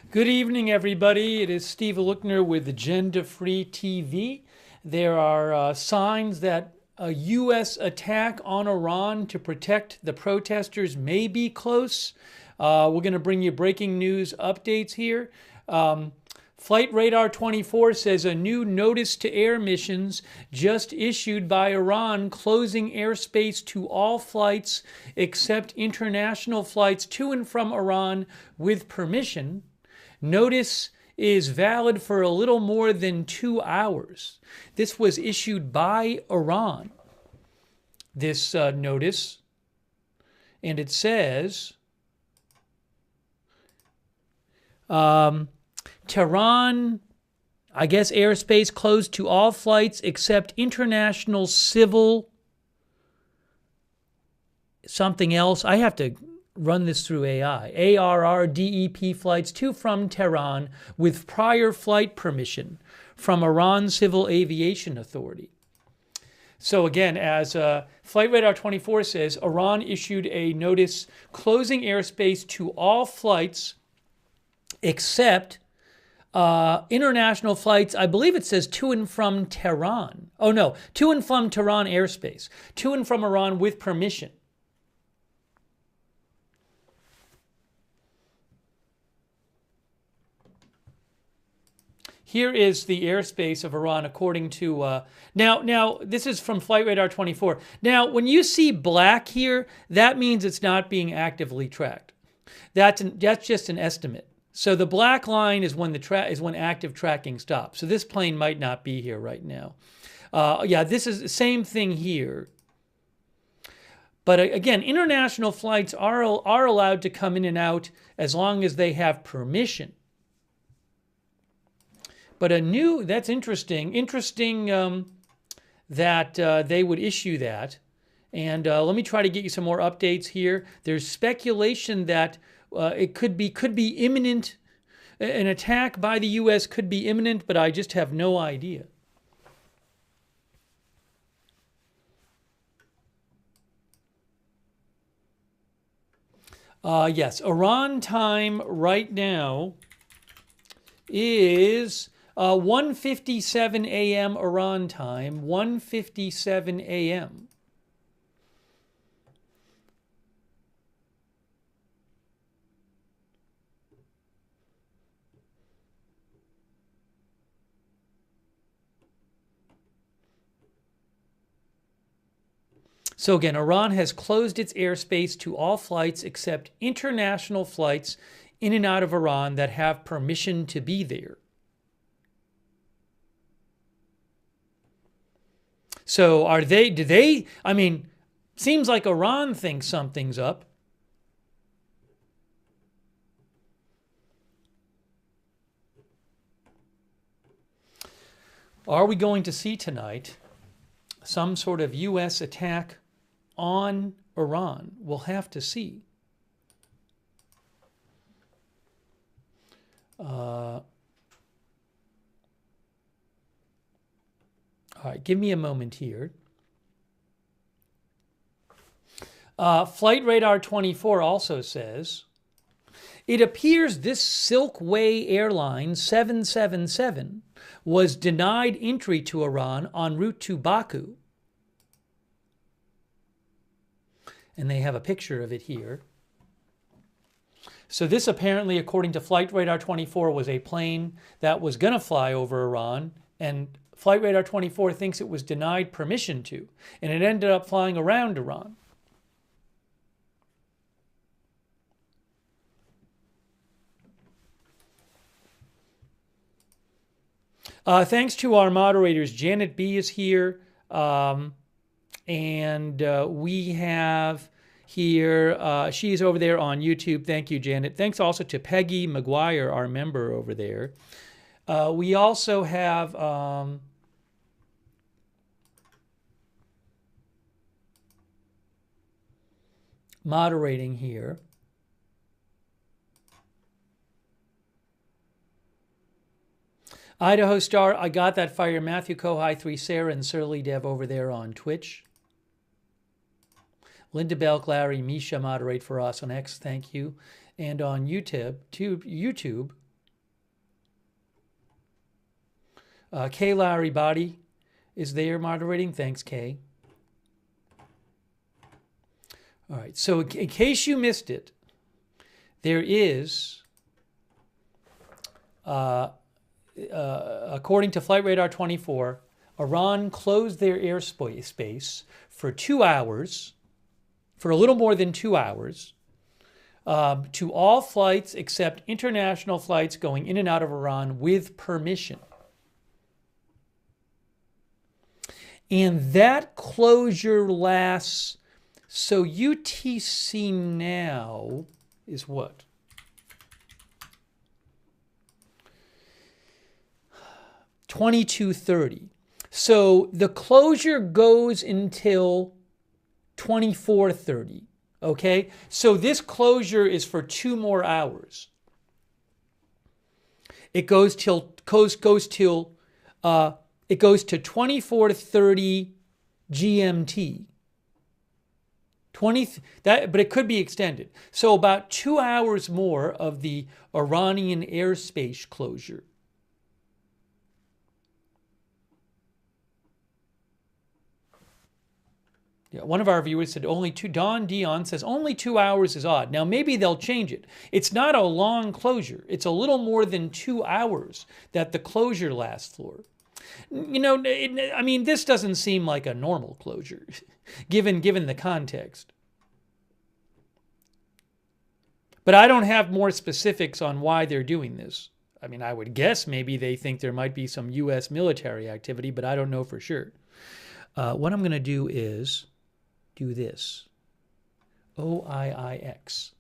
Good evening, everybody. It is Steve Lookner with Agenda Free TV. There are signs that a U.S. attack on Iran to protect the protesters may be close. We're going to bring you breaking news updates here. Flight Radar 24 says a new notice to air missions just issued by Iran closing airspace to all flights except international flights to and from Iran with permission. Notice is valid for a little more than 2 hours. This was issued by Iran, this notice, and it says Tehran, I guess airspace closed to all flights except international civil something else. I have to run this through AI. ARRDEP flights to from Tehran with prior flight permission from Iran Civil Aviation Authority. So again, as Flight Radar 24 says, Iran issued a notice closing airspace to all flights except international flights. I believe it says to and from Tehran. Oh no, to and from Tehran airspace. To and from Iran with permission. Here is the airspace of Iran according to, now this is from Flight Radar 24. Now, when you see black here, that means it's not being actively tracked. That's just an estimate. So the black line is when when active tracking stops. So this plane might not be here right now. Yeah, this is the same thing here. But again, international flights are allowed to come in and out as long as they have permission. But that's interesting. That they would issue that. And let me try to get you some more updates here. There's speculation that it could be imminent. An attack by the U.S. could be imminent, but I just have no idea. Yes, Iran time right now is 1:57 a.m. Iran time, 1:57 a.m. So again, Iran has closed its airspace to all flights except international flights in and out of Iran that have permission to be there. So I mean, seems like Iran thinks something's up. Are we going to see tonight some sort of U.S. attack on Iran? We'll have to see. All right, give me a moment here. Flight Radar 24 also says, it appears this Silkway Airline 777 was denied entry to Iran en route to Baku. And they have a picture of it here. So this apparently, according to Flight Radar 24, was a plane that was going to fly over Iran, and Flight Radar 24 thinks it was denied permission to, and it ended up flying around Iran. Thanks to our moderators, Janet B is here, and we have here, she's over there on YouTube. Thank you, Janet. Thanks also to Peggy McGuire, our member over there. We also have moderating here. Idaho Star, I got that fire. Matthew Kohai 3 Sarah and Surly Dev over there on Twitch. Linda Belk, Larry, Misha moderate for us on X. Thank you. And on YouTube, Kay Lowry Body is there moderating. Thanks, Kay. All right, so in case you missed it, there is, according to Flight Radar 24, Iran closed their airspace for 2 hours, for a little more than 2 hours, to all flights except international flights going in and out of Iran with permission. And that closure lasts, so UTC now is what? 22:30. So the closure goes until 24:30. Okay? So this closure is for 2 more hours. It goes to 24:30 GMT. But it could be extended. So about 2 hours more of the Iranian airspace closure. Yeah, one of our viewers said only 2. Don Dion says only 2 hours is odd. Now maybe they'll change it. It's not a long closure. It's a little more than 2 hours that the closure lasts for. You know, I mean, this doesn't seem like a normal closure, given the context. But I don't have more specifics on why they're doing this. I mean, I would guess maybe they think there might be some U.S. military activity, but I don't know for sure. What I'm going to do is do this. OIIX.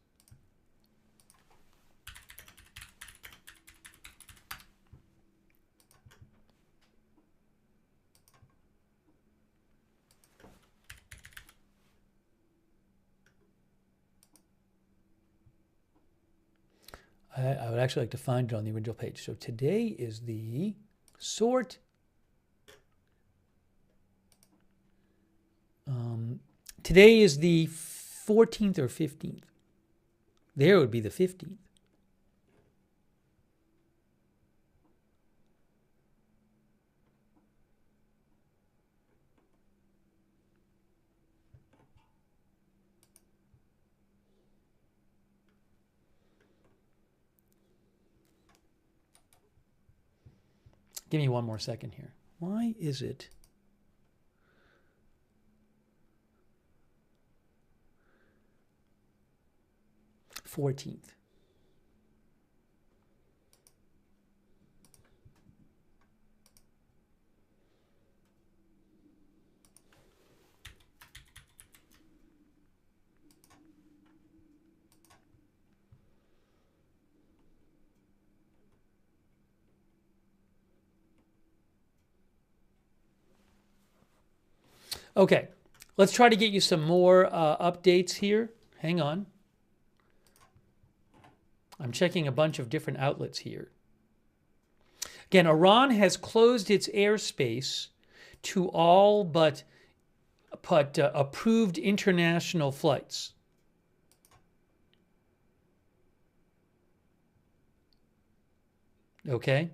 I would actually like to find it on the original page. So today is the sort. Today is the 14th or 15th. There would be the 15th. Give me one more second here. Why is it? $14th. Okay, let's try to get you some more updates here. Hang on. I'm checking a bunch of different outlets here. Again, Iran has closed its airspace to all but approved international flights. Okay?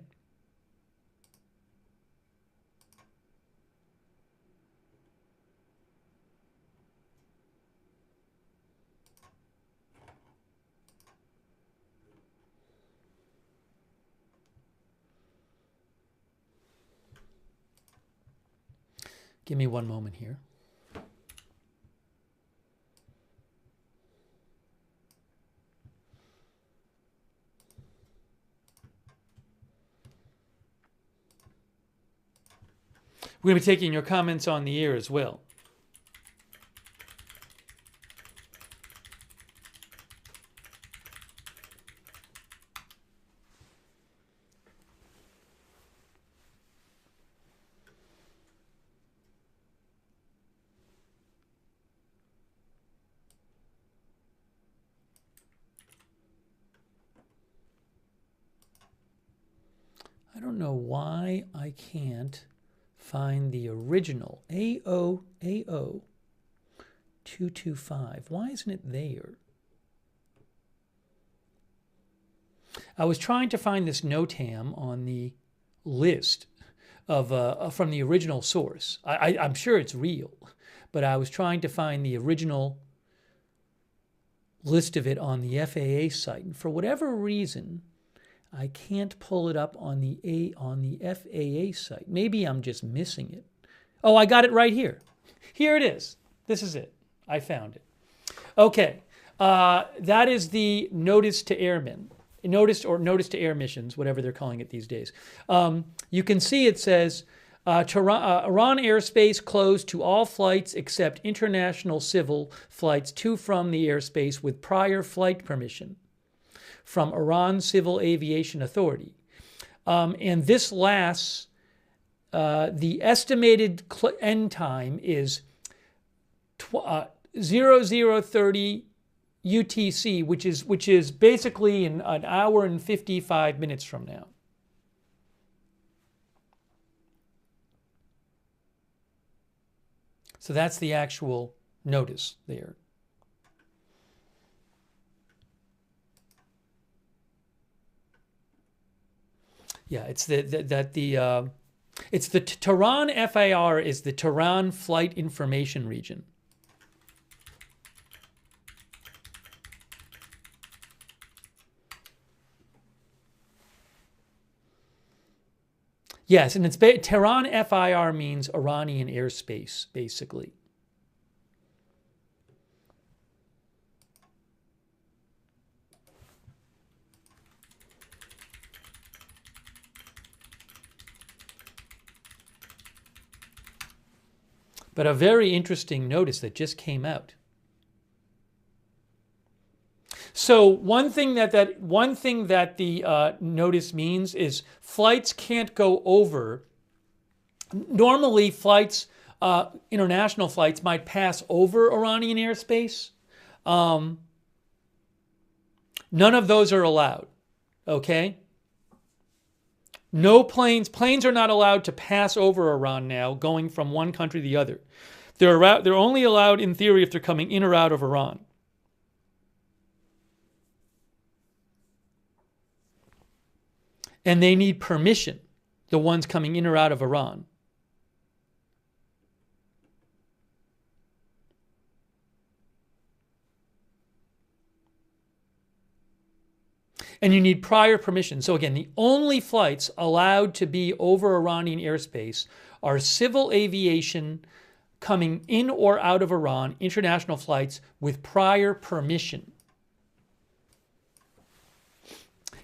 Give me one moment here. We're going to be taking your comments on the air as well. I don't know why I can't find the original AO225. Why isn't it there? I was trying to find this NOTAM on the list from the original source. I'm sure it's real, but I was trying to find the original list of it on the FAA site, and for whatever reason, I can't pull it up on the FAA site. Maybe I'm just missing it. Oh, I got it right here. Here it is. This is it. I found it. Okay, that is the notice to airmen. Notice to air missions, whatever they're calling it these days. You can see it says, Iran airspace closed to all flights except international civil flights to from the airspace with prior flight permission from Iran Civil Aviation Authority. And this lasts, the estimated end time is 0030 UTC, which is basically in an hour and 55 minutes from now. So that's the actual notice there. Yeah, it's the Tehran FAR is the Tehran Flight Information Region. Yes, and it's Tehran FIR means Iranian airspace, basically. But a very interesting notice that just came out. So one thing that the notice means is flights can't go over. Normally, flights, international flights, might pass over Iranian airspace. None of those are allowed. Okay. No planes are not allowed to pass over Iran now, going from one country to the other. They're only allowed in theory if they're coming in or out of Iran. And they need permission, the ones coming in or out of Iran. And you need prior permission. So again, the only flights allowed to be over Iranian airspace are civil aviation coming in or out of Iran, international flights with prior permission.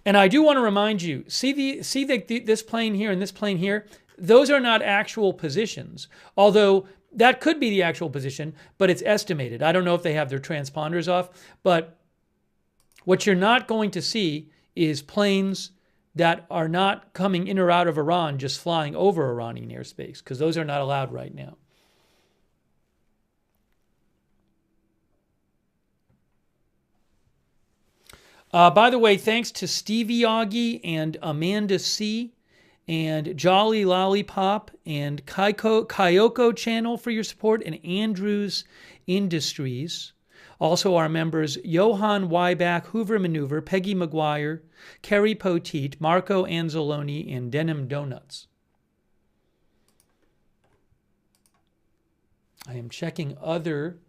And I do want to remind you, see this plane here and this plane here? Those are not actual positions, although that could be the actual position, but it's estimated. I don't know if they have their transponders off, but what you're not going to see is planes that are not coming in or out of Iran just flying over Iranian airspace, because those are not allowed right now. By the way, thanks to Stevie Augie and Amanda C. and Jolly Lollipop and Kyoko Channel for your support, and Andrews Industries. Also our members Johan Wyback, Hoover Maneuver, Peggy McGuire, Kerry Poteet, Marco Anzalone, and Denim Donuts. I am checking other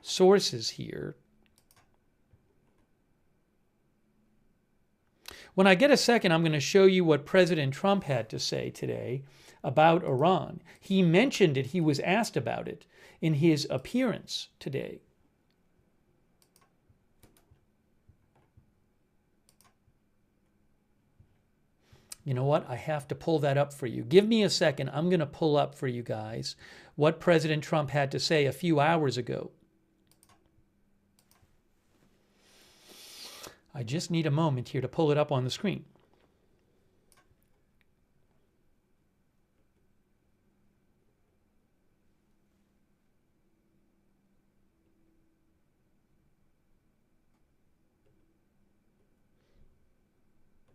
sources here. When I get a second, I'm going to show you what President Trump had to say today about Iran. He mentioned it. He was asked about it in his appearance today. You know what? I have to pull that up for you. Give me a second. I'm going to pull up for you guys what President Trump had to say a few hours ago. I just need a moment here to pull it up on the screen.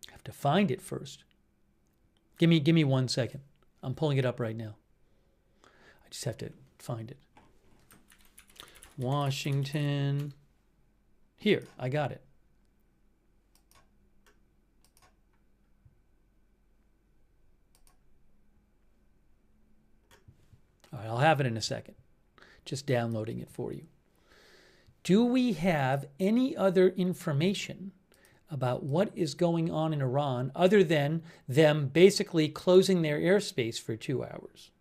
I have to find it first. Give me 1 second. I'm pulling it up right now. I just have to find it. Washington. Here, I got it. All right, I'll have it in a second. Just downloading it for you. Do we have any other information about what is going on in Iran other than them basically closing their airspace for 2 hours?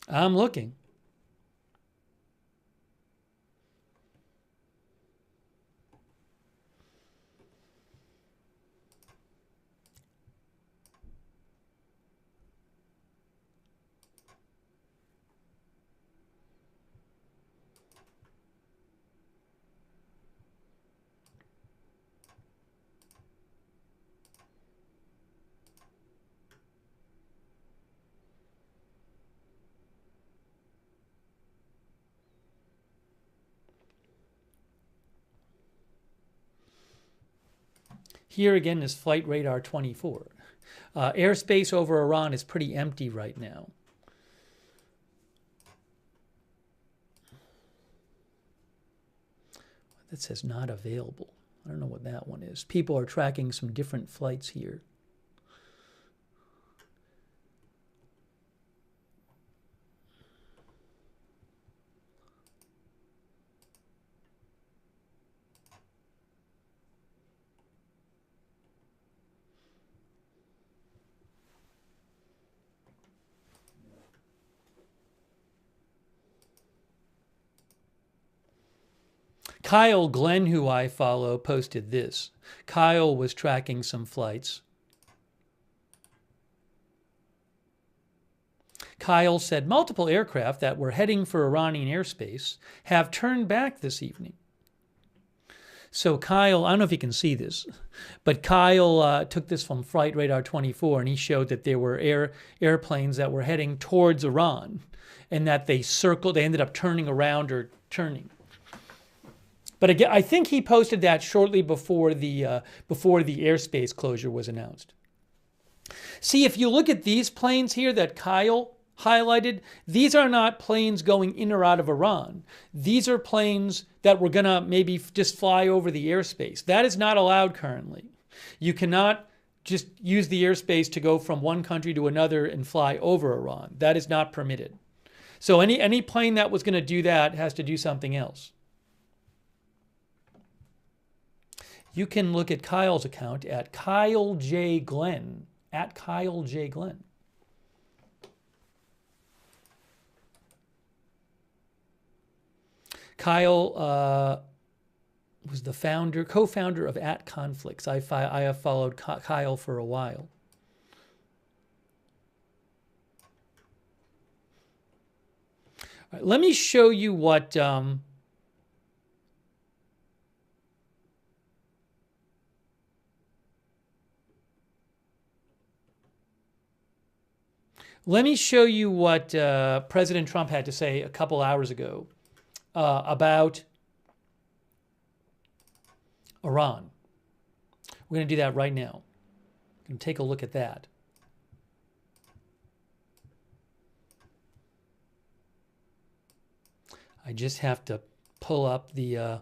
I'm looking. Here again is Flight Radar 24. Airspace over Iran is pretty empty right now. That says not available. I don't know what that one is. People are tracking some different flights here. Kyle Glenn, who I follow, posted this. Kyle was tracking some flights. Kyle said multiple aircraft that were heading for Iranian airspace have turned back this evening. So Kyle, I don't know if you can see this, but Kyle took this from Flight Radar 24, and he showed that there were airplanes that were heading towards Iran, and that they ended up turning around or turning. But again, I think he posted that shortly before the airspace closure was announced. See, if you look at these planes here that Kyle highlighted, these are not planes going in or out of Iran. These are planes that were going to maybe just fly over the airspace. That is not allowed currently. You cannot just use the airspace to go from one country to another and fly over Iran. That is not permitted. So any plane that was going to do that has to do something else. You can look at Kyle's account at Kyle J. Glenn, at Kyle J. Glenn. Kyle was the co-founder of At Conflicts. I have followed Kyle for a while. All right, let me show you what... Let me show you what President Trump had to say a couple hours ago about Iran. We're going to do that right now. We're going to take a look at that. I just have to pull up the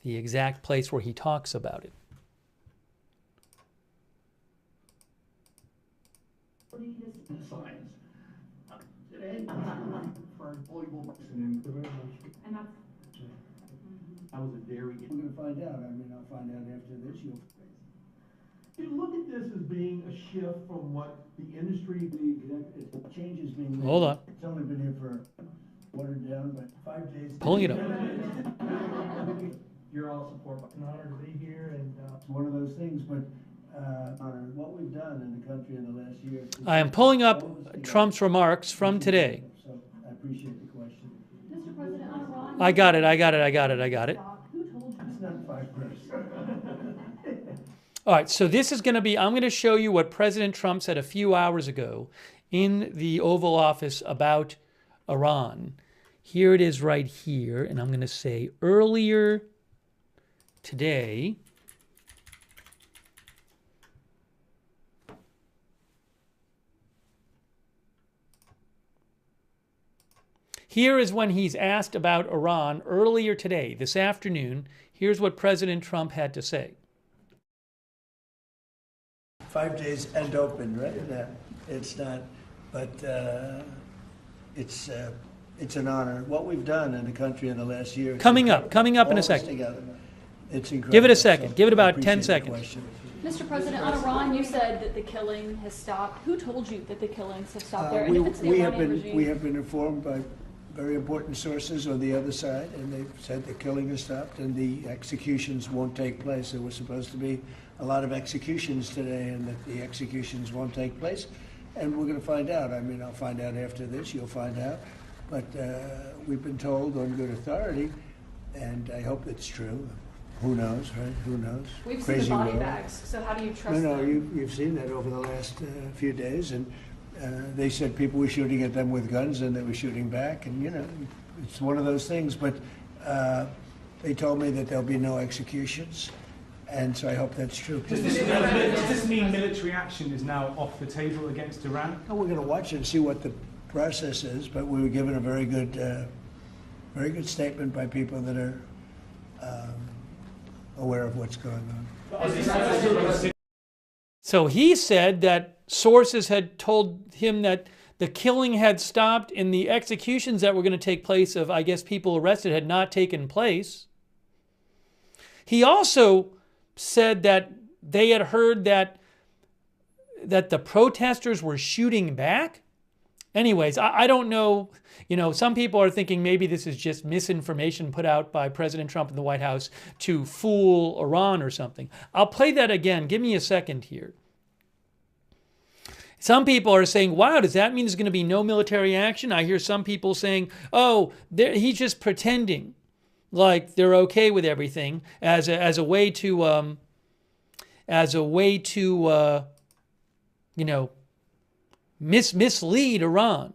exact place where he talks about it. Science. Today, for unbelievable person, and that's. I was a dairy. We're going to find out. I mean, I'll find out after this. You look at this as being a shift from what the industry. Changes being made. Hold on. It's only been here for watered down, but 5 days. Pulling it up. You're all support. It's an honor to be here, and it's one of those things. But what we've done in the country in the last year. I am pulling up Trump's remarks from today. So I appreciate the question. Mr. President, on Iran. I got it. Who told you? It's not 5 minutes. All right, so this is going to be, I'm going to show you what President Trump said a few hours ago in the Oval Office about Iran. Here it is right here, and I'm going to say earlier today. Here is when he's asked about Iran earlier today, this afternoon. Here's what President Trump had to say. 5 days and open, right? No, it's not, but it's an honor. What we've done in the country in the last year. Coming up in a all second. together. It's incredible. Give it a second. So Give it I about 10 appreciate the seconds. question. Mr. President, on Iran, you said that the killing has stopped. Who told you that the killings have stopped there? And if it's the Iranian regime? We have been informed by very important sources on the other side, and they've said the killing has stopped and the executions won't take place. There was supposed to be a lot of executions today, and that the executions won't take place. And we're going to find out. I mean, I'll find out after this. You'll find out. But we've been told on good authority, and I hope it's true. Who knows, right? Who knows? We've Crazy seen the body world. bags, so how do you trust No, them? you've seen that over the last few days, and they said people were shooting at them with guns, and they were shooting back, and you know, it's one of those things. But they told me that there'll be no executions, and so I hope that's true. Does this mean military action is now off the table against Iran? We're going to watch it and see what the process is, but we were given a very good statement by people that are aware of what's going on. So he said that sources had told him that the killing had stopped and the executions that were going to take place of, I guess, people arrested had not taken place. He also said that they had heard that the protesters were shooting back. Anyways, I don't know. You know, some people are thinking maybe this is just misinformation put out by President Trump in the White House to fool Iran or something. I'll play that again. Give me a second here. Some people are saying, wow, does that mean there's going to be no military action? I hear some people saying, oh, he's just pretending like they're okay with everything as a way to you know, mislead Iran.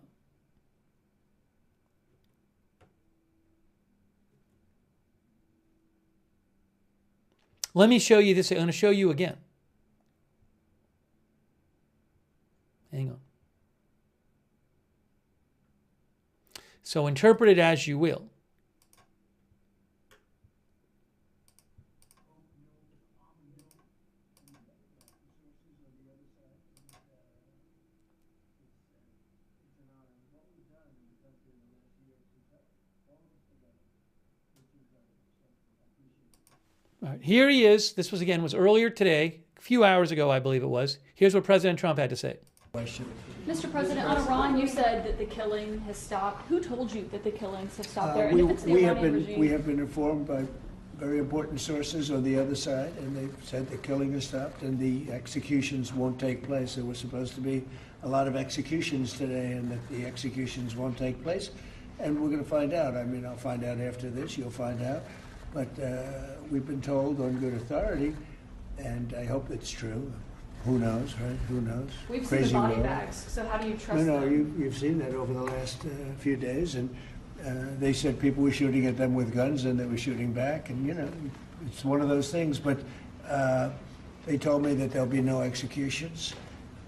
Let me show you this. I'm going to show you again. Hang on. So interpret it as you will. All right, here he is. This was earlier today, a few hours ago, I believe it was. Here's what President Trump had to say. Mr. President, on Iran, you said that the killing has stopped. Who told you that the killings have stopped there? And if it's the Iranian regime? We have been informed by very important sources on the other side, and they've said the killing has stopped and the executions won't take place. There was supposed to be a lot of executions today, and that the executions won't take place. And we're going to find out. I mean, I'll find out after this. You'll find out. But we've been told on good authority, and I hope it's true. Who knows, right? Who knows? We've Crazy seen the body world. bags, so how do you trust them? You've seen that over the last few days, and they said people were shooting at them with guns, and they were shooting back, and you know, it's one of those things. But they told me that there'll be no executions,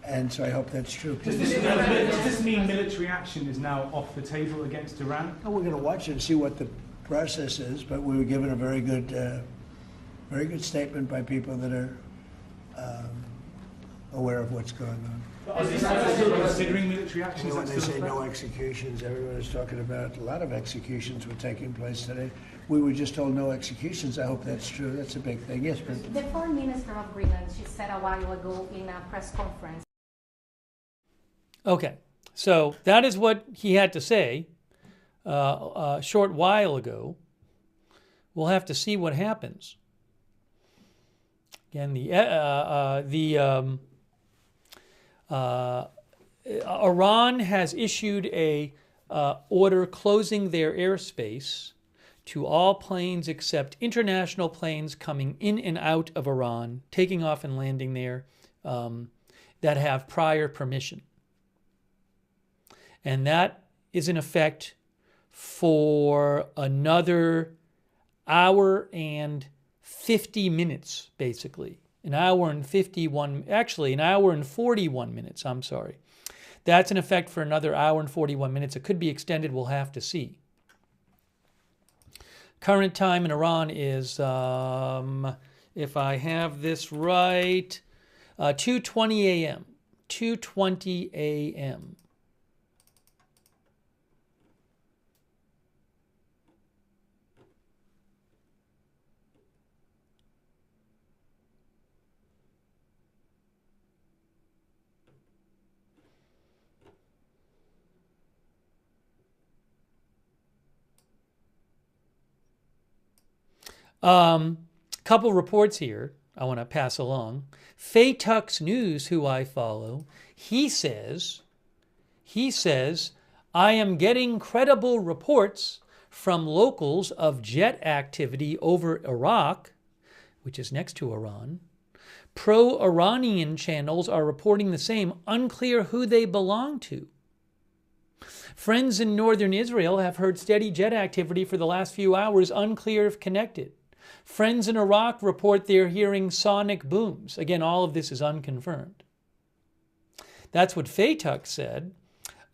and so I hope that's true. Does this mean military action is now off the table against Iran? We're going to watch it and see what the process is, but we were given a very good statement by people that are aware of what's going on. Is still considering military action? When they say no executions, everyone is talking about a lot of executions were taking place today. We were just told no executions. I hope that's true. That's a big thing. Yes, but The Foreign Minister of Greenland, she said a while ago in a press conference. Okay, so that is what he had to say a short while ago. We'll have to see what happens. Again, Iran has issued a order closing their airspace to all planes except international planes coming in and out of Iran, taking off and landing there, that have prior permission. And that is in effect for another hour and 50 minutes, basically. An hour and 41 minutes, I'm sorry. That's in effect for another hour and 41 minutes. It could be extended. We'll have to see. Current time in Iran is, if I have this right, 2:20 a.m. 2:20 a.m. Couple reports here I want to pass along. Faytux News, who I follow, he says, I am getting credible reports from locals of jet activity over Iraq, which is next to Iran. Pro-Iranian channels are reporting the same, unclear who they belong to. Friends in northern Israel have heard steady jet activity for the last few hours, unclear if connected. Friends in Iraq report they're hearing sonic booms. Again, all of this is unconfirmed. That's what Faytux said.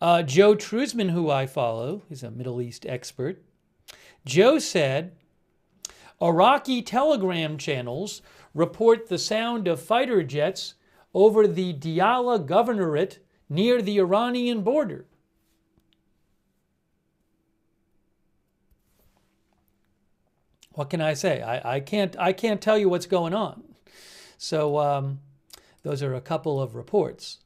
Joe Truzman, who I follow, he's a Middle East expert. Joe said, Iraqi telegram channels report the sound of fighter jets over the Diyala governorate near the Iranian border. What can I say? I can't tell you what's going on. So those are a couple of reports.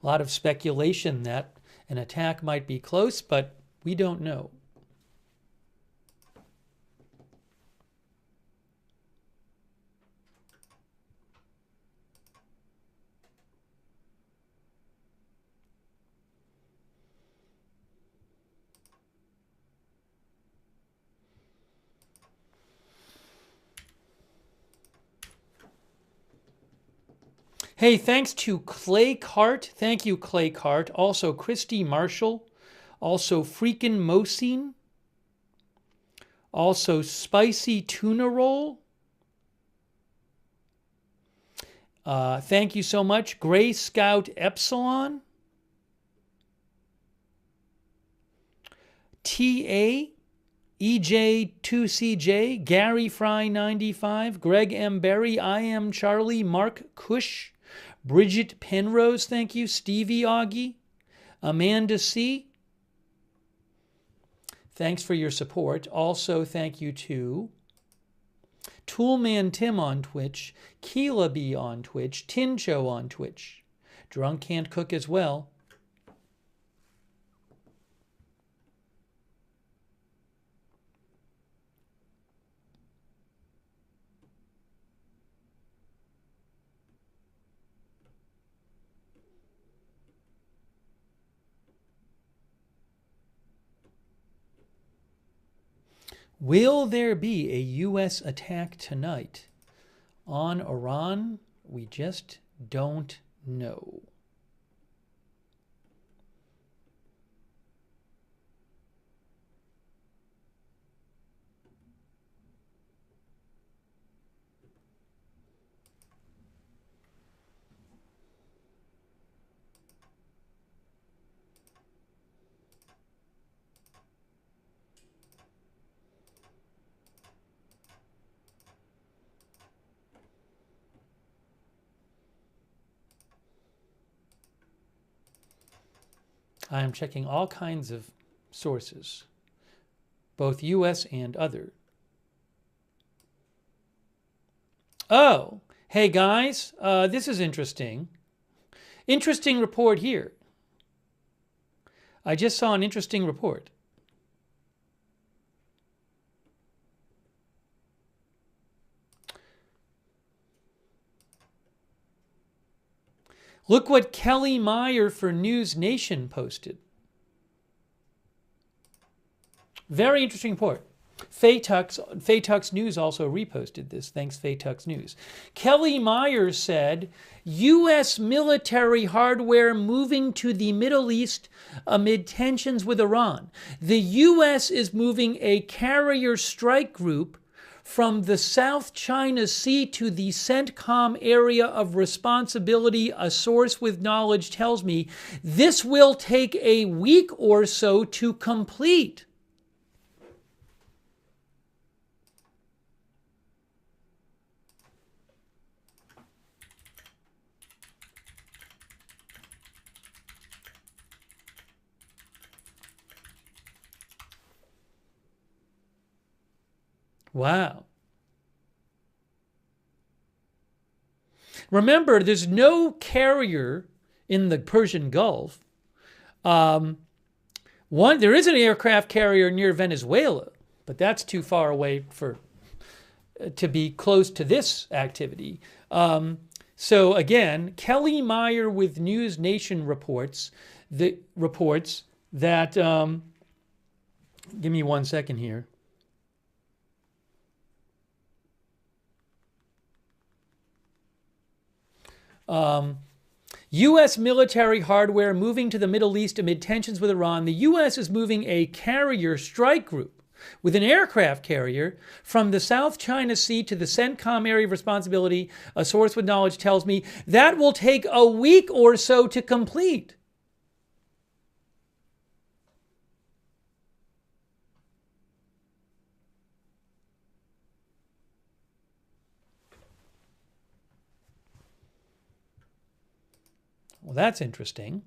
A lot of speculation that an attack might be close, but we don't know. Hey, thanks to Clay Cart. Thank you, Clay Cart. Also, Christy Marshall. Also, Freakin' Mosine. Also, Spicy Tuna Roll. Thank you so much. Gray Scout Epsilon. TA. EJ2CJ. Gary Fry 95. Greg M. Berry. I Am Charlie. Mark Cush. Bridget Penrose, thank you. Stevie Augie. Amanda C. Thanks for your support. Also, thank you to Toolman Tim on Twitch, Keela B on Twitch, Tincho on Twitch. Drunk Can't Cook as well. Will there be a U.S. attack tonight on Iran? We just don't know. I am checking all kinds of sources, both U.S. and other. Oh, hey guys, this is interesting. Interesting report here. I just saw an interesting report. Look what Kelly Meyer for News Nation posted. Very interesting report. Faytux News also reposted this. Thanks, Faytux News. Kelly Meyer said, U.S. military hardware moving to the Middle East amid tensions with Iran. The U.S. is moving a carrier strike group from the South China Sea to the CENTCOM area of responsibility, a source with knowledge tells me. This will take a week or so to complete. Wow. Remember, there's no carrier in the Persian Gulf. There is an aircraft carrier near Venezuela, but that's too far away to be close to this activity. So again, Kelly Meyer with News Nation reports that, give me 1 second here. U.S. military hardware moving to the Middle East amid tensions with Iran. The U.S. is moving a carrier strike group with an aircraft carrier from the South China Sea to the CENTCOM area of responsibility, a source with knowledge tells me. That will take a week or so to complete. Well, that's interesting.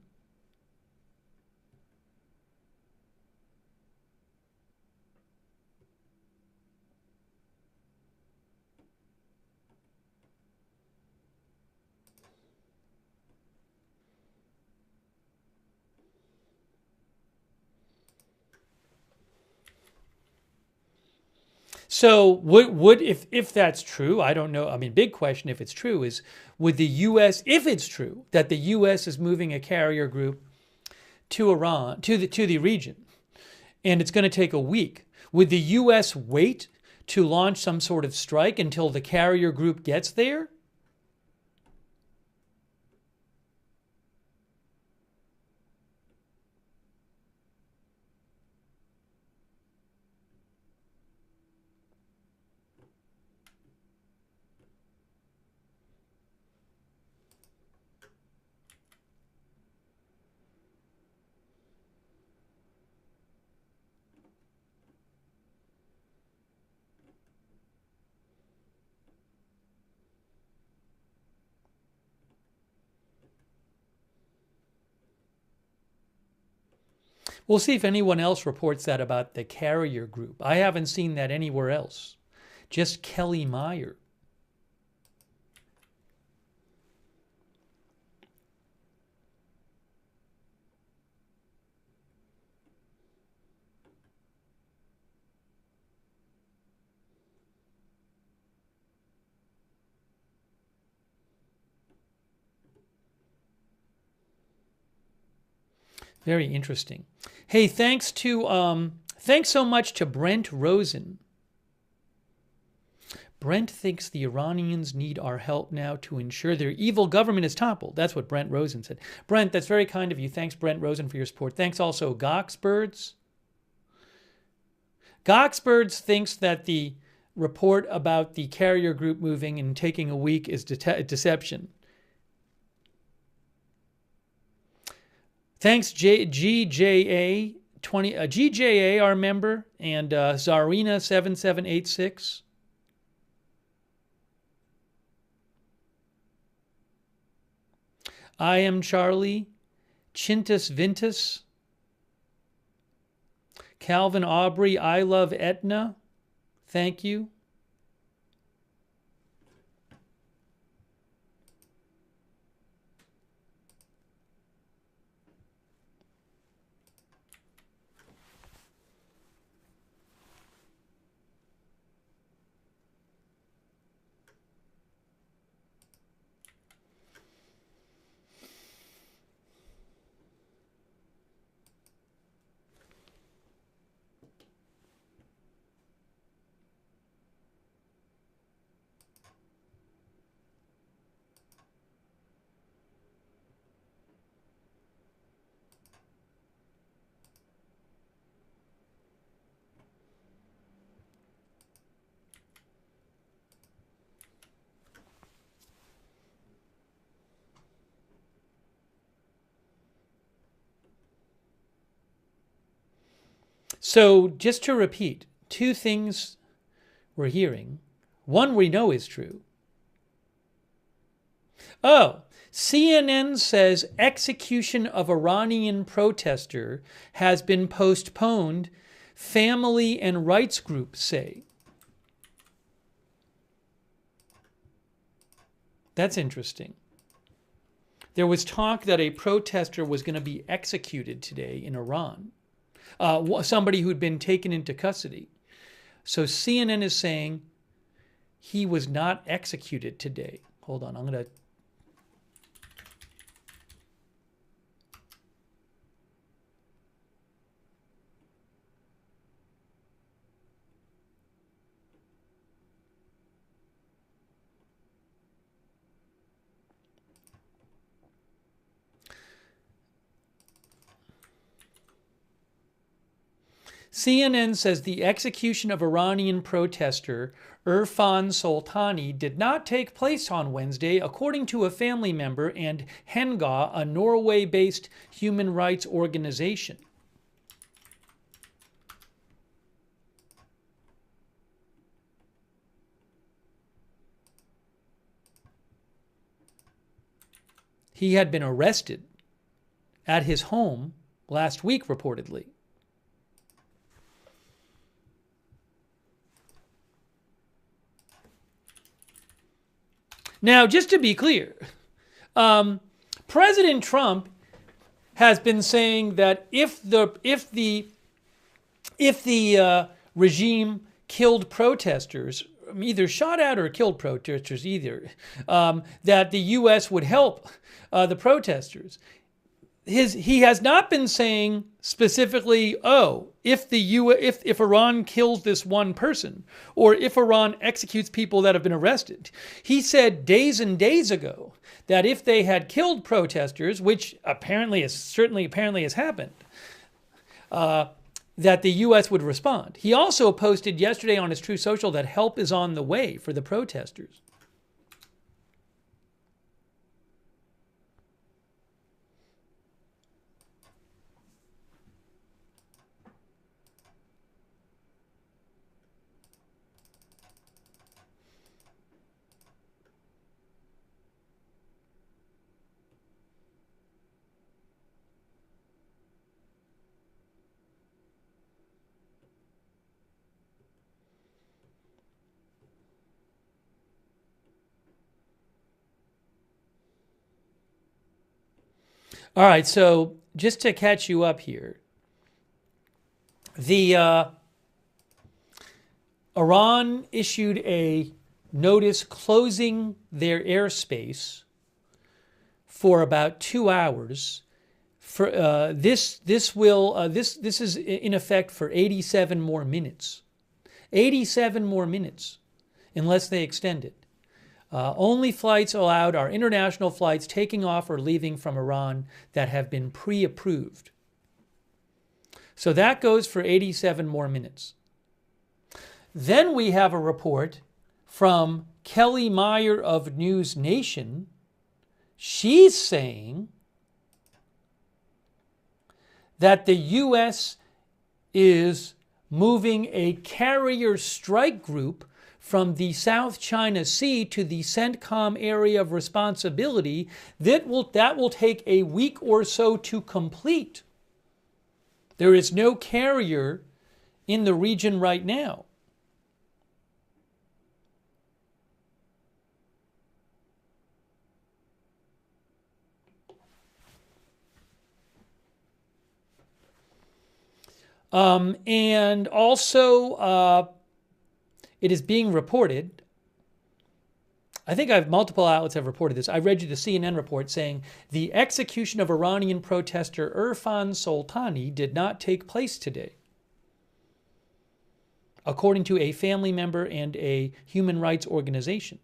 So would if that's true, I don't know. I mean, big question if it's true is, would the U.S., if it's true that the U.S. is moving a carrier group to Iran, to the region, and it's going to take a week, would the U.S. wait to launch some sort of strike until the carrier group gets there? We'll see if anyone else reports that about the carrier group. I haven't seen that anywhere else. Just Kelly Meyer. Very interesting. Hey, thanks so much to Brent Rosen. Brent thinks the Iranians need our help now to ensure their evil government is toppled. That's what Brent Rosen said. Brent, that's very kind of you. Thanks, Brent Rosen, for your support. Thanks also, Goxbirds. Goxbirds thinks that the report about the carrier group moving and taking a week is deception. Thanks, GJA, GJA, our member, and Zarina7786. I am Charlie, Chintus Vintus, Calvin Aubrey, I love Etna. Thank you. So just to repeat, two things we're hearing. One we know is true. Oh, CNN says execution of Iranian protester has been postponed, family and rights groups say. That's interesting. There was talk that a protester was going to be executed today in Iran, somebody who'd been taken into custody. So CNN is saying he was not executed today. Hold on, I'm going to... CNN says the execution of Iranian protester Irfan Soltani did not take place on Wednesday, according to a family member and Henga, a Norway-based human rights organization. He had been arrested at his home last week, reportedly. Now, just to be clear, President Trump has been saying that if the regime killed protesters, either shot at or killed protesters, either, that the U.S. would help the protesters. He has not been saying specifically, oh, if Iran kills this one person, or if Iran executes people that have been arrested. He said days and days ago that if they had killed protesters, which apparently has happened, that the U.S. would respond. He also posted yesterday on his True Social that help is on the way for the protesters. All right, so just to catch you up here, the Iran issued a notice closing their airspace for about 2 hours. For this is in effect for 87 more minutes. 87 more minutes, unless they extend it. Only flights allowed are international flights taking off or leaving from Iran that have been pre-approved. So that goes for 87 more minutes. Then we have a report from Kelly Meyer of News Nation. She's saying that the U.S. is moving a carrier strike group from the South China Sea to the CENTCOM area of responsibility. That will take a week or so to complete. There is no carrier in the region right now. And also, it is being reported, I think multiple outlets have reported this. I read you the CNN report saying the execution of Iranian protester Irfan Soltani did not take place today, according to a family member and a human rights organization.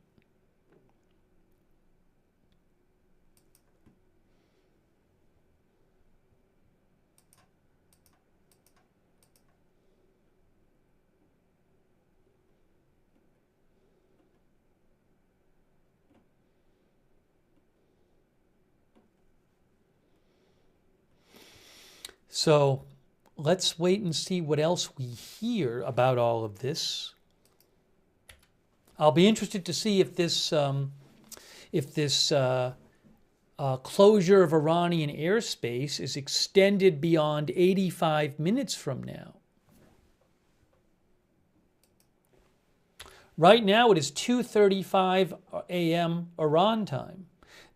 So let's wait and see what else we hear about all of this. I'll be interested to see if this closure of Iranian airspace is extended beyond 85 minutes from now. Right now it is 2:35 a.m. Iran time.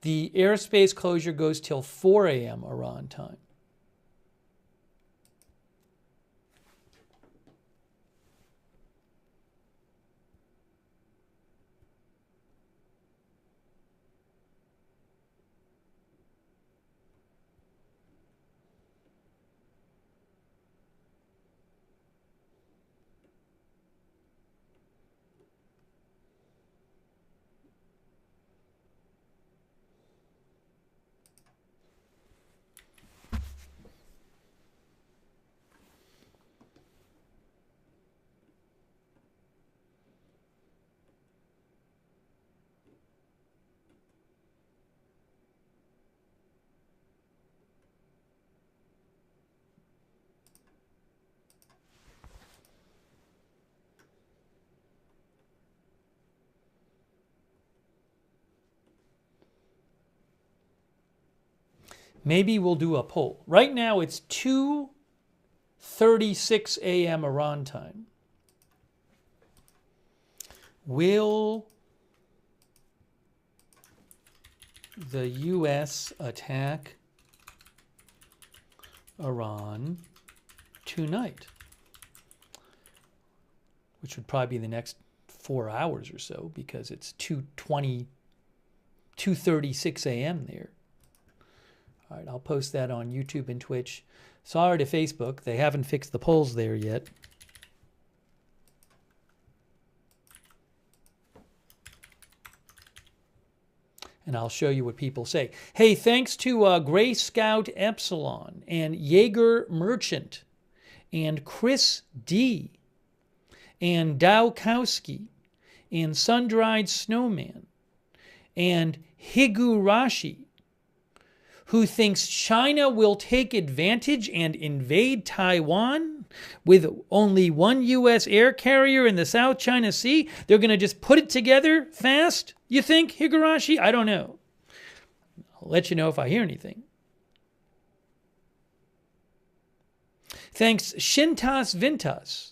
The airspace closure goes till 4 a.m. Iran time. Maybe we'll do a poll. Right now it's 2:36 a.m. Iran time. Will the U.S. attack Iran tonight? Which would probably be the next 4 hours or so, because it's 2:36 a.m. there. All right, I'll post that on YouTube and Twitch. Sorry to Facebook, they haven't fixed the polls there yet. And I'll show you what people say. Hey, thanks to Gray Scout Epsilon and Jaeger Merchant and Chris D and Dowkowski and Sun-Dried Snowman and Higurashi, who thinks China will take advantage and invade Taiwan with only one U.S. air carrier in the South China Sea. They're going to just put it together fast, you think, Higurashi? I don't know. I'll let you know if I hear anything. Thanks, Shintas Vintas.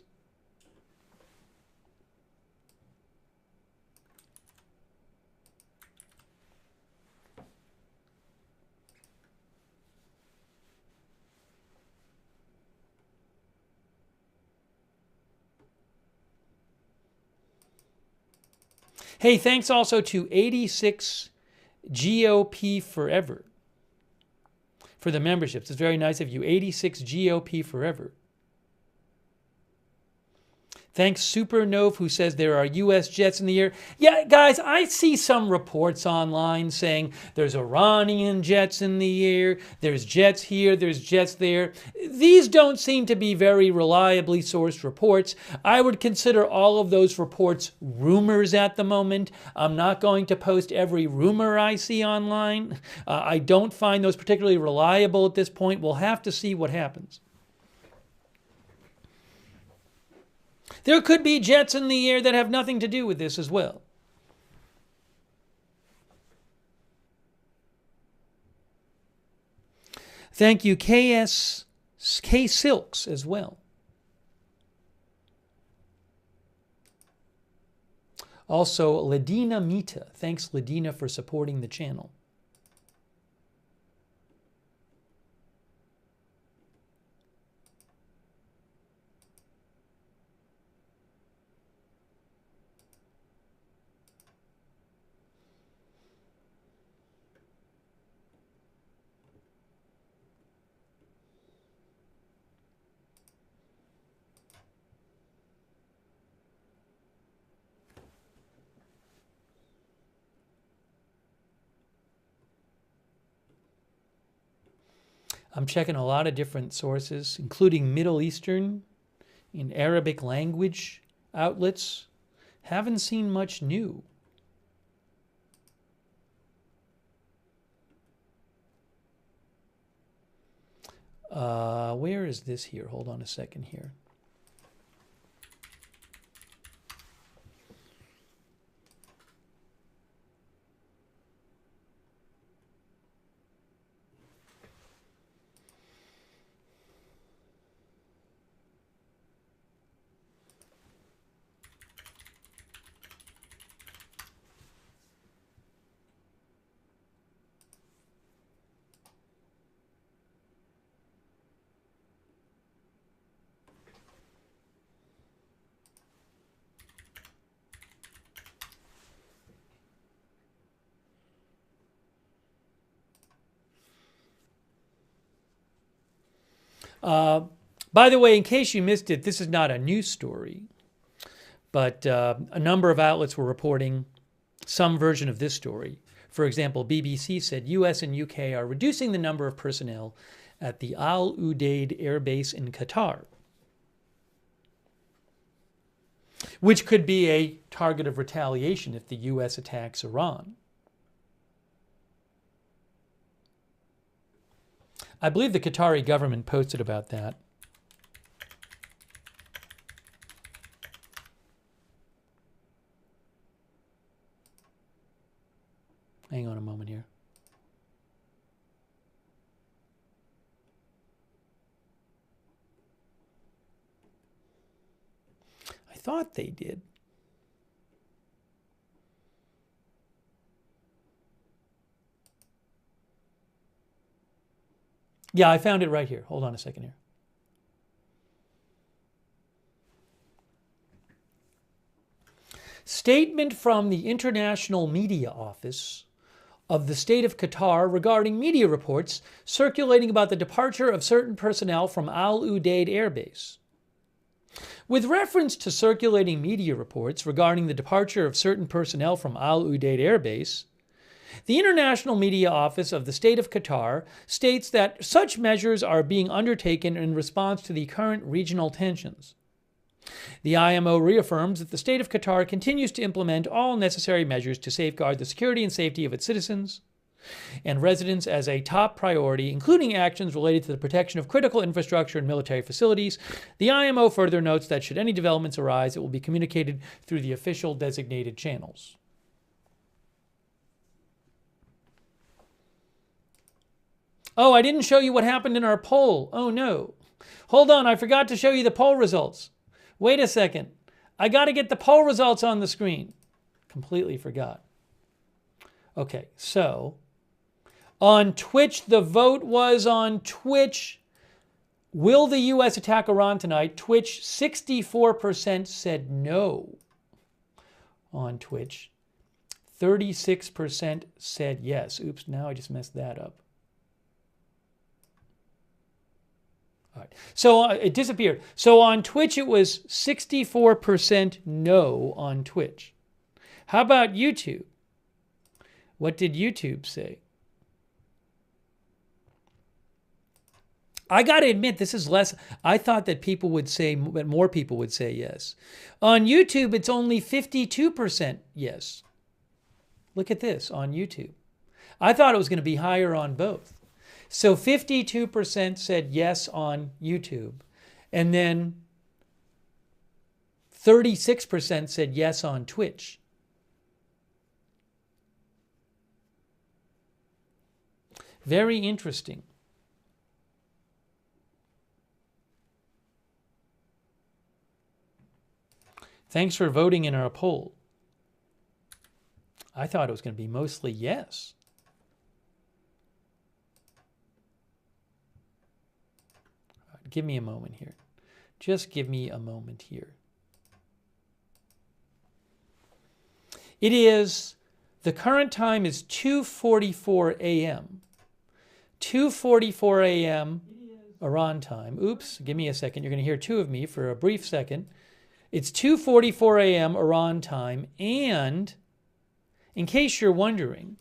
Hey, thanks also to 86 GOP Forever for the memberships. It's very nice of you. 86 GOP Forever. Thanks, Supernov, who says there are U.S. jets in the air. Yeah, guys, I see some reports online saying there's Iranian jets in the air, there's jets here, there's jets there. These don't seem to be very reliably sourced reports. I would consider all of those reports rumors at the moment. I'm not going to post every rumor I see online. I don't find those particularly reliable at this point. We'll have to see what happens. There could be jets in the air that have nothing to do with this as well. Thank you, K Silks as well. Also, Ladina Mita. Thanks, Ladina, for supporting the channel. I'm checking a lot of different sources, including Middle Eastern and Arabic language outlets. Haven't seen much new. Where is this here? Hold on a second here. By the way, in case you missed it, this is not a news story, but a number of outlets were reporting some version of this story. For example, BBC said US and UK are reducing the number of personnel at the Al Udeid Air Base in Qatar, which could be a target of retaliation if the US attacks Iran. I believe the Qatari government posted about that. Hang on a moment here. I thought they did. Yeah, I found it right here. Hold on a second here. Statement from the International Media Office of the State of Qatar regarding media reports circulating about the departure of certain personnel from Al Udeid Air Base. With reference to circulating media reports regarding the departure of certain personnel from Al Udeid Air Base, the International Media Office of the State of Qatar states that such measures are being undertaken in response to the current regional tensions. The IMO reaffirms that the State of Qatar continues to implement all necessary measures to safeguard the security and safety of its citizens and residents as a top priority, including actions related to the protection of critical infrastructure and military facilities. The IMO further notes that should any developments arise, it will be communicated through the official designated channels. Oh, I didn't show you what happened in our poll. Oh, no. Hold on, I forgot to show you the poll results. Wait a second. I got to get the poll results on the screen. Completely forgot. Okay, so on Twitch, the vote was on Twitch. Will the U.S. attack Iran tonight? Twitch, 64% said no on Twitch. 36% said yes. Oops, now I just messed that up. All right. So it disappeared. So on Twitch, it was 64% no on Twitch. How about YouTube? What did YouTube say? I got to admit, this is less. I thought that more people would say yes. On YouTube, it's only 52% yes. Look at this on YouTube. I thought it was going to be higher on both. So 52% said yes on YouTube, and then 36% said yes on Twitch. Very interesting. Thanks for voting in our poll. I thought it was going to be mostly yes. Give me a moment here. Just give me a moment here. The current time is 2:44 a.m. 2:44 a.m. Iran time. Oops, give me a second. You're going to hear two of me for a brief second. It's 2:44 a.m. Iran time, and in case you're wondering,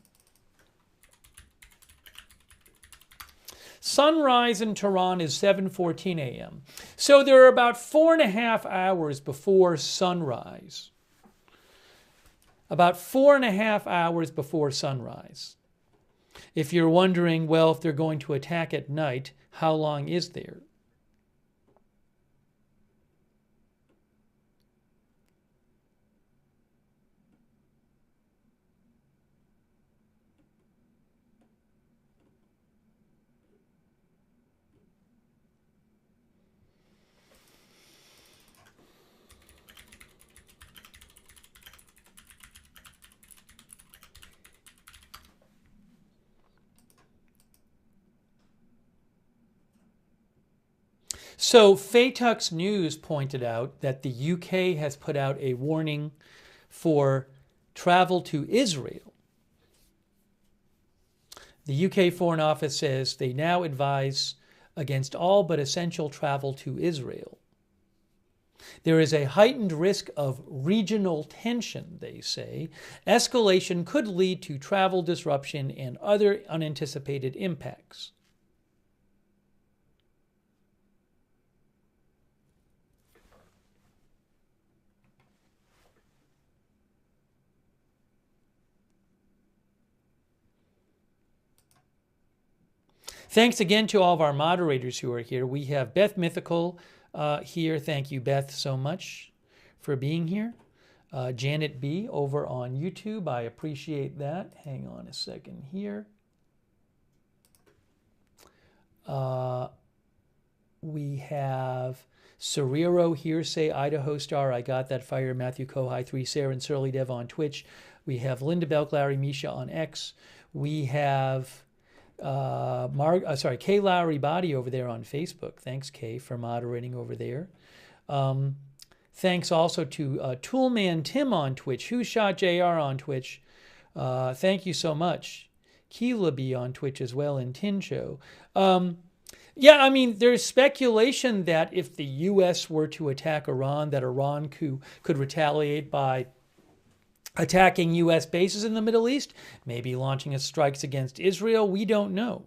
sunrise in Tehran is 7:14 a.m. So there are about 4.5 hours before sunrise. About 4.5 hours before sunrise. If you're wondering, well, if they're going to attack at night, how long is there? So Fatux News pointed out that the UK has put out a warning for travel to Israel. The UK Foreign Office says they now advise against all but essential travel to Israel. There is a heightened risk of regional tension, they say. Escalation could lead to travel disruption and other unanticipated impacts. Thanks again to all of our moderators who are here. We have Beth Mythical here. Thank you, Beth, so much for being here. Janet B. over on YouTube. I appreciate that. Hang on a second here. We have Serrero Hearsay, Idaho Star, I Got That Fire, Matthew Kohai 3, Sarah and Surly Dev on Twitch. We have Linda Belk, Larry Misha on X. We have Kay Lowry Body over there on Facebook. Thanks, Kay, for moderating over there. Thanks also to Toolman Tim on Twitch, Who Shot JR on Twitch. Thank you so much. Keela B on Twitch as well, and Tin Show. Yeah, I mean, there's speculation that if the U.S. were to attack Iran, that Iran could retaliate by attacking U.S. bases in the Middle East, maybe launching strikes against Israel. We don't know.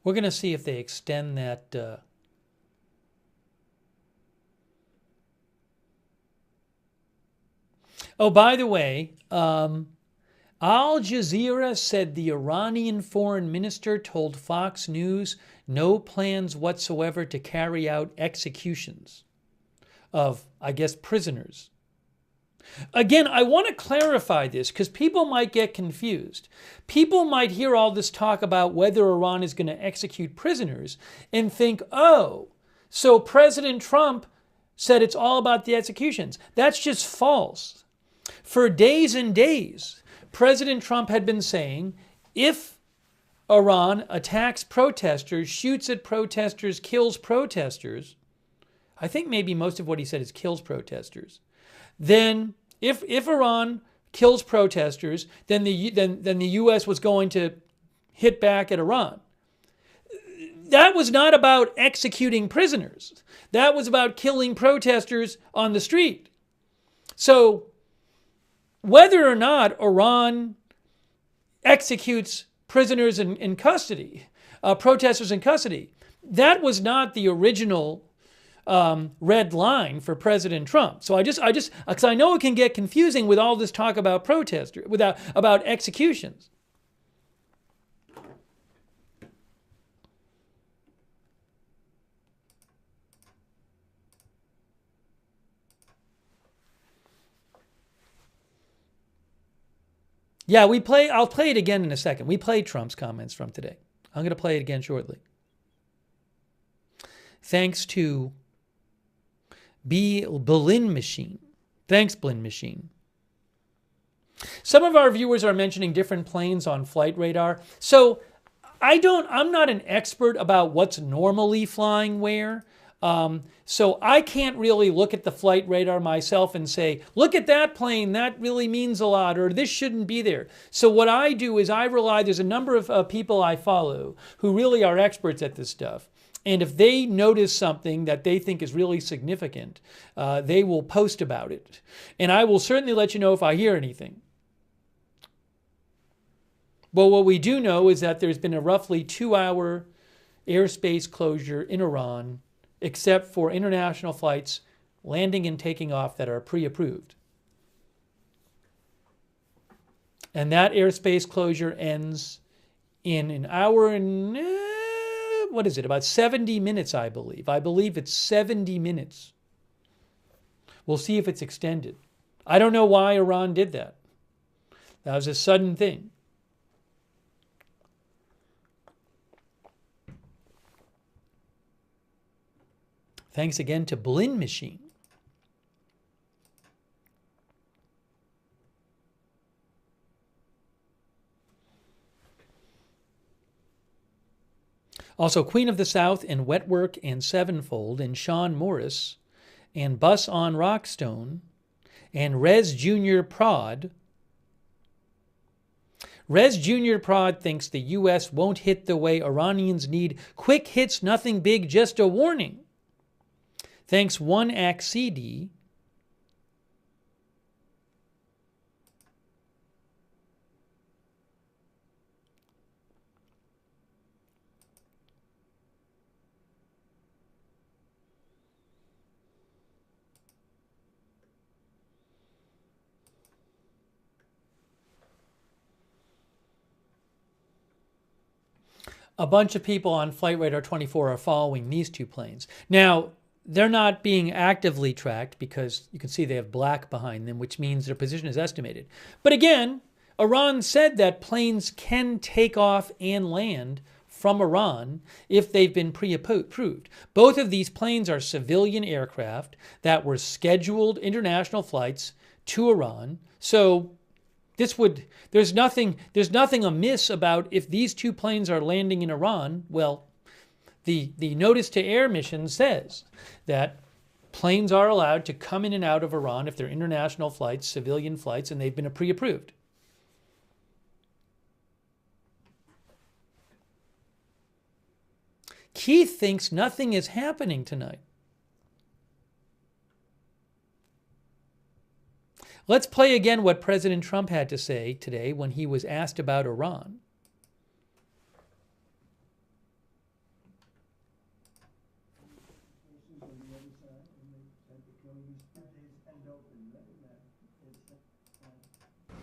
We're going to see if they extend that. Oh, by the way, Al Jazeera said the Iranian foreign minister told Fox News no plans whatsoever to carry out executions of, I guess, prisoners. Again, I want to clarify this because people might get confused. People might hear all this talk about whether Iran is going to execute prisoners and think, oh, so President Trump said it's all about the executions. That's just false. For days and days, President Trump had been saying, if Iran attacks protesters, shoots at protesters, kills protesters, I think maybe most of what he said is kills protesters, then if Iran kills protesters, then the U.S. was going to hit back at Iran. That was not about executing prisoners. That was about killing protesters on the street. So whether or not Iran executes prisoners in custody, protesters in custody, that was not the original red line for President Trump. So because I know it can get confusing with all this talk about protesters, about executions. Yeah, I'll play it again in a second. We played Trump's comments from today. I'm going to play it again shortly. Thanks to Blin Machine. Thanks, Blin Machine. Some of our viewers are mentioning different planes on flight radar. So I'm not an expert about what's normally flying where. So I can't really look at the flight radar myself and say, look at that plane, that really means a lot, or this shouldn't be there. So what I do is I rely, there's a number of people I follow who really are experts at this stuff. And if they notice something that they think is really significant, they will post about it. And I will certainly let you know if I hear anything. But what we do know is that there's been a roughly 2-hour airspace closure in Iran, except for international flights landing and taking off that are pre-approved. And that airspace closure ends in an hour and, what is it, about 70 minutes, I believe. I believe it's 70 minutes. We'll see if it's extended. I don't know why Iran did that. That was a sudden thing. Thanks again to Blinn Machine. Also, Queen of the South and Wetwork and Sevenfold and Sean Morris and Bus on Rockstone and Rez Jr. Prod. Rez Jr. Prod thinks the U.S. won't hit the way Iranians need quick hits, nothing big, just a warning. Thanks 1XCD. A bunch of people on Flight Radar 24 are following these two planes. Now, they're not being actively tracked because you can see they have black behind them, which means their position is estimated. But again, Iran said that planes can take off and land from Iran if they've been pre-approved. Both of these planes are civilian aircraft that were scheduled international flights to Iran. So there's nothing amiss about if these two planes are landing in Iran. Well, the notice to air mission says that planes are allowed to come in and out of Iran if they're international flights, civilian flights, and they've been pre-approved. Keith thinks nothing is happening tonight. Let's play again what President Trump had to say today when he was asked about Iran.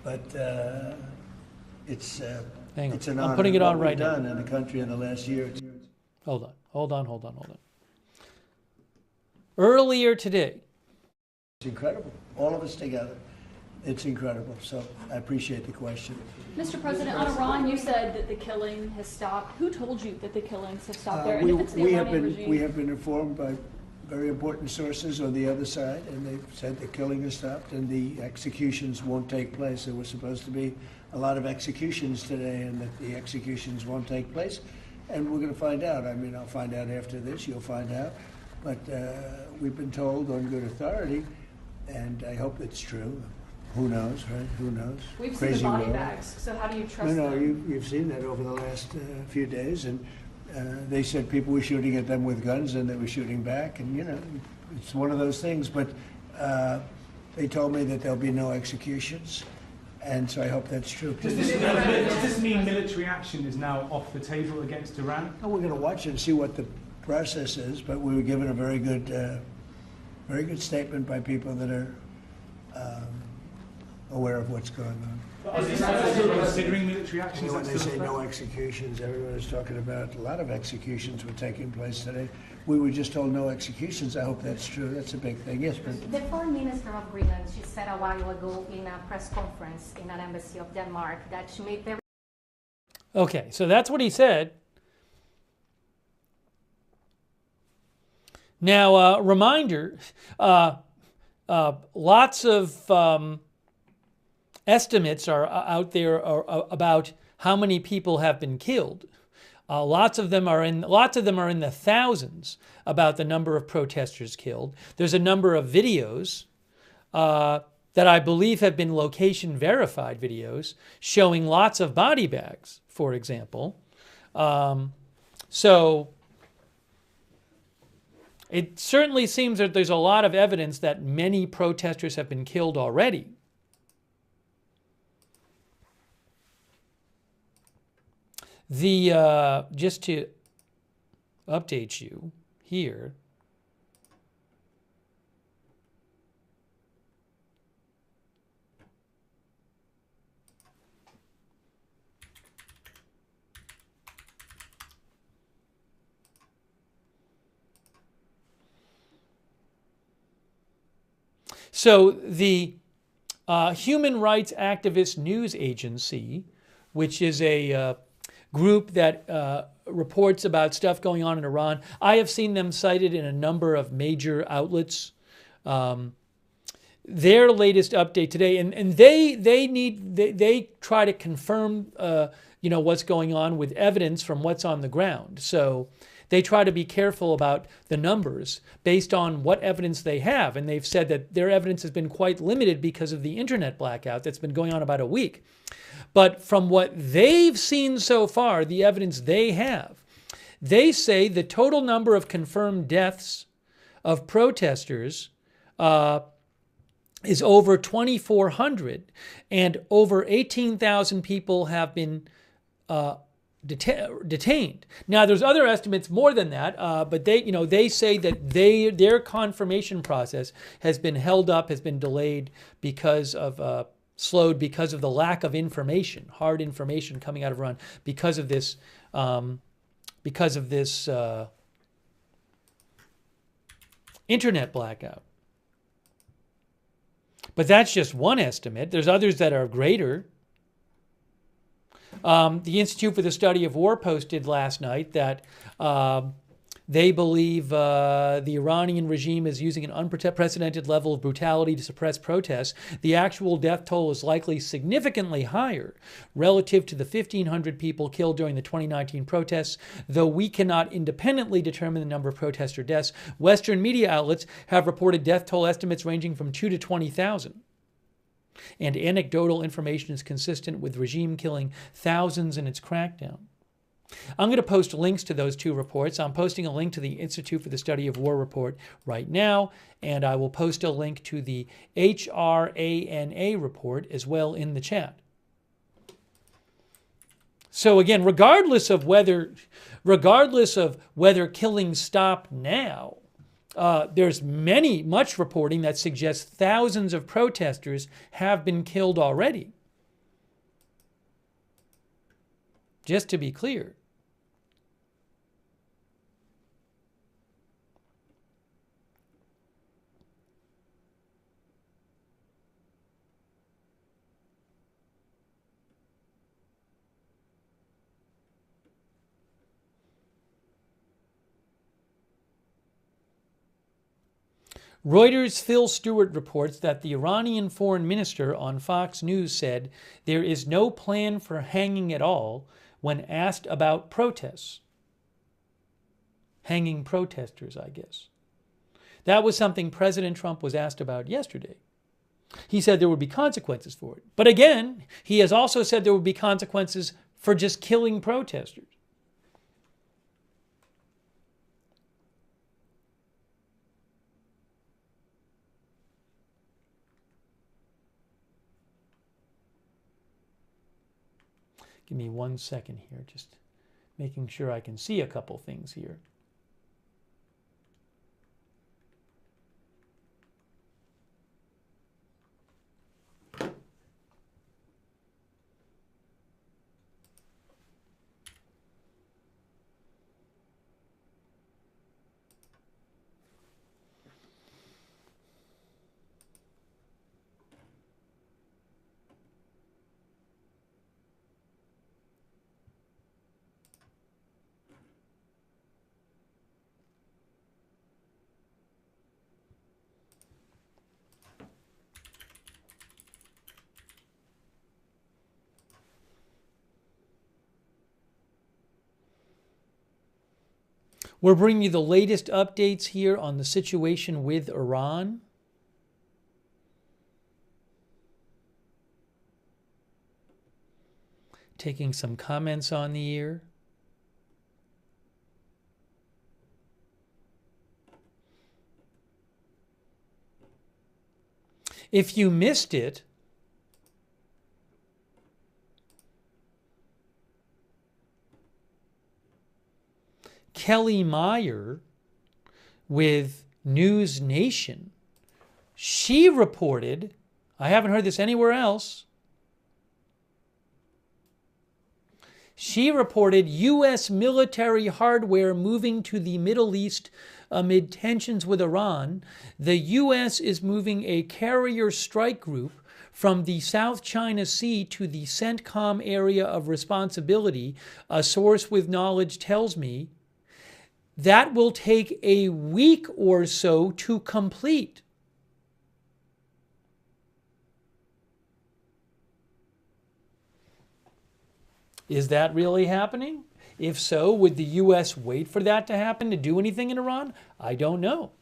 But it's an honor. I'm putting it on right now. Done in the country in the last year. Hold on. Earlier today. It's incredible. All of us together. It's incredible. So I appreciate the question. Mr. President, on Iran, you said that the killing has stopped. Who told you that the killings have stopped there? And if it's the Iranian regime? We have been informed by very important sources on the other side, and they've said the killing has stopped and the executions won't take place. There was supposed to be a lot of executions today, and that the executions won't take place. And we're going to find out. I mean, I'll find out after this. You'll find out. But we've been told on good authority, and I hope it's true. Who knows, right? Who knows? We've seen the body bags, so how do you trust them? You've seen that over the last few days, and they said people were shooting at them with guns, and they were shooting back, and, you know, it's one of those things. But they told me that there'll be no executions, and so I hope that's true. Does this mean military action is now off the table against Iran? Well, we're going to watch it and see what the process is, but we were given a very good statement by people that are aware of what's going on. Is this considering military action? When they say no executions, everyone is talking about a lot of executions were taking place today. We were just told no executions. I hope that's true. That's a big thing. Yes, but The Foreign Minister of Greenland, she said a while ago in a press conference in an embassy of Denmark that she made very... Okay, so that's what he said. Now, reminder, lots of estimates are out there about how many people have been killed. Lots of them are in the thousands about the number of protesters killed. There's a number of videos that I believe have been location verified videos showing lots of body bags, for example. So it certainly seems that there's a lot of evidence that many protesters have been killed already. Just to update you here, so the Human Rights Activist News Agency, which is a group that reports about stuff going on in Iran. I have seen them cited in a number of major outlets. Their latest update today, and they try to confirm what's going on with evidence from what's on the ground. So they try to be careful about the numbers based on what evidence they have, and they've said that their evidence has been quite limited because of the internet blackout that's been going on about a week. But from what they've seen so far, the evidence they have, they say the total number of confirmed deaths of protesters is over 2,400, and over 18,000 people have been detained. Now, there's other estimates more than that, but they say that their confirmation process has been held up, has been delayed because of slowed because of the lack of information, hard information coming out of Iran because of this internet blackout. But that's just one estimate. There's others that are greater. The Institute for the Study of War posted last night that they believe the Iranian regime is using an unprecedented level of brutality to suppress protests. The actual death toll is likely significantly higher relative to the 1,500 people killed during the 2019 protests, though we cannot independently determine the number of protester deaths. Western media outlets have reported death toll estimates ranging from 2 to 20,000. And anecdotal information is consistent with regime killing thousands in its crackdown. I'm going to post links to those two reports. I'm posting a link to the Institute for the Study of War report right now, and I will post a link to the HRANA report as well in the chat. So again, regardless of whether killings stop now, there's much reporting that suggests thousands of protesters have been killed already. Just to be clear. Reuters' Phil Stewart reports that the Iranian foreign minister on Fox News said there is no plan for hanging at all when asked about protests. Hanging protesters, I guess. That was something President Trump was asked about yesterday. He said there would be consequences for it. But again, he has also said there would be consequences for just killing protesters. Give me 1 second here, just making sure I can see a couple things here. We're bringing you the latest updates here on the situation with Iran. Taking some comments on the air. If you missed it, Kelly Meyer with News Nation, she reported, I haven't heard this anywhere else, she reported U.S. military hardware moving to the Middle East amid tensions with Iran. The U.S. is moving a carrier strike group from the South China Sea to the CENTCOM area of responsibility. A source with knowledge tells me that will take a week or so to complete. Is that really happening? If so, would the U.S. wait for that to happen to do anything in Iran? I don't know.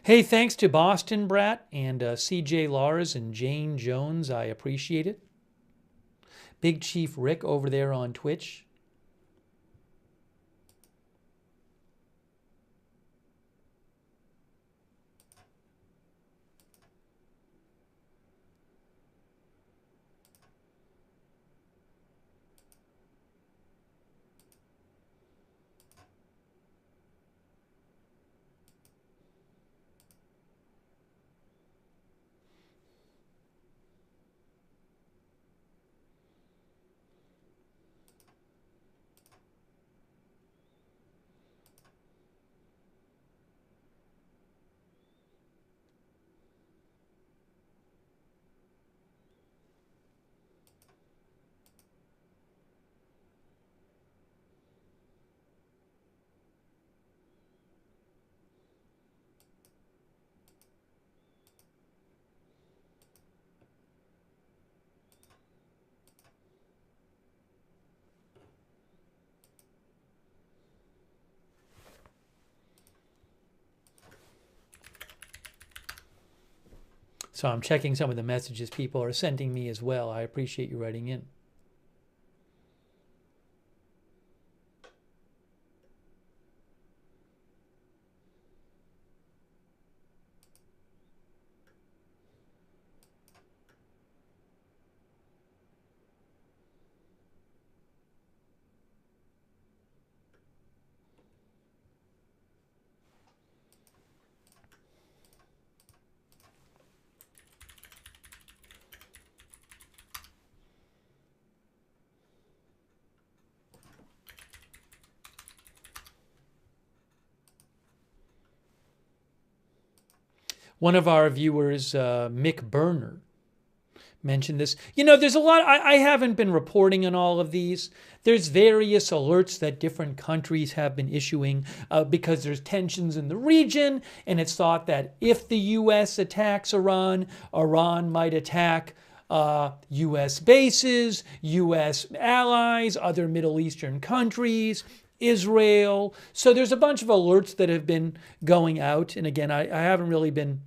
Hey, thanks to Boston Brat and CJ Lars and Jane Jones. I appreciate it. Big Chief Rick over there on Twitch. So I'm checking some of the messages people are sending me as well. I appreciate you writing in. One of our viewers, Mick Berner, mentioned this. You know, there's a lot, I haven't been reporting on all of these. There's various alerts that different countries have been issuing because there's tensions in the region, and it's thought that if the U.S. attacks Iran, Iran might attack U.S. bases, U.S. allies, other Middle Eastern countries, Israel. So there's a bunch of alerts that have been going out. And again, I haven't really been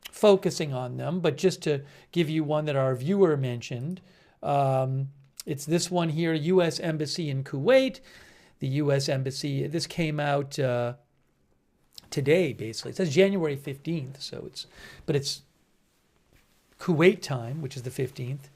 focusing on them, but just to give you one that our viewer mentioned, it's this one here, U.S. Embassy in Kuwait. The U.S. Embassy, this came out today, basically. It says January 15th, so it's Kuwait time, which is the 15th.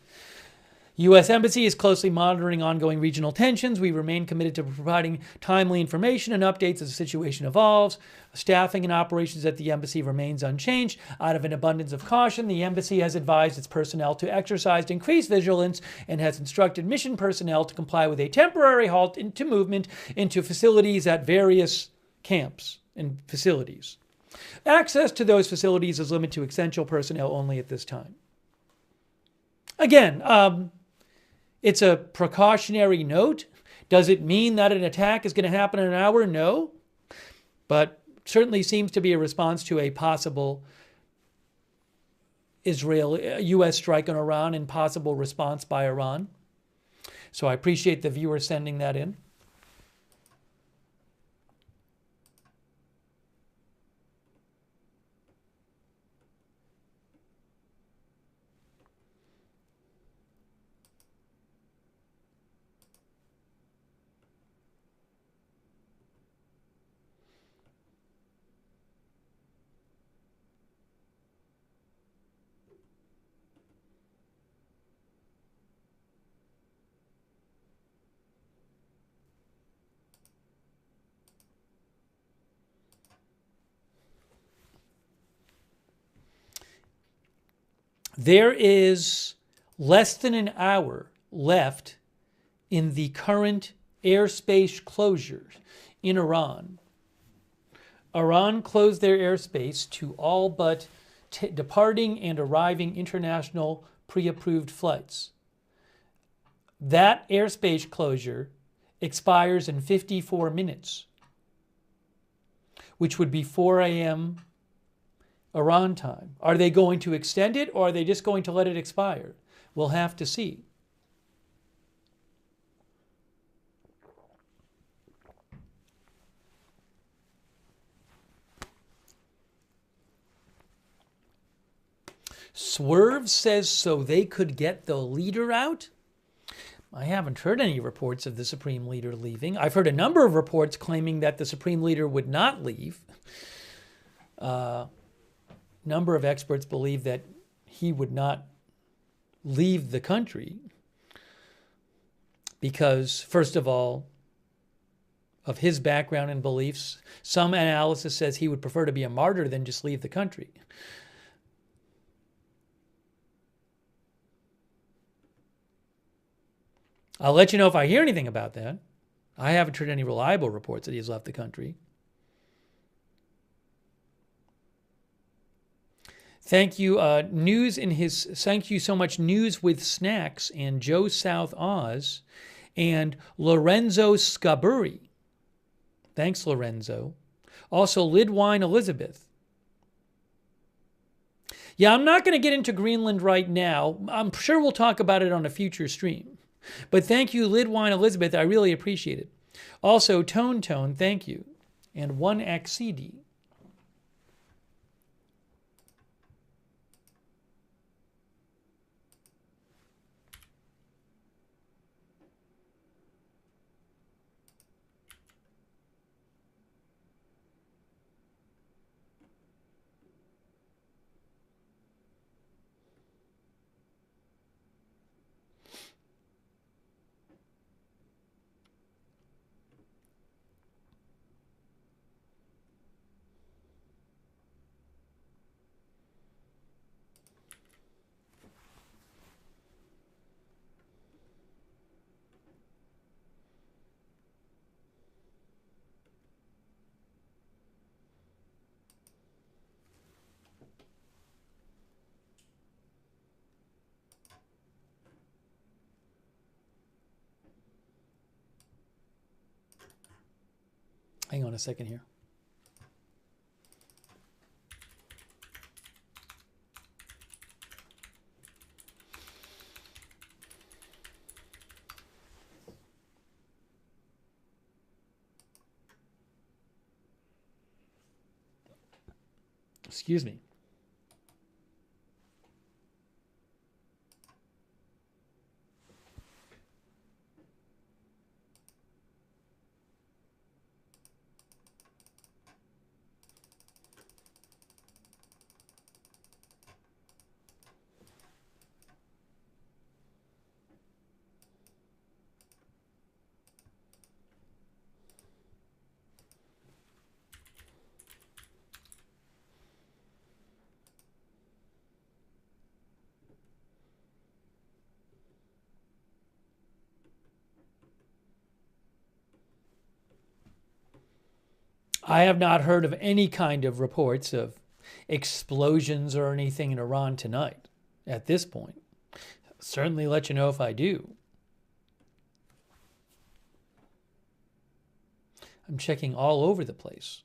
U.S. Embassy is closely monitoring ongoing regional tensions. We remain committed to providing timely information and updates as the situation evolves. Staffing and operations at the embassy remains unchanged. Out of an abundance of caution, the embassy has advised its personnel to exercise increased vigilance and has instructed mission personnel to comply with a temporary halt into movement into facilities at various camps and facilities. Access to those facilities is limited to essential personnel only at this time. Again, it's a precautionary note. Does it mean that an attack is going to happen in an hour? No. But certainly seems to be a response to a possible U.S. strike on Iran and possible response by Iran. So I appreciate the viewer sending that in. There is less than an hour left in the current airspace closures in Iran. Iran closed their airspace to all but departing and arriving international pre-approved flights. That airspace closure expires in 54 minutes, which would be 4 a.m. Iran time. Are they going to extend it, or are they just going to let it expire? We'll have to see. Swerve says so they could get the leader out. I haven't heard any reports of the Supreme Leader leaving. I've heard a number of reports claiming that the Supreme Leader would not leave. Number of experts believe that he would not leave the country because, first of all, of his background and beliefs. Some analysis says he would prefer to be a martyr than just leave the country. I'll let you know if I hear anything about that. I haven't heard any reliable reports that he's left the country. Thank you, thank you so much, News with Snacks and Joe South Oz and Lorenzo Scaburi. Thanks, Lorenzo. Also, Lidwine Elizabeth. Yeah, I'm not going to get into Greenland right now. I'm sure we'll talk about it on a future stream. But thank you, Lidwine Elizabeth. I really appreciate it. Also, Tone, thank you. And 1XCD. Hang on a second here. Excuse me. I have not heard of any kind of reports of explosions or anything in Iran tonight at this point. Certainly let you know if I do. I'm checking all over the place.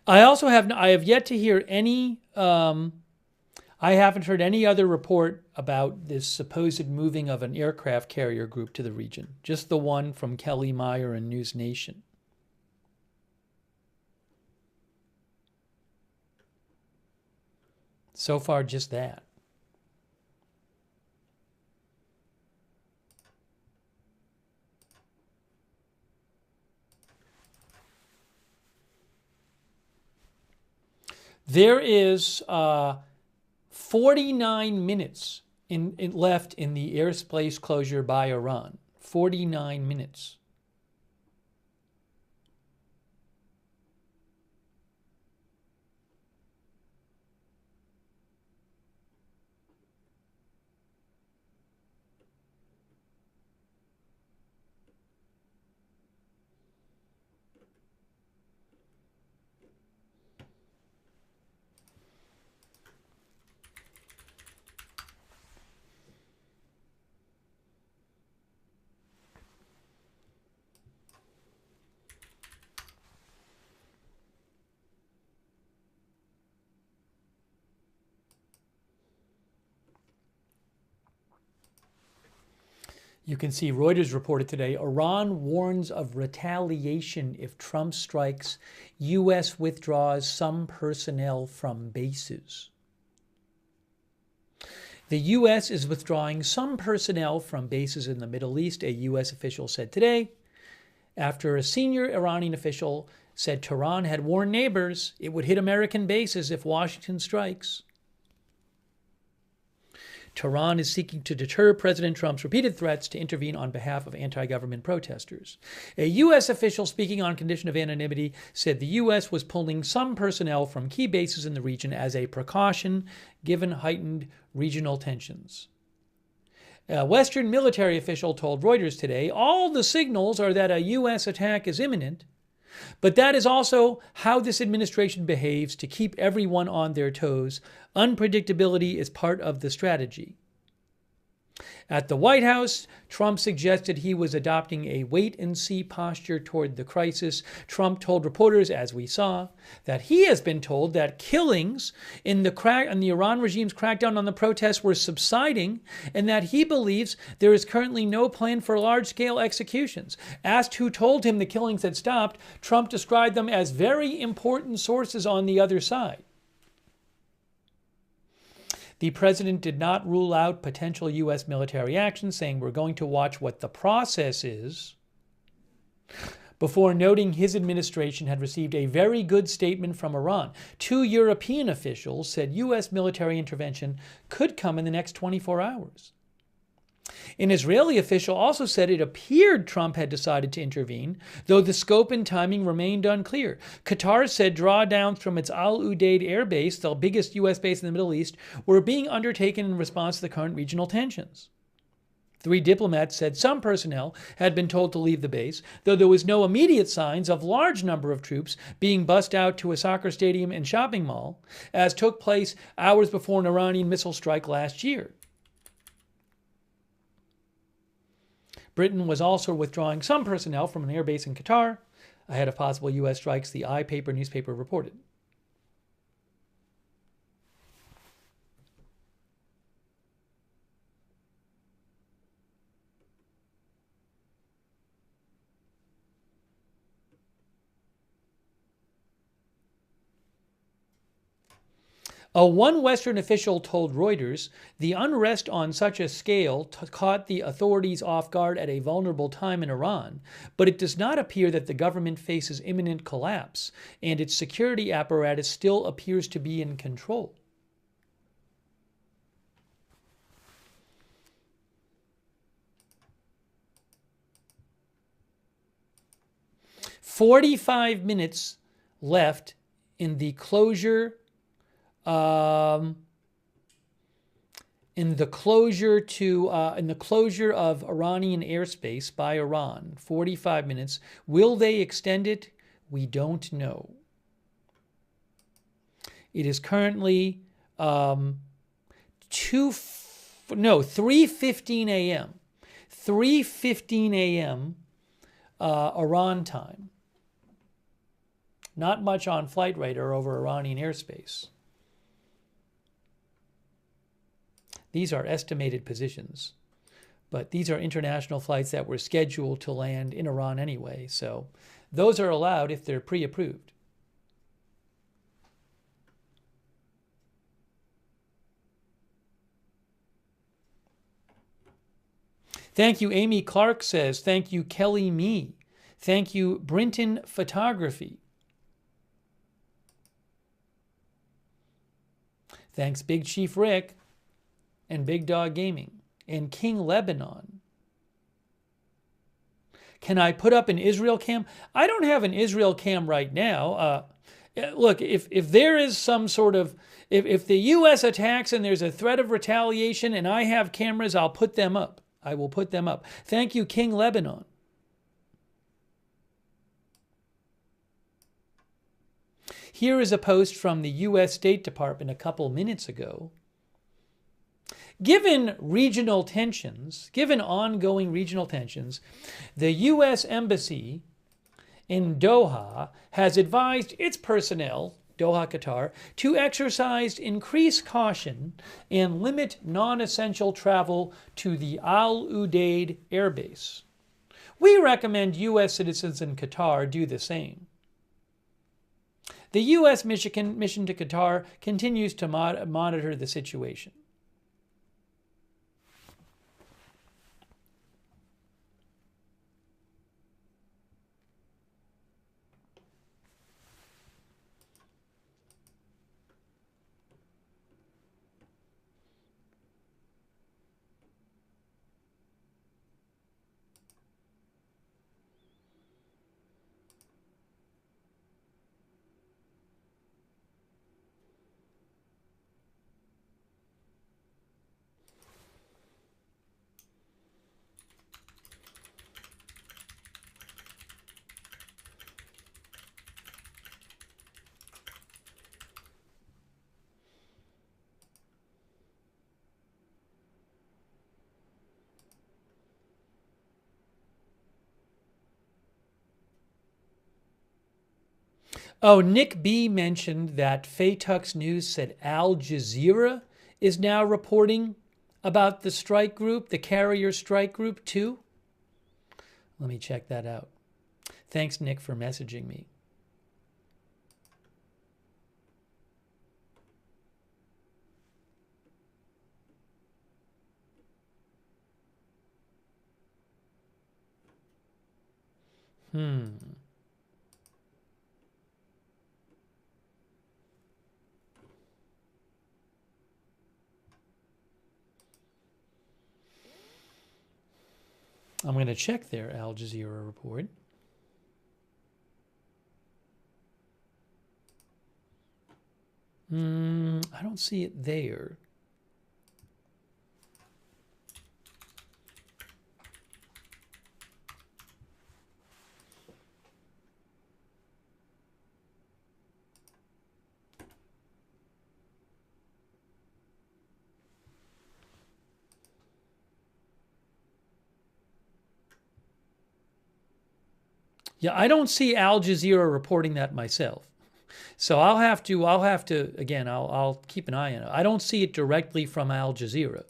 I have yet to hear any, I haven't heard any other report about this supposed moving of an aircraft carrier group to the region. Just the one from Kelly Meyer and News Nation. So far, just that. There is 49 minutes left in the airspace closure by Iran. 49 minutes. You can see Reuters reported today, Iran warns of retaliation if Trump strikes. U.S. withdraws some personnel from bases. The U.S. is withdrawing some personnel from bases in the Middle East, a U.S. official said today, after a senior Iranian official said Tehran had warned neighbors it would hit American bases if Washington strikes. Tehran is seeking to deter President Trump's repeated threats to intervene on behalf of anti-government protesters. A U.S. official speaking on condition of anonymity said the U.S. was pulling some personnel from key bases in the region as a precaution given heightened regional tensions. A Western military official told Reuters today, all the signals are that a U.S. attack is imminent, but that is also how this administration behaves to keep everyone on their toes. Unpredictability is part of the strategy. At the White House, Trump suggested he was adopting a wait-and-see posture toward the crisis. Trump told reporters, as we saw, that he has been told that killings in the Iran regime's crackdown on the protests were subsiding, and that he believes there is currently no plan for large-scale executions. Asked who told him the killings had stopped, Trump described them as very important sources on the other side. The president did not rule out potential U.S. military action, saying we're going to watch what the process is, before noting his administration had received a very good statement from Iran. 2 European officials said U.S. military intervention could come in the next 24 hours. An Israeli official also said it appeared Trump had decided to intervene, though the scope and timing remained unclear. Qatar said drawdowns from its Al Udeid air base, the biggest U.S. base in the Middle East, were being undertaken in response to the current regional tensions. 3 diplomats said some personnel had been told to leave the base, though there was no immediate signs of large number of troops being bussed out to a soccer stadium and shopping mall, as took place hours before an Iranian missile strike last year. Britain was also withdrawing some personnel from an airbase in Qatar. ahead of possible U.S. strikes, the iPaper newspaper reported. One Western official told Reuters the unrest on such a scale caught the authorities off guard at a vulnerable time in Iran, but it does not appear that the government faces imminent collapse, and its security apparatus still appears to be in control. "45 minutes left in the closure of Iranian airspace by Iran. 45 minutes. Will they extend it? We don't know. It is currently 3:15 a.m. 3:15 a.m. Iran time. Not much on flight radar over Iranian airspace. These are estimated positions, but these are international flights that were scheduled to land in Iran anyway, so those are allowed if they're pre-approved. Thank you, Amy Clark says. Thank you, Kelly Me. Thank you, Brinton Photography. Thanks, Big Chief Rick and Big Dog Gaming and King Lebanon. Can I put up an Israel cam? I don't have an Israel cam right now. Look, if there is some sort of, if the U.S. attacks and there's a threat of retaliation and I have cameras, I'll put them up. I will put them up. Thank you, King Lebanon. Here is a post from the U.S. State Department a couple minutes ago. Given ongoing regional tensions, the U.S. Embassy in Doha has advised its personnel, Doha, Qatar, to exercise increased caution and limit non-essential travel to the Al Udeid Air Base. We recommend U.S. citizens in Qatar do the same. The U.S. mission to Qatar continues to monitor the situation. Oh, Nick B. mentioned that Faytux News said Al Jazeera is now reporting about the strike group, the carrier strike group too. Let me check that out. Thanks, Nick, for messaging me. I'm going to check their Al Jazeera report. I don't see it there. Yeah, I don't see Al Jazeera reporting that myself. So I'll keep an eye on it. I don't see it directly from Al Jazeera.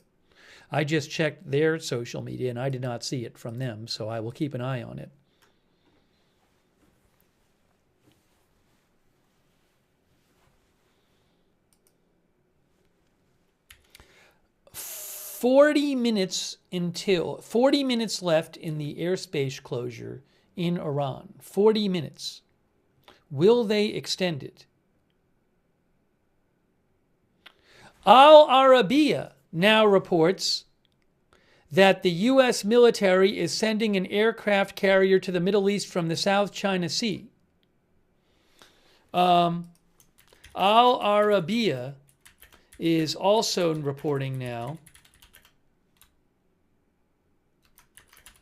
I just checked their social media and I did not see it from them, so I will keep an eye on it. Forty minutes left in the airspace closure in Iran. 40 minutes. Will they extend it? Al Arabiya now reports that the U.S. military is sending an aircraft carrier to the Middle East from the South China Sea. Al Arabiya is also reporting now.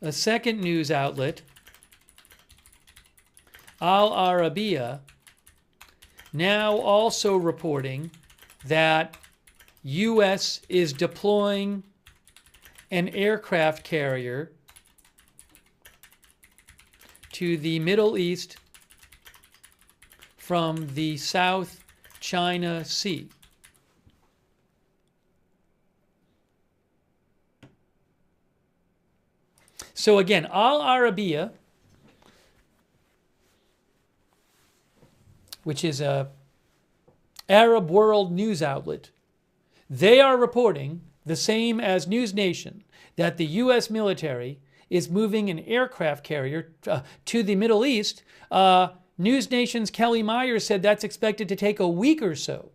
A second news outlet, Al Arabiya, now also reporting that U.S. is deploying an aircraft carrier to the Middle East from the South China Sea. So again, Al Arabiya, which is a Arab world news outlet, they are reporting the same as News Nation, that the U.S. military is moving an aircraft carrier to the Middle East. News Nation's Kelly Myers said that's expected to take a week or so.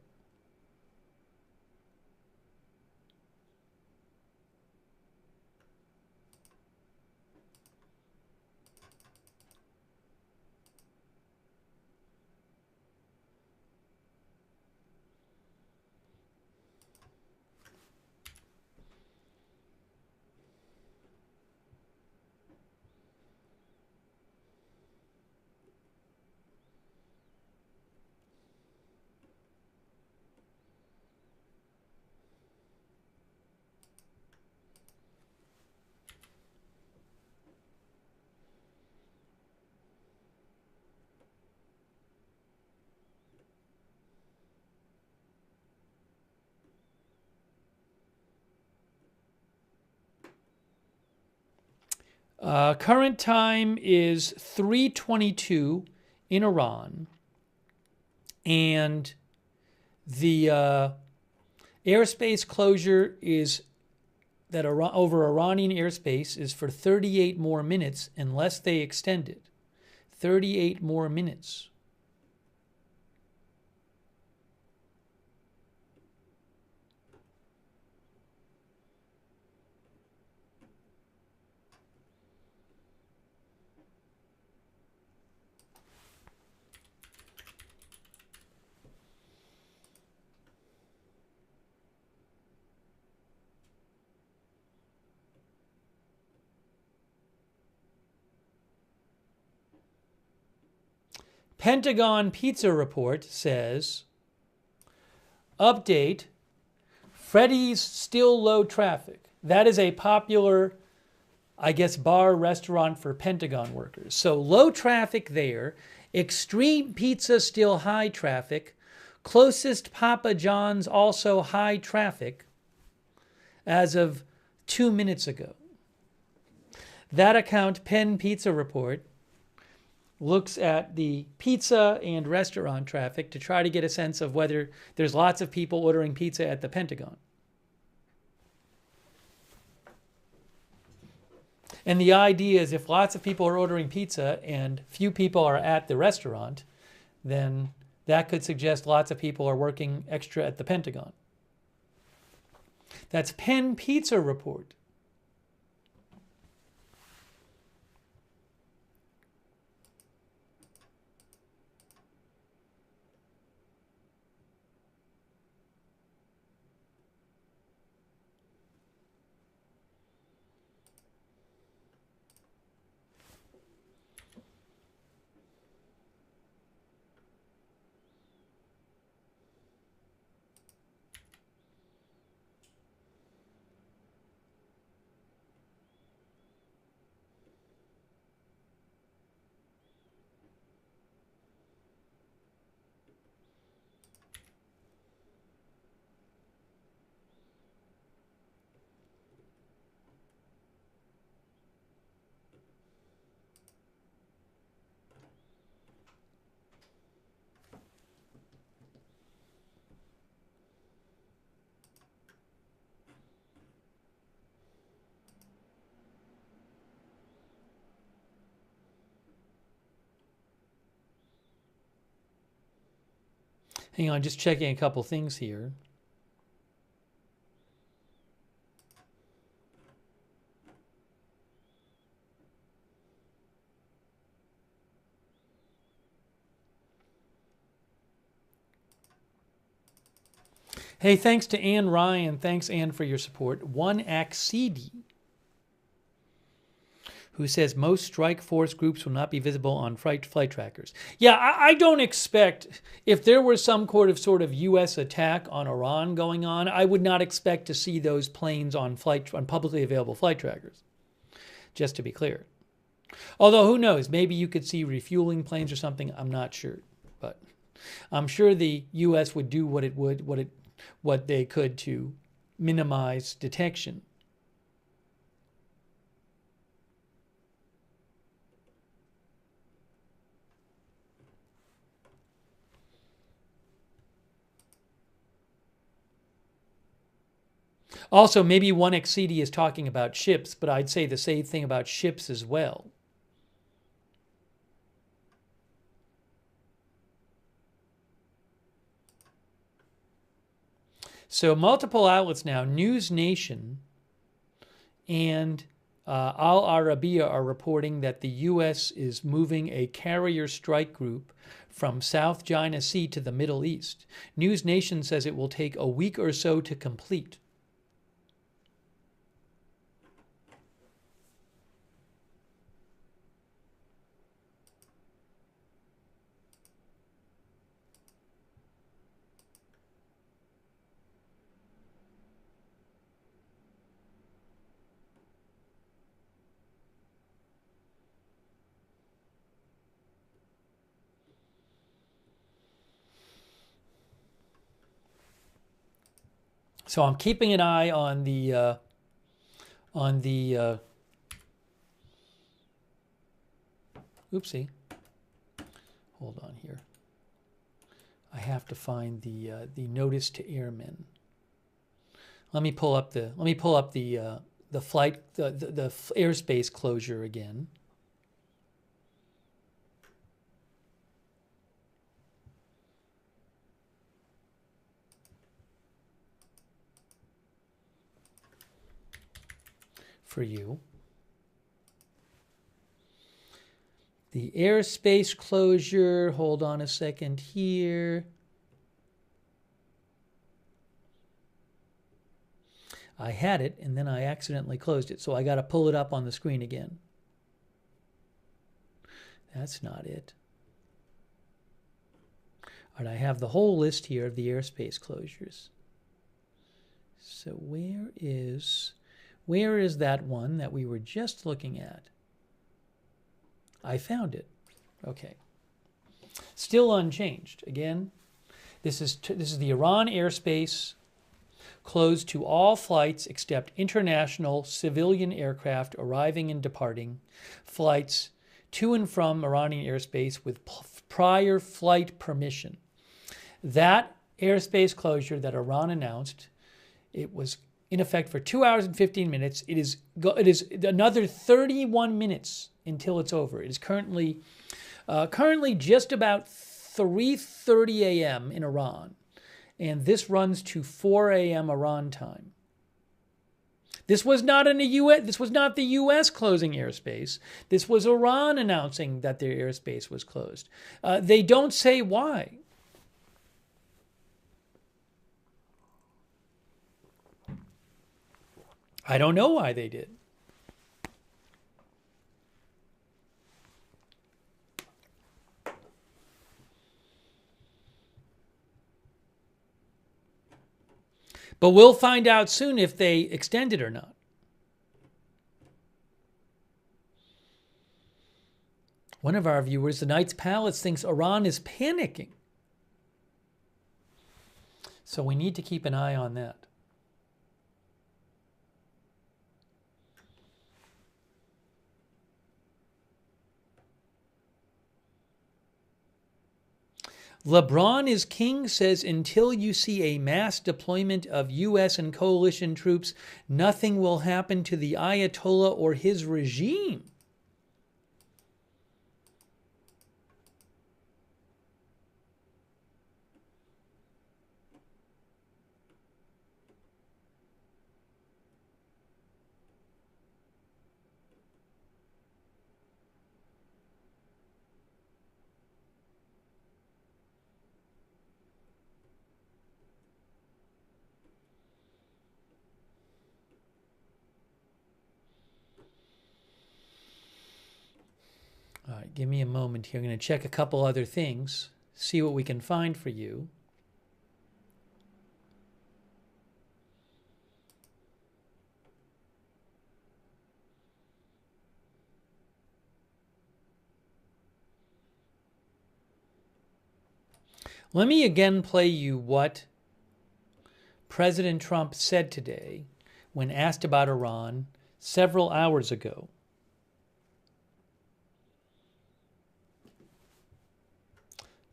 Current time is 3:22 in Iran, and the airspace closure is that over Iranian airspace is for 38 more minutes unless they extend it. 38 more minutes. Pentagon Pizza Report says, update, Freddy's still low traffic. That is a popular, I guess, bar restaurant for Pentagon workers. So low traffic there. Extreme Pizza still high traffic. Closest Papa John's also high traffic as of 2 minutes ago. That account, Penn Pizza Report, looks at the pizza and restaurant traffic to try to get a sense of whether there's lots of people ordering pizza at the Pentagon. And the idea is if lots of people are ordering pizza and few people are at the restaurant, then that could suggest lots of people are working extra at the Pentagon. That's Penn Pizza Report. Hang on, just checking a couple things here. Hey, thanks to Ann Ryan. Thanks, Ann, for your support. One Accedi, who says most strike force groups will not be visible on flight trackers. Yeah, I don't expect, if there were some sort of U.S. attack on Iran going on, I would not expect to see those planes on publicly available flight trackers, just to be clear. Although, who knows? Maybe you could see refueling planes or something. I'm not sure. But I'm sure the U.S. would do what they could to minimize detection. Also, maybe one Accedi is talking about ships, but I'd say the same thing about ships as well. So multiple outlets now, News Nation and Al Arabiya are reporting that the U.S. is moving a carrier strike group from South China Sea to the Middle East. News Nation says it will take a week or so to complete. So I'm keeping an eye on the oopsie. Hold on here. I have to find the notice to airmen. Let me pull up the flight the airspace closure again. For you. The airspace closure, hold on a second here. I had it and then I accidentally closed it, so I got to pull it up on the screen again. That's not it. All right, I have the whole list here of the airspace closures. So where is that one that we were just looking at? I found it. Okay. Still unchanged. Again, this is the Iran airspace closed to all flights except international civilian aircraft arriving and departing, flights to and from Iranian airspace with prior flight permission. That airspace closure that Iran announced, it was in effect for 2 hours and 15 minutes. It is another 31 minutes until it's over. It is currently just about 3:30 a.m. in Iran, and this runs to 4 a.m. Iran time. This was not This was not the U.S. closing airspace. This was Iran announcing that their airspace was closed. They don't say why. I don't know why they did. But we'll find out soon if they extend it or not. One of our viewers, the Knight's Palace, thinks Iran is panicking. So we need to keep an eye on that. LeBron is king says until you see a mass deployment of U.S. and coalition troops, nothing will happen to the Ayatollah or his regime. Give me a moment here. I'm going to check a couple other things, see what we can find for you. Let me again play you what President Trump said today when asked about Iran several hours ago.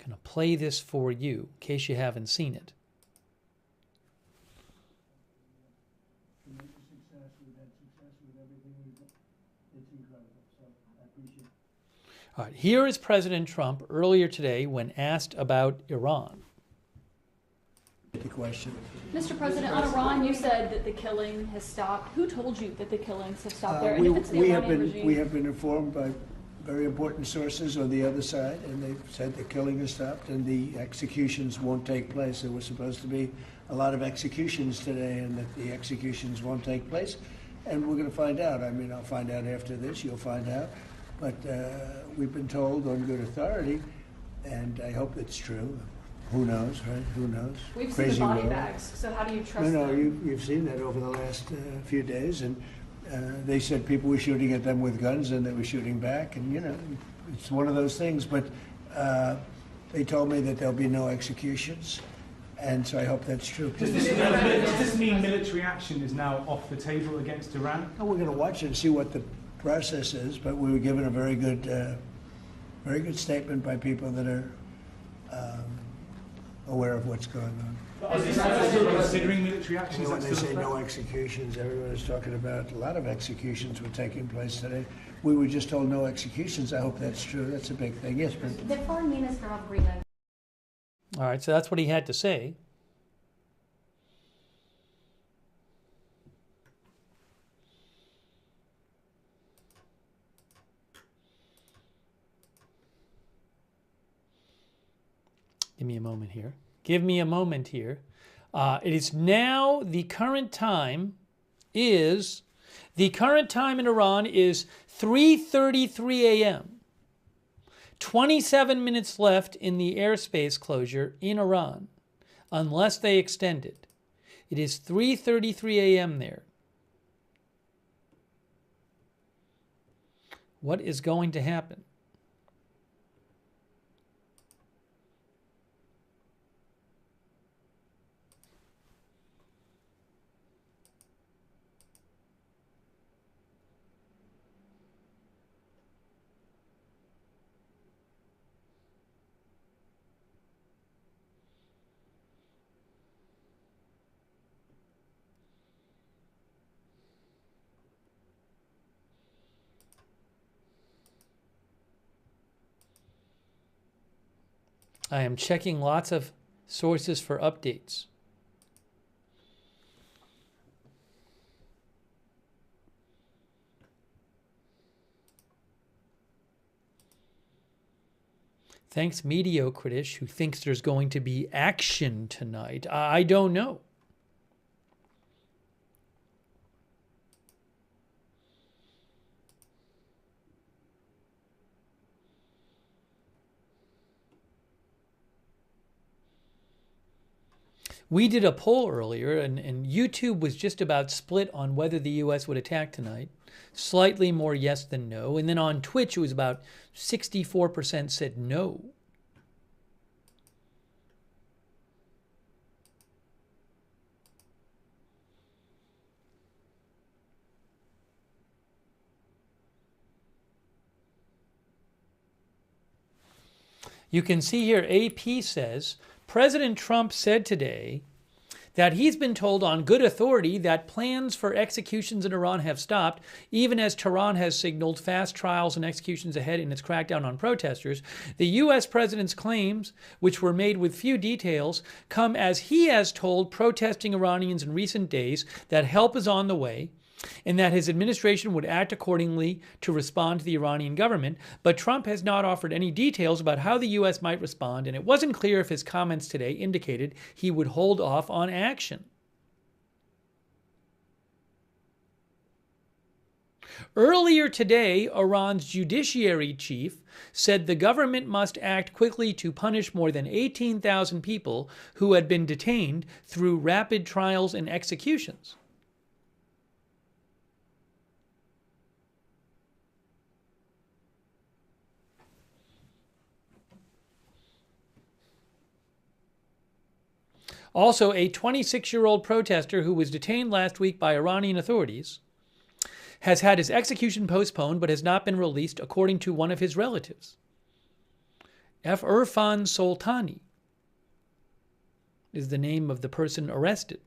I'm going to play this for you in case you haven't seen it. All right, here is President Trump earlier today when asked about Iran. The question. Mr. President, on Iran, you said that the killing has stopped. Who told you that the killings have stopped there? And if it's the Iranian regime? We have been informed by very important sources on the other side, and they've said the killing has stopped and the executions won't take place. There was supposed to be a lot of executions today, and that the executions won't take place. And we're going to find out. I mean, I'll find out after this. You'll find out. But we've been told on good authority, and I hope it's true. Who knows, right? Who knows? We've seen the body bags, so how do you trust them? No, you've seen that over the last few days, and they said people were shooting at them with guns, and they were shooting back, and, you know, it's one of those things. But they told me that there'll be no executions, and so I hope that's true. Does this mean military action is now off the table against Iran? Well, we're going to watch it and see what the process is, but we were given a very good statement by people that are aware of what's going on. Are they still considering military action? You know, when they say no executions, everyone is talking about a lot of executions were taking place today. We were just told no executions. I hope that's true. That's a big thing. Yes, but The Foreign Minister of Greenland. All right, so that's what he had to say. Give me a moment here. Give me a moment here. It is now the current time in Iran is 3:33 a.m. 27 minutes left in the airspace closure in Iran, unless they extend it. It is 3:33 a.m. there. What is going to happen? I am checking lots of sources for updates. Thanks, Mediocritish, who thinks there's going to be action tonight. I don't know. We did a poll earlier, and YouTube was just about split on whether the U.S. would attack tonight. Slightly more yes than no. And then on Twitch, it was about 64% said no. You can see here, AP says, President Trump said today that he's been told on good authority that plans for executions in Iran have stopped, even as Tehran has signaled fast trials and executions ahead in its crackdown on protesters. The U.S. president's claims, which were made with few details, come as he has told protesting Iranians in recent days that help is on the way, and that his administration would act accordingly to respond to the Iranian government. But Trump has not offered any details about how the U.S. might respond, and it wasn't clear if his comments today indicated he would hold off on action. Earlier today, Iran's judiciary chief said the government must act quickly to punish more than 18,000 people who had been detained through rapid trials and executions. Also, a 26-year-old protester who was detained last week by Iranian authorities has had his execution postponed but has not been released, according to one of his relatives. Irfan Soltani is the name of the person arrested.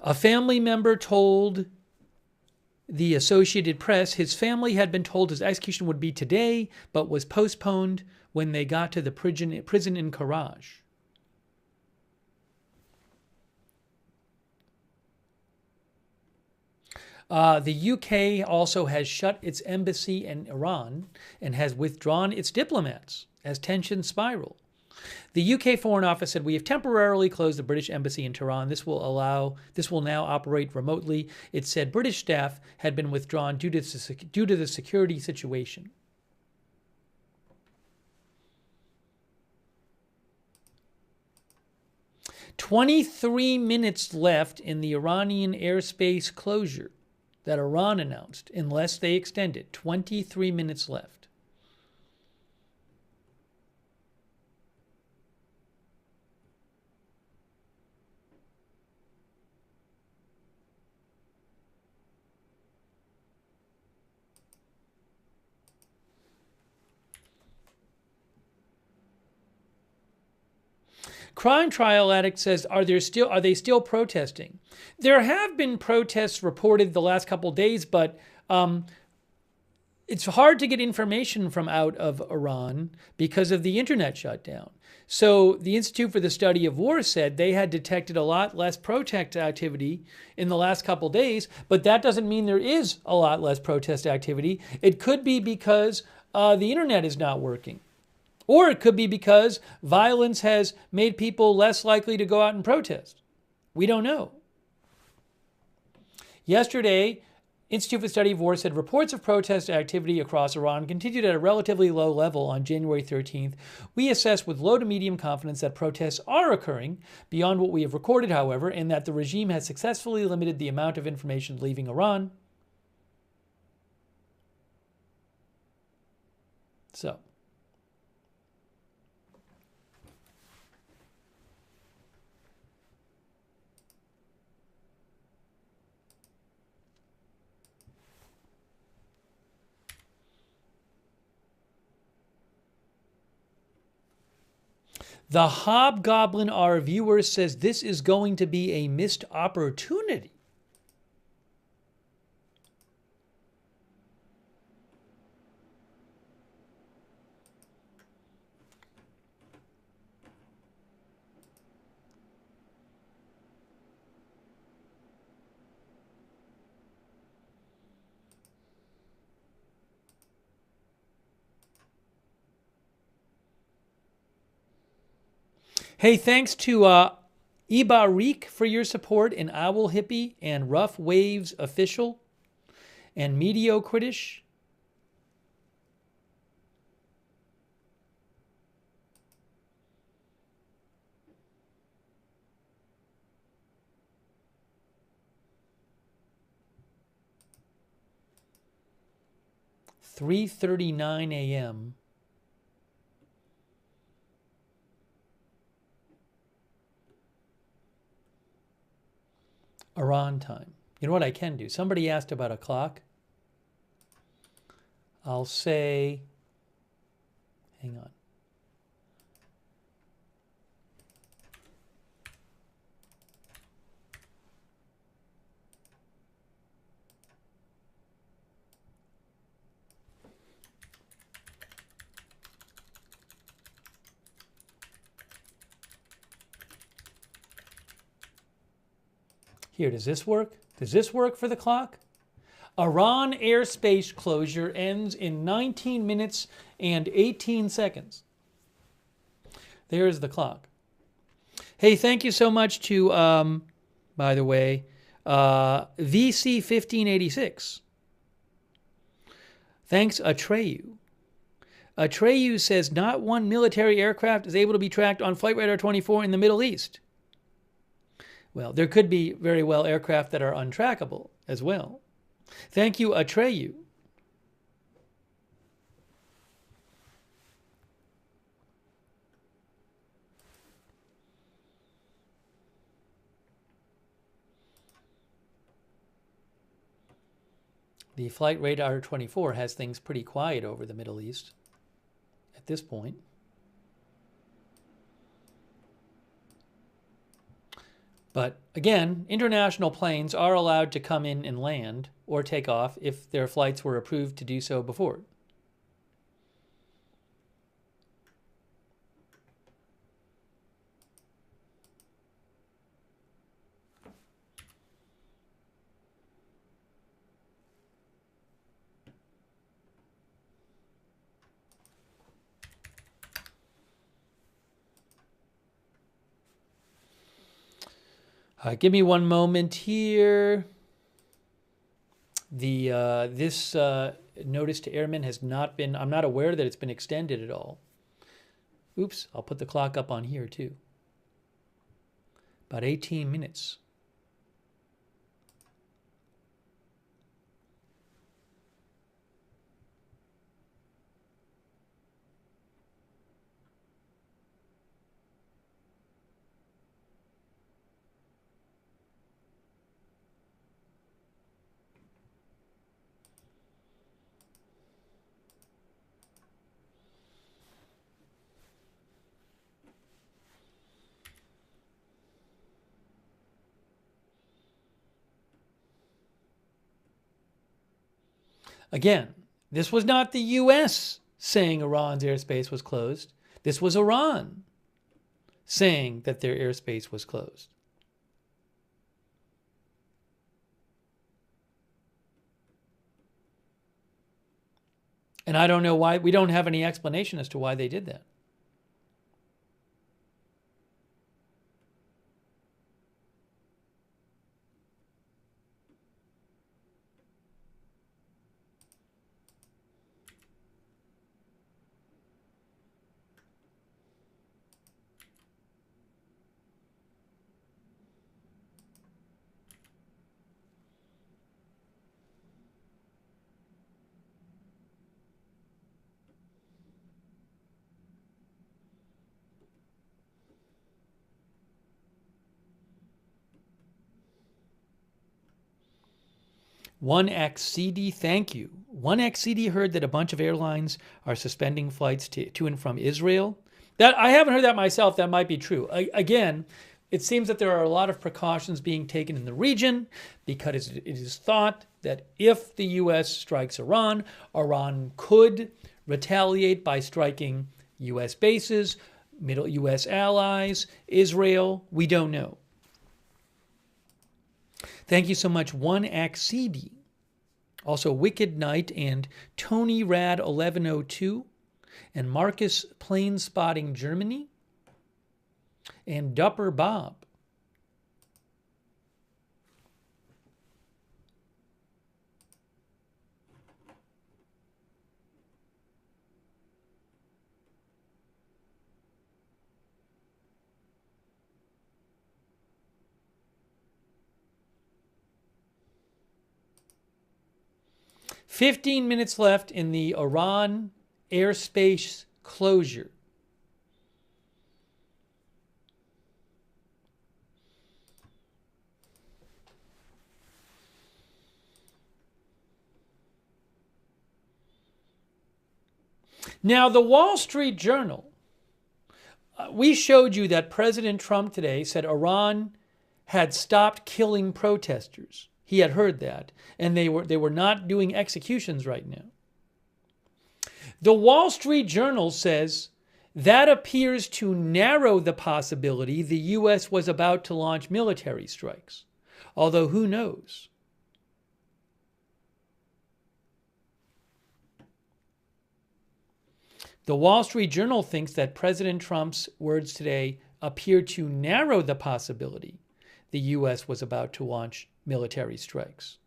A family member told the Associated Press his family had been told his execution would be today, but was postponed when they got to the prison in Karaj. The UK also has shut its embassy in Iran and has withdrawn its diplomats as tensions spiral. The UK Foreign Office said, "We have temporarily closed the British embassy in Tehran. This will now operate remotely." It said British staff had been withdrawn due to the security situation. "23 minutes left in the Iranian airspace closure that Iran announced, unless they extend it. 23 minutes left. Crime Trial Addict says, are they still protesting? There have been protests reported the last couple of days, but it's hard to get information from out of Iran because of the internet shutdown. So the Institute for the Study of War said they had detected a lot less protest activity in the last couple of days, but that doesn't mean there is a lot less protest activity. It could be because the internet is not working. Or it could be because violence has made people less likely to go out and protest. We don't know. Yesterday, Institute for the Study of War said reports of protest activity across Iran continued at a relatively low level on January 13th. We assess with low to medium confidence that protests are occurring beyond what we have recorded, however, and that the regime has successfully limited the amount of information leaving Iran. So. The Hobgoblin, our viewer, says this is going to be a missed opportunity. Hey, thanks to Ibarik for your support, and Owl Hippie, and Rough Waves Official, and Mediocritish. $3:39 a.m. Iran time. You know what I can do? Somebody asked about a clock. I'll say, hang on. Here, does this work? Does this work for the clock? Iran airspace closure ends in 19 minutes and 18 seconds. There's the clock. Hey, thank you so much to, by the way, VC 1586. Thanks, Atreyu. Atreyu says not one military aircraft is able to be tracked on Flight Radar 24 in the Middle East. Well, there could be very well aircraft that are untrackable as well. Thank you, Atreyu. The Flight Radar 24 has things pretty quiet over the Middle East at this point. But again, international planes are allowed to come in and land or take off if their flights were approved to do so before. Give me one moment here. This notice to airmen has not been, I'm not aware that it's been extended at all. Oops, I'll put the clock up on here too. About 18 minutes. Again, this was not the U.S. saying Iran's airspace was closed. This was Iran saying that their airspace was closed. And I don't know why, we don't have any explanation as to why they did that. OneXCD, thank you. OneXCD heard that a bunch of airlines are suspending flights to and from Israel. That I haven't heard that myself. That might be true. Again, it seems that there are a lot of precautions being taken in the region because it is thought that if the U.S. strikes Iran, Iran could retaliate by striking U.S. bases, middle U.S. allies, Israel. We don't know. Thank you so much, OneXCD. Also, Wicked Knight and Tony Rad 1102 and Marcus Plane Spotting Germany and Dupper Bob. "15 minutes left in the Iran airspace closure. Now, the Wall Street Journal, we showed you that President Trump today said Iran had stopped killing protesters. He had heard that, and they were not doing executions right now. The Wall Street Journal says that appears to narrow the possibility the U.S. was about to launch military strikes, although who knows? The Wall Street Journal thinks that President Trump's words today appeared to narrow the possibility the U.S. was about to launch military strikes.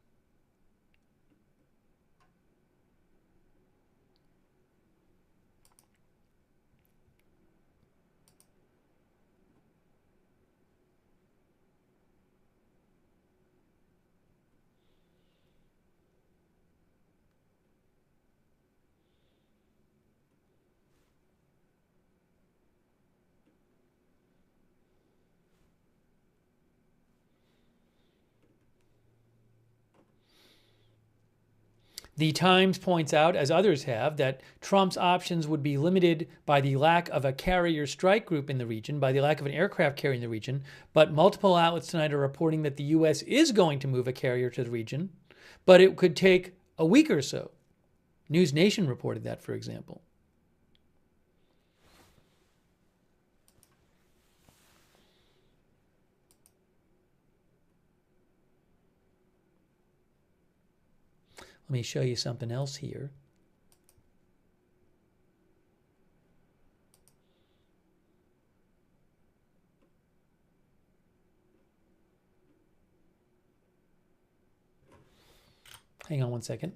The Times points out, as others have, that Trump's options would be limited by the lack of a carrier strike group in the region, by the lack of an aircraft carrier in the region, but multiple outlets tonight are reporting that the U.S. is going to move a carrier to the region, but it could take a week or so. News Nation reported that, for example. Let me show you something else here. Hang on one second.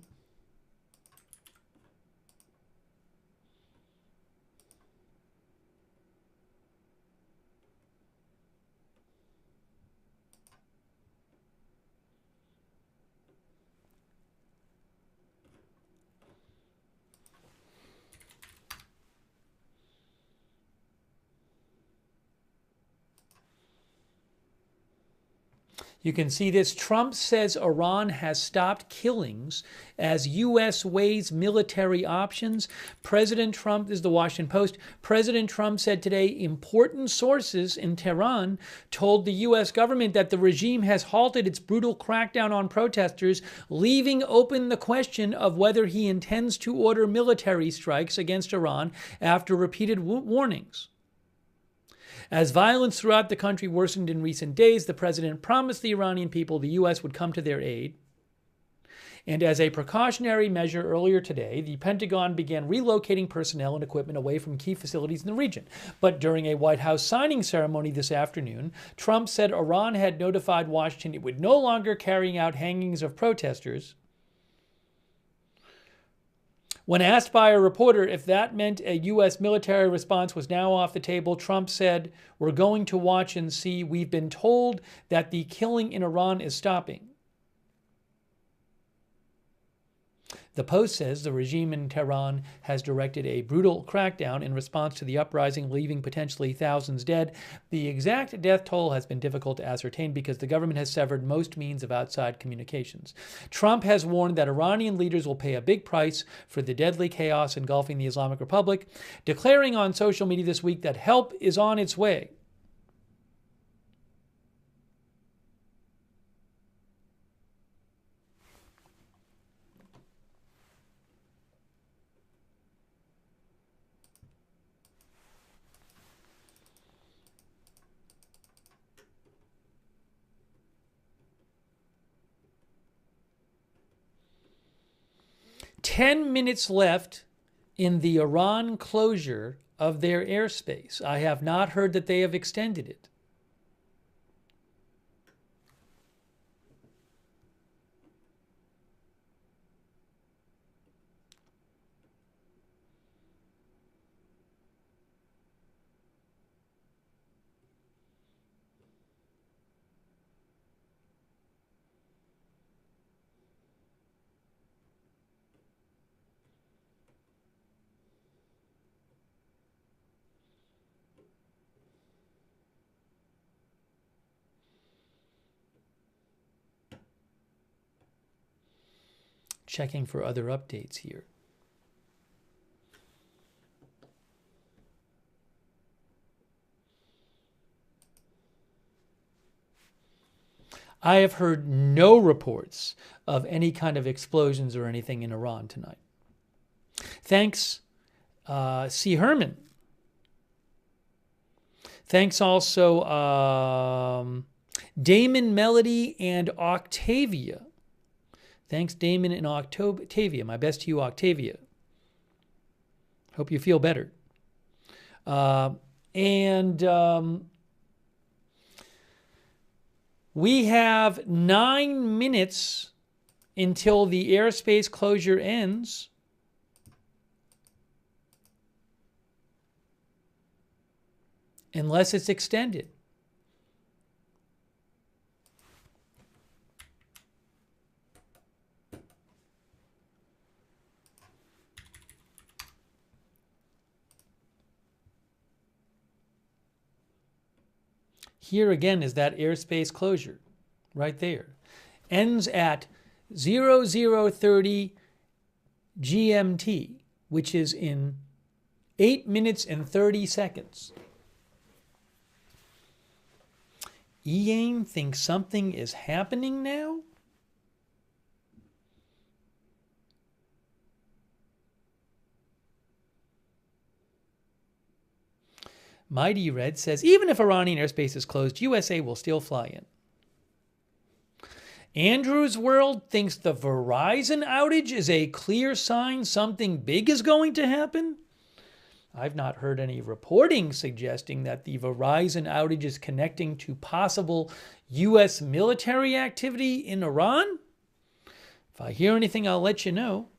You can see this. Trump says Iran has stopped killings as U.S. weighs military options. President Trump, this is the Washington Post, President Trump said today important sources in Tehran told the U.S. government that the regime has halted its brutal crackdown on protesters, leaving open the question of whether he intends to order military strikes against Iran after repeated warnings. As violence throughout the country worsened in recent days, the president promised the Iranian people the U.S. would come to their aid. And as a precautionary measure earlier today, the Pentagon began relocating personnel and equipment away from key facilities in the region. But during a White House signing ceremony this afternoon, Trump said Iran had notified Washington it would no longer carry out hangings of protesters. When asked by a reporter if that meant a U.S. military response was now off the table, Trump said, "We're going to watch and see. We've been told that the killing in Iran is stopping." The Post says the regime in Tehran has directed a brutal crackdown in response to the uprising, leaving potentially thousands dead. The exact death toll has been difficult to ascertain because the government has severed most means of outside communications. Trump has warned that Iranian leaders will pay a big price for the deadly chaos engulfing the Islamic Republic, declaring on social media this week that help is on its way. "10 minutes left in the Iran closure of their airspace. I have not heard that they have extended it." Checking for other updates here. I have heard no reports of any kind of explosions or anything in Iran tonight. Thanks, C. Herman. Thanks also Damon, Melody, and Octavia. Thanks, Damon and Octavia. My best to you, Octavia. Hope you feel better. And we have 9 minutes until the airspace closure ends. Unless it's extended. Here again is that airspace closure, right there. Ends at 0030 GMT, which is in 8 minutes and 30 seconds. Ian thinks something is happening now? Mighty Red says, even if Iranian airspace is closed, USA will still fly in. Andrew's World thinks the Verizon outage is a clear sign something big is going to happen. I've not heard any reporting suggesting that the Verizon outage is connecting to possible U.S. military activity in Iran. If I hear anything, I'll let you know.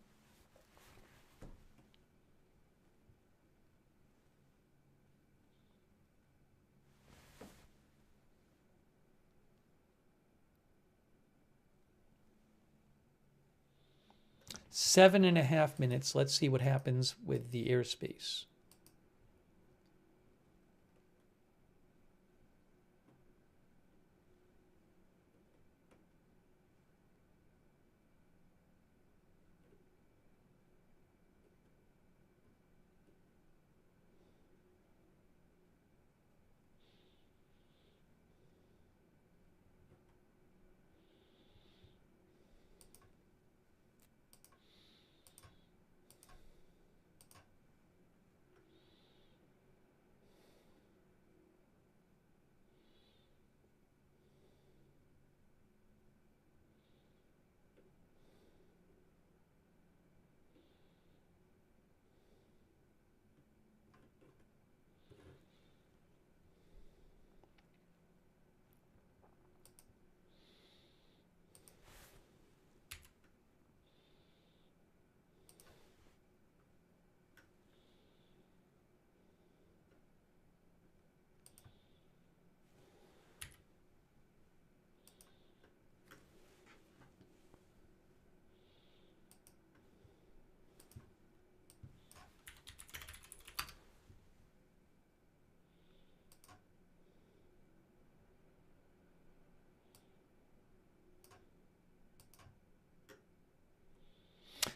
Seven and a half minutes. Let's see what happens with the airspace.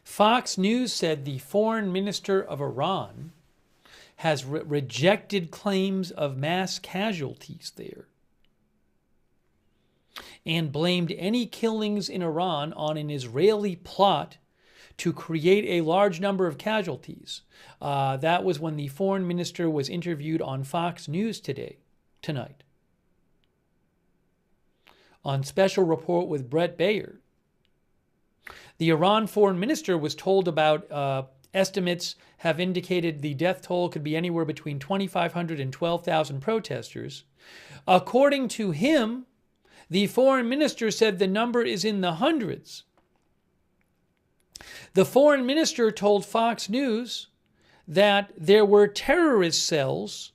Fox News said the foreign minister of Iran has rejected claims of mass casualties there and blamed any killings in Iran on an Israeli plot to create a large number of casualties. That was when the foreign minister was interviewed on Fox News tonight. On Special Report with Brett Bayer. The Iran foreign minister was told about estimates have indicated the death toll could be anywhere between 2,500 and 12,000 protesters. According to him, the foreign minister said the number is in the hundreds. The foreign minister told Fox News that there were terrorist cells.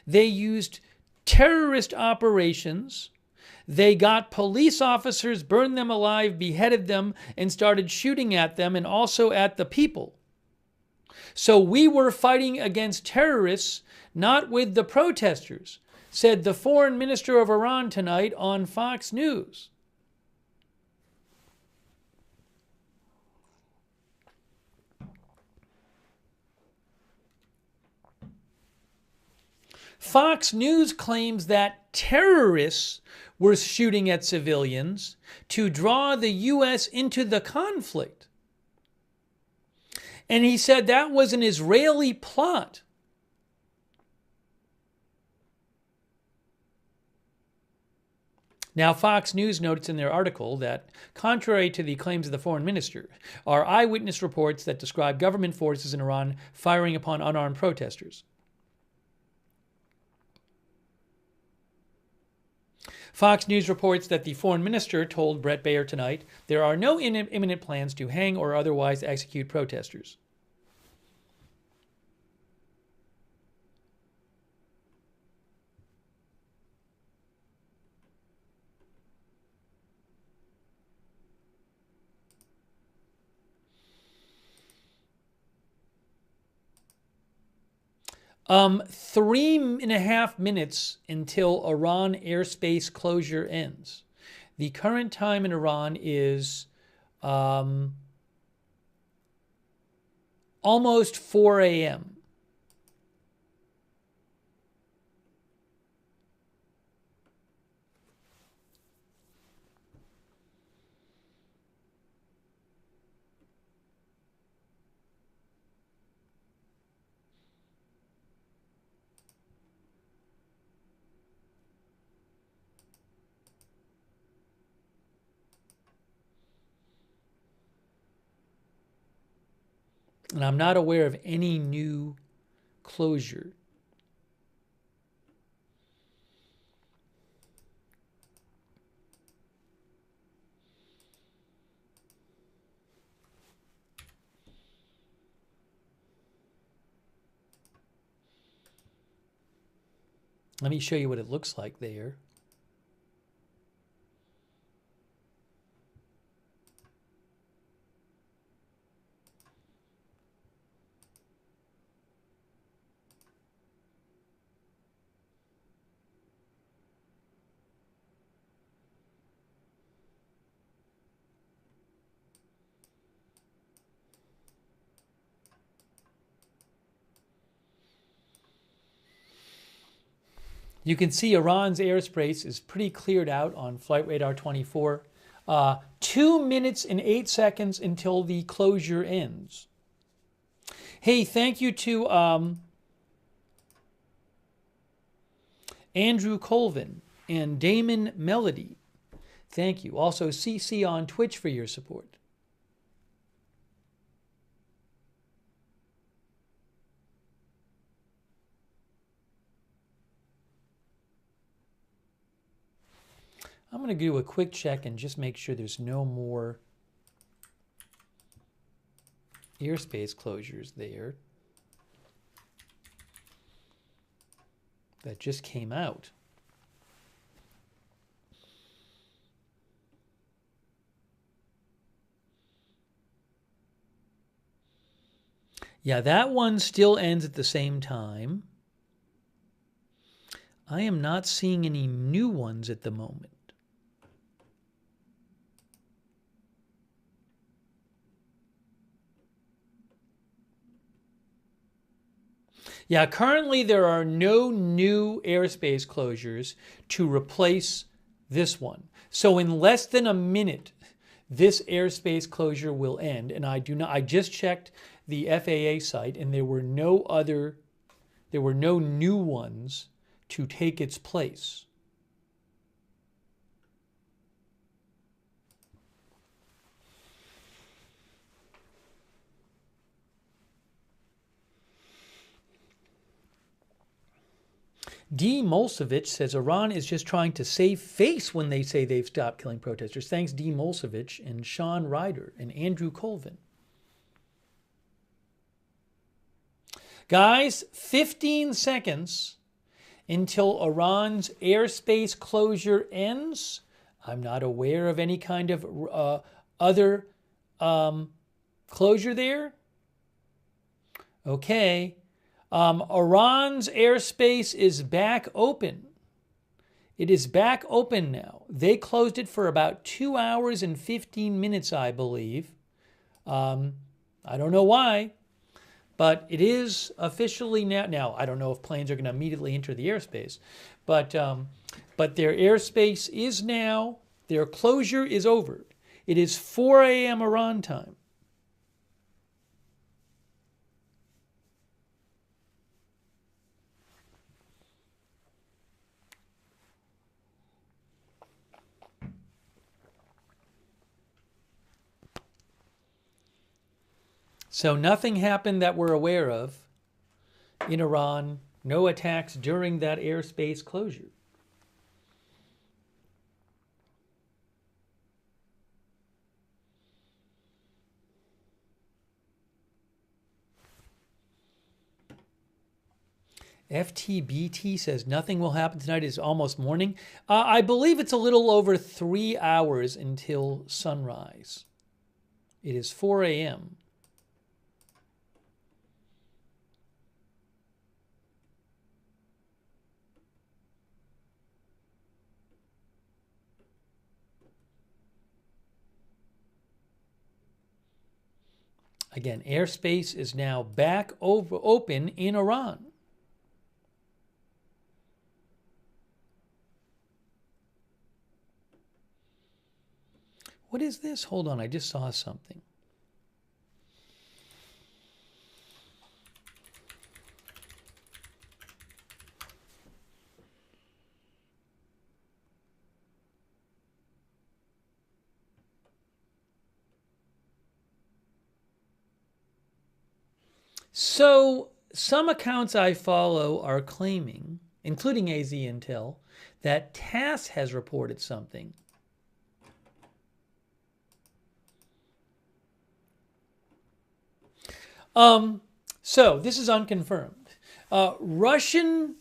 They used terrorist operations. They got police officers, burned them alive, beheaded them, and started shooting at them and also at the people. So we were fighting against terrorists, not with the protesters, said the foreign minister of Iran tonight on Fox News. Fox News claims that terrorists were shooting at civilians to draw the U.S. into the conflict. And he said that was an Israeli plot. Now, Fox News notes in their article that, contrary to the claims of the foreign minister, are eyewitness reports that describe government forces in Iran firing upon unarmed protesters. Fox News reports that the foreign minister told Brett Baier tonight there are no imminent plans to hang or otherwise execute protesters. Three and a half minutes until Iran airspace closure ends. The current time in Iran is almost 4 a.m. And I'm not aware of any new closure. Let me show you what it looks like there. You can see Iran's airspace is pretty cleared out on Flight Radar 24. 2 minutes and 8 seconds until the closure ends. Hey, thank you to Andrew Colvin and Damon Melody. Thank you. Also, CC on Twitch for your support. I'm going to do a quick check and just make sure there's no more airspace closures there that just came out. Yeah, that one still ends at the same time. I am not seeing any new ones at the moment. Yeah, currently there are no new airspace closures to replace this one. So in less than a minute, this airspace closure will end. And I just checked the FAA site and there were no new ones to take its place. D. Molsevich says Iran is just trying to save face when they say they've stopped killing protesters. Thanks, D. Molsevich and Sean Ryder and Andrew Colvin. Guys, 15 seconds until Iran's airspace closure ends. I'm not aware of any kind of other closure there. Okay. Iran's airspace is back open. It is back open now. They closed it for about 2 hours and 15 minutes, I believe. I don't know why, but it is officially now. Now, I don't know if planes are going to immediately enter the airspace, but their airspace is now, their closure is over. It is 4 a.m. Iran time. So nothing happened that we're aware of in Iran. No attacks during that airspace closure. FTBT says nothing will happen tonight. It's almost morning. I believe it's a little over 3 hours until sunrise. It is 4 a.m. Again, airspace is now back open in Iran. What is this? Hold on, I just saw something. So some accounts I follow are claiming, including AZ Intel, that TASS has reported something. So this is unconfirmed. Russian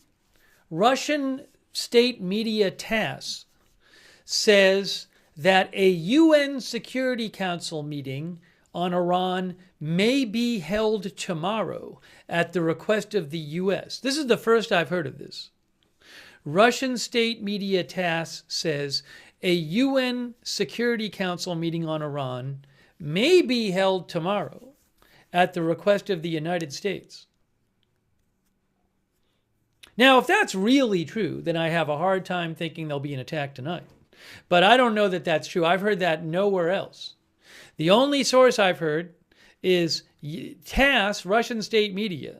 state media TASS says that a UN Security Council meeting on Iran may be held tomorrow at the request of the U.S. This is the first I've heard of this. Russian state media TASS says a UN Security Council meeting on Iran may be held tomorrow at the request of the United States. Now, if that's really true, then I have a hard time thinking there'll be an attack tonight. But I don't know that that's true. I've heard that nowhere else. The only source I've heard is TASS, Russian state media,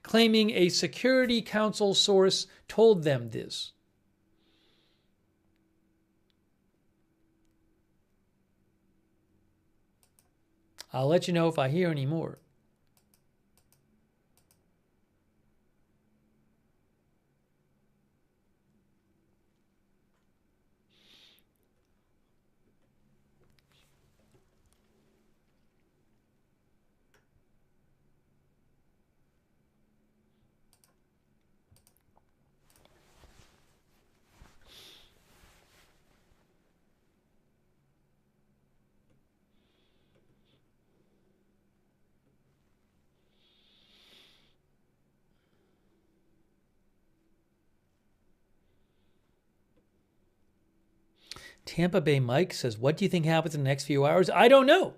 claiming a Security Council source told them this. I'll let you know if I hear any more. Tampa Bay Mike says, what do you think happens in the next few hours? I don't know.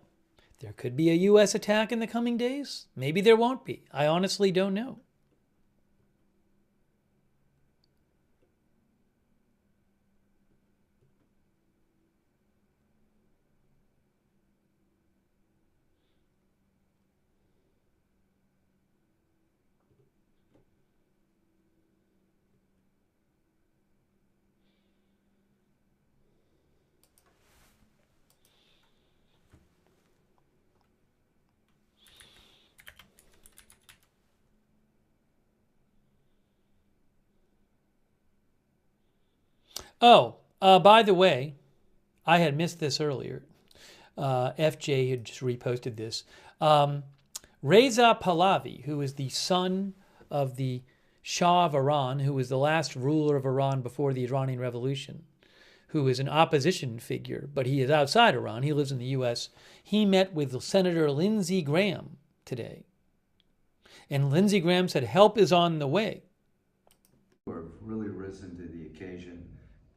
There could be a U.S. attack in the coming days. Maybe there won't be. I honestly don't know. Oh, by the way, I had missed this earlier. FJ had just reposted this. Reza Pahlavi, who is the son of the Shah of Iran, who was the last ruler of Iran before the Iranian Revolution, who is an opposition figure, but he is outside Iran. He lives in the U.S. He met with Senator Lindsey Graham today. And Lindsey Graham said, help is on the way. We've really risen to the occasion.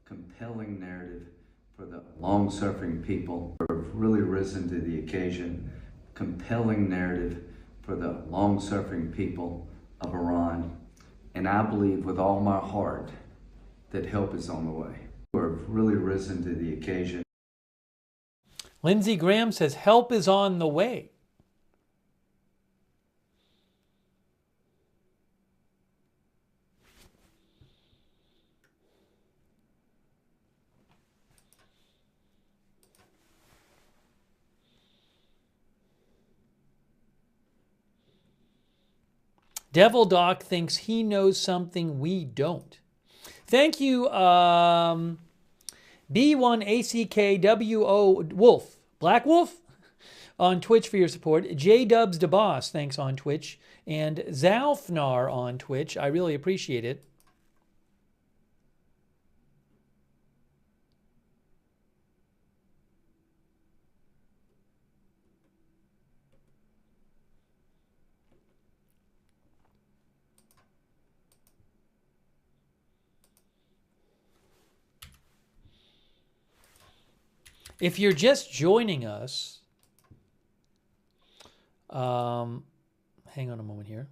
Compelling narrative for the long-suffering people. We've really risen to the occasion. Compelling narrative for the long-suffering people of Iran. And I believe with all my heart that help is on the way. We've really risen to the occasion. Lindsey Graham says help is on the way. Devil Doc thinks he knows something we don't. Thank you, B1ACKWO Wolf. Black Wolf? on Twitch for your support. J-Dubs DeBoss, thanks on Twitch. And Zalfnar on Twitch. I really appreciate it. If you're just joining us, hang on a moment here.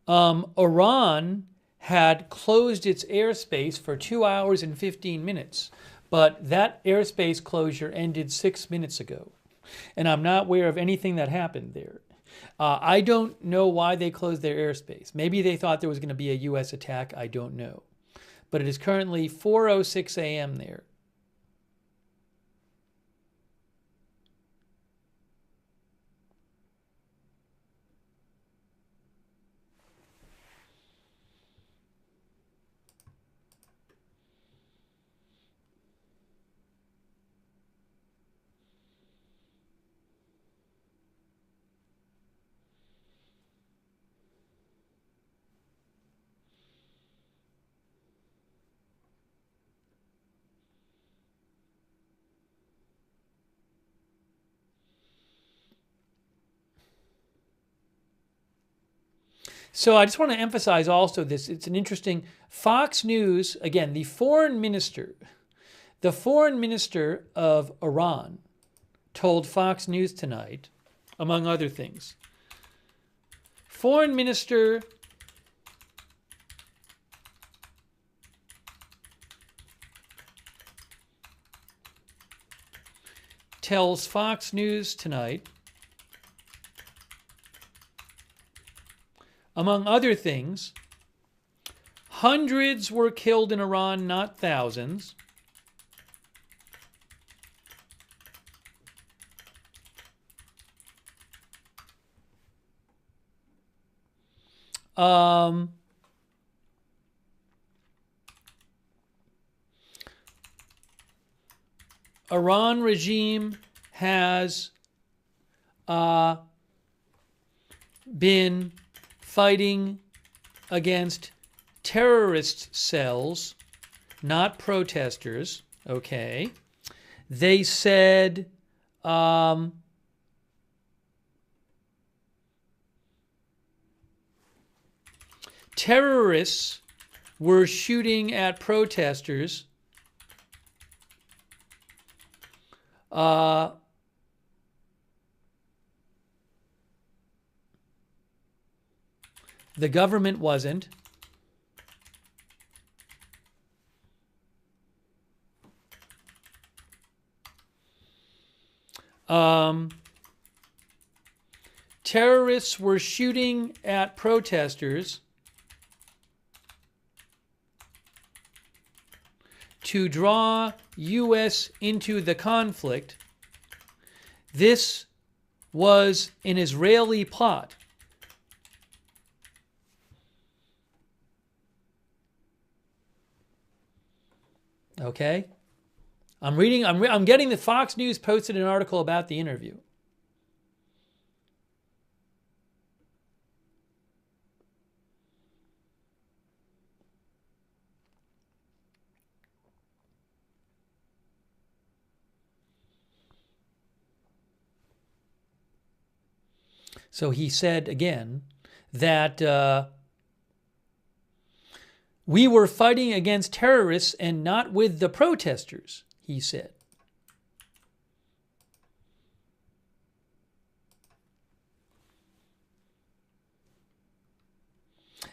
Iran had closed its airspace for 2 hours and 15 minutes, but that airspace closure ended 6 minutes ago. And I'm not aware of anything that happened there. I don't know why they closed their airspace. Maybe they thought there was going to be a U.S. attack. I don't know. But it is currently 4:06 a.m. there. So I just want to emphasize also this. It's an interesting Fox News, again, the foreign minister of Iran told Fox News tonight, among other things, foreign minister tells Fox News tonight, among other things, hundreds were killed in Iran, not thousands. Iran regime has been fighting against terrorist cells, not protesters. Okay. They said terrorists were shooting at protesters. The government wasn't. Terrorists were shooting at protesters to draw U.S. into the conflict. This was an Israeli plot. Okay? I'm getting the Fox News posted an article about the interview. So he said again that we were fighting against terrorists and not with the protesters, he said.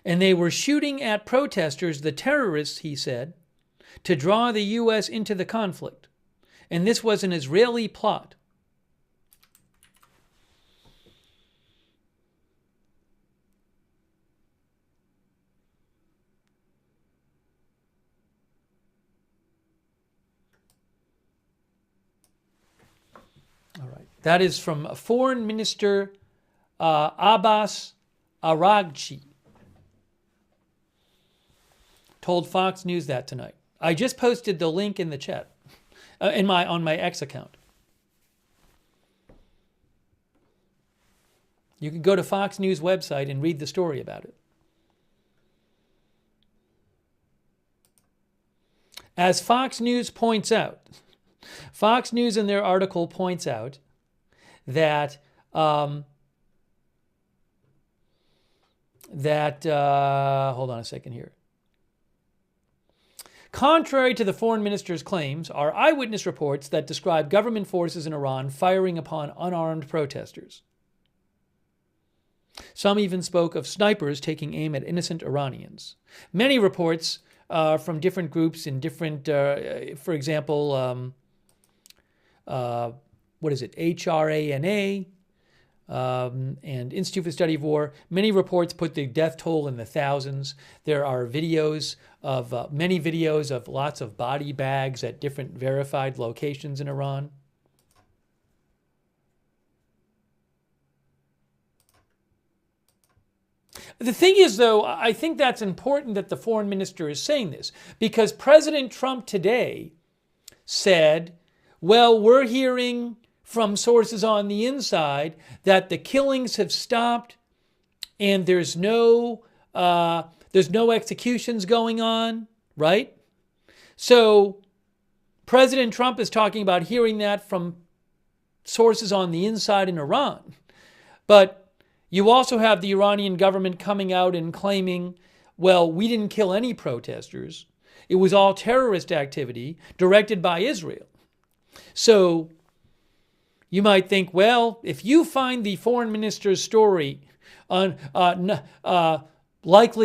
And they were shooting at protesters, the terrorists, he said, to draw the U.S. into the conflict. And this was an Israeli plot. All right. That is from Foreign Minister Abbas Araghchi. told Fox News that tonight. I just posted the link in the chat, on my X account. You can go to Fox News website and read the story about it. As Fox News points out, Fox News in their article points out that hold on a second here. Contrary to the foreign minister's claims, are eyewitness reports that describe government forces in Iran firing upon unarmed protesters. Some even spoke of snipers taking aim at innocent Iranians. Many reports from different groups in different, for example, what is it, HRANA and Institute for the Study of War. Many reports put the death toll in the thousands. There are videos of, many videos of lots of body bags at different verified locations in Iran. The thing is, though, I think that's important that the foreign minister is saying this, because President Trump today said, well, we're hearing from sources on the inside that the killings have stopped and there's no executions going on, right? So President Trump is talking about hearing that from sources on the inside in Iran. But you also have the Iranian government coming out and claiming, well, we didn't kill any protesters. It was all terrorist activity directed by Israel. So you might think, well, if you find the foreign minister's story likely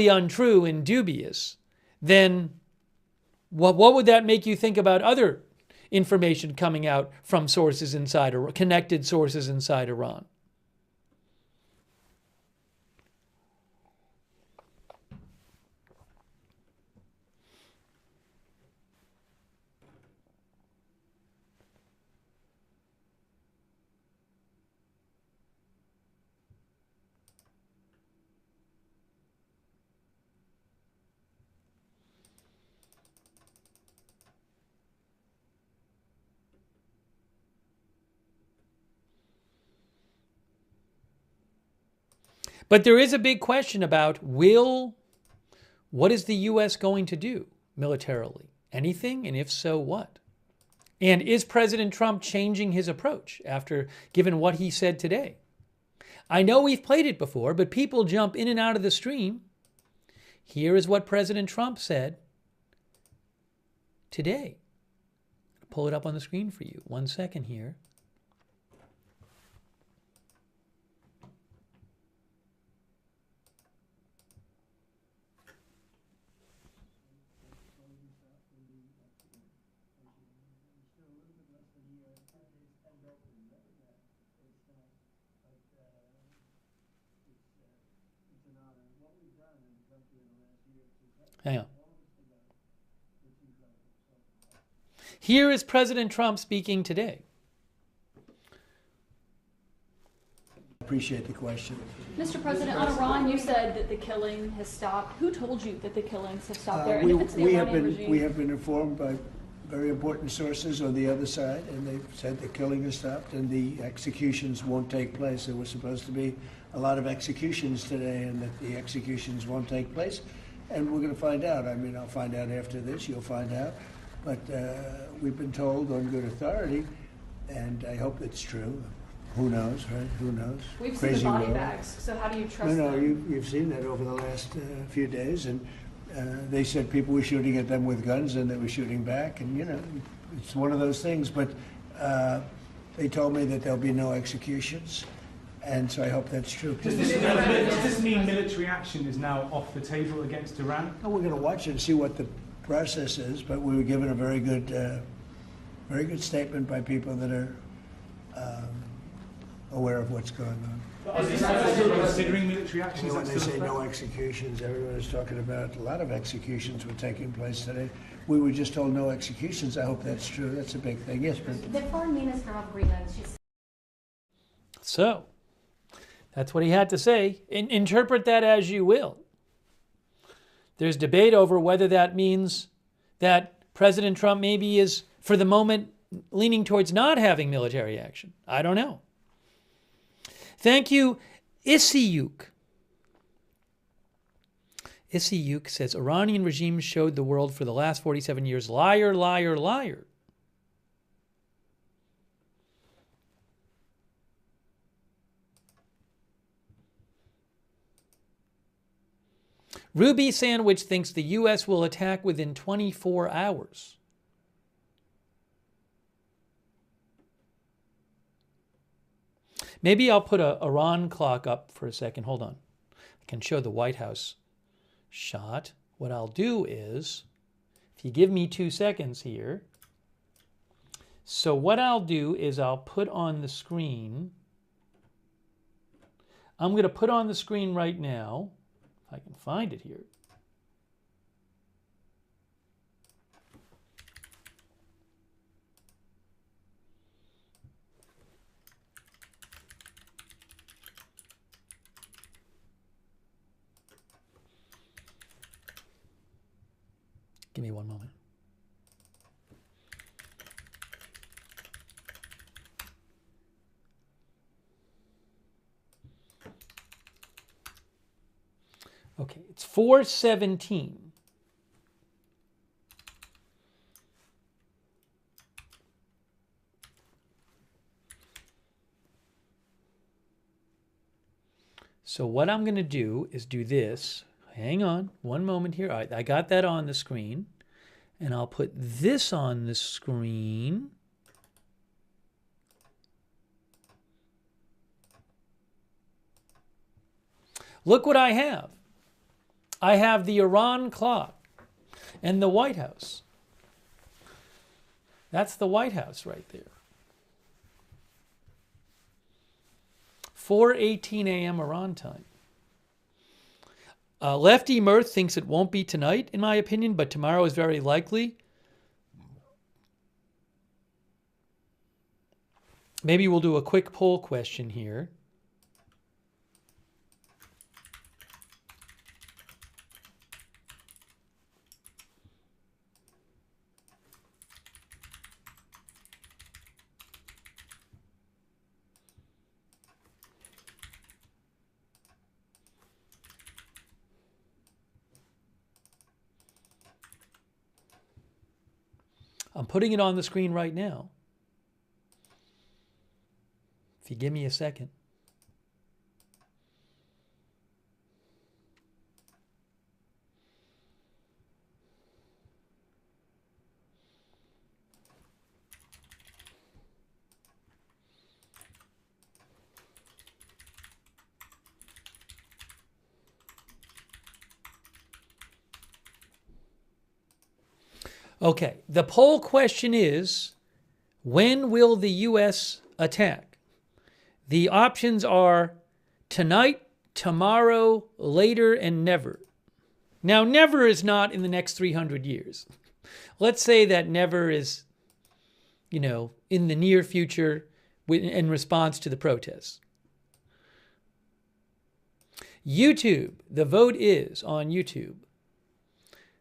untrue and dubious, then what would that make you think about other information coming out from sources inside, or connected sources inside Iran? But there is a big question about what is the U.S. going to do militarily? Anything? And if so, what? And is President Trump changing his approach given what he said today? I know we've played it before, but people jump in and out of the stream. Here is what President Trump said today. I'll pull it up on the screen for you. 1 second here. Hang on. Here is President Trump speaking today. Appreciate the question. Mr. President, on Iran, you said that the killing has stopped. Who told you that the killings have stopped there? We have been informed by very important sources on the other side, and they've said the killing has stopped and the executions won't take place. There was supposed to be a lot of executions today, and that the executions won't take place. And we're going to find out. I mean, I'll find out after this. You'll find out. But we've been told on good authority, and I hope it's true. Who knows, right? Who knows? We've seen the body bags, so how do you trust them? No, you've seen that over the last few days, and they said people were shooting at them with guns, and they were shooting back, and, you know, it's one of those things. But they told me that there'll be no executions. And so I hope that's true. Does this mean military action is now off the table against Iran? Well, we're going to watch it and see what the process is, but we were given a very good statement by people that are aware of what's going on. Is Israel still considering military action? When they say no executions, everyone is talking about a lot of executions were taking place today. We were just told no executions. I hope that's true. That's a big thing. Yes, but The foreign minister of Greenland, she said. So, that's what he had to say. Interpret that as you will. There's debate over whether that means that President Trump maybe is, for the moment, leaning towards not having military action. I don't know. Thank you, Isiyuk. Isiyuk says, Iranian regime showed the world for the last 47 years, liar, liar, liar. Ruby Sandwich thinks the U.S. will attack within 24 hours. Maybe I'll put a Iran clock up for a second. Hold on. I can show the White House shot. What I'll do is, if you give me 2 seconds here. So what I'll do is I'll put on the screen. I'm going to put on the screen right now, if I can find it here. Give me one moment. Okay, it's 4:17. So what I'm going to do is do this. Hang on, one moment here. All right, I got that on the screen. And I'll put this on the screen. Look what I have. I have the Iran clock and the White House. That's the White House right there. 4:18 a.m. Iran time. Lefty Mirth thinks it won't be tonight, in my opinion, but tomorrow is very likely. Maybe we'll do a quick poll question here. I'm putting it on the screen right now. If you give me a second. Okay, the poll question is, when will the U.S. attack? The options are tonight, tomorrow, later, and never. Now, never is not in the next 300 years. Let's say that never is, in the near future in response to the protests. YouTube, the vote is on YouTube.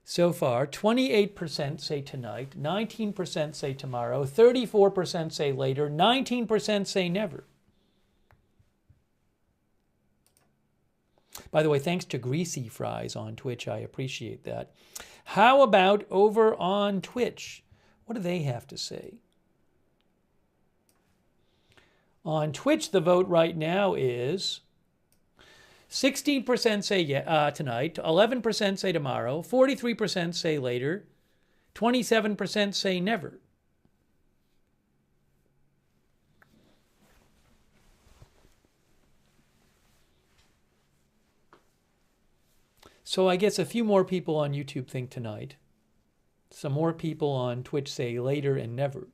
So far, 28% say tonight, 19% say tomorrow, 34% say later, 19% say never. By the way, thanks to Greasy Fries on Twitch. I appreciate that. How about over on Twitch? What do they have to say? On Twitch, the vote right now is 16% say tonight, 11% say tomorrow, 43% say later, 27% say never. So I guess a few more people on YouTube think tonight. Some more people on Twitch say later and never.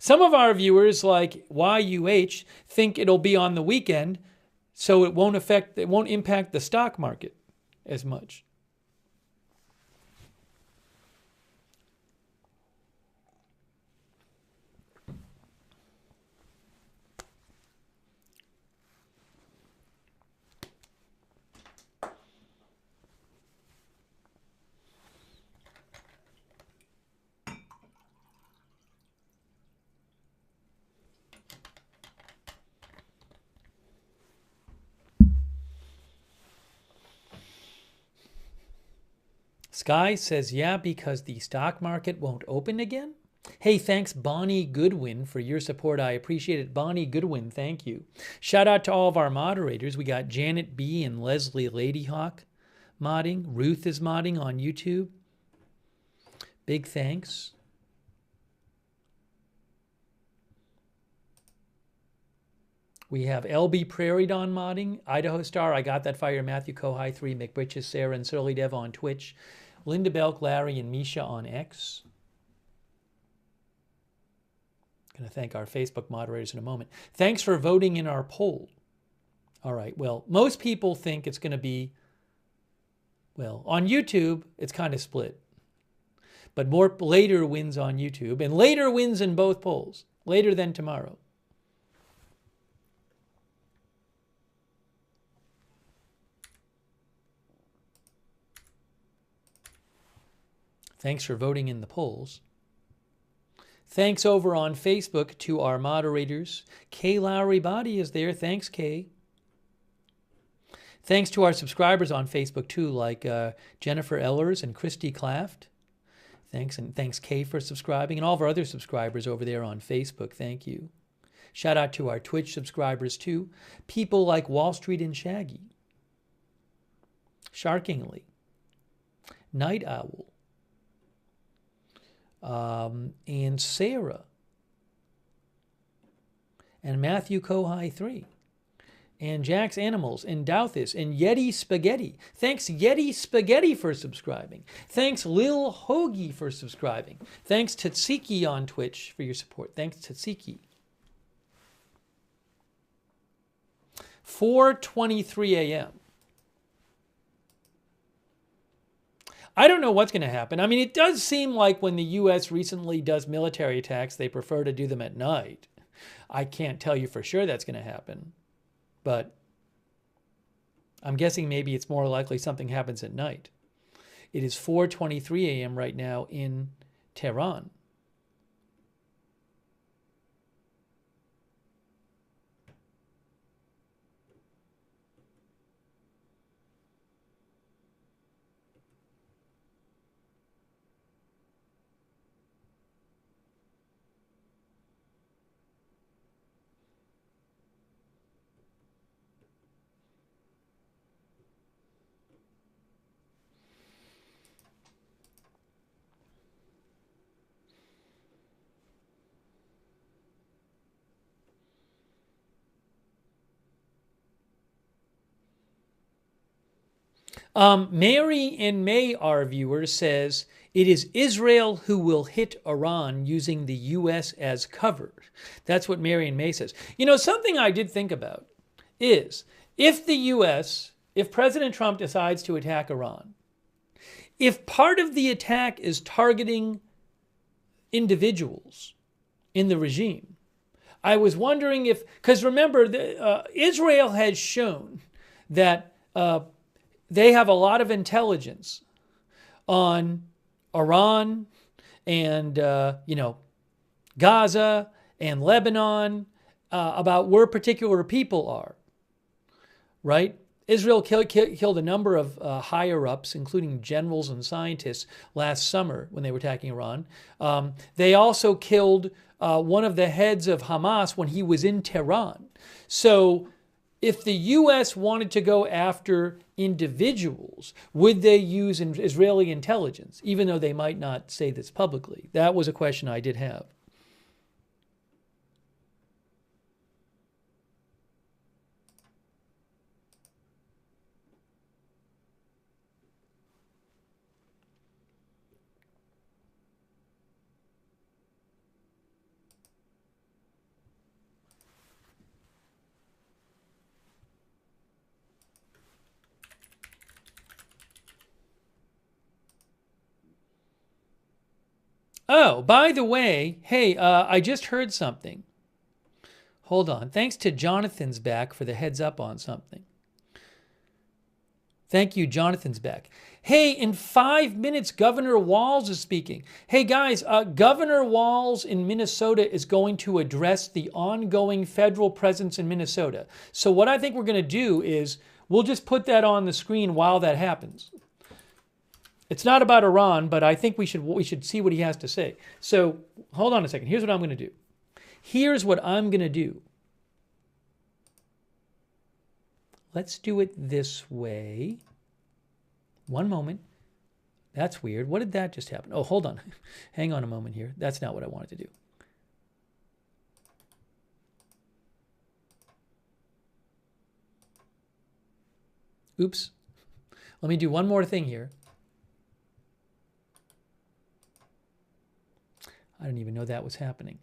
Some of our viewers, like YUH, think it'll be on the weekend, so it won't impact the stock market as much. Sky says, yeah, because the stock market won't open again. Hey, thanks, Bonnie Goodwin, for your support. I appreciate it. Bonnie Goodwin, thank you. Shout out to all of our moderators. We got Janet B. and Leslie Ladyhawk modding. Ruth is modding on YouTube. Big thanks. We have LB Prairie Dawn modding, Idaho Star, I Got That Fire, Matthew Kohai 3, McBritches, Sarah, and Surly Dev on Twitch, Linda Belk, Larry, and Misha on X. Going to thank our Facebook moderators in a moment. Thanks for voting in our poll. All right, well, most people think it's going to be, well, on YouTube, it's kind of split. But more later wins on YouTube, and later wins in both polls, later than tomorrow. Thanks for voting in the polls. Thanks over on Facebook to our moderators. Kay Lowry Body is there. Thanks, Kay. Thanks to our subscribers on Facebook, too, like Jennifer Ellers and Christy Claft. Thanks, and thanks, Kay, for subscribing, and all of our other subscribers over there on Facebook. Thank you. Shout out to our Twitch subscribers, too. People like Wall Street and Shaggy. Sharkingly. Night Owl. And Sarah, and Matthew Kohai 3, and Jack's Animals, and Douthis, and Yeti Spaghetti. Thanks, Yeti Spaghetti, for subscribing. Thanks, Lil Hoagie, for subscribing. Thanks, Tatsiki on Twitch, for your support. Thanks, Tatsiki. 4:23 a.m. I don't know what's going to happen. I mean, it does seem like when the U.S. recently does military attacks, they prefer to do them at night. I can't tell you for sure that's going to happen. But I'm guessing maybe it's more likely something happens at night. It is 4:23 a.m. right now in Tehran. Mary and May, our viewer, says it is Israel who will hit Iran using the U.S. as cover. That's what Mary and May says. You know, something I did think about is if the U.S., if President Trump decides to attack Iran, if part of the attack is targeting individuals in the regime, I was wondering if, because remember, Israel has shown that they have a lot of intelligence on Iran and, Gaza and Lebanon about where particular people are, right? Israel killed a number of higher-ups, including generals and scientists, last summer when they were attacking Iran. They also killed one of the heads of Hamas when he was in Tehran. So if the U.S. wanted to go after individuals, would they use Israeli intelligence, even though they might not say this publicly? That was a question I did have. Oh, by the way, hey, I just heard something. Hold on. Thanks to Jonathan's back for the heads up on something. Thank you, Jonathan's back. Hey, in 5 minutes, Governor Walz is speaking. Hey, guys, Governor Walz in Minnesota is going to address the ongoing federal presence in Minnesota. So what I think we're going to do is we'll just put that on the screen while that happens. It's not about Iran, but I think we should see what he has to say. So hold on a second. Here's what I'm going to do. Here's what I'm going to do. Let's do it this way. One moment. That's weird. What did that just happen? Oh, hold on. Hang on a moment here. That's not what I wanted to do. Oops. Let me do one more thing here. I didn't even know that was happening.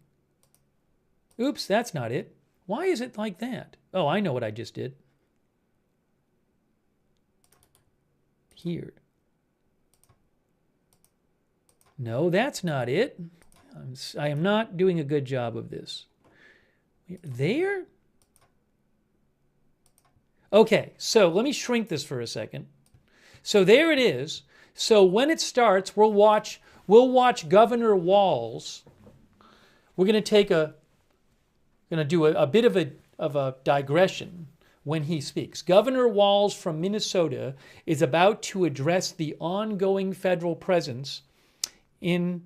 Oops, that's not it. Why is it like that? Oh, I know what I just did. Here. No, that's not it. I am not doing a good job of this. There? Okay, so let me shrink this for a second. So there it is. So when it starts, we'll watch Governor Walz. We're going to do a bit of a digression when he speaks. Governor Walz from Minnesota is about to address the ongoing federal presence in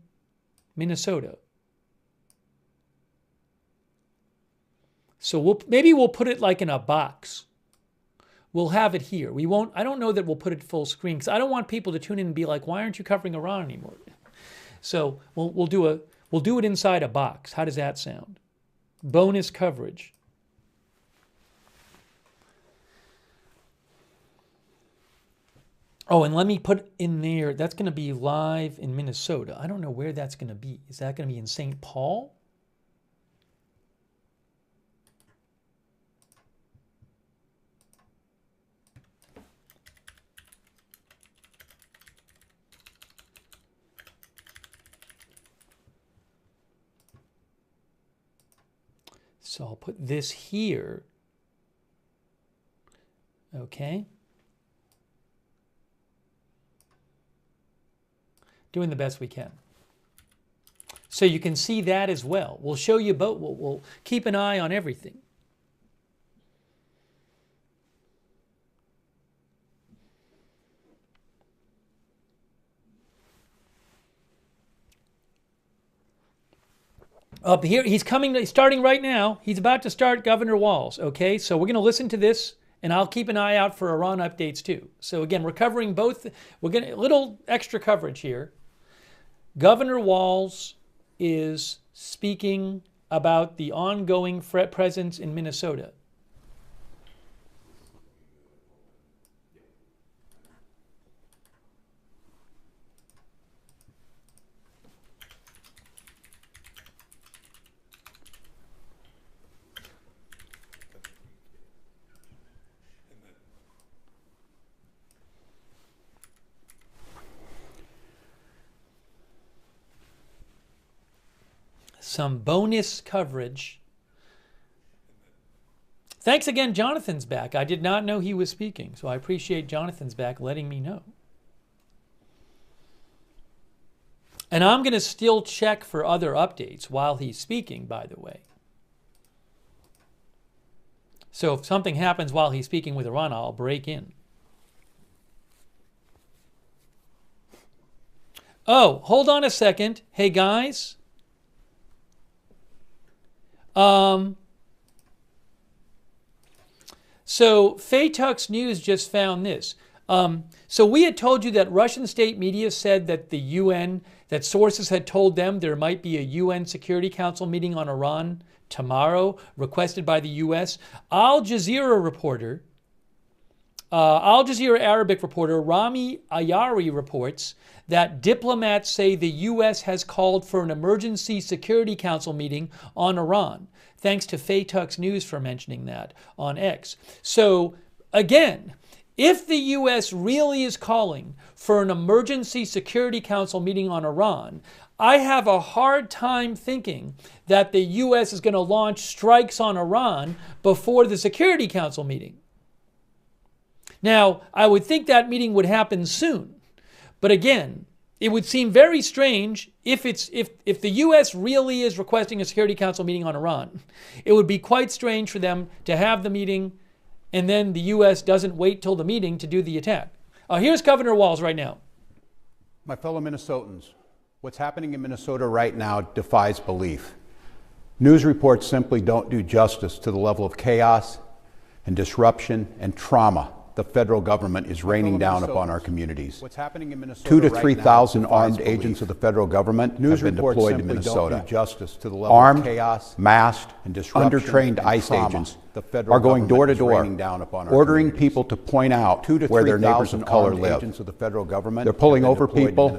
Minnesota. So maybe we'll put it like in a box. We'll have it here. We won't. I don't know that we'll put it full screen because I don't want people to tune in and be like, "Why aren't you covering Iran anymore?" So we'll do it inside a box. How does that sound? Bonus coverage. Oh, and let me put in there. That's going to be live in Minnesota. I don't know where that's going to be. Is that going to be in St. Paul? So I'll put this here. Okay. Doing the best we can. So you can see that as well. We'll show you both. We'll keep an eye on everything. Up here, he's starting right now. He's about to start Governor Walz. Okay, so we're going to listen to this, and I'll keep an eye out for Iran updates too. So again, we're covering both. We're getting a little extra coverage here. Governor Walz is speaking about the ongoing presence in Minnesota. Some bonus coverage. Thanks again, Jonathan's back. I did not know he was speaking, so I appreciate Jonathan's back letting me know. And I'm going to still check for other updates while he's speaking, by the way. So if something happens while he's speaking with Iran, I'll break in. Oh, hold on a second. Hey, guys. So Faytux News just found this. So we had told you that Russian state media said that the UN, that sources had told them there might be a UN Security Council meeting on Iran tomorrow, requested by the US. Al Jazeera Arabic reporter Rami Ayari reports that diplomats say the U.S. has called for an emergency Security Council meeting on Iran. Thanks to Faytux News for mentioning that on X. So again, if the U.S. really is calling for an emergency Security Council meeting on Iran, I have a hard time thinking that the U.S. is going to launch strikes on Iran before the Security Council meeting. Now, I would think that meeting would happen soon. But again, it would seem very strange if the U.S. really is requesting a Security Council meeting on Iran. It would be quite strange for them to have the meeting and then the U.S. doesn't wait till the meeting to do the attack. Here's Governor Walz right now. My fellow Minnesotans, what's happening in Minnesota right now defies belief. News reports simply don't do justice to the level of chaos and disruption and trauma the federal government is raining down upon our communities. What's happening in Minnesota 2,000 to 3,000 armed agents of the federal government have been deployed to Minnesota. Armed, masked, and undertrained ICE agents are going door to door, ordering people to point out where their neighbors of color live. They're pulling over people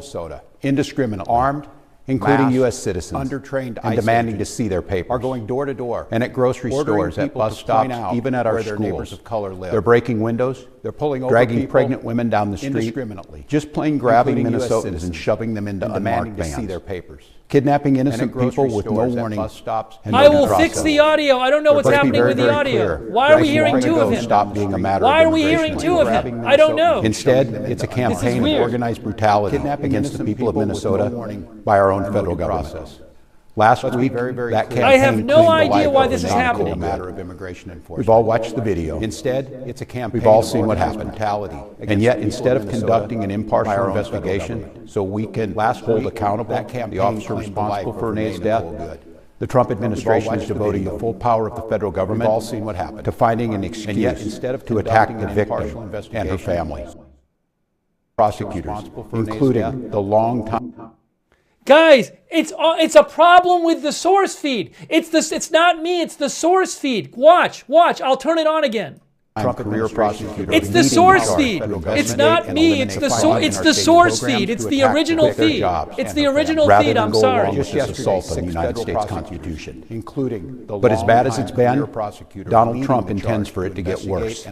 indiscriminately, armed, including U.S. citizens, and demanding to see their papers, are going door to door, and at grocery stores, at bus stops, even at our schools. They're breaking windows, they're dragging pregnant women down the street, just plain grabbing Minnesotans and shoving them into unmarked vans, kidnapping innocent people with no warning. I will fix the audio. I don't know what's happening with the audio. Why are we hearing two of him? Why are we hearing two of him? I don't know. Instead, it's a campaign of organized brutality against the people of Minnesota by our own federal government. Last week, that campaign I have no idea why this is happening. A matter of immigration enforcement. We've all watched the video. Instead, it's a campaign. We've all seen what happened. And yet, instead of conducting an impartial investigation, so we can hold accountable the officer responsible for Renee's death, the Trump administration is devoting the full power of the federal government to finding an excuse to attack the victim and her family. Prosecutors, including the long-time. Guys, it's a problem with the source feed. It's not me, it's the source feed. Watch. I'll turn it on again. Career prosecutor. It's the source feed. It's not me, it's the source feed. It's the original feed. It's the original feed, I'm sorry. Just assault on the United States Constitution, but as bad as it's been, Donald Trump intends for it to get worse.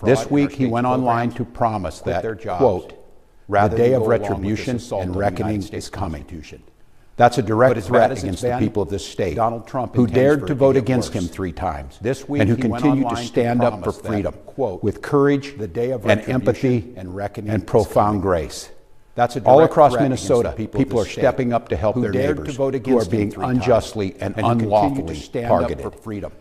This week he went online to promise that, quote, the day of retribution and reckoning is coming. That's a direct threat against the people of this state, who dared to vote against him 3 times, and who continue to stand up for freedom with courage and empathy and profound grace. All across Minnesota, people are stepping up to help their neighbors who are being unjustly and unlawfully targeted.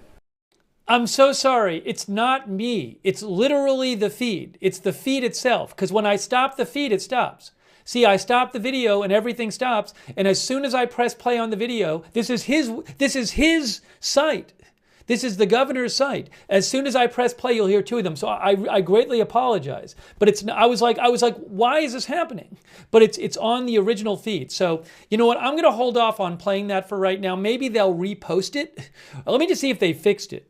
I'm so sorry. It's not me. It's literally the feed. It's the feed itself. Because when I stop the feed, it stops. See, I stop the video and everything stops. And as soon as I press play on the video, this is his site. This is the governor's site. As soon as I press play, you'll hear 2 of them. So I greatly apologize. But I was like, why is this happening? But it's on the original feed. So you know what? I'm going to hold off on playing that for right now. Maybe they'll repost it. Let me just see if they fixed it.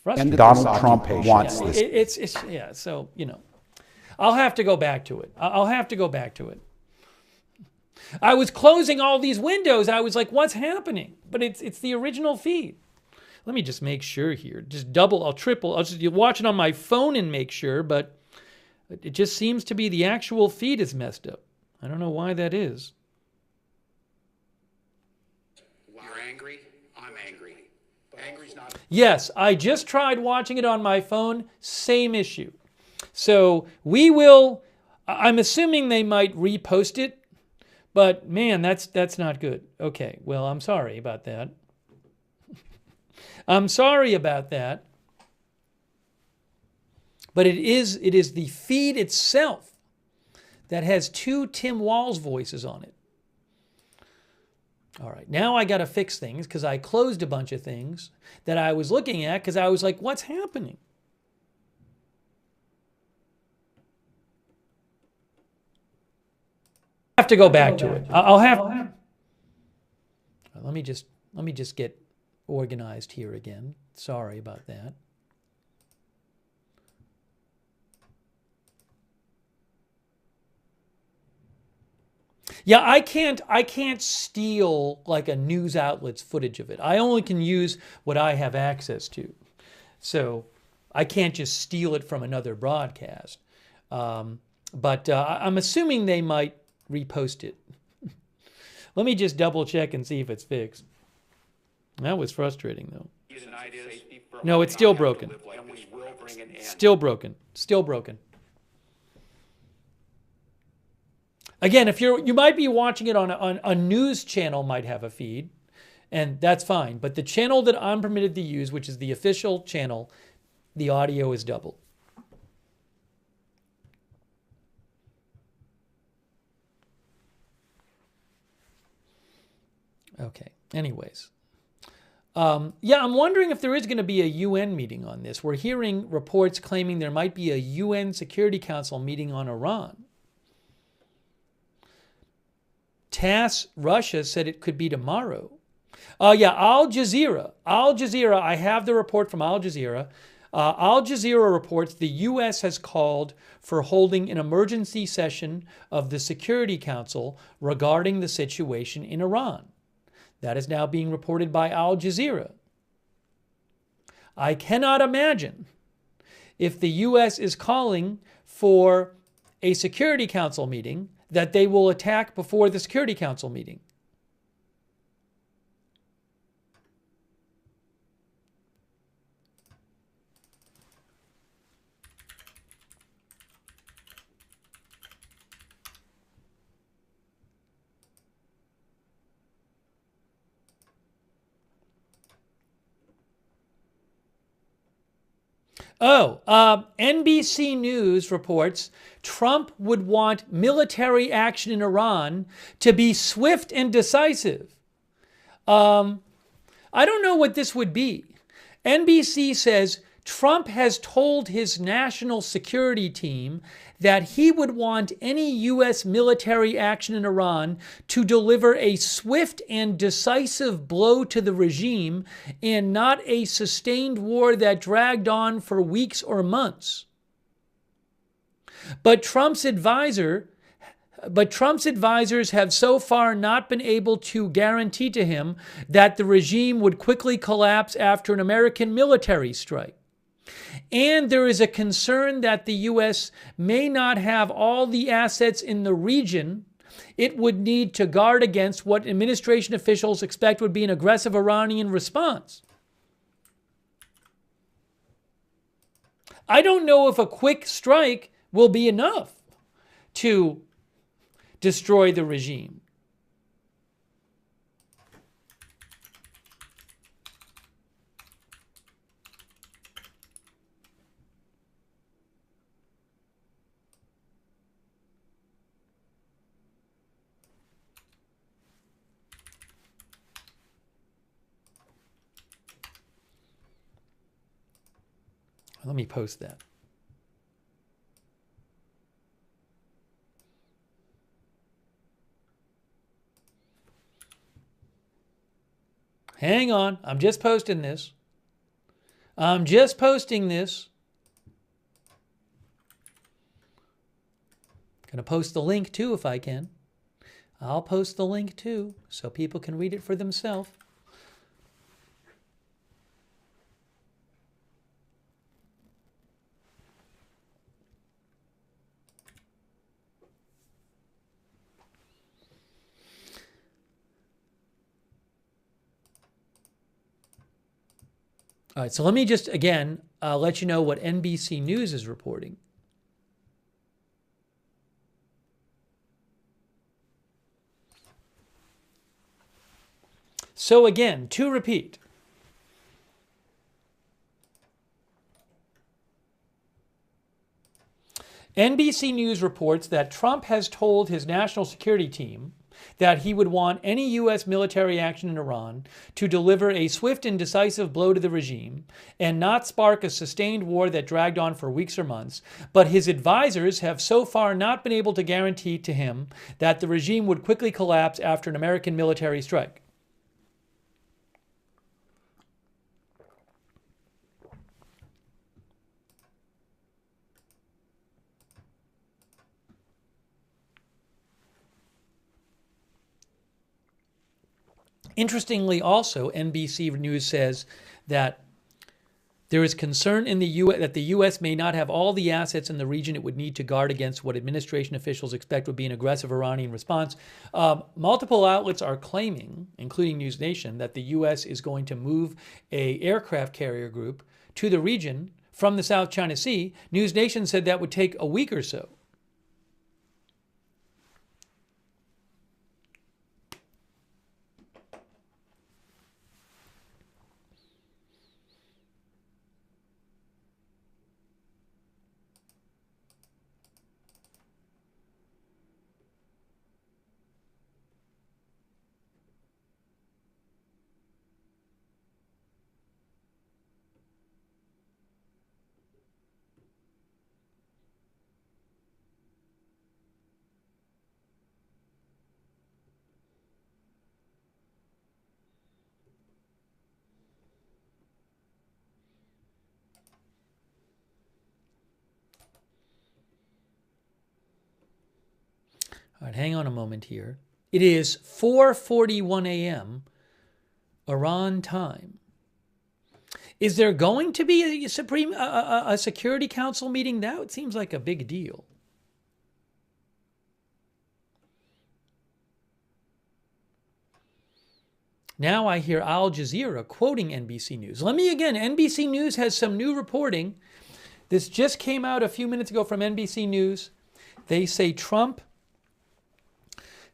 And Donald Trump wants this. Yeah, so, you know, I'll have to go back to it. I'll have to go back to it. I was closing all these windows. I was like, what's happening? But it's the original feed. Let me just make sure here. Just double, I'll triple. I'll just watch it on my phone and make sure, but it just seems to be the actual feed is messed up. I don't know why that is. You're angry? I'm angry. Angry's not... Yes, I just tried watching it on my phone. Same issue. So we will, I'm assuming they might repost it, but man, that's not good. Okay, well, I'm sorry about that. I'm sorry about that. But it is the feed itself that has 2 Tim Walz voices on it. All right, now I got to fix things because I closed a bunch of things that I was looking at because I was like, what's happening? I have to go back to it. Let me just get organized here again. Sorry about that. Yeah, I can't steal like a news outlet's footage of it. I only can use what I have access to. So I can't just steal it from another broadcast. But I'm assuming they might repost it. Let me just double check and see if it's fixed. That was frustrating though. No, it's still broken. Still broken. Still broken. Again, if you might be watching it on a news channel might have a feed, and that's fine. But the channel that I'm permitted to use, which is the official channel, the audio is doubled. Okay. Anyways. Yeah, I'm wondering if there is going to be a UN meeting on this. We're hearing reports claiming there might be a UN Security Council meeting on Iran. TASS Russia said it could be tomorrow. Yeah, Al Jazeera. Al Jazeera, I have the report from Al Jazeera. Al Jazeera reports the U.S. has called for holding an emergency session of the Security Council regarding the situation in Iran. That is now being reported by Al Jazeera. I cannot imagine if the U.S. is calling for a Security Council meeting that they will attack before the Security Council meeting. NBC News reports Trump would want military action in Iran to be swift and decisive. I don't know what this would be. NBC says Trump has told his national security team that he would want any U.S. military action in Iran to deliver a swift and decisive blow to the regime and not a sustained war that dragged on for weeks or months. But Trump's advisors have so far not been able to guarantee to him that the regime would quickly collapse after an American military strike. And there is a concern that the U.S. may not have all the assets in the region it would need to guard against what administration officials expect would be an aggressive Iranian response. I don't know if a quick strike will be enough to destroy the regime. Let me post that. Hang on, I'm just posting this. I'm just posting this. Gonna post the link too if I can. I'll post the link too so people can read it for themselves. All right, so let me just, again, let you know what NBC News is reporting. So again, to repeat, NBC News reports that Trump has told his national security team that he would want any U.S. military action in Iran to deliver a swift and decisive blow to the regime and not spark a sustained war that dragged on for weeks or months, but his advisors have so far not been able to guarantee to him that the regime would quickly collapse after an American military strike. Interestingly, also, NBC News says that there is concern in the U.S. that the U.S. may not have all the assets in the region it would need to guard against what administration officials expect would be an aggressive Iranian response. Multiple outlets are claiming, including News Nation, that the U.S. is going to move an aircraft carrier group to the region from the South China Sea. News Nation said that would take a week or so. All right, hang on a moment here. It is 4:41 a.m. Iran time. Is there going to be a Security Council meeting now? It seems like a big deal. Now I hear Al Jazeera quoting NBC News. NBC News has some new reporting. This just came out a few minutes ago from NBC News. They say Trump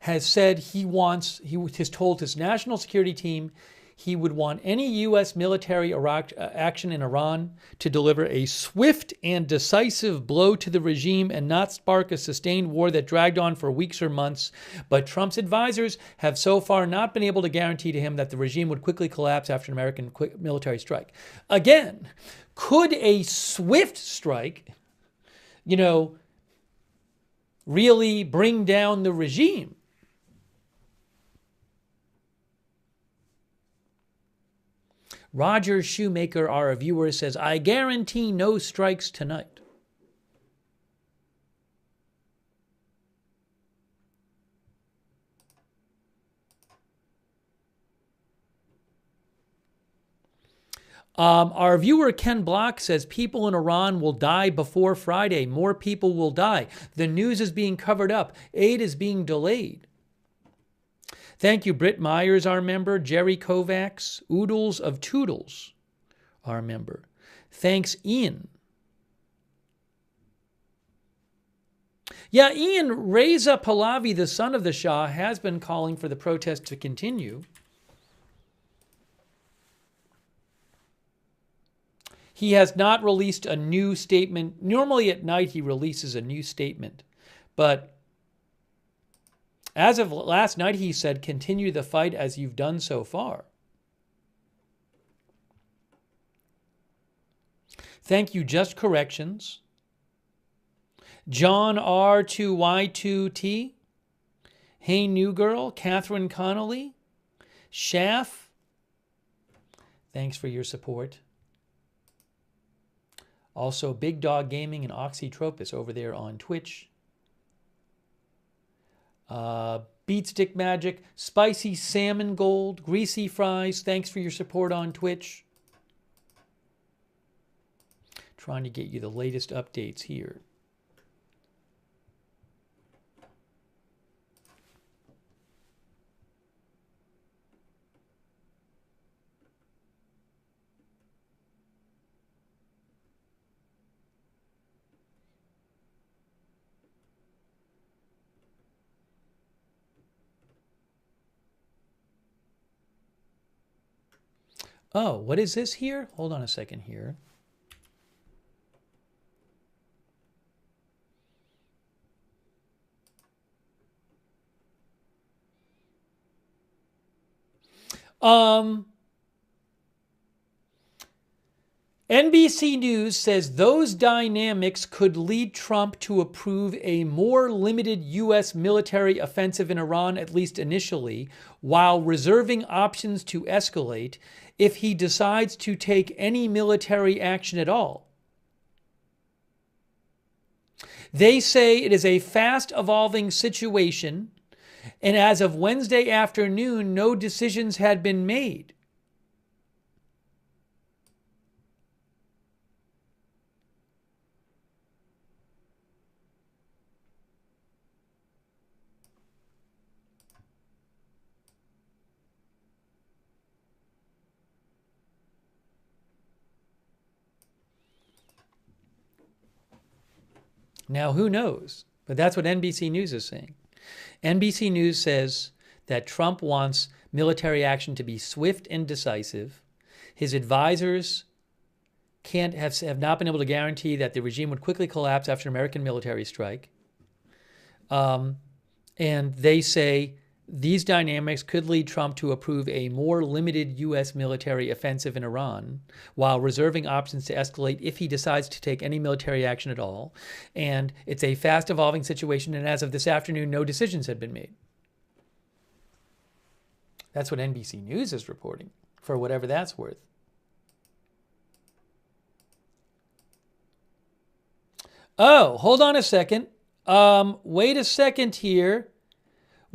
has said he has told his national security team he would want any U.S. military action in Iran to deliver a swift and decisive blow to the regime and not spark a sustained war that dragged on for weeks or months. But Trump's advisors have so far not been able to guarantee to him that the regime would quickly collapse after an American military strike. Again, could a swift strike, really bring down the regime? Roger Shoemaker, our viewer, says, I guarantee no strikes tonight. Our viewer Ken Block says people in Iran will die before Friday. More people will die. The news is being covered up. Aid is being delayed. Thank you, Britt Myers, our member. Jerry Kovacs, Oodles of Toodles, our member. Thanks, Ian. Yeah, Ian, Reza Pahlavi, the son of the Shah, has been calling for the protest to continue. He has not released a new statement. Normally at night he releases a new statement. But as of last night, he said, continue the fight as you've done so far. Thank you, Just Corrections. John R2Y2T. Hey New Girl. Catherine Connolly. Schaff. Thanks for your support. Also, Big Dog Gaming and Oxytropis over there on Twitch. Beat Stick Magic, Spicy Salmon Gold, Greasy Fries, thanks for your support on Twitch. Trying to get you the latest updates here. Oh, what is this here? Hold on a second here. NBC News says those dynamics could lead Trump to approve a more limited U.S. military offensive in Iran, at least initially, while reserving options to escalate if he decides to take any military action at all. They say it is a fast-evolving situation, and as of Wednesday afternoon, no decisions had been made. Now, who knows? But that's what NBC News is saying. NBC News says that Trump wants military action to be swift and decisive. His advisors have not been able to guarantee that the regime would quickly collapse after an American military strike. And they say these dynamics could lead Trump to approve a more limited U.S. military offensive in Iran while reserving options to escalate if he decides to take any military action at all. And it's a fast-evolving situation, and as of this afternoon, no decisions had been made. That's what NBC News is reporting, for whatever that's worth. Oh, hold on a second. Wait a second here.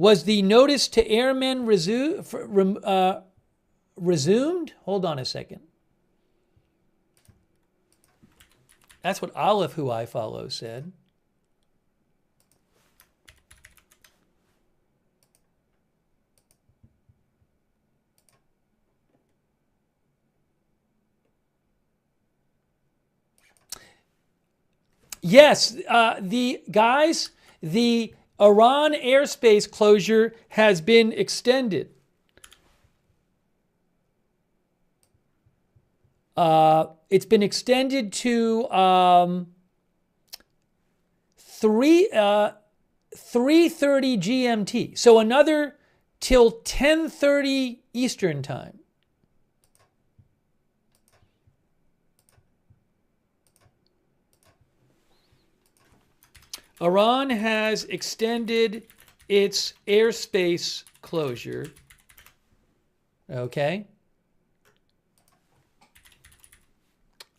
Was the notice to airmen resumed? Hold on a second. That's what Olive, who I follow, said. Yes, the Iran airspace closure has been extended. It's been extended to 3:30 GMT. So another till 10:30 Eastern time. Iran has extended its airspace closure. Okay.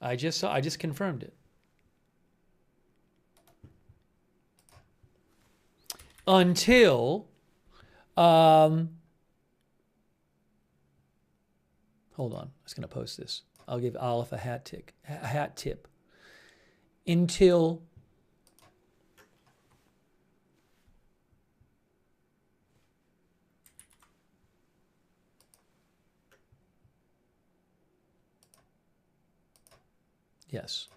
I just confirmed it. Until hold on, I was going to post this. I'll give Olive a hat tip. Until yes.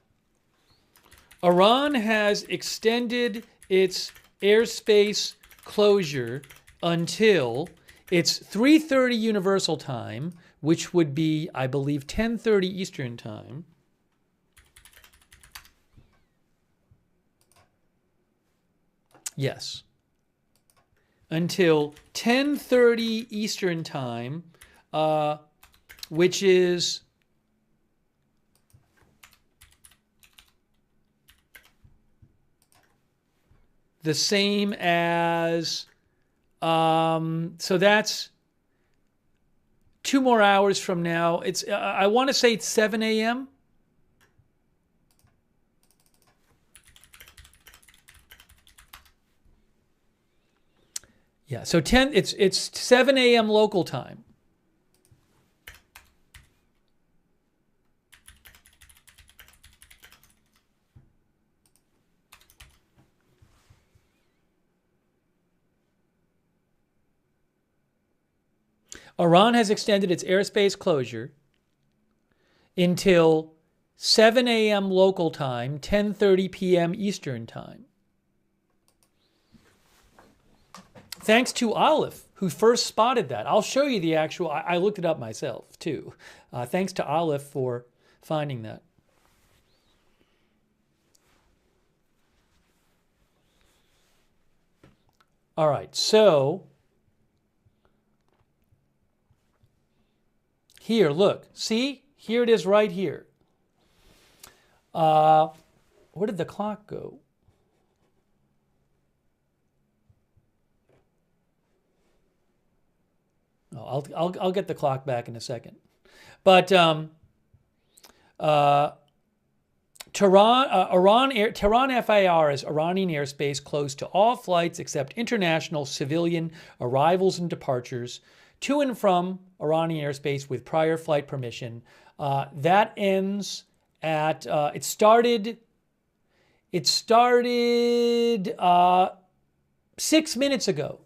Iran has extended its airspace closure until it's 3:30 Universal Time, which would be, I believe, 10:30 Eastern Time. Yes. Until 10:30 Eastern Time, which is the same as, so that's 2 more hours from now. It's, I want to say it's 7 a.m. Yeah, so it's 7 a.m. local time. Iran has extended its airspace closure until 7 a.m. local time, 10:30 p.m. Eastern time. Thanks to Olive, who first spotted that. I'll show you the actual, I looked it up myself too. Thanks to Olive for finding that. All right, so here, look, see? Here it is right here. Where did the clock go? Oh, I'll get the clock back in a second. But Tehran FAR is Iranian airspace closed to all flights except international civilian arrivals and departures to and from Iranian airspace with prior flight permission. That ends at, it started 6 minutes ago.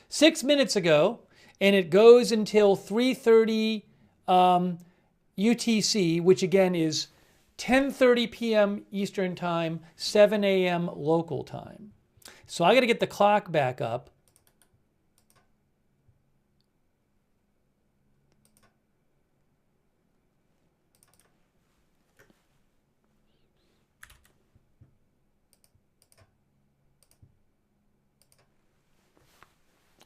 6 minutes ago, and it goes until 3:30 UTC, which again is 10:30 p.m. Eastern Time, 7 a.m. local time. So I got to get the clock back up.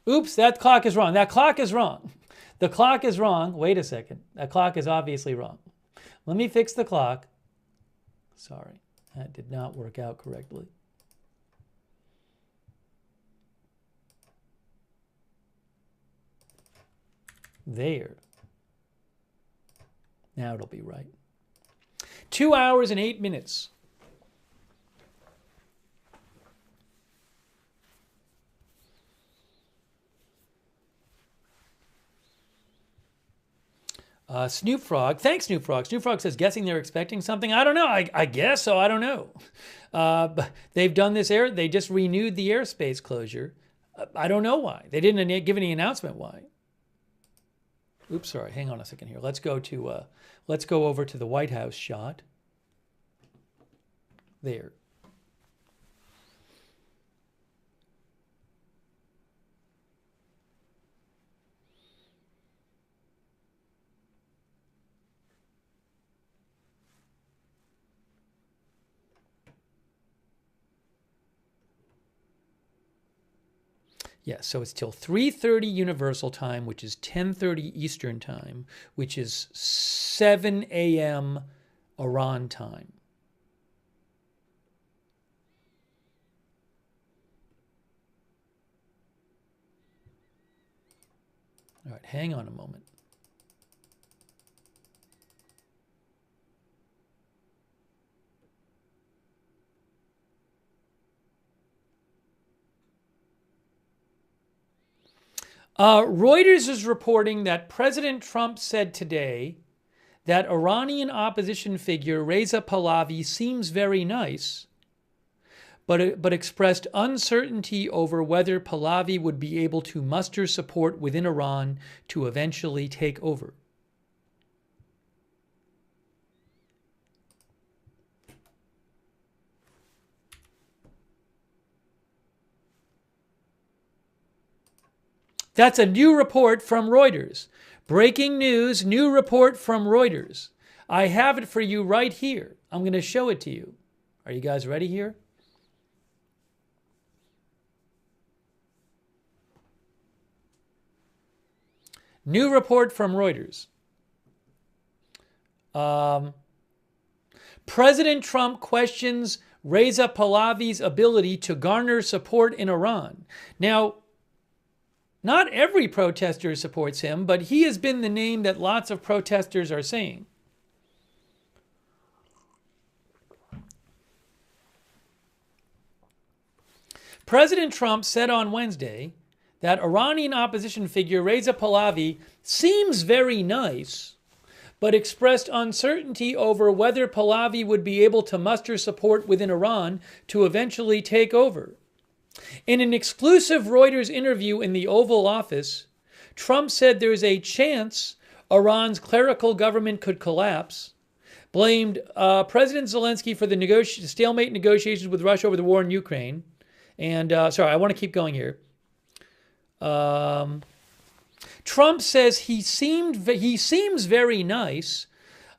Oops, that clock is wrong. That clock is wrong. The clock is wrong. Wait a second. That clock is obviously wrong. Let me fix the clock. Sorry, that did not work out correctly. There. Now it'll be right. 2 hours and 8 minutes. Snoop Frog. Thanks, Snoop Frog. Snoop Frog says, guessing they're expecting something. I don't know. I guess so. I don't know. But they've done this they just renewed the airspace closure. I don't know why. They didn't give any announcement why. Oops, sorry. Hang on a second here. Let's go over to the White House shot. There. Yeah, so it's till 3:30 Universal Time, which is 10:30 Eastern Time, which is 7 a.m. Iran time. All right, hang on a moment. Reuters is reporting that President Trump said today that Iranian opposition figure Reza Pahlavi seems very nice, but expressed uncertainty over whether Pahlavi would be able to muster support within Iran to eventually take over. That's a new report from Reuters. Breaking news, new report from Reuters. I have it for you right here. I'm going to show it to you. Are you guys ready here? New report from Reuters. President Trump questions Reza Pahlavi's ability to garner support in Iran. Now, not every protester supports him, but he has been the name that lots of protesters are saying. President Trump said on Wednesday that Iranian opposition figure Reza Pahlavi seems very nice, but expressed uncertainty over whether Pahlavi would be able to muster support within Iran to eventually take over. In an exclusive Reuters interview in the Oval Office, Trump said there's a chance Iran's clerical government could collapse, blamed President Zelensky for the stalemate negotiations with Russia over the war in Ukraine, and, sorry, I want to keep going here. Trump says he seems very nice.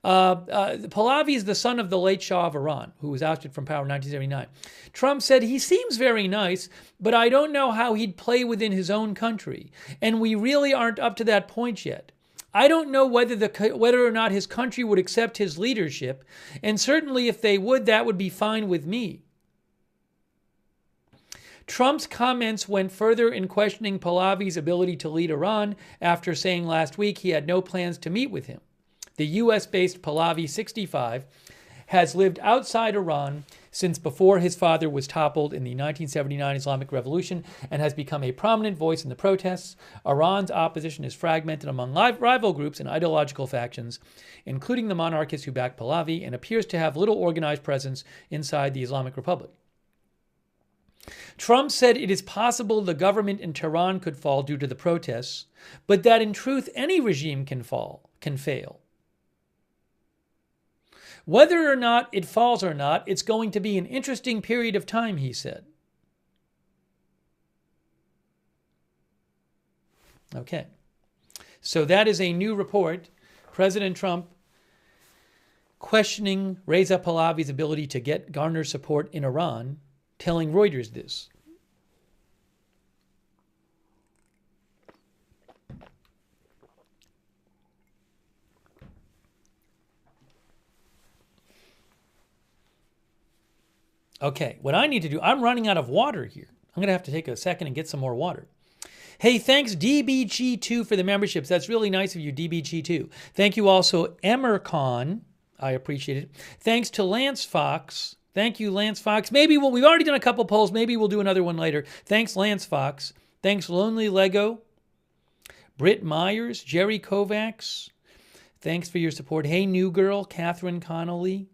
Pahlavi is the son of the late Shah of Iran, who was ousted from power in 1979. Trump said he seems very nice, but I don't know how he'd play within his own country, and we really aren't up to that point yet. I don't know whether or not his country would accept his leadership, and certainly if they would, that would be fine with me. Trump's comments went further in questioning Pahlavi's ability to lead Iran after saying last week he had no plans to meet with him. The U.S.-based Pahlavi, 65, has lived outside Iran since before his father was toppled in the 1979 Islamic Revolution and has become a prominent voice in the protests. Iran's opposition is fragmented among rival groups and ideological factions, including the monarchists who back Pahlavi, and appears to have little organized presence inside the Islamic Republic. Trump said it is possible the government in Tehran could fall due to the protests, but that in truth any regime can fail. Whether or not it falls or not, it's going to be an interesting period of time, he said. Okay. So that is a new report. President Trump questioning Reza Pahlavi's ability to garner support in Iran, telling Reuters this. Okay, what I need to do, I'm running out of water here. I'm going to have to take a second and get some more water. Hey, thanks DBG2 for the memberships. That's really nice of you, DBG2. Thank you also, Emercon. I appreciate it. Thanks to Lance Fox. Thank you, Lance Fox. Maybe we've already done a couple polls. Maybe we'll do another one later. Thanks, Lance Fox. Thanks, Lonely Lego. Britt Myers, Jerry Kovacs. Thanks for your support. Hey, new girl, Catherine Connolly.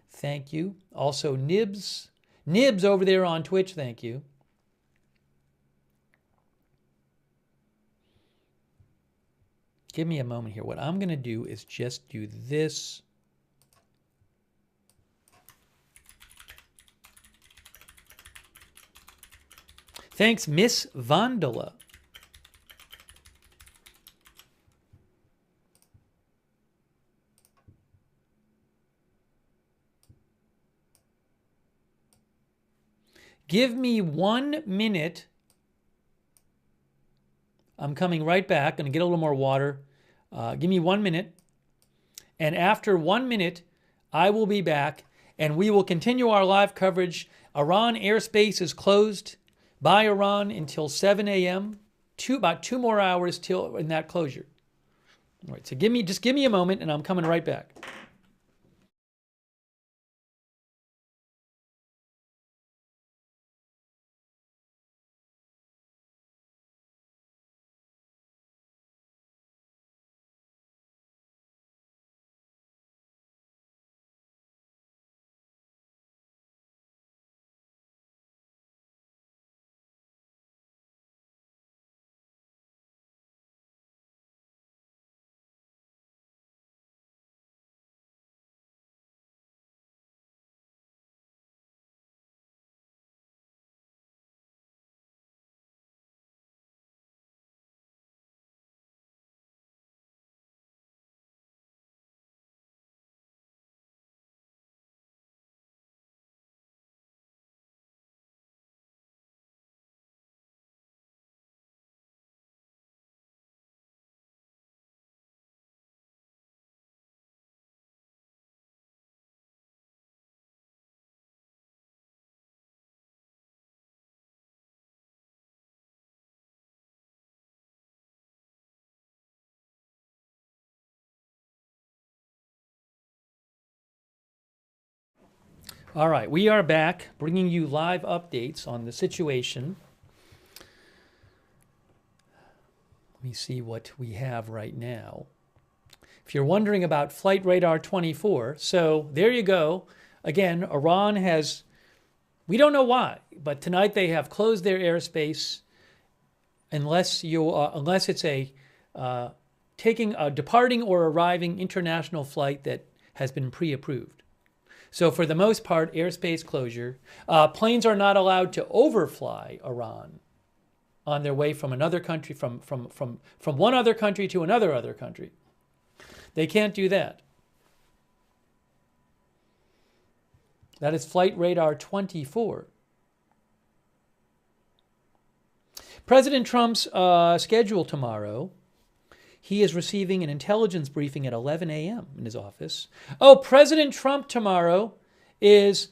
Thank you. Also, Nibs. Nibs over there on Twitch, thank you. Give me a moment here. What I'm going to do is just do this. Thanks, Miss Vandala. Give me 1 minute. I'm coming right back. Going to get a little more water. Give me 1 minute. And after 1 minute, I will be back and we will continue our live coverage. Iran airspace is closed by Iran until 7 a.m. About 2 more hours till in that closure. All right, so just give me a moment and I'm coming right back. All right, we are back bringing you live updates on the situation. Let me see what we have right now. If you're wondering about Flight Radar 24, so there you go. Again, Iran has, we don't know why, but tonight they have closed their airspace unless it's a taking a departing or arriving international flight that has been pre-approved. So for the most part, airspace closure. Planes are not allowed to overfly Iran on their way from another country, from one other country to another other country. They can't do that. That is Flight Radar 24. President Trump's schedule tomorrow. He is receiving an intelligence briefing at 11 a.m. in his office. Oh, President Trump tomorrow is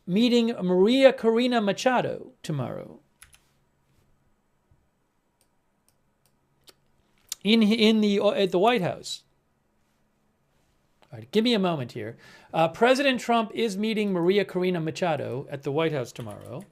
meeting Maria Corina Machado tomorrow at the White House. All right, give me a moment here. President Trump is meeting Maria Corina Machado at the White House tomorrow.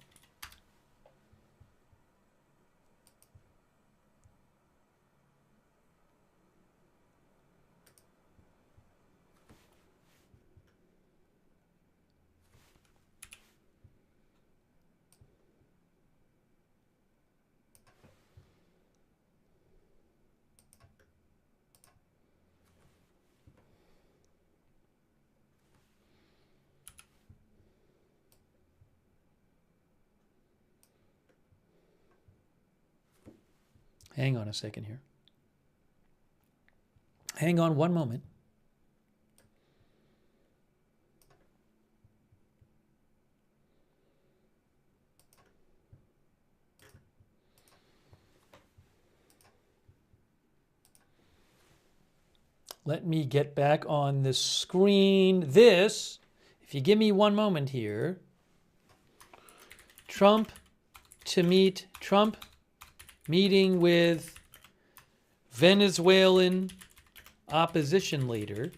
Hang on a second here. Hang on one moment. Let me get back on the screen. This, if you give me one moment here, Trump meeting with Venezuelan opposition leader.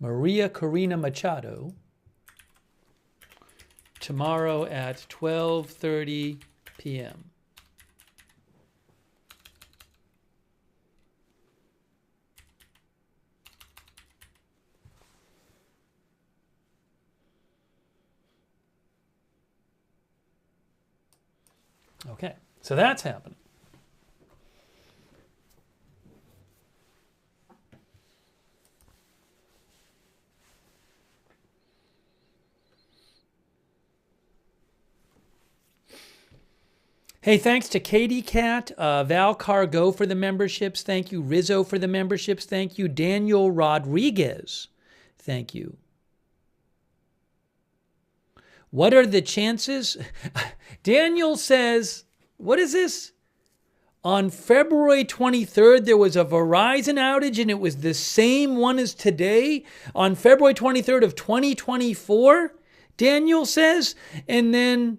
Maria Corina Machado tomorrow at 12:30 p.m. Okay, so that's happening. Hey, thanks to Katie Cat, Val Cargo for the memberships. Thank you. Rizzo for the memberships. Thank you. Daniel Rodriguez. Thank you. What are the chances? Daniel says, what is this? On February 23rd, there was a Verizon outage and it was the same one as today. On February 23rd of 2024, Daniel says. And then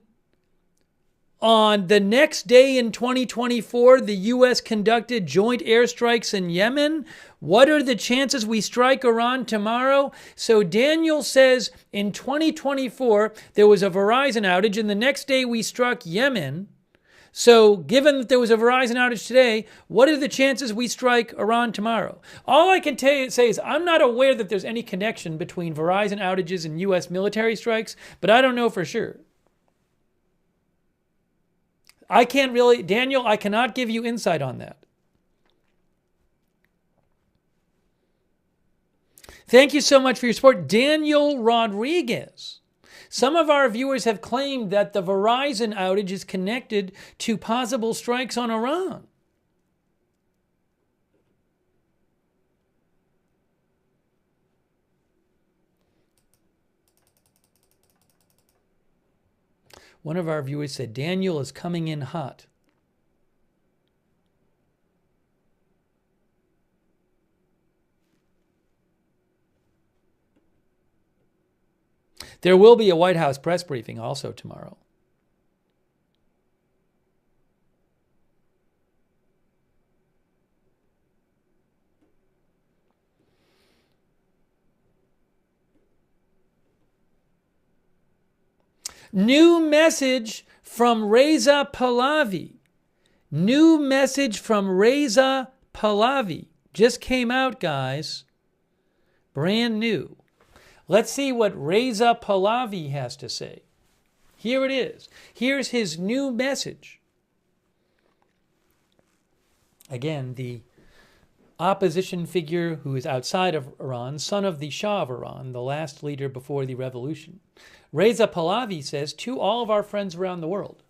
on the next day in 2024, the U.S. conducted joint airstrikes in Yemen. What are the chances we strike Iran tomorrow? So Daniel says in 2024, there was a Verizon outage, and the next day we struck Yemen. So given that there was a Verizon outage today, what are the chances we strike Iran tomorrow? All I can say is I'm not aware that there's any connection between Verizon outages and U.S. military strikes, but I don't know for sure. I can't really, Daniel, I cannot give you insight on that. Thank you so much for your support. Daniel Rodriguez. Some of our viewers have claimed that the Verizon outage is connected to possible strikes on Iran. One of our viewers said, Daniel is coming in hot. There will be a White House press briefing also tomorrow. New message from Reza Pahlavi. New message from Reza Pahlavi. Just came out, guys. Brand new. Let's see what Reza Pahlavi has to say. Here it is. Here's his new message. Again, the opposition figure who is outside of Iran, son of the Shah of Iran, the last leader before the revolution. Reza Pahlavi says to all of our friends around the world,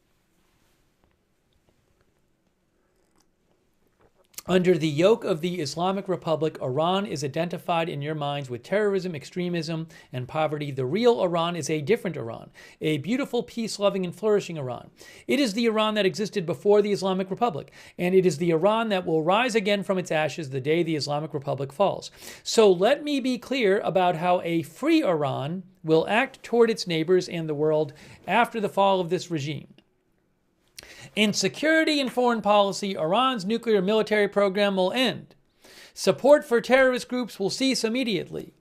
under the yoke of the Islamic Republic, Iran is identified in your minds with terrorism, extremism, and poverty. The real Iran is a different Iran, a beautiful, peace-loving, and flourishing Iran. It is the Iran that existed before the Islamic Republic, and it is the Iran that will rise again from its ashes the day the Islamic Republic falls. So let me be clear about how a free Iran will act toward its neighbors and the world after the fall of this regime. In security and foreign policy, Iran's nuclear military program will end. Support for terrorist groups will cease immediately.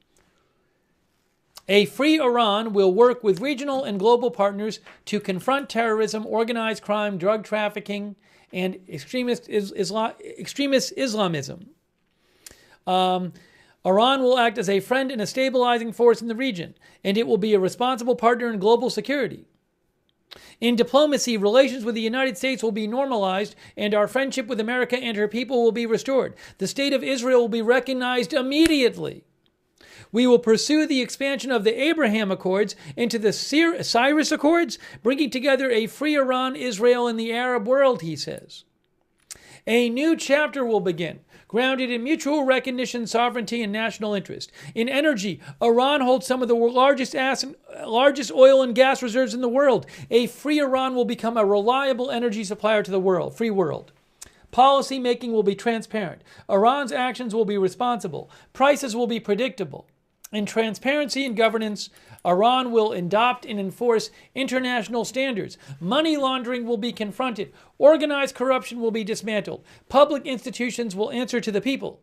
A free Iran will work with regional and global partners to confront terrorism, organized crime, drug trafficking, and extremist Islamism. Iran will act as a friend and a stabilizing force in the region, and it will be a responsible partner in global security. In diplomacy, relations with the United States will be normalized, and our friendship with America and her people will be restored. The state of Israel will be recognized immediately. We will pursue the expansion of the Abraham Accords into the Cyrus Accords, bringing together a free Iran, Israel, and the Arab world, he says. A new chapter will begin, grounded in mutual recognition, sovereignty, and national interest. In energy, Iran holds some of the largest oil and gas reserves in the world. A free Iran will become a reliable energy supplier to the free world. Policy making will be transparent. Iran's actions will be responsible. Prices will be predictable. In transparency and governance, Iran will adopt and enforce international standards. Money laundering will be confronted. Organized corruption will be dismantled. Public institutions will answer to the people.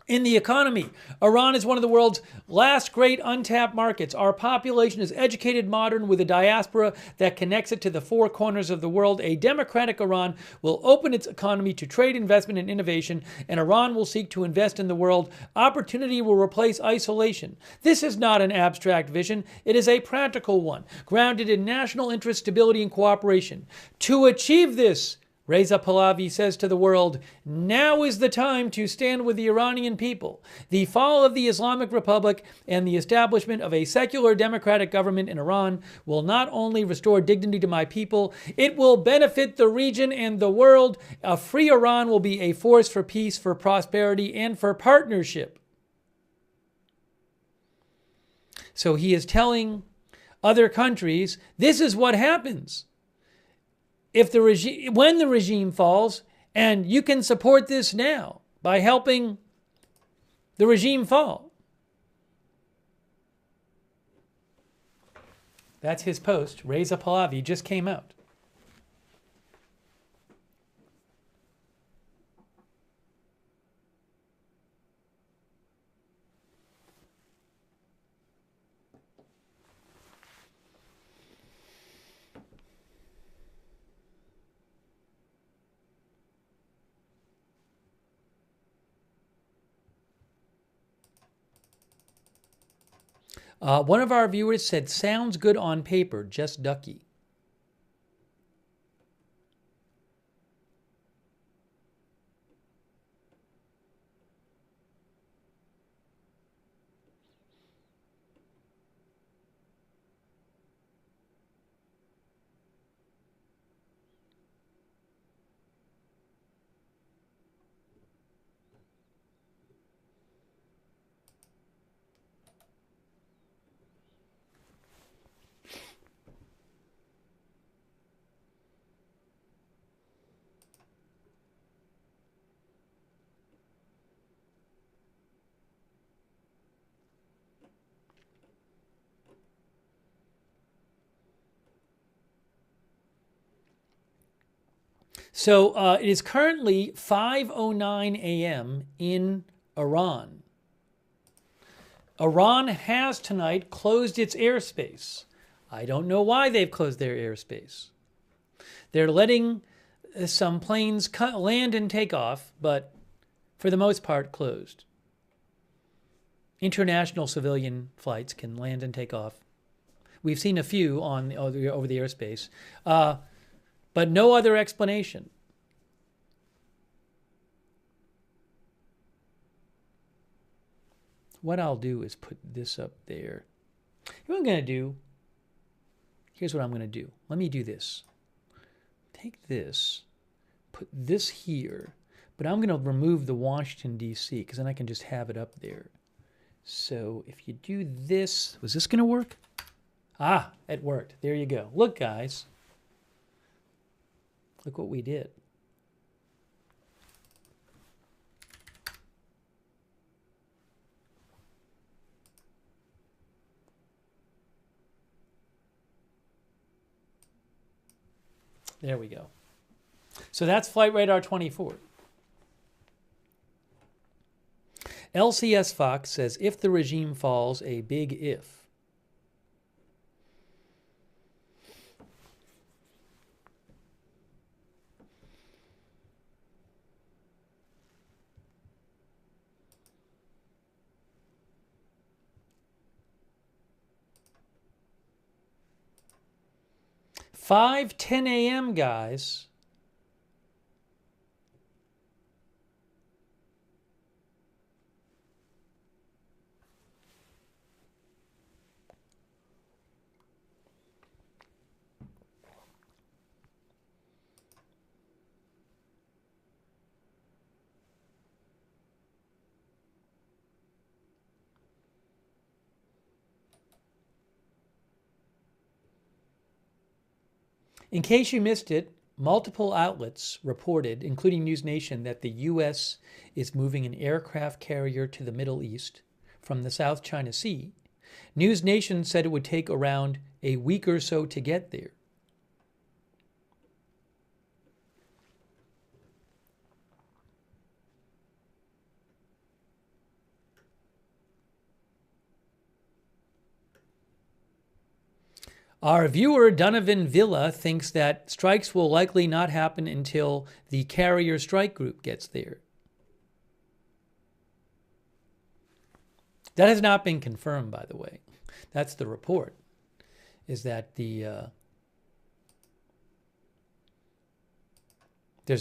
In the economy, Iran is one of the world's last great untapped markets. Our population is educated, modern, with a diaspora that connects it to the four corners of the world. A democratic Iran will open its economy to trade, investment, and innovation, and Iran will seek to invest in the world. Opportunity will replace isolation. This is not an abstract vision. It is a practical one, grounded in national interest, stability, and cooperation. To achieve this, Reza Pahlavi says to the world, now is the time to stand with the Iranian people. The fall of the Islamic Republic and the establishment of a secular democratic government in Iran will not only restore dignity to my people, it will benefit the region and the world. A free Iran will be a force for peace, for prosperity, and for partnership. So he is telling other countries, this is what happens when the regime falls, and you can support this now by helping the regime fall. That's his post. Reza Pahlavi just came out. One of our viewers said, sounds good on paper, just ducky. So it is currently 5:09 a.m. in Iran. Iran has tonight closed its airspace. I don't know why they've closed their airspace. They're letting some planes land and take off, but for the most part closed. International civilian flights can land and take off. We've seen a few on over the airspace. But no other explanation. What I'll do is put this up there. What I'm going to do, here's what I'm going to do. Let me do this. Take this, put this here, but I'm going to remove the Washington, D.C., because then I can just have it up there. So if you do this, was this going to work? Ah, it worked. There you go. Look, guys. Look what we did. There we go. So that's Flight Radar 24. LCS Fox says, if the regime falls, a big if. Five 10 a.m., guys. In case you missed it, multiple outlets reported, including News Nation, that the U.S. is moving an aircraft carrier to the Middle East from the South China Sea. News Nation said it would take around a week or so to get there. Our viewer, Donovan Villa, thinks that strikes will likely not happen until the carrier strike group gets there. That has not been confirmed, by the way. That's the report, is that there's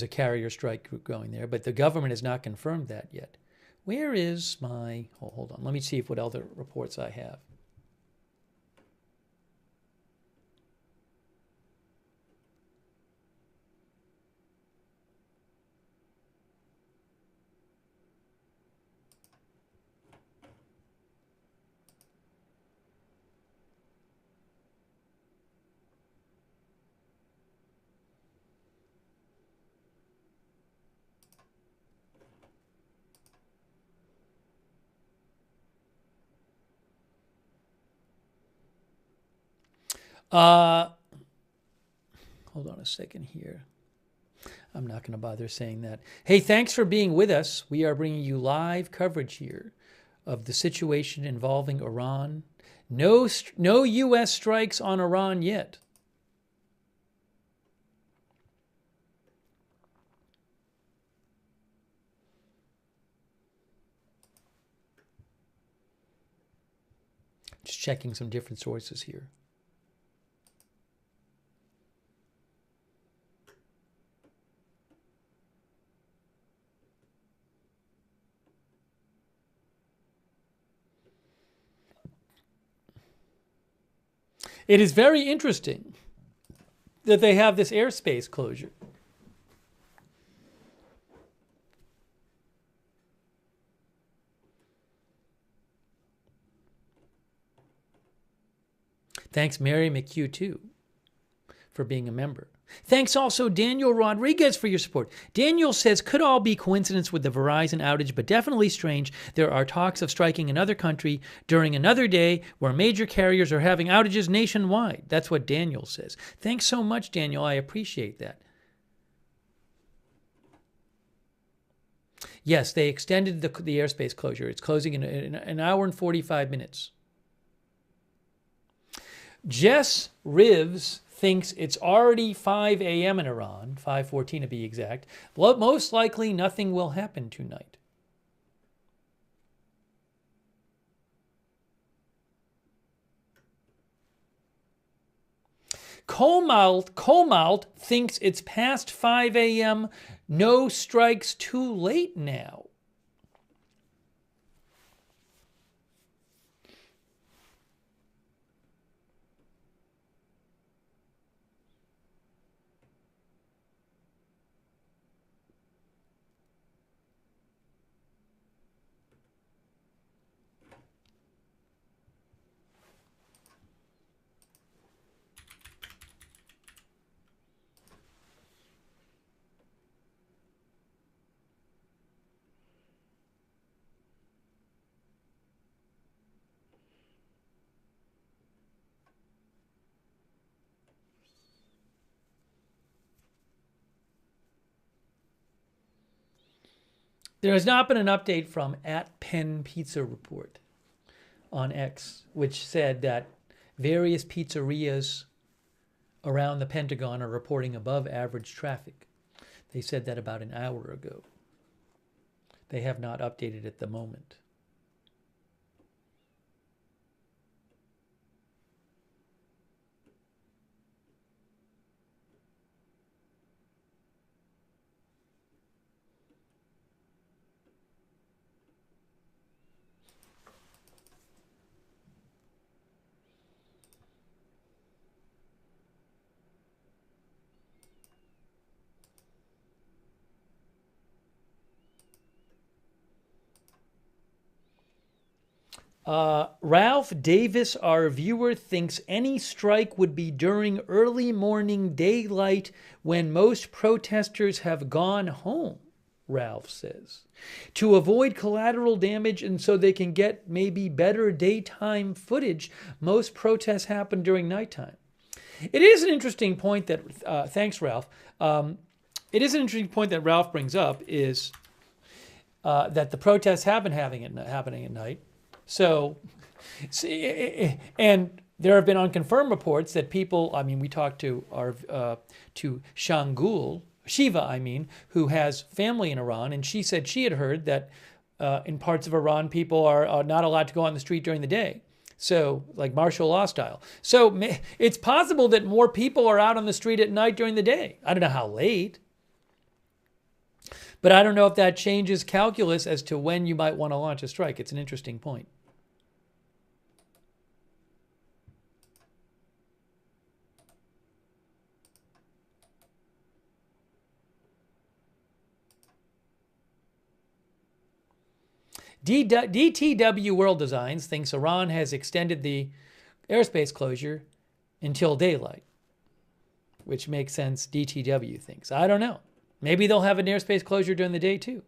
a carrier strike group going there, but the government has not confirmed that yet. Where is my... Oh, hold on. Let me see what other reports I have. Hold on a second here. I'm not going to bother saying that. Hey, thanks for being with us. We are bringing you live coverage here of the situation involving Iran. No U.S. strikes on Iran yet. Just checking some different sources here. It is very interesting that they have this airspace closure. Thanks, Mary McHugh, too, for being a member. Thanks also, Daniel Rodriguez, for your support. Daniel says, could all be coincidence with the Verizon outage, but definitely strange. There are talks of striking another country during another day where major carriers are having outages nationwide. That's what Daniel says. Thanks so much, Daniel. I appreciate that. Yes, they extended the airspace closure. It's closing in an hour and 45 minutes. Jess Rivs thinks it's already 5 a.m. in Iran, 5:14 to be exact. Most likely nothing will happen tonight. Komalt thinks it's past 5 a.m. No strikes too late now. There has not been an update from @PennPizzaReport on X, which said that various pizzerias around the Pentagon are reporting above average traffic. They said that about an hour ago. They have not updated at the moment. Ralph Davis, our viewer, thinks any strike would be during early morning daylight when most protesters have gone home, Ralph says, to avoid collateral damage and so they can get maybe better daytime footage. Most protests happen during nighttime. It is an interesting point that, thanks, Ralph. It is an interesting point that Ralph brings up is that the protests have been happening at night. So, and there have been unconfirmed reports that people, I mean, we talked to to Shangul, Shiva, I mean, who has family in Iran, and she said she had heard that in parts of Iran, people are not allowed to go on the street during the day. So, like martial law style. So it's possible that more people are out on the street at night during the day. I don't know how late. But I don't know if that changes calculus as to when you might want to launch a strike. It's an interesting point. DTW World Designs thinks Iran has extended the airspace closure until daylight, which makes sense, DTW thinks. I don't know. Maybe they'll have an airspace closure during the day too.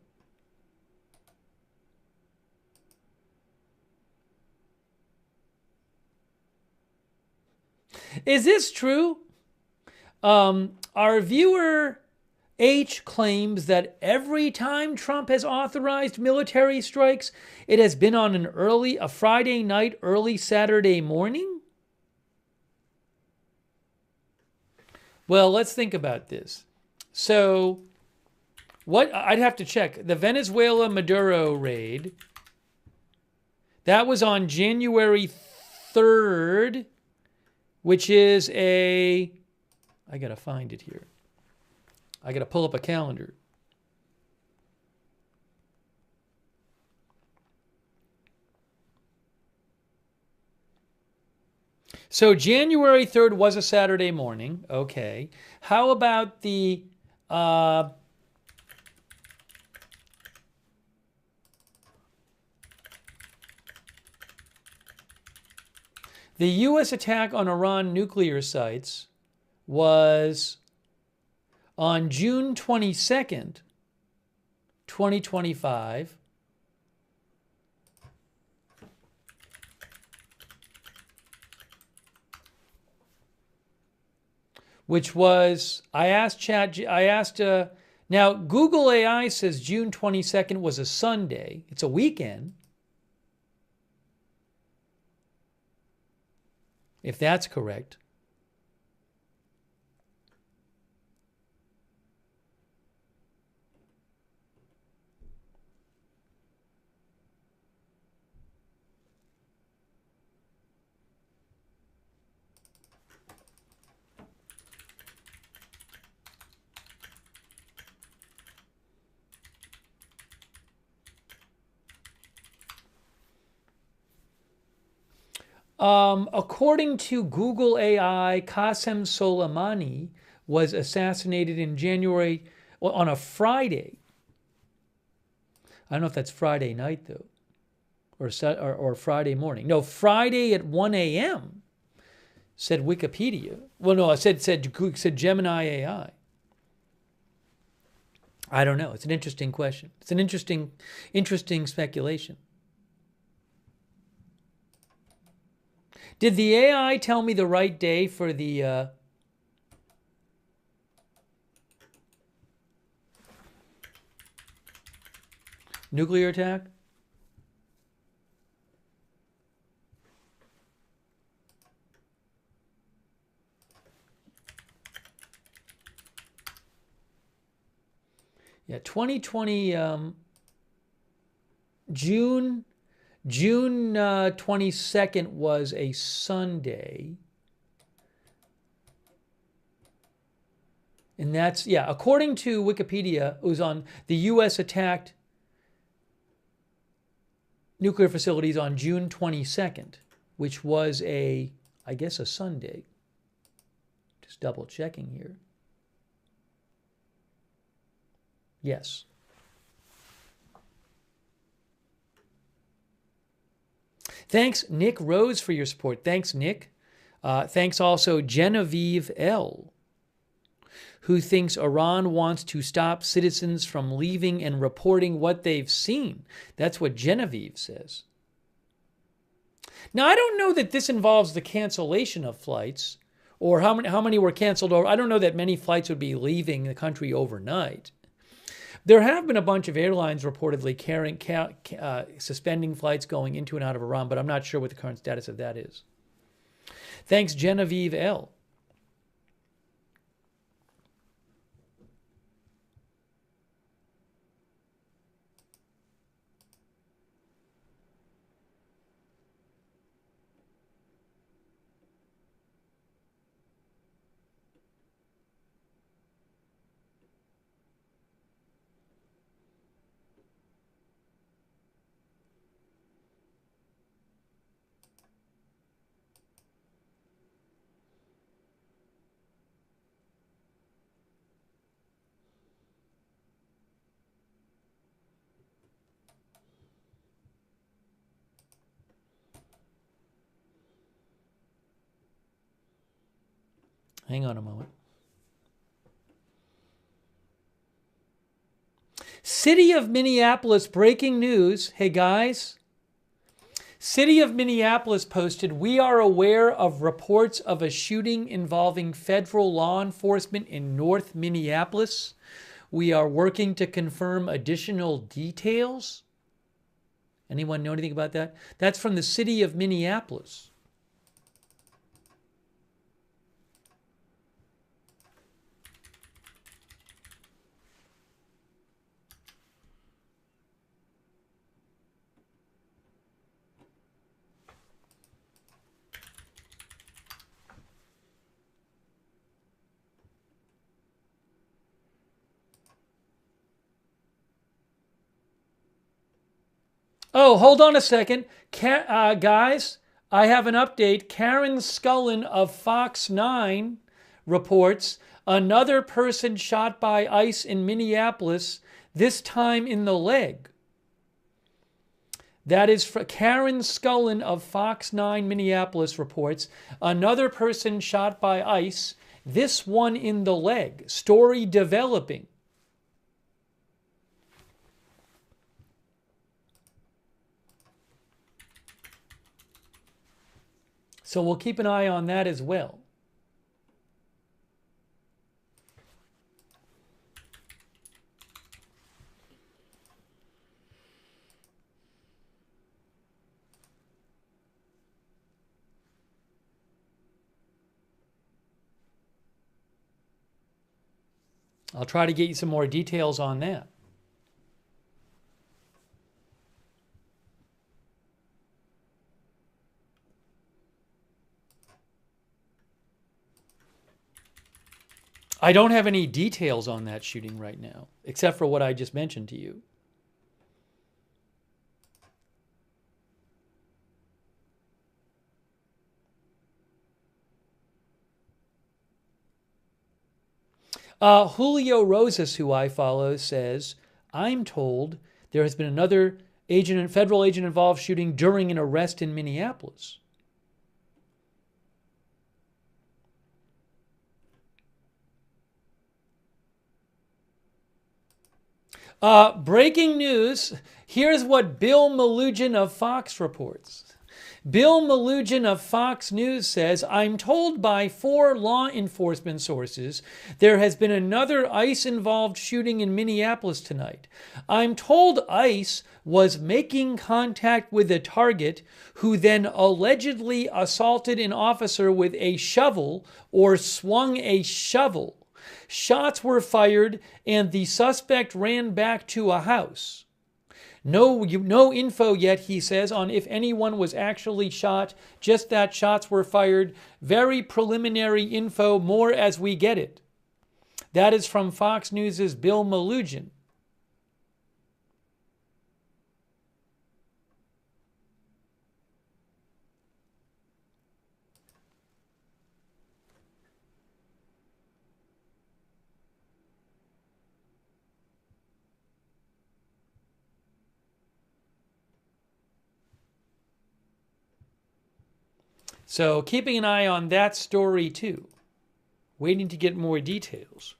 Is this true? Our viewer H claims that every time Trump has authorized military strikes, it has been on a Friday night, early Saturday morning? Well, let's think about this. So, what I'd have to check. The Venezuela Maduro raid, that was on January 3rd, which is I got to find it here. I got to pull up a calendar. So January 3rd was a Saturday morning. Okay. How about the U.S. attack on Iran nuclear sites was on June 22nd, 2025, which was, now Google AI says June 22nd was a Sunday. It's a weekend. If that's correct. According to Google AI, Qasem Soleimani was assassinated in January, on a Friday. I don't know if that's Friday night, though, or Friday morning. No, Friday at 1 a.m., said Wikipedia. Well, no, I said Gemini AI. I don't know. It's an interesting question. It's an interesting speculation. Did the AI tell me the right day for the nuclear attack? Yeah, 2020, June 22nd was a Sunday. And that's, yeah, according to Wikipedia, it was on the U.S. attacked nuclear facilities on June 22nd, which was I guess a Sunday. Just double checking here. Yes. Thanks, Nick Rose, for your support. Thanks, Nick. Thanks also Genevieve L., who thinks Iran wants to stop citizens from leaving and reporting what they've seen. That's what Genevieve says. Now, I don't know that this involves the cancellation of flights or how many were canceled. I don't know that many flights would be leaving the country overnight. There have been a bunch of airlines reportedly suspending flights going into and out of Iran, but I'm not sure what the current status of that is. Thanks, Genevieve L. Hang on a moment. City of Minneapolis breaking news. Hey guys. City of Minneapolis posted, we are aware of reports of a shooting involving federal law enforcement in North Minneapolis. We are working to confirm additional details. Anyone know anything about that? That's from the City of Minneapolis. Oh, hold on a second. Guys, I have an update. Karen Scullin of Fox 9 reports another person shot by ICE in Minneapolis, this time in the leg. That is Karen Scullin of Fox 9 Minneapolis reports another person shot by ICE, this one in the leg. Story developing. So we'll keep an eye on that as well. I'll try to get you some more details on that. I don't have any details on that shooting right now, except for what I just mentioned to you. Julio Rosas, who I follow, says, I'm told there has been another federal agent involved shooting during an arrest in Minneapolis. Breaking news. Here's what Bill Malugin of Fox reports. Bill Malugin of Fox News says, I'm told by 4 law enforcement sources there has been another ICE-involved shooting in Minneapolis tonight. I'm told ICE was making contact with a target who then allegedly assaulted an officer with a shovel or swung a shovel. Shots were fired and the suspect ran back to a house. No info yet, he says, on if anyone was actually shot, just that shots were fired. Very preliminary info, more as we get it. That is from Fox News' Bill Malugin. So keeping an eye on that story too. Waiting to get more details.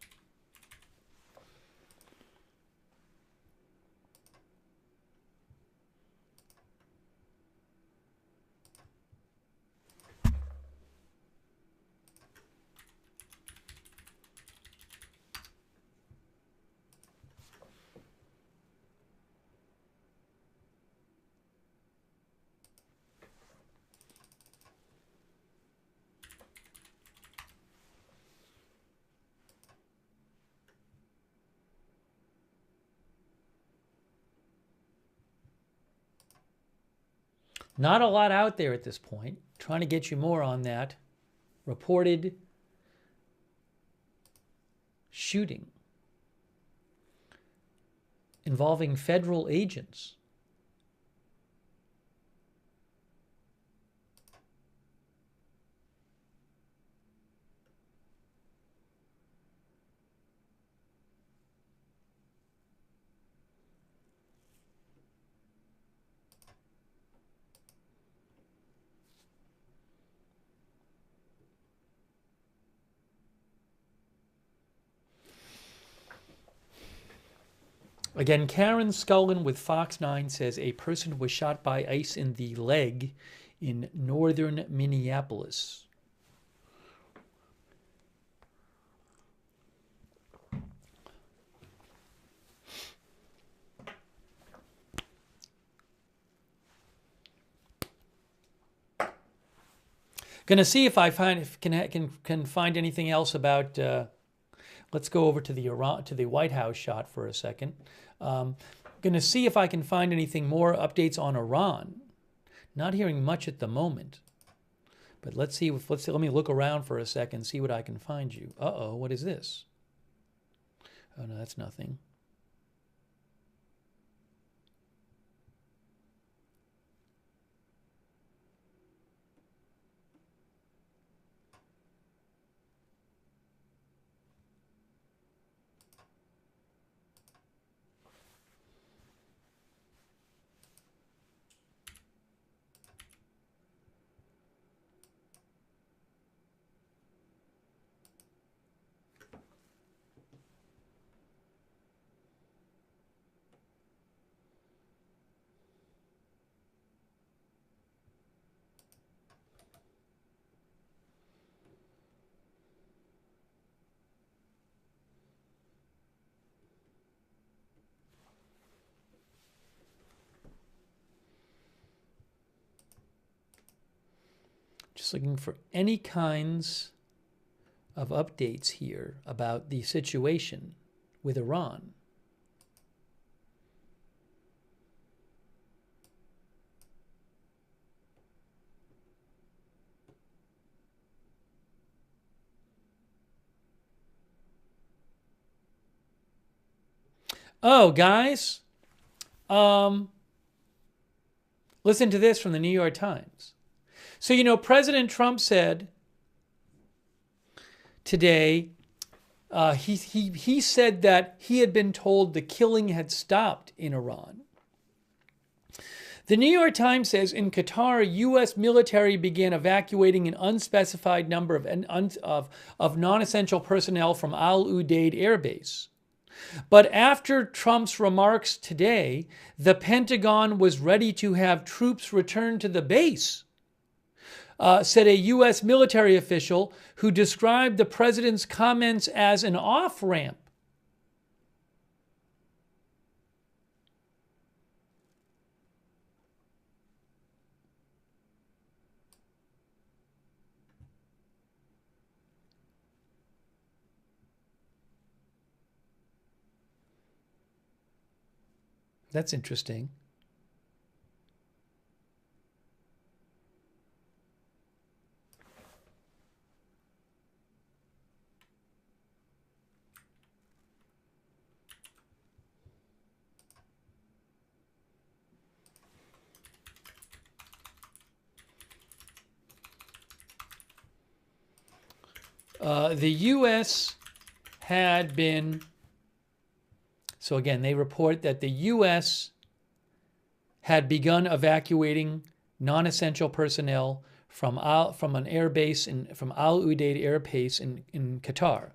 Not a lot out there at this point. Trying to get you more on that reported shooting involving federal agents. Again, Karen Scullin with Fox 9 says a person was shot by ice in the leg in northern Minneapolis. Gonna see if I can find anything else about. Let's go over to the White House shot for a second. Going to see if I can find anything more updates on Iran. Not hearing much at the moment, but let me look around for a second, see what I can find you. Uh-oh, what is this? Oh no, that's nothing. Just looking for any kinds of updates here about the situation with Iran. Oh, guys, listen to this from the New York Times. So, you know, President Trump said today, he said that he had been told the killing had stopped in Iran. The New York Times says in Qatar, U.S. military began evacuating an unspecified number of non-essential personnel from Al Udeid Air Base. But after Trump's remarks today, the Pentagon was ready to have troops return to the base. Said a U.S. military official who described the president's comments as an off-ramp. That's interesting. The U.S. had been, so again, they report that the U.S. had begun evacuating non-essential personnel from an air base from Al Udeid Air Base in Qatar.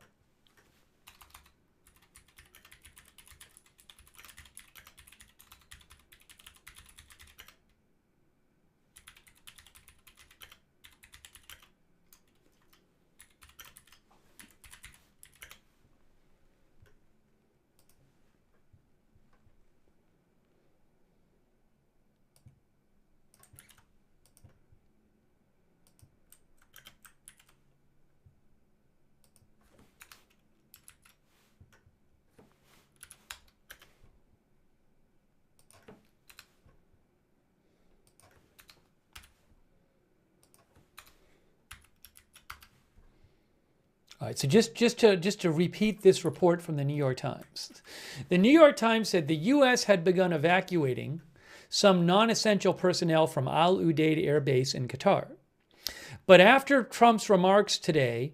All right, so just to repeat this report from the New York Times. The New York Times said the U.S. had begun evacuating some non-essential personnel from Al Udeid Air Base in Qatar. But after Trump's remarks today,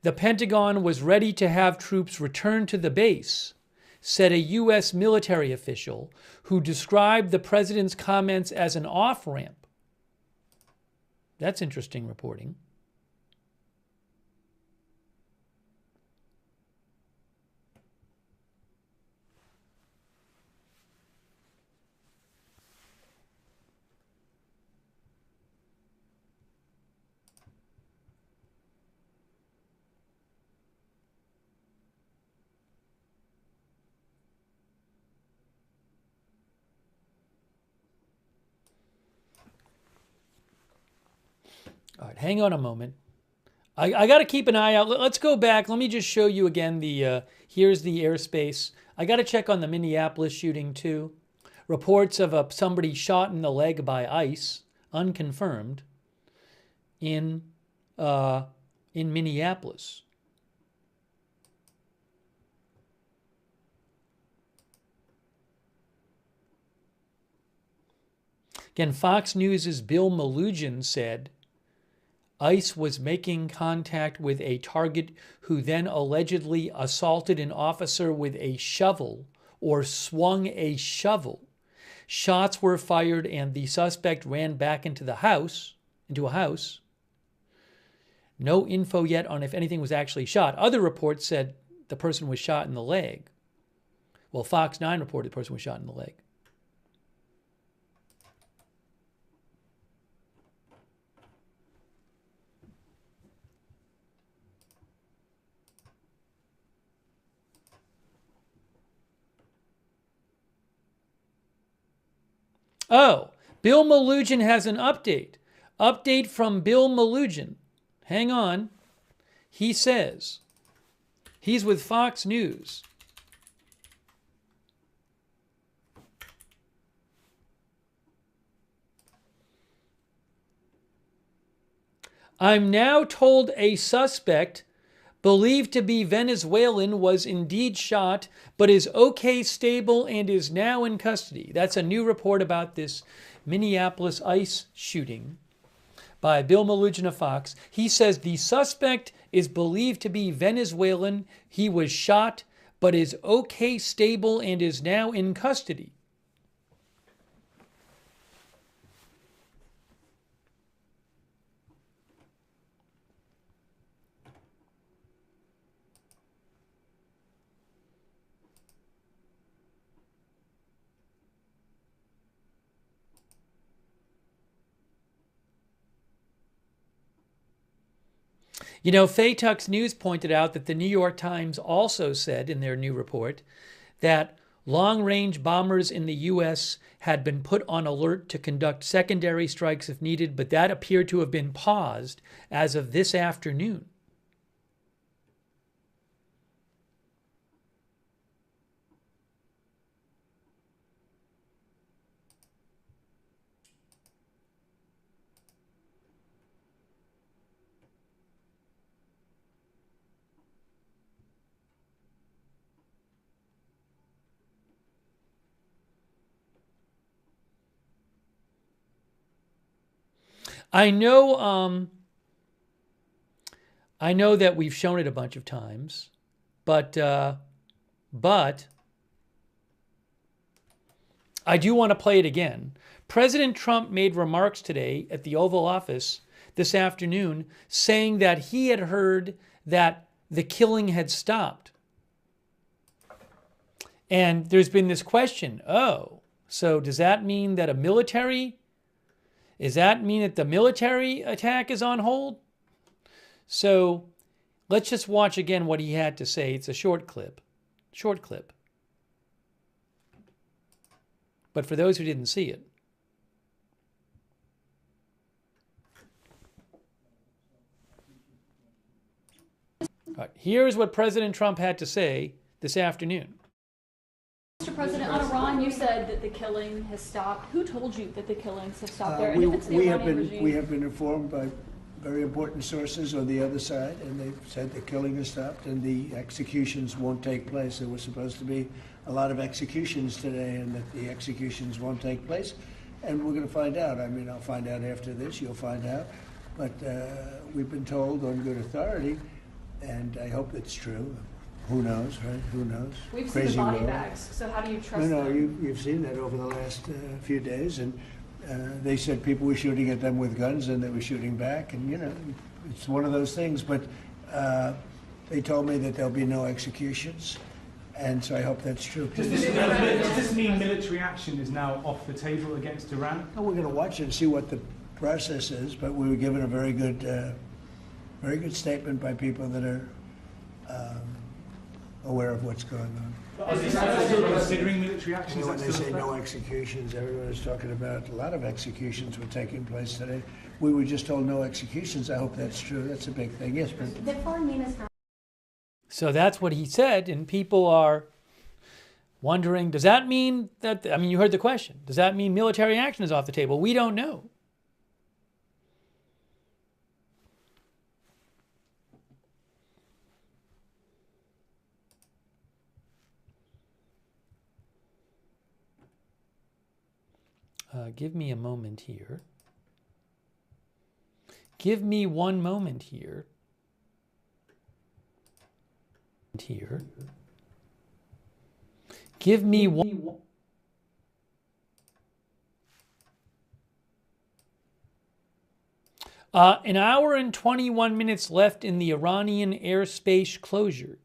the Pentagon was ready to have troops return to the base, said a U.S. military official who described the president's comments as an off-ramp. That's interesting reporting. All right, hang on a moment. I got to keep an eye out. Let's go back. Let me just show you again here's the airspace. I got to check on the Minneapolis shooting too. Reports of somebody shot in the leg by ICE, unconfirmed, in Minneapolis. Again, Fox News' Bill Melugin said ICE was making contact with a target who then allegedly assaulted an officer with a shovel or swung a shovel. Shots were fired and the suspect ran back into a house. No info yet on if anything was actually shot. Other reports said the person was shot in the leg. Well, Fox 9 reported the person was shot in the leg. Oh, Bill Melugin has an update. Update from Bill Melugin. Hang on. He says, he's with Fox News. I'm now told a suspect believed to be Venezuelan was indeed shot, but is okay, stable, and is now in custody. That's a new report about this Minneapolis ICE shooting by Bill Melugin of Fox. He says the suspect is believed to be Venezuelan. He was shot, but is okay, stable, and is now in custody. You know, Faytux News pointed out that the New York Times also said in their new report that long-range bombers in the U.S. had been put on alert to conduct secondary strikes if needed, but that appeared to have been paused as of this afternoon. I know that we've shown it a bunch of times, but I do want to play it again. President Trump made remarks today at the Oval Office this afternoon saying that he had heard that the killing had stopped. And there's been this question, so does that mean that the military attack is on hold? So let's just watch again what he had to say. It's a short clip. But for those who didn't see it. All right, here's what President Trump had to say this afternoon. Mr. President, on Iran, you said that the killing has stopped. Who told you that the killings have stopped there? We have been informed by very important sources on the other side, and they've said the killing has stopped and the executions won't take place. There was supposed to be a lot of executions today, and that the executions won't take place. And we're going to find out. I mean, I'll find out after this. You'll find out. But we've been told on good authority, and I hope it's true. Who knows, right? Who knows? We've Crazy seen the body world. bags, so how do you trust No, them? you've seen that over the last few days, and they said people were shooting at them with guns, and they were shooting back, and it's one of those things. But they told me that there'll be no executions, and so I hope that's true. Does this mean military action is now off the table against Iran? Well, we're going to watch it and see what the process is, but we were given a very good statement by people that are aware of what's going on. Are they still considering military action? When they say no executions, everyone is talking about a lot of executions were taking place today. We were just told no executions. I hope that's true. That's a big thing. Yes, but The foreign minister. So that's what he said, and people are wondering, does that mean that, I mean, you heard the question, does that mean military action is off the table? We don't know. Give me a moment here. Give me one moment here. Give me one. An hour and 21 minutes left in the Iranian airspace closure.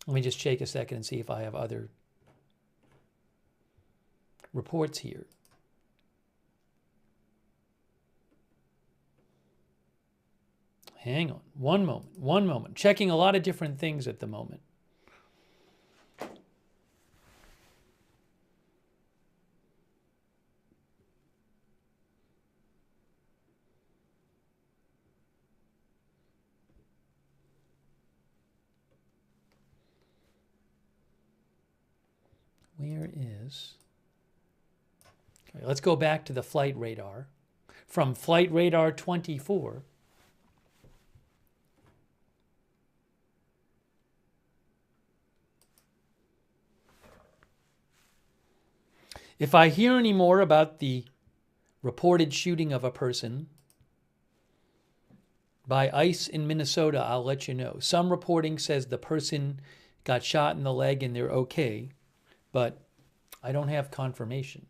Let me just take a second and see if I have other reports here. Hang on, one moment. Checking a lot of different things at the moment. Where is... Okay, let's go back to the flight radar. From Flight Radar 24, if I hear any more about the reported shooting of a person by ICE in Minnesota, I'll let you know. Some reporting says the person got shot in the leg and they're okay, but I don't have confirmation.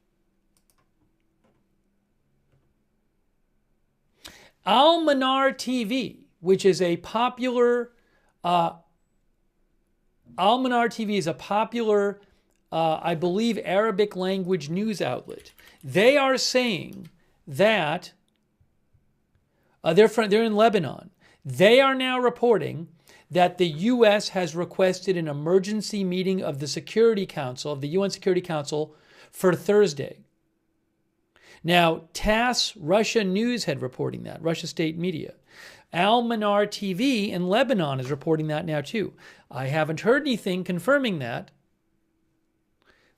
Al-Manar TV, which is a popular, Al-Manar TV is a popular, I believe, Arabic language news outlet. They are saying that they're in Lebanon. They are now reporting that the U.S. has requested an emergency meeting of the Security Council, of the UN Security Council, for Thursday. Now, TASS, Russia News had reporting that, Russia State Media. Al-Manar TV in Lebanon is reporting that now too. I haven't heard anything confirming that.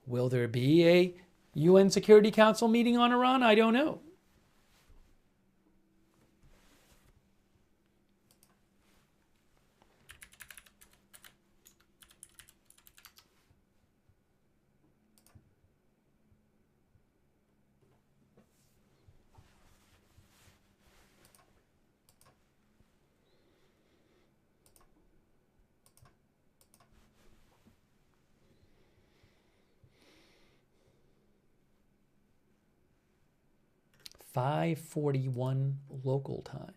Will there be a UN Security Council meeting on Iran? I don't know. .5:41 local time.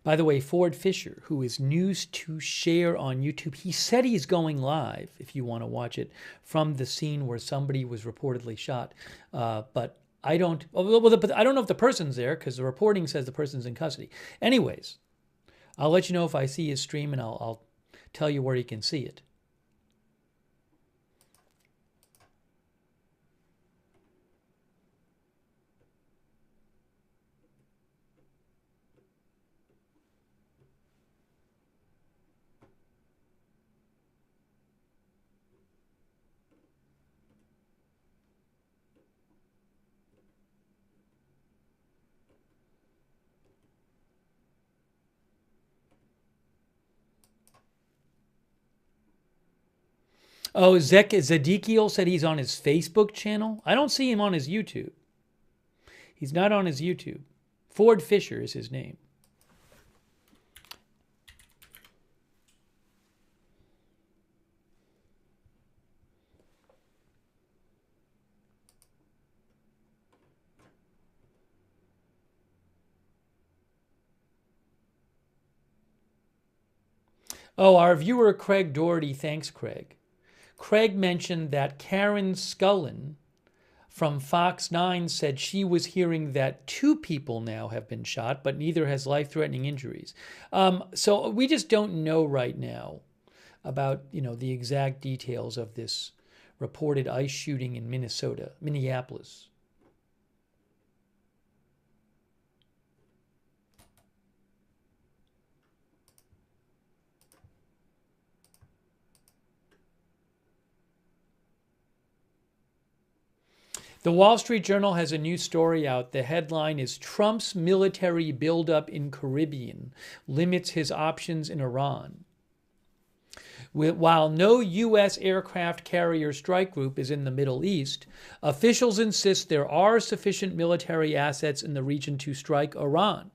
By the way, Ford Fisher, who is News to Share on YouTube, he said he's going live, if you want to watch it, from the scene where somebody was reportedly shot. But I don't know if the person's there because the reporting says the person's in custody. Anyways, I'll let you know if I see his stream and I'll tell you where you can see it. Oh, Zedekiel said he's on his Facebook channel. I don't see him on his YouTube. He's not on his YouTube. Ford Fisher is his name. Oh, our viewer Craig Doherty, thanks Craig. Craig mentioned that Karen Scullin from Fox 9 said she was hearing that 2 people now have been shot, but neither has life-threatening injuries. So we just don't know right now about, the exact details of this reported ICE shooting in Minneapolis. The Wall Street Journal has a new story out. The headline is Trump's military buildup in Caribbean limits his options in Iran. While no U.S. aircraft carrier strike group is in the Middle East, officials insist there are sufficient military assets in the region to strike Iran.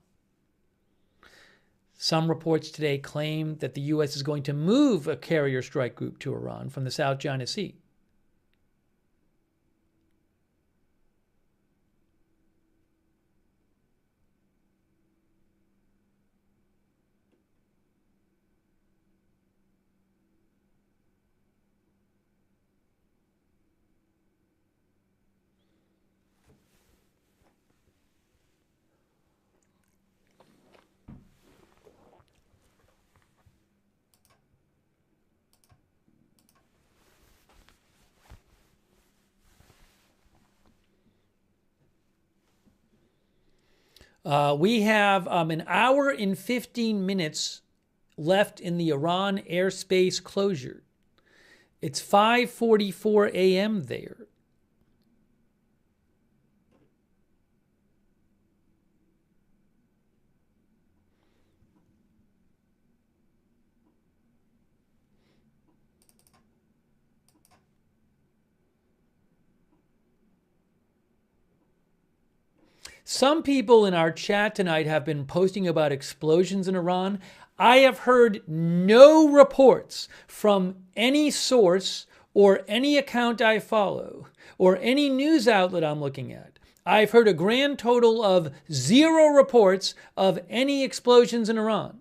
Some reports today claim that the U.S. is going to move a carrier strike group to Iran from the South China Sea. We have an hour and 15 minutes left in the Iran airspace closure. It's 5:44 a.m. there. Some people in our chat tonight have been posting about explosions in Iran. I have heard no reports from any source or any account I follow or any news outlet I'm looking at. I've heard a grand total of 0 reports of any explosions in Iran.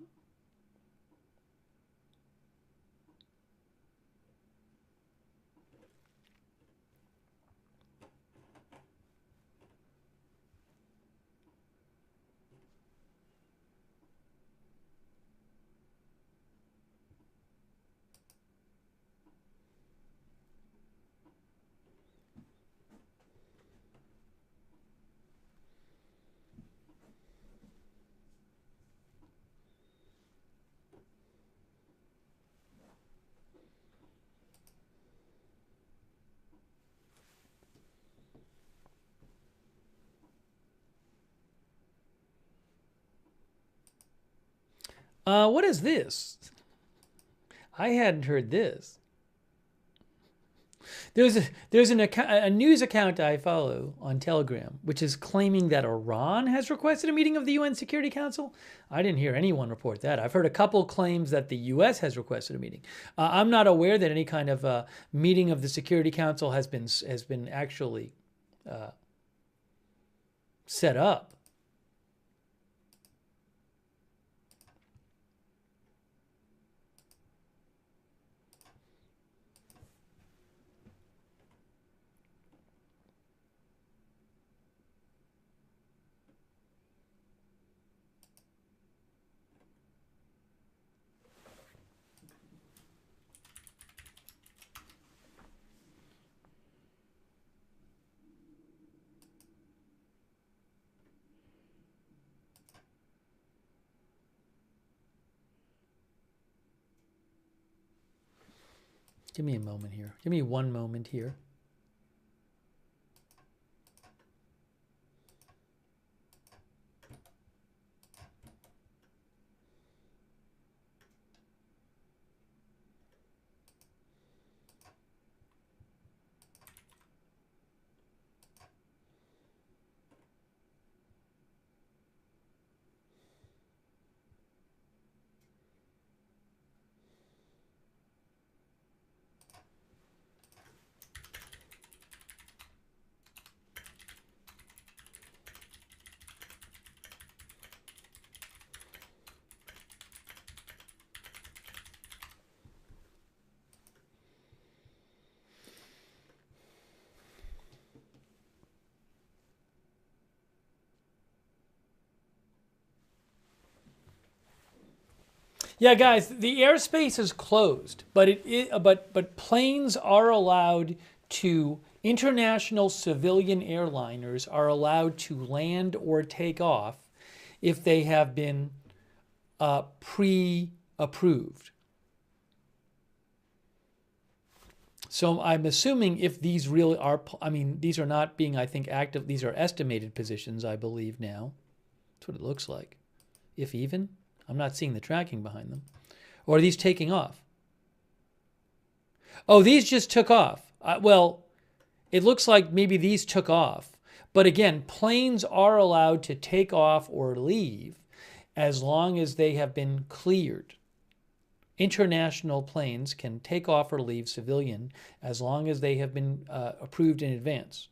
What is this? I hadn't heard this. There's a news account I follow on Telegram, which is claiming that Iran has requested a meeting of the UN Security Council. I didn't hear anyone report that. I've heard a couple claims that the U.S. has requested a meeting. I'm not aware that any kind of meeting of the Security Council has been actually set up. Give me a moment here. Give me one moment here. Yeah, guys, the airspace is closed, but but planes are allowed to. International civilian airliners are allowed to land or take off if they have been pre-approved. So I'm assuming if these really are, I mean, these are not being, I think, active. These are estimated positions, I believe now. That's what it looks like. If even. I'm not seeing the tracking behind them. Or are these taking off? Oh, these just took off. Well, it looks like maybe these took off. But again, planes are allowed to take off or leave as long as they have been cleared. International planes can take off or leave civilian as long as they have been approved in advance.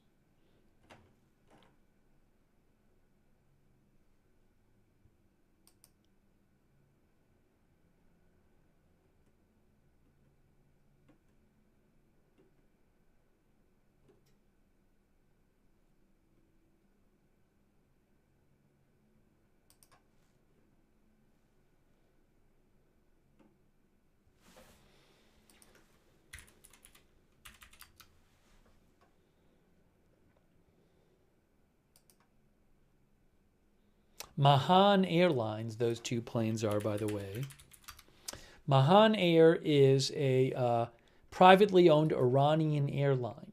Mahan Airlines, those two planes are, by the way. Mahan Air is a privately owned Iranian airline.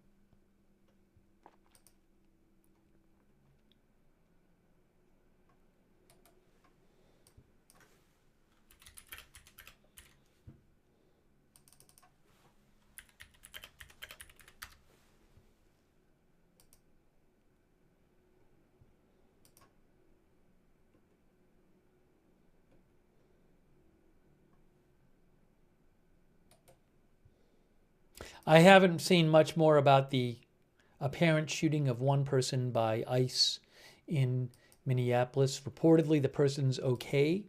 I haven't seen much more about the apparent shooting of one person by ICE in Minneapolis. Reportedly, the person's okay.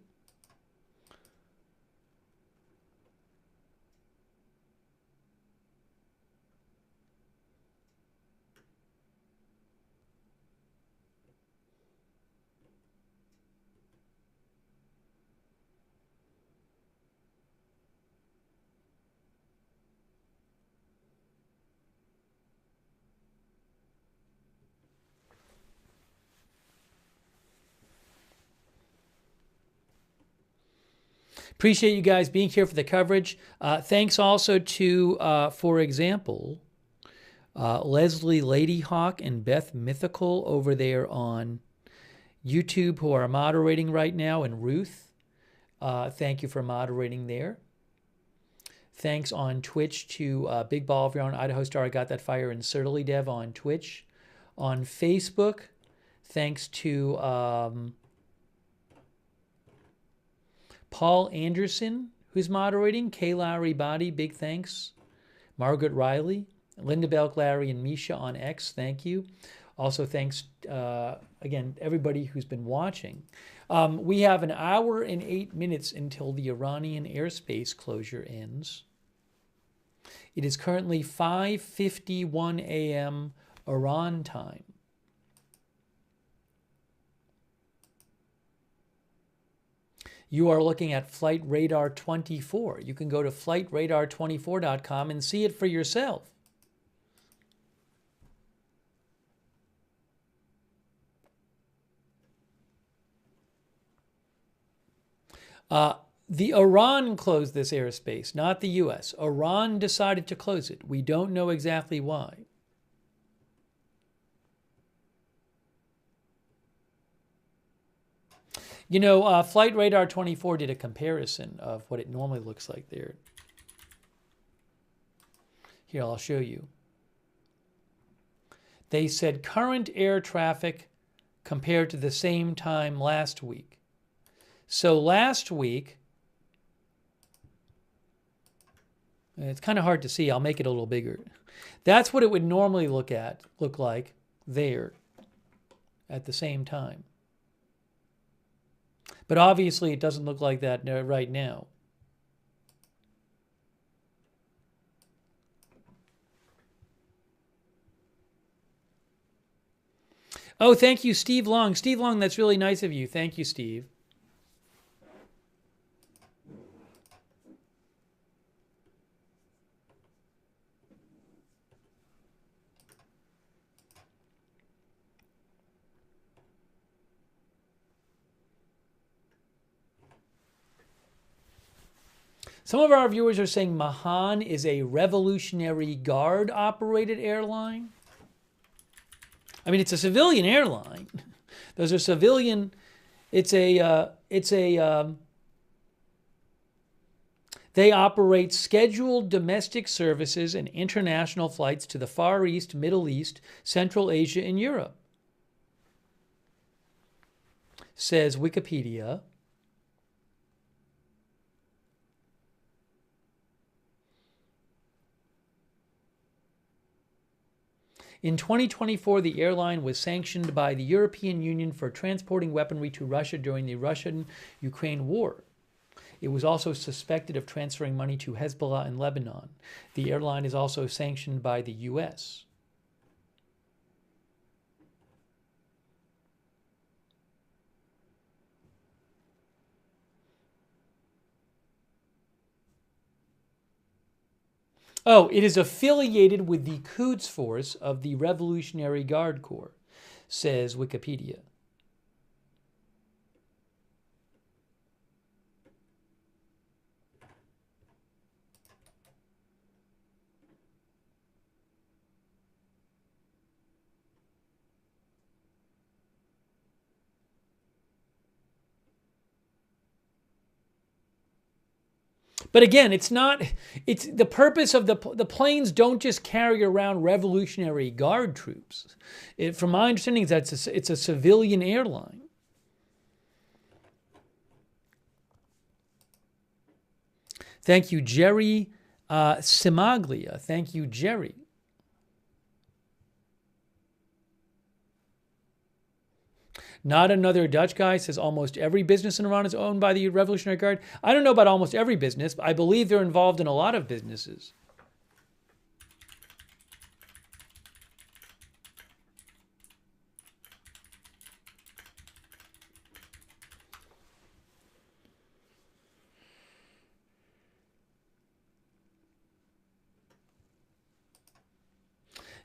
Appreciate you guys being here for the coverage. Thanks also to, for example, Leslie Ladyhawk and Beth Mythical over there on YouTube who are moderating right now, and Ruth. Thank you for moderating there. Thanks on Twitch to Big Ball of Your Own, Idaho Star, I Got That Fire, and Surly Dev on Twitch. On Facebook, thanks to Paul Anderson, who's moderating, Kay Lowry Body, big thanks. Margaret Riley, Linda Belk, Larry, and Misha on X, thank you. Also thanks, again, everybody who's been watching. We have an hour and 8 minutes until the Iranian airspace closure ends. It is currently 5:51 a.m. Iran time. You are looking at Flight Radar 24. You can go to flightradar24.com and see it for yourself. The Iran closed this airspace, not the U.S. Iran decided to close it. We don't know exactly why. You know, Flight Radar 24 did a comparison of what it normally looks like there. Here, I'll show you. They said current air traffic compared to the same time last week. So last week, it's kind of hard to see. I'll make it a little bigger. That's what it would normally look like there at the same time. But obviously it doesn't look like that right now. Oh, thank you, Steve Long. Steve Long, that's really nice of you. Thank you, Steve. Some of our viewers are saying Mahan is a Revolutionary Guard operated airline. I mean, it's a civilian airline. Those are civilian. They operate scheduled domestic services and international flights to the Far East, Middle East, Central Asia, and Europe, says Wikipedia. In 2024, the airline was sanctioned by the European Union for transporting weaponry to Russia during the Russian-Ukraine war. It was also suspected of transferring money to Hezbollah in Lebanon. The airline is also sanctioned by the U.S. Oh, it is affiliated with the Quds Force of the Revolutionary Guard Corps, says Wikipedia. But again, it's the purpose of the planes don't just carry around Revolutionary Guard troops. From my understanding, it's a civilian airline. Thank you, Jerry Simaglia. Thank you, Jerry. Not another Dutch guy says almost every business in Iran is owned by the Revolutionary Guard. I don't know about almost every business, but I believe they're involved in a lot of businesses.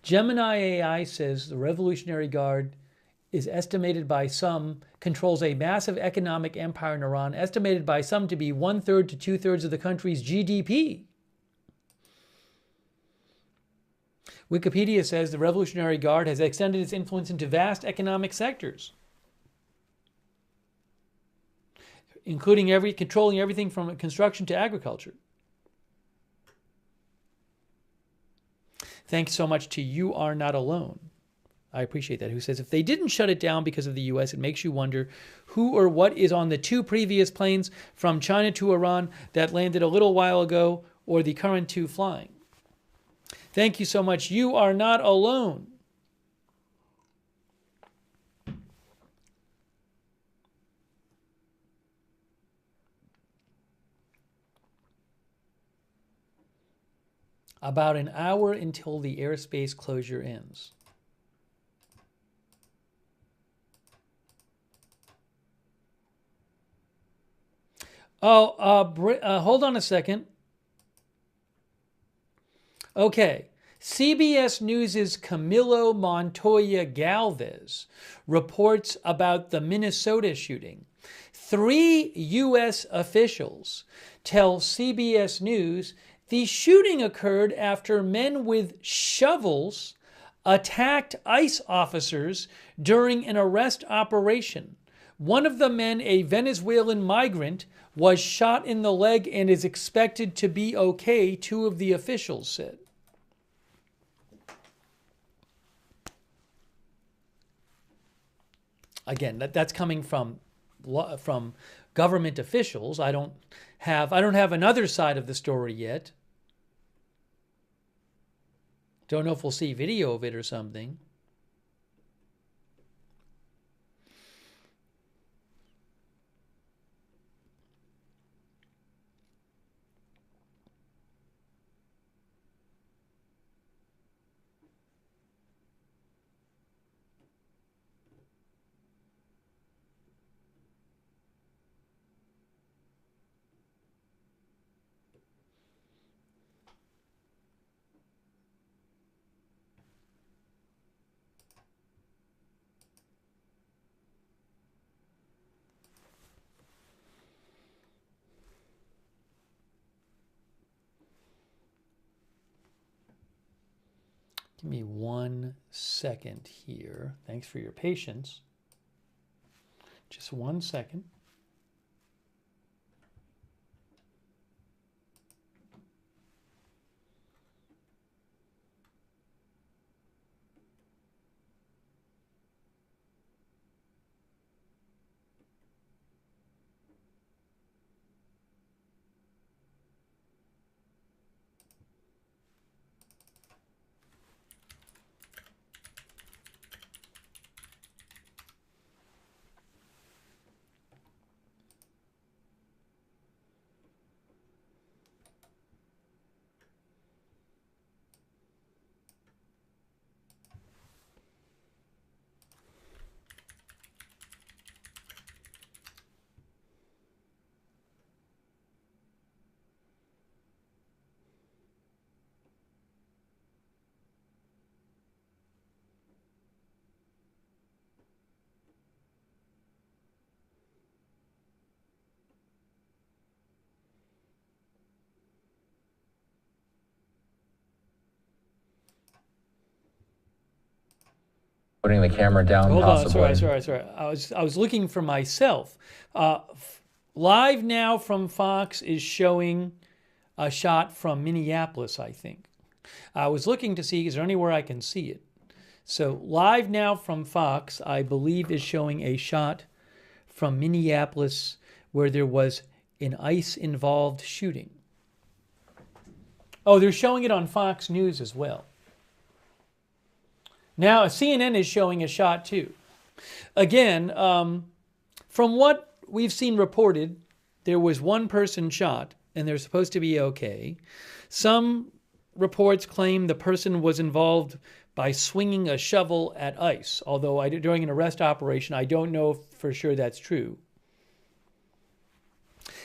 Gemini AI says the Revolutionary Guard is estimated by some, controls a massive economic empire in Iran, estimated by some to be 1/3 to 2/3 of the country's GDP. Wikipedia says the Revolutionary Guard has extended its influence into vast economic sectors, including controlling everything from construction to agriculture. Thanks so much to You Are Not Alone. I appreciate that. Who says, if they didn't shut it down because of the U.S., it makes you wonder who or what is on the 2 previous planes from China to Iran that landed a little while ago, or the current 2 flying. Thank you so much. You are not alone. About an hour until the airspace closure ends. Hold on a second. Okay. CBS News' Camilo Montoya Galvez reports about the Minnesota shooting. 3 U.S. officials tell CBS News the shooting occurred after men with shovels attacked ICE officers during an arrest operation. One of the men, a Venezuelan migrant, was shot in the leg and is expected to be okay, 2 of the officials said. Again, that's coming from government officials. I don't have another side of the story yet. Don't know if we'll see video of it or something. Give me 1 second here. Thanks for your patience. Just 1 second. Putting the camera down. Hold possibly. on, sorry. I was looking for myself. Live now from Fox is showing a shot from Minneapolis, I think. I was looking to see, is there anywhere I can see it? So live now from Fox, I believe, is showing a shot from Minneapolis where there was an ICE-involved shooting. Oh, they're showing it on Fox News as well. Now, CNN is showing a shot too. Again, from what we've seen reported, there was one person shot, and they're supposed to be okay. Some reports claim the person was involved by swinging a shovel at ICE, although during an arrest operation, I don't know if for sure that's true.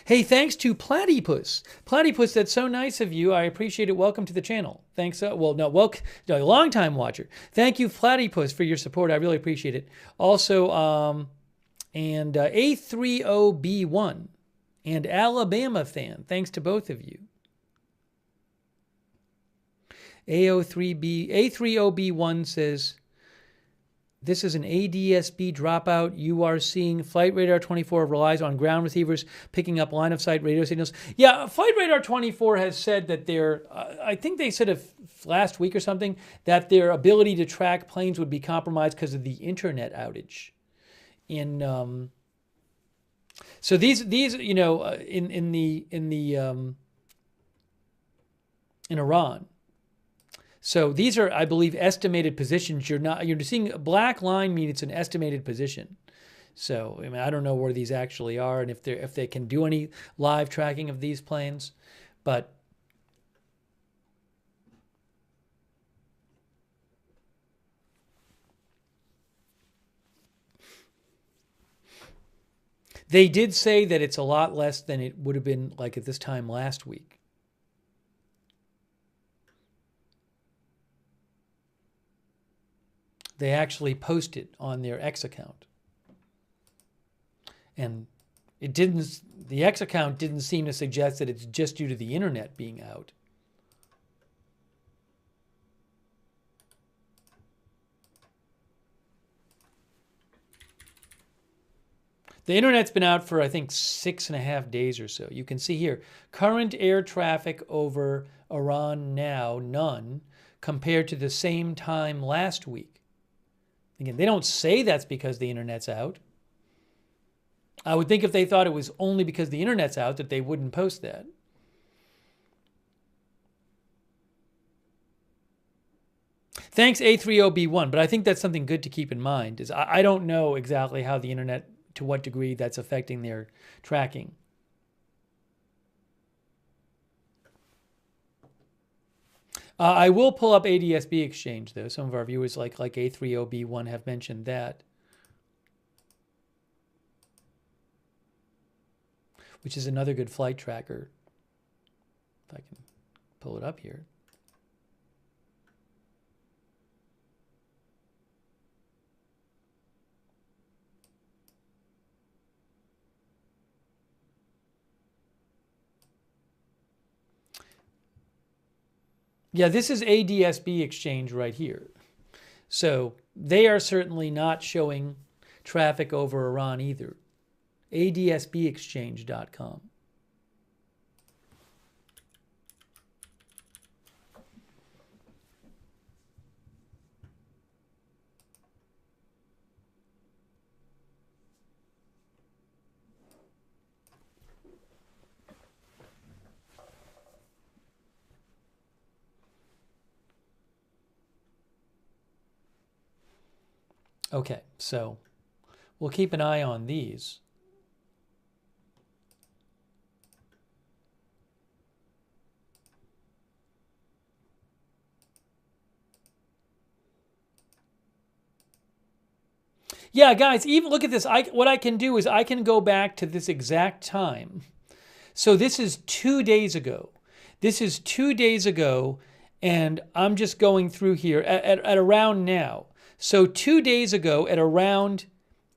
Hey, thanks to Platypus. Platypus, that's so nice of you. I appreciate it. Welcome to the channel. Thanks. A long-time watcher. Thank you, Platypus, for your support. I really appreciate it. Also, A30B1 and Alabama fan. Thanks to both of you. A30B1 says, this is an ADSB dropout. You are seeing Flight Radar 24 relies on ground receivers picking up line-of-sight radio signals. Yeah, Flight Radar 24 has said that I think they said last week or something, that their ability to track planes would be compromised because of the internet outage. So these in Iran. So these are, I believe, estimated positions. You're seeing a black line mean it's an estimated position. So I mean, I don't know where these actually are and if they can do any live tracking of these planes, but they did say that it's a lot less than it would have been like at this time last week. They actually posted on their X account. And the X account didn't seem to suggest that it's just due to the internet being out. The internet's been out for, I think, 6.5 days or so. You can see here, current air traffic over Iran now, none, compared to the same time last week. Again, they don't say that's because the internet's out. I would think if they thought it was only because the internet's out that they wouldn't post that. Thanks, A30B1, but I think that's something good to keep in mind. Is I don't know exactly how the internet, to what degree that's affecting their tracking. I will pull up ADSB Exchange, though. Some of our viewers like A30B1 have mentioned that. Which is another good flight tracker. If I can pull it up here. Yeah, this is ADSB Exchange right here. So they are certainly not showing traffic over Iran either. ADSBexchange.com. Okay, so we'll keep an eye on these. Yeah, guys, even look at this. What I can do is I can go back to this exact time. So this is 2 days ago. This is 2 days ago, and I'm just going through here at around now. So 2 days ago at around,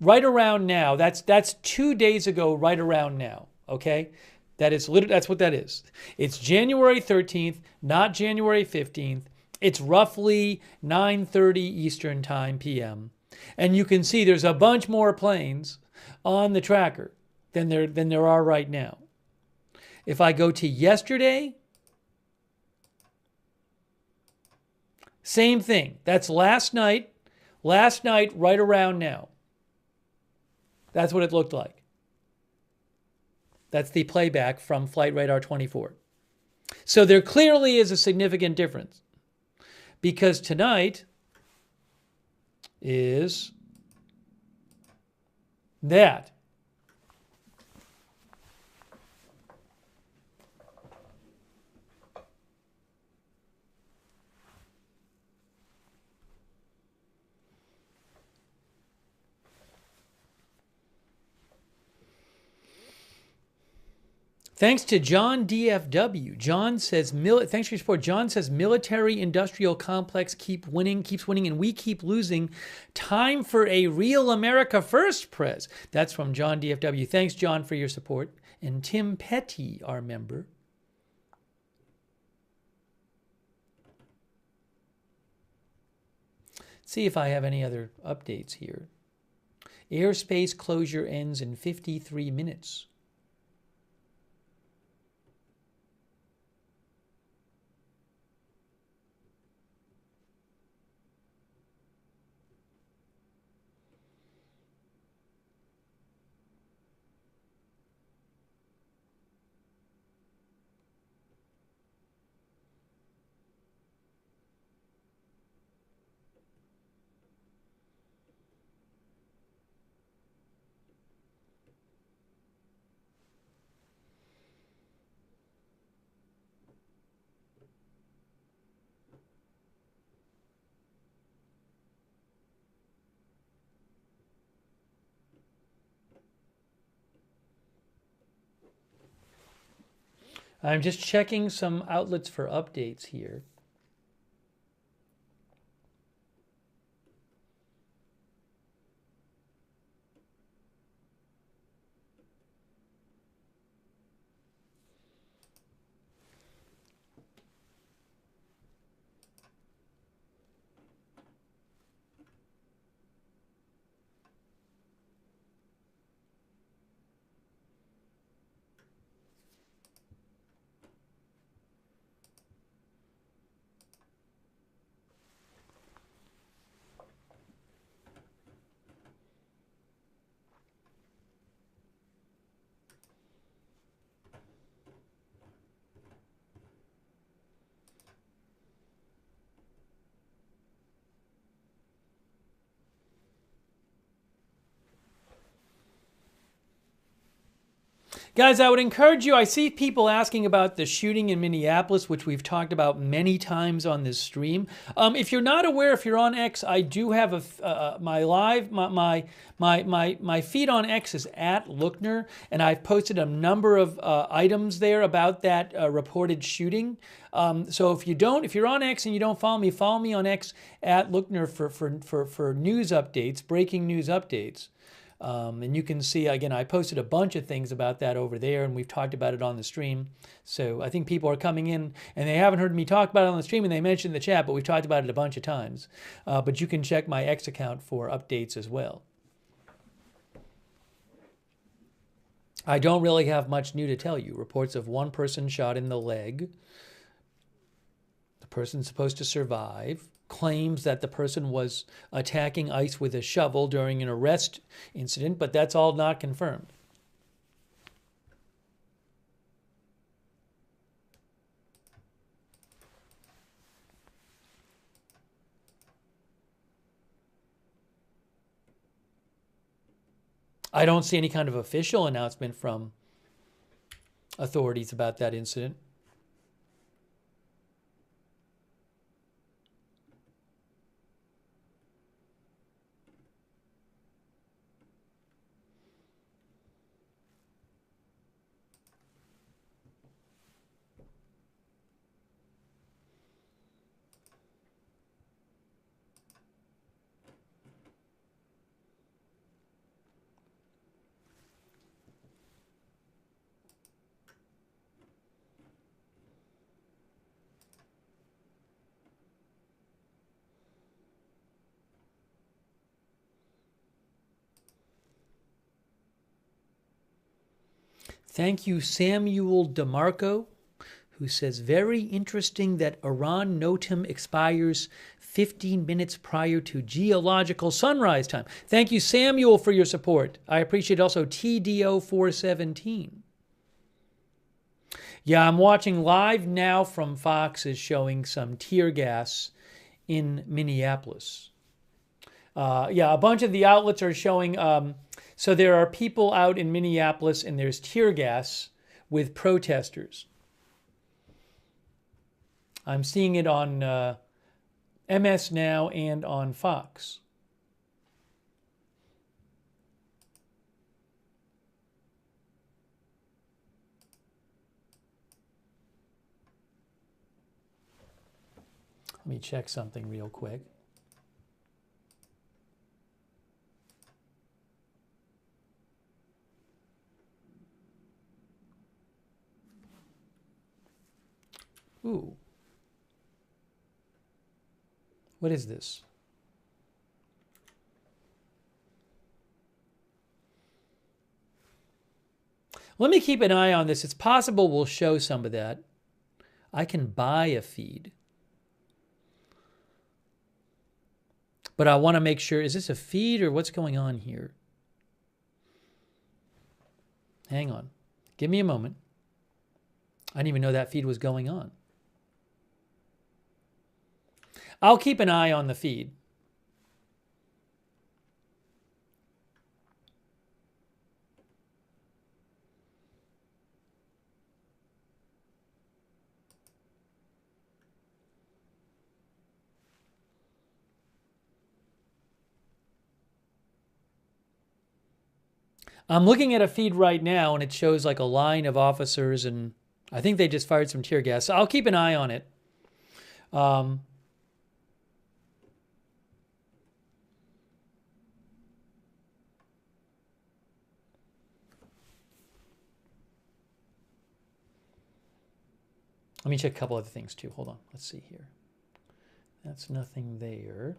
right around now, that's 2 days ago right around now, okay? That's what that is. It's January 13th, not January 15th. It's roughly 9:30 Eastern Time PM. And you can see there's a bunch more planes on the tracker than there are right now. If I go to yesterday, same thing. That's last night right around now. That's what it looked like. That's the playback from Flight Radar 24. So there clearly is a significant difference, because tonight is that. Thanks to John DFW. John says, thanks for your support. John says, military industrial complex keeps winning, and we keep losing. Time for a real America first, Prez. That's from John DFW. Thanks, John, for your support. And Tim Petty, our member. Let's see if I have any other updates here. Airspace closure ends in 53 minutes. I'm just checking some outlets for updates here. Guys, I would encourage you, I see people asking about the shooting in Minneapolis, which we've talked about many times on this stream. If you're not aware, if you're on X, I do have my feed on X is at Lookner, and I've posted a number of items there about that reported shooting. So if you're on X and you don't follow me on X at Lookner for news updates, breaking news updates. And you can see, again, I posted a bunch of things about that over there, and we've talked about it on the stream. So I think people are coming in, and they haven't heard me talk about it on the stream, and they mentioned the chat, but we've talked about it a bunch of times. But you can check my X account for updates as well. I don't really have much new to tell you. Reports of one person shot in the leg. The person's supposed to survive. Claims that the person was attacking ICE with a shovel during an arrest incident, but that's all not confirmed. I don't see any kind of official announcement from authorities about that incident. Thank you, Samuel DeMarco, who says, very interesting that Iran NOTAM expires 15 minutes prior to geological sunrise time. Thank you, Samuel, for your support. I appreciate also TDO417. Yeah, I'm watching live now from Fox is showing some tear gas in Minneapolis. Yeah, a bunch of the outlets are showing... So there are people out in Minneapolis, and there's tear gas with protesters. I'm seeing it on MS Now and on Fox. Let me check something real quick. Ooh. What is this? Let me keep an eye on this. It's possible we'll show some of that. I can buy a feed. But I want to make sure, is this a feed or what's going on here? Hang on. Give me a moment. I didn't even know that feed was going on. I'll keep an eye on the feed. I'm looking at a feed right now, and it shows like a line of officers, and I think they just fired some tear gas. So I'll keep an eye on it. Let me check a couple other things too. Hold on. Let's see here. That's nothing there.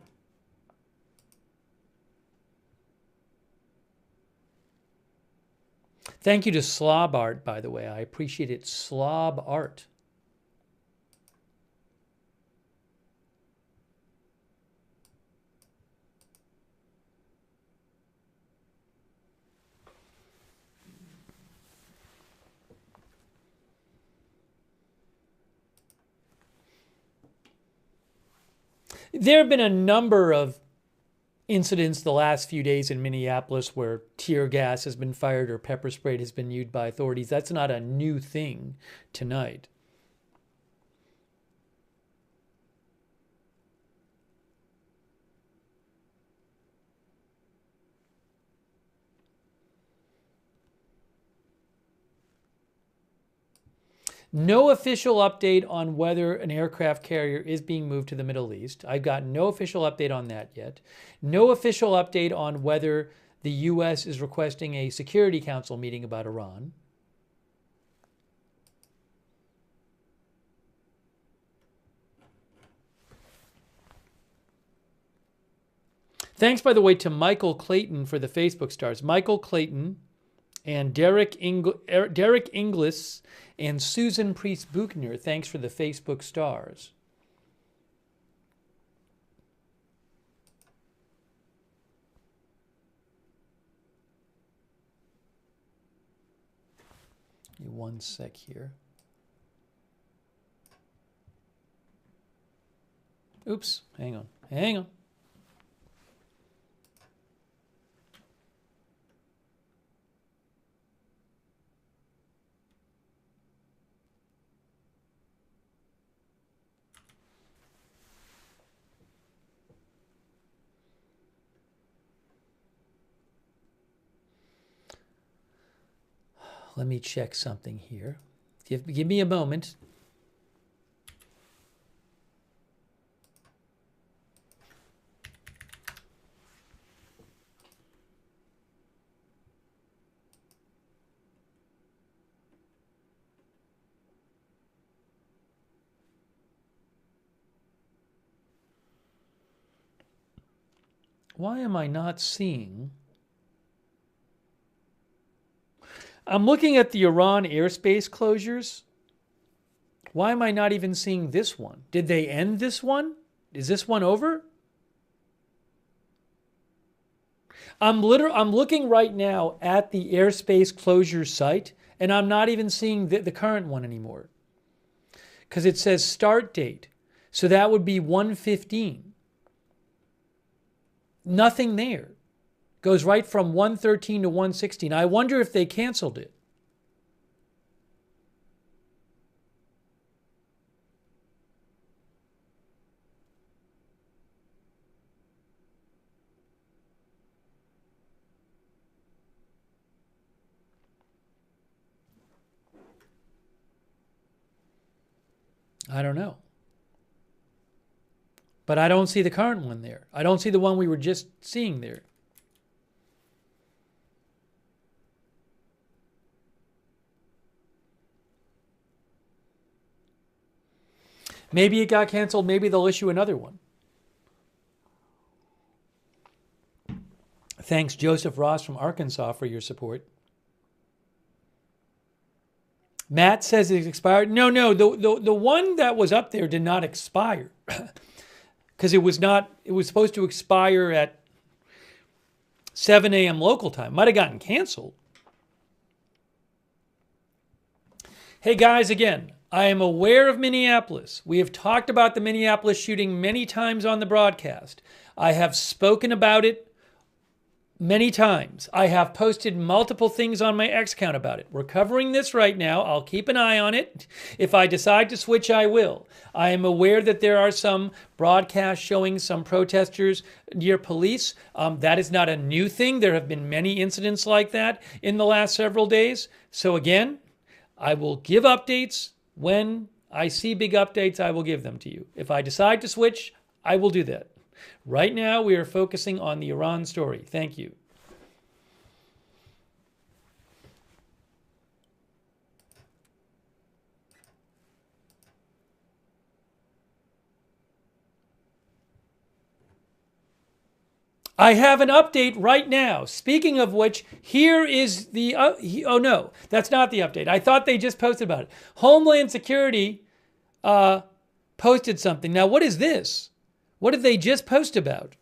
Thank you to Slob Art, by the way. I appreciate it. Slob Art. There have been a number of incidents the last few days in Minneapolis where tear gas has been fired or pepper spray has been used by authorities. That's not a new thing tonight. No official update on whether an aircraft carrier is being moved to the Middle East. I've got no official update on that yet. No official update on whether the U.S. is requesting a Security Council meeting about Iran. Thanks, by the way, to Michael Clayton for the Facebook stars. Michael Clayton and Derek Inglis and Susan Priest-Buchner. Thanks for the Facebook stars. Give me 1 sec here. Oops, hang on. Let me check something here. Give me a moment. Why am I not seeing? I'm looking at the Iran airspace closures. Why am I not even seeing this one? Did they end this one? Is this one over? I'm looking right now at the airspace closure site, and I'm not even seeing the current one anymore. Because it says start date. So that would be 1:15. Nothing there. Goes right from 1:13 to 1:16. I wonder if they canceled it. I don't know. But I don't see the current one there. I don't see the one we were just seeing there. Maybe it got canceled. Maybe they'll issue another one. Thanks, Joseph Ross from Arkansas, for your support. Matt says it's expired. No, the one that was up there did not expire. Because it was supposed to expire at 7 a.m. local time. Might have gotten canceled. Hey guys, again, I am aware of Minneapolis. We have talked about the Minneapolis shooting many times on the broadcast. I have spoken about it many times. I have posted multiple things on my X account about it. We're covering this right now. I'll keep an eye on it. If I decide to switch, I will. I am aware that there are some broadcasts showing some protesters near police. That is not a new thing. There have been many incidents like that in the last several days. So again, I will give updates. When I see big updates, I will give them to you. If I decide to switch, I will do that. Right now, we are focusing on the Iran story. Thank you. I have an update right now. Speaking of which, here is the... oh, no, that's not the update. I thought they just posted about it. Homeland Security posted something. Now, what is this? What did they just post about?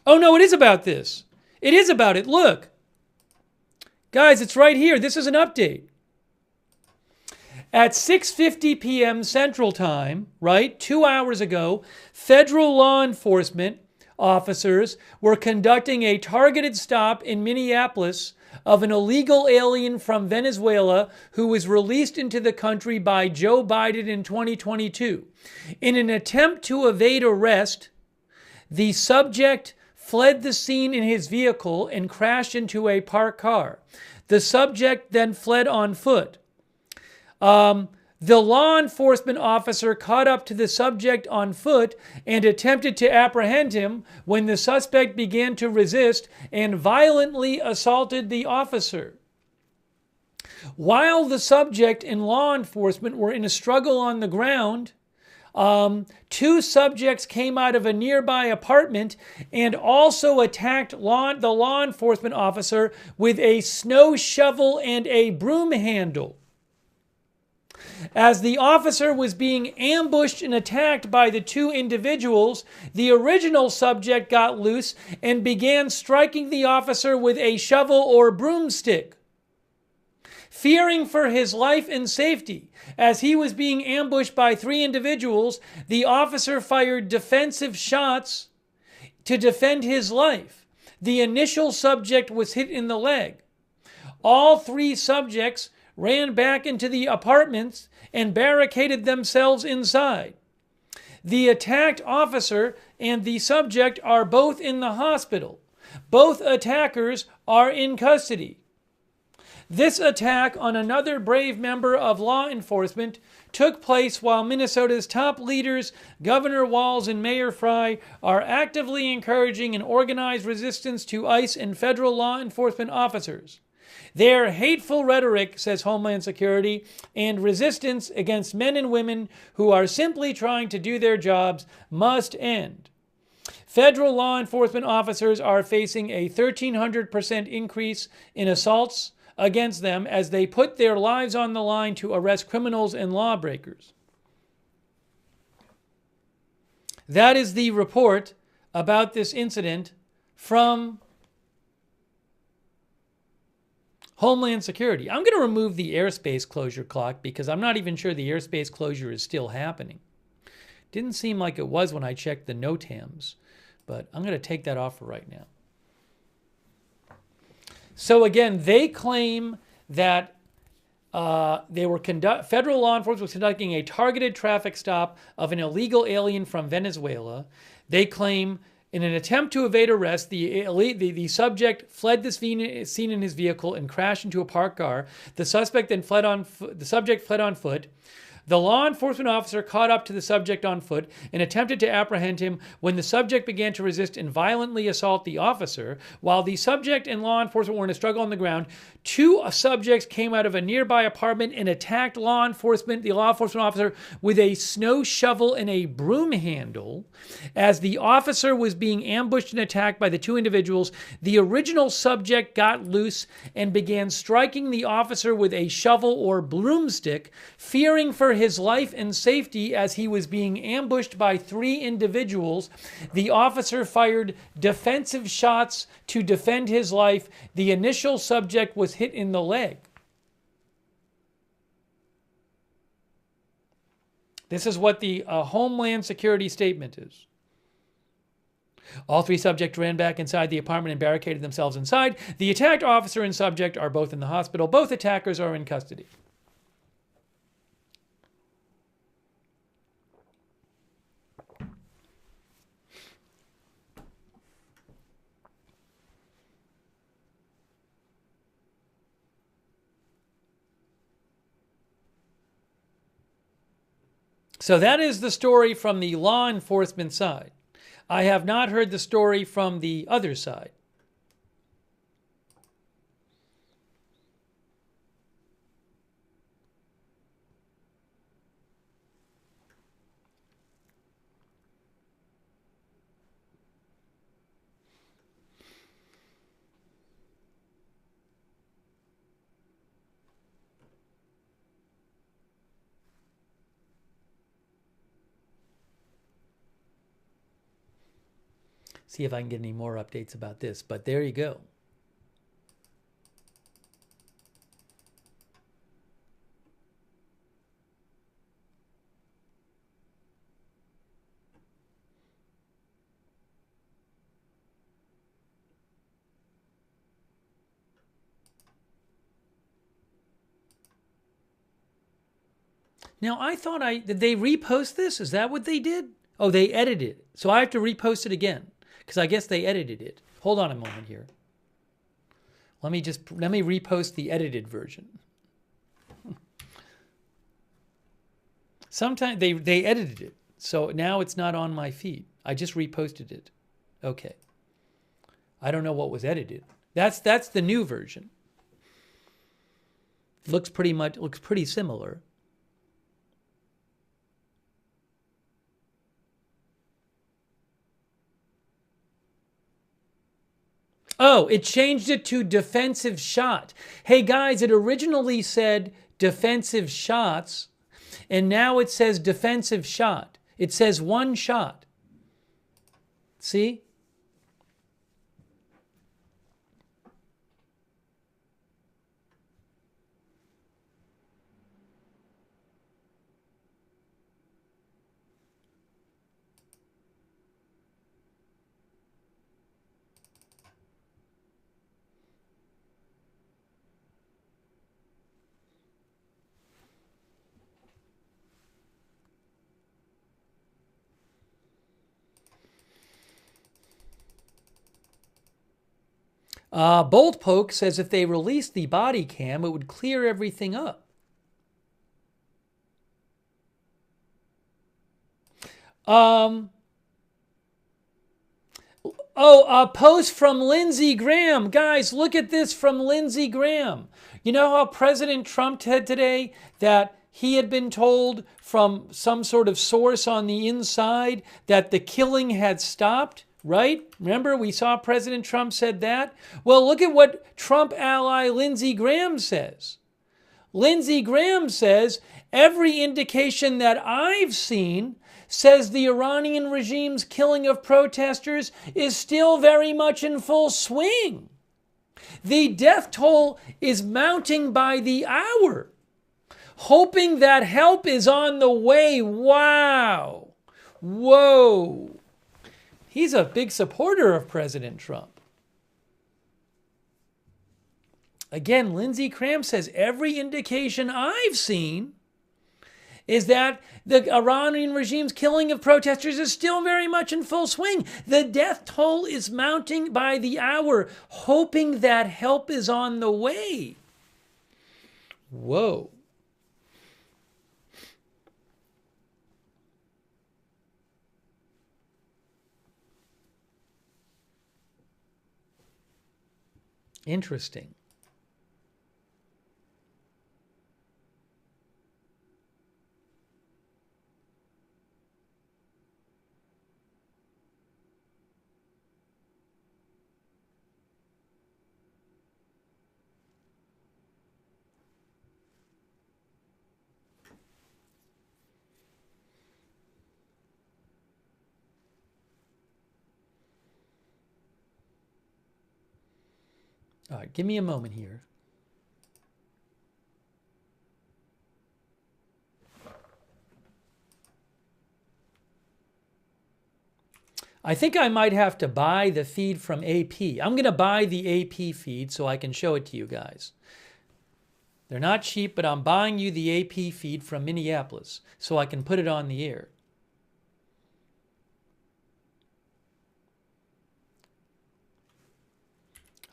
Oh, no, it is about this. It is about it. Look. Guys, it's right here. This is an update. At 6:50 p.m. Central Time, right, 2 hours ago, federal law enforcement officers were conducting a targeted stop in Minneapolis of an illegal alien from Venezuela who was released into the country by Joe Biden in 2022. In an attempt to evade arrest, the subject fled the scene in his vehicle and crashed into a parked car. The subject then fled on foot. The law enforcement officer caught up to the subject on foot and attempted to apprehend him when the suspect began to resist and violently assaulted the officer. While the subject and law enforcement were in a struggle on the ground, two subjects came out of a nearby apartment and also attacked the law enforcement officer with a snow shovel and a broom handle. As the officer was being ambushed and attacked by the two individuals, the original subject got loose and began striking the officer with a shovel or broomstick. Fearing for his life and safety, as he was being ambushed by three individuals, the officer fired defensive shots to defend his life. The initial subject was hit in the leg. All three subjects ran back into the apartments and barricaded themselves inside. The attacked officer and the subject are both in the hospital. Both attackers are in custody. This attack on another brave member of law enforcement took place while Minnesota's top leaders, Governor Walz and Mayor Frey, are actively encouraging an organized resistance to ICE and federal law enforcement officers. Their hateful rhetoric, says Homeland Security, and resistance against men and women who are simply trying to do their jobs must end. Federal law enforcement officers are facing a 1,300% increase in assaults against them as they put their lives on the line to arrest criminals and lawbreakers. That is the report about this incident from Homeland Security. I'm going to remove the airspace closure clock because I'm not even sure the airspace closure is still happening. Didn't seem like it was when I checked the NOTAMs, but I'm going to take that off for right now. So again, they claim that federal law enforcement was conducting a targeted traffic stop of an illegal alien from Venezuela. They claim in an attempt to evade arrest, the subject fled the scene in his vehicle and crashed into a parked car. The subject fled on foot. The law enforcement officer caught up to the subject on foot and attempted to apprehend him when the subject began to resist and violently assault the officer. While the subject and law enforcement were in a struggle on the ground, two subjects came out of a nearby apartment and attacked the law enforcement officer with a snow shovel and a broom handle. As the officer was being ambushed and attacked by the two individuals, the original subject got loose and began striking the officer with a shovel or broomstick, fearing for his life and safety as he was being ambushed by three individuals. The officer fired defensive shots to defend his life. The initial subject was hit in the leg. This is what the Homeland Security statement is. All three subjects ran back inside the apartment and barricaded themselves inside. The attacked officer and subject are both in the hospital. Both attackers are in custody. So that is the story from the law enforcement side. I have not heard the story from the other side. See if I can get any more updates about this, but there you go. Now, I thought did they repost this? Is that what they did? Oh, they edited it. So I have to repost it again because I guess they edited it. Hold on a moment here. Let me repost the edited version. Sometimes they edited it, so now it's not on my feed. I just reposted it. Okay. I don't know what was edited. That's the new version. Looks pretty similar. Oh, it changed it to defensive shot. Hey guys, it originally said defensive shots, and now it says defensive shot. It says one shot. See? Bolt Poke says if they release the body cam, it would clear everything up. A post from Lindsey Graham. Guys, look at this from Lindsey Graham. You know how President Trump said today that he had been told from some sort of source on the inside that the killing had stopped? Right? Remember, we saw President Trump said that? Well, look at what Trump ally Lindsey Graham says. Lindsey Graham says, every indication that I've seen says the Iranian regime's killing of protesters is still very much in full swing. The death toll is mounting by the hour, hoping that help is on the way. Wow. Whoa. He's a big supporter of President Trump. Again, Lindsey Graham says every indication I've seen is that the Iranian regime's killing of protesters is still very much in full swing. The death toll is mounting by the hour, hoping that help is on the way. Whoa. Interesting. All right, give me a moment here. I think I might have to buy the feed from AP. I'm going to buy the AP feed so I can show it to you guys. They're not cheap, but I'm buying you the AP feed from Minneapolis so I can put it on the air.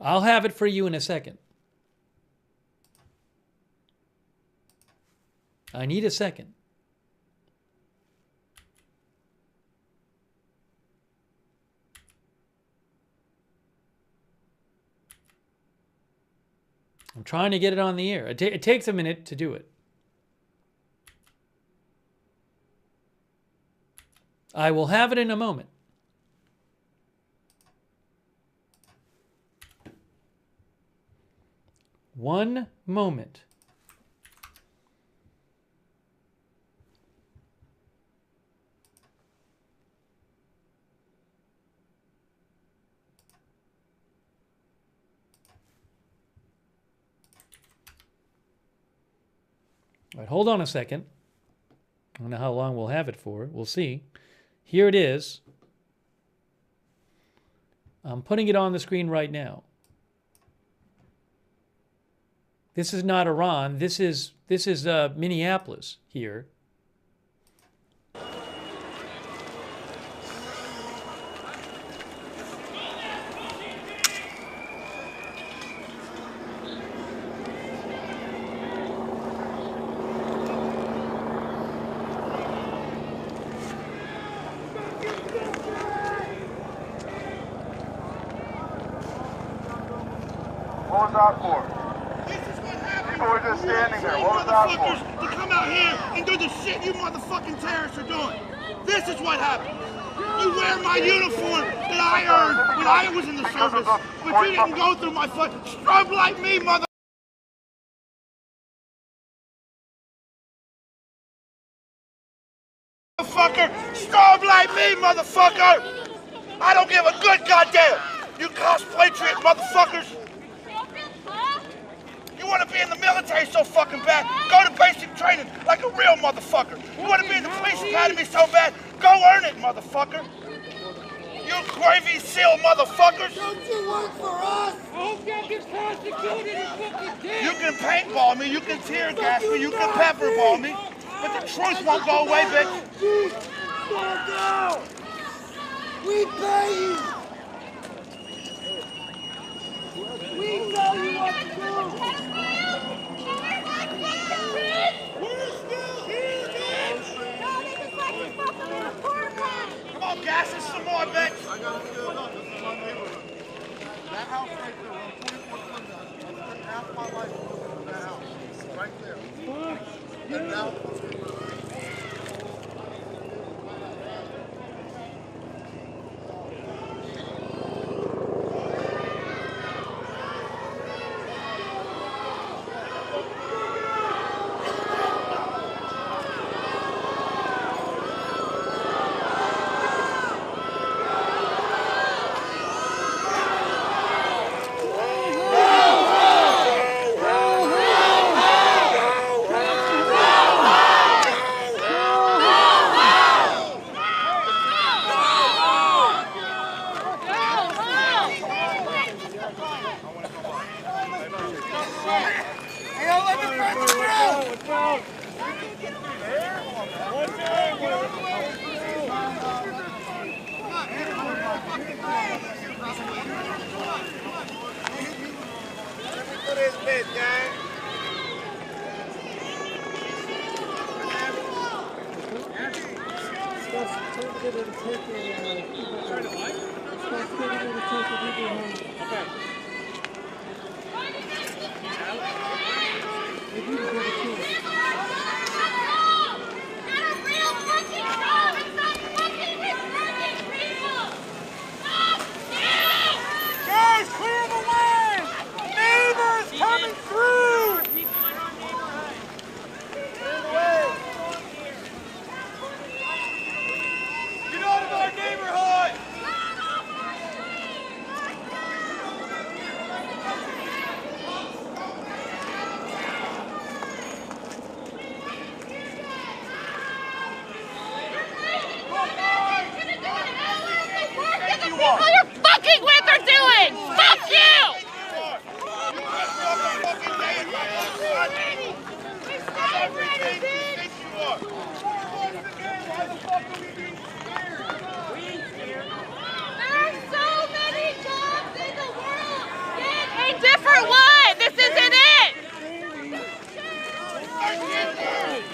I'll have it for you in a second. I need a second. I'm trying to get it on the air. It takes a minute to do it. I will have it in a moment. One moment. All right, hold on a second. I don't know how long we'll have it for. We'll see. Here it is. I'm putting it on the screen right now. This is not Iran. This is Minneapolis here. What was that for? People were just standing there. What was that for? To come out here and do the shit you motherfucking terrorists are doing. This is what happened. You wear my uniform that I earned when I was in the service, but you didn't go through my foot. Strobe like me, motherfucker. Strobe like me, motherfucker. I don't give a good goddamn. You cosplay trick motherfuckers. You want to be in the military so fucking bad, go to basic training like a real motherfucker. You want to be in the police academy so bad, go earn it, motherfucker. You Navy SEAL motherfuckers. Don't you work for us? I hope you get prosecuted and fucking dead. You can paintball me, you can tear gas me, you can pepperball me, but the truth won't go away, bitch. Stand down. We pay you. We tell you what to do. We're still here, bitch! Come on, gas us some more, bitch! I got to fill up. This is my neighborhood. That house right there, on 24 Sundown. I spent half my life living in that house. Right there. And now...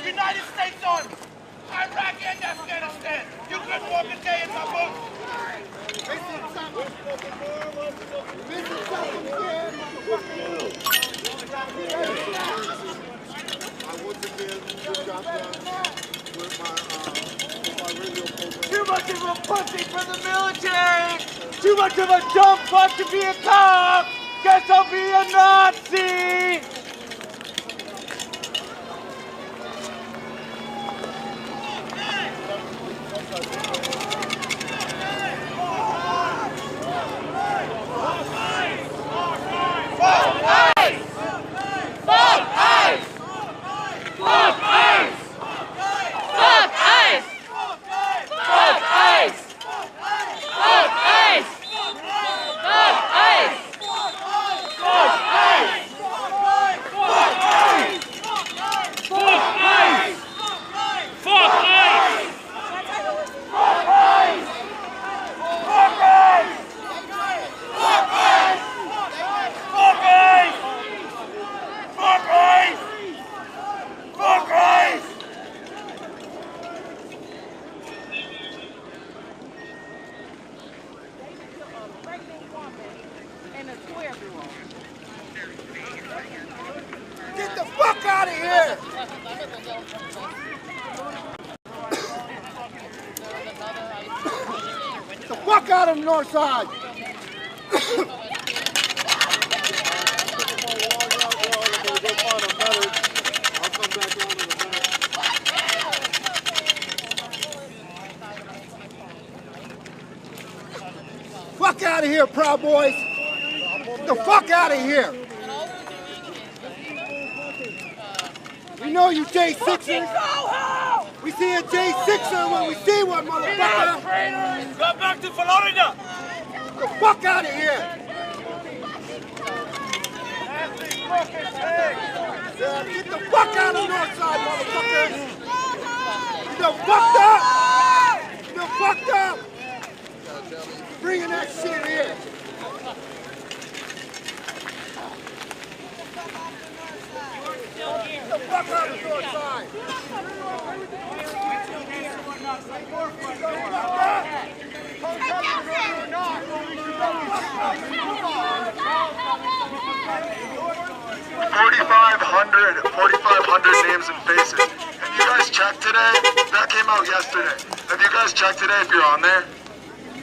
United States Army, Iraq and Afghanistan. You couldn't walk a day in my boots. Too much of a pussy for the military! Too much of a dumb fuck to be a cop! Guess I'll be a Nazi! Fuck fuck out of the north side. 'Fuck out of here, Proud Boys! Get the fuck out of here! We know you J6ers! We see a J6er when we see one, motherfucker! Go back to Florida! Get the fuck out of here! Yeah, get the fuck out of the north side, motherfucker! You done fucked up! You done fucked up! Bringing that shit here! Get the fuck out of the north side! 4,500 names and faces. Have you guys checked today? That came out yesterday. Have you guys checked today if you're on there?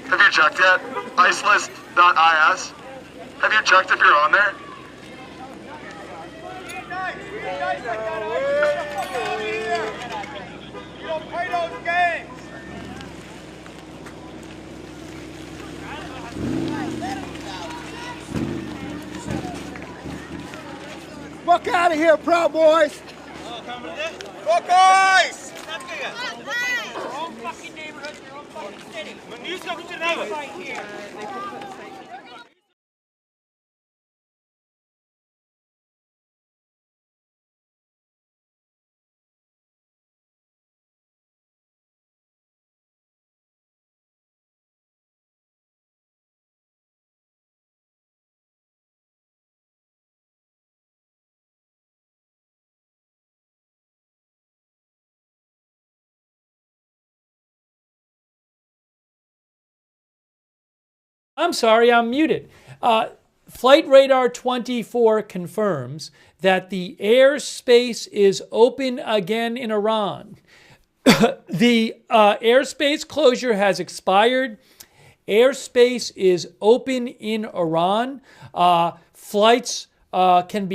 Have you checked yet? Icelist.is. Have you checked if you're on there? You don't play those games! Fuck out of here, Proud Boys! Buckeyes! Your own fucking neighborhood, your own fucking city. When you come to right here. I'm sorry, I'm muted. Flight Radar 24 confirms that the airspace is open again in Iran. The airspace closure has expired. Airspace is open in Iran. More flights can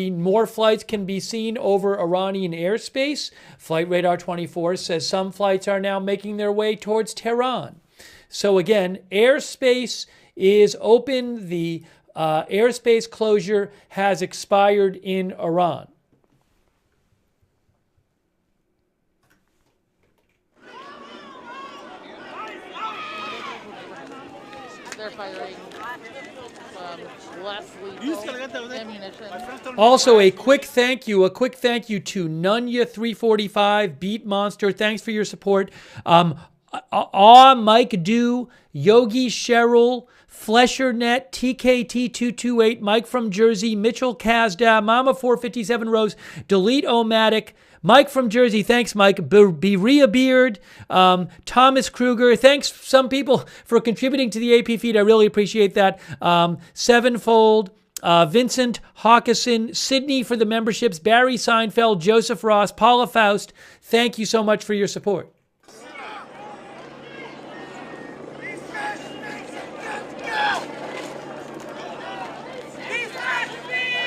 be seen over Iranian airspace. Flight Radar 24 says some flights are now making their way towards Tehran. So again, airspace is open. The airspace closure has expired in Iran. They're firing less lethal ammunition. Also, a quick thank you to Nunya345, Beat Monster. Thanks for your support. Mike Do, Yogi Cheryl, FlesherNet, TKT228, Mike from Jersey, Mitchell Kazda, Mama457 Rose, Delete Omatic, Mike from Jersey, thanks Mike, Berea Beard, Thomas Kruger, thanks some people for contributing to the AP feed, I really appreciate that, Sevenfold, Vincent Hawkison, Sydney for the memberships, Barry Seinfeld, Joseph Ross, Paula Faust, thank you so much for your support.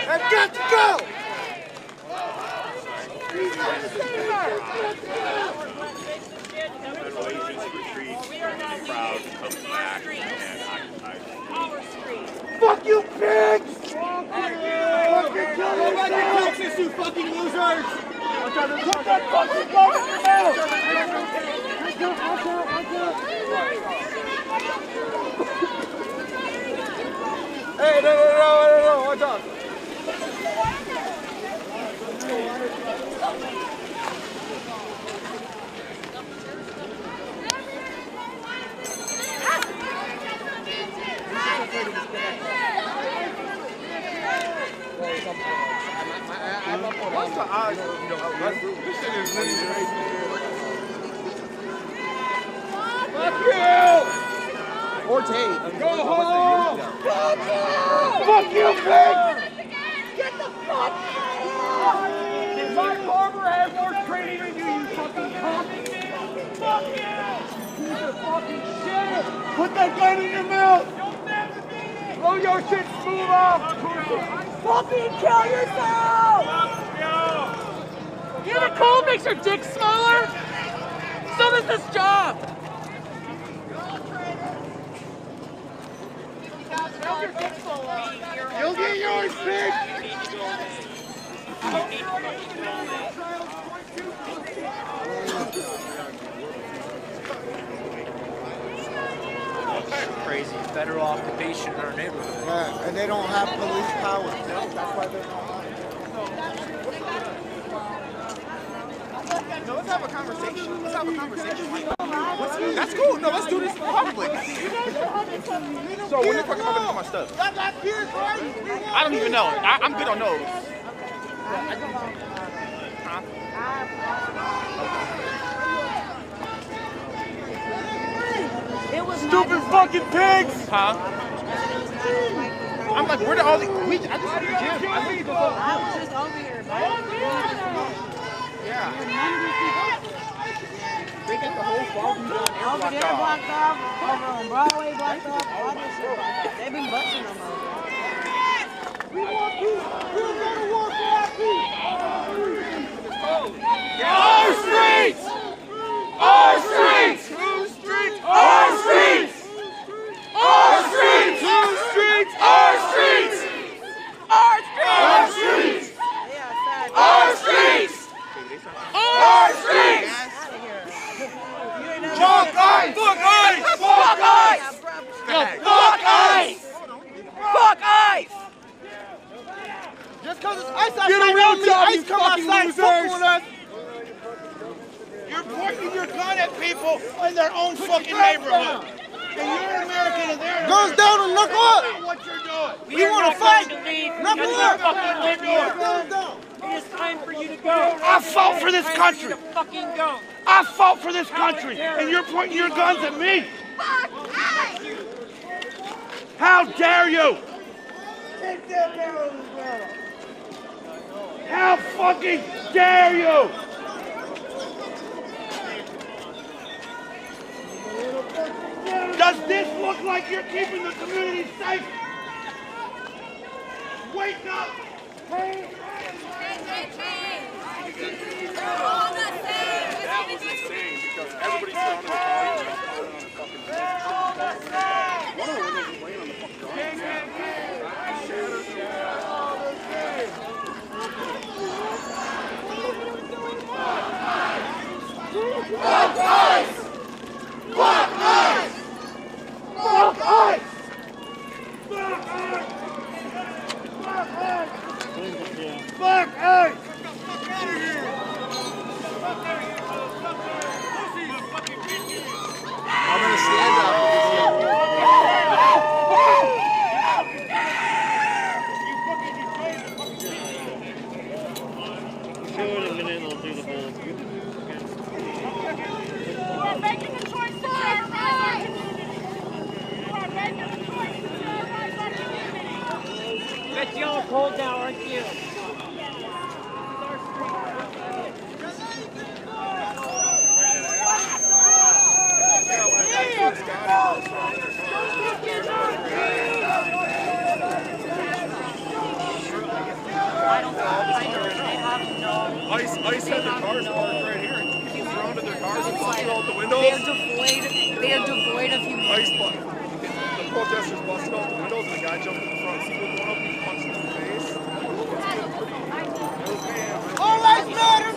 I've got to go! Fuck you, pigs! Fucking kill yourself! You fucking losers! Put that fucking gun in your mouth! Hey, no, watch out! What's the odds? This shit is really crazy. Fuck you! Or Tate. Go home! Fuck you, pig! Get the fuck out! Did my barber have more training than you, you fucking cunt? Fuck you! fucking shit! Put that gun in your mouth! Blow your shit smooth off! Fucking kill yourself! You know the cold makes your dick smaller? So does this job! You'll get yours, bitch! Crazy federal occupation in our neighborhood. Yeah, and they don't have police power. No, that's why they're not. No, let's have a conversation. Let's have a conversation. That's cool. No, let's do this publicly. So when the fuck am I gonna get my stuff? I don't even know. I'm good on those. It was stupid fucking pigs! Huh? I'm like, where did all the... I just had the gym. I was just over here, buddy. Yeah. They got the whole ballroom down there Over there blocked off, over on Broadway blocked off, all this shit blocked off. They've been busting them over there. We want peace! We don't go to war for our peace! Our streets! Our streets! Our streets! Our streets! Our streets! Our streets! Our streets! Our streets! Our streets! Our streets! Fuck ICE! Fuck ICE! Fuck ICE! Fuck ICE! Fuck ICE! Just because it's ICE outside, get a real job, ICE come outside and fuck with us! You're pointing your gun at people in their own fucking neighborhood. And you're an American and they're Guns down and knuckle up! What you're doing. We want to fight! Knuckle up! It is time for you to go. I fought for this country. Fucking go. I fought for this country, and you're pointing your guns at me. How dare you? Take that barrel as well. How fucking dare you? Does this look like you're keeping the community safe? Wake up! Hey! Everybody's down Fuck ICE! Fuck ICE! Fuck ICE! Fuck ICE! Fuck ICE! I'm gonna stand up. You are making the choice to terrorize. You are making the choice to terrorize our community. Bet you all cold now, aren't you? ICE had their cars parked right here. People surrounded their cars and busted out the windows. They are devoid of humanity. The protesters busted out the windows and the guy jumped in the front seat with one of them and punched him in the face. All lives matter!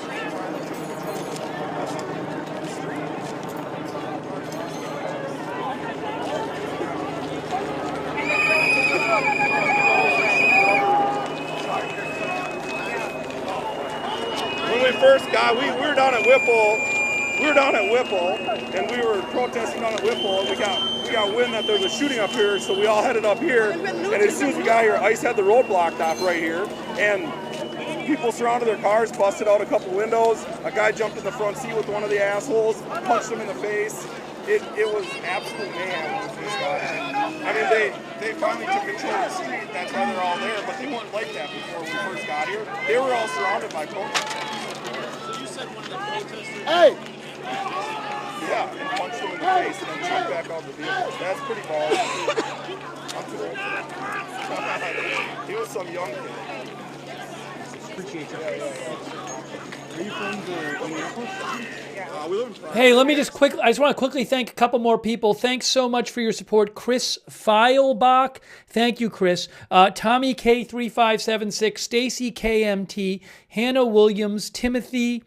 When we first got, we were down at Whipple. We were down at Whipple, and we were protesting down at Whipple, and we got wind that there was a shooting up here, so we all headed up here. And as soon as we got here, ICE had the road blocked off right here, and people surrounded their cars, busted out a couple windows. A guy jumped in the front seat with one of the assholes, punched him in the face. It was absolute mayhem when we first got here. I mean, they finally took control of the street. That's why they're all there, but they weren't like that before we first got here. They were all surrounded by protesters. Hey! Yeah, and punched him in the face and then jumped back out the vehicle. That's pretty ballsy. I'm too old for that. He was some young kid. Appreciate you. Are you from Minneapolis? We live in Toronto. Hey, let me just quickly, I just want to quickly thank a couple more people. Thanks so much for your support. Chris Feilbach, thank you, Chris. Tommy K3576, Stacy KMT, Hannah Williams, Timothy,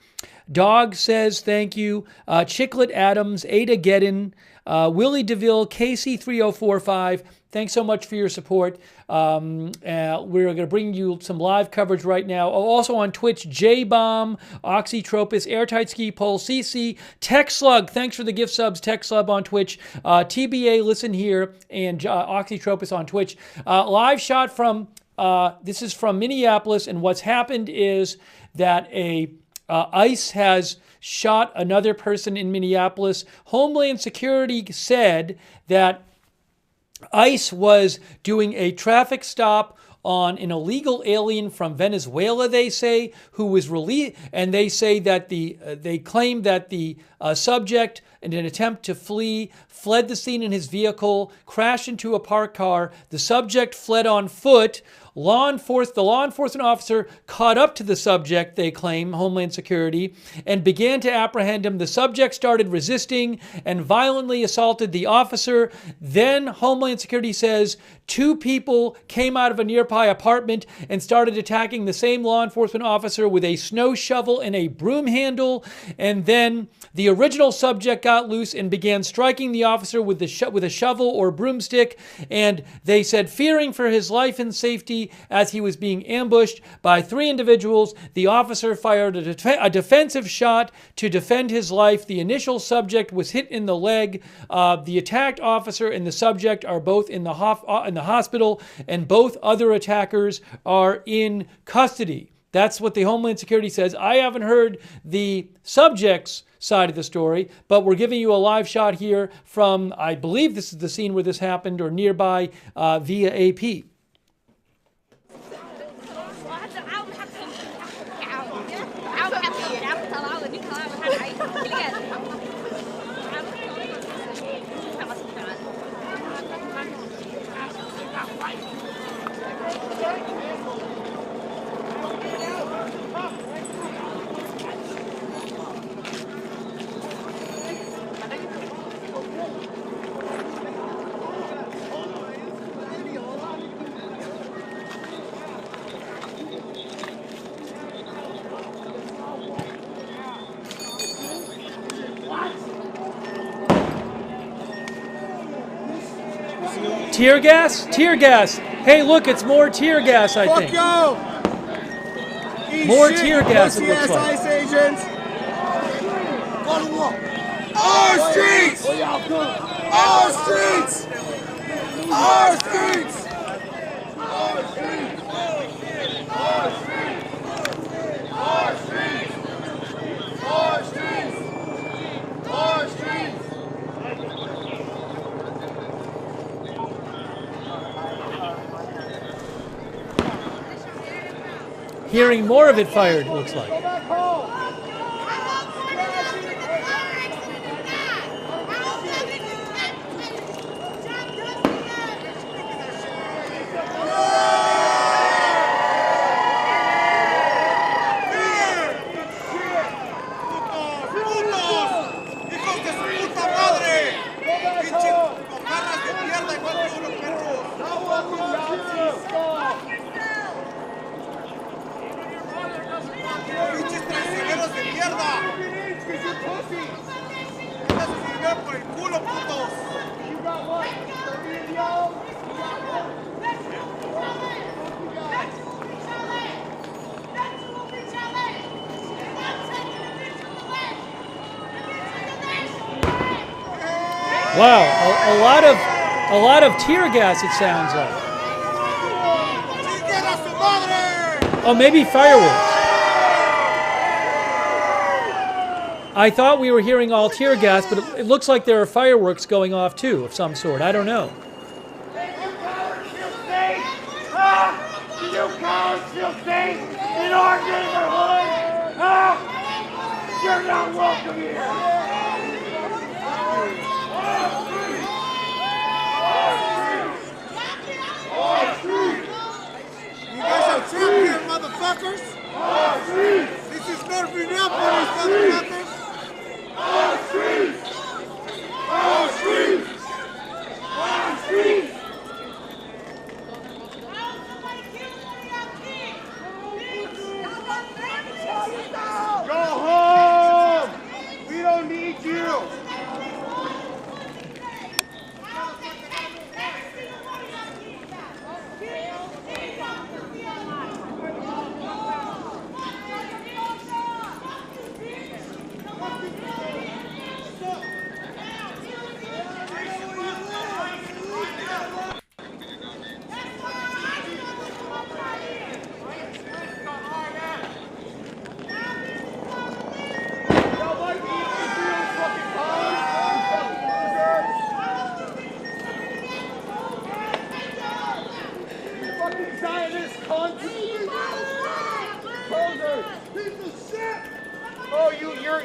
Dog says thank you, Chicklet Adams, Ada Gedden, Willie DeVille, Casey3045, thanks so much for your support. We're going to bring you some live coverage right now. Also on Twitch, J-Bomb, Oxytropis, Airtight Ski Pole, CC, Tech Slug, thanks for the gift subs, Tech Slug on Twitch, TBA, Listen Here, and Oxytropis on Twitch. Live shot from, this is from Minneapolis, and what's happened is that ICE has shot another person in Minneapolis. Homeland Security said that ICE was doing a traffic stop on an illegal alien from Venezuela, they say, who was released, and they say that they claim that the subject, in an attempt to flee, fled the scene in his vehicle, crashed into a parked car. The subject fled on foot. The law enforcement officer caught up to the subject, they claim, Homeland Security, and began to apprehend him. The subject started resisting and violently assaulted the officer. Then Homeland Security says 2 people came out of a nearby apartment and started attacking the same law enforcement officer with a snow shovel and a broom handle. And then the original subject got loose and began striking the officer with a shovel or broomstick. And they said, fearing for his life and safety as he was being ambushed by 3 individuals, the officer fired a defensive shot to defend his life. The initial subject was hit in the leg. The attacked officer and the subject are both in the hospital, and both other attackers are in custody. That's what the Homeland Security says. I haven't heard the subject's side of the story, but we're giving you a live shot here from, I believe this is the scene where this happened, or nearby, via AP. Tear gas? Tear gas. Hey, look, it's more tear gas, I think. More tear gas, it looks like. ICE agents. Our streets! Our streets! Our streets! Our streets! Our streets! Our streets! Our streets! Our streets! Hearing more of it fired, it looks like. Wow, a lot of tear gas, it sounds like. Oh, maybe fireworks. I thought we were hearing all tear gas, but it looks like there are fireworks going off too, of some sort. I don't know. Do you cowards feel safe in our neighborhood? You're not welcome here.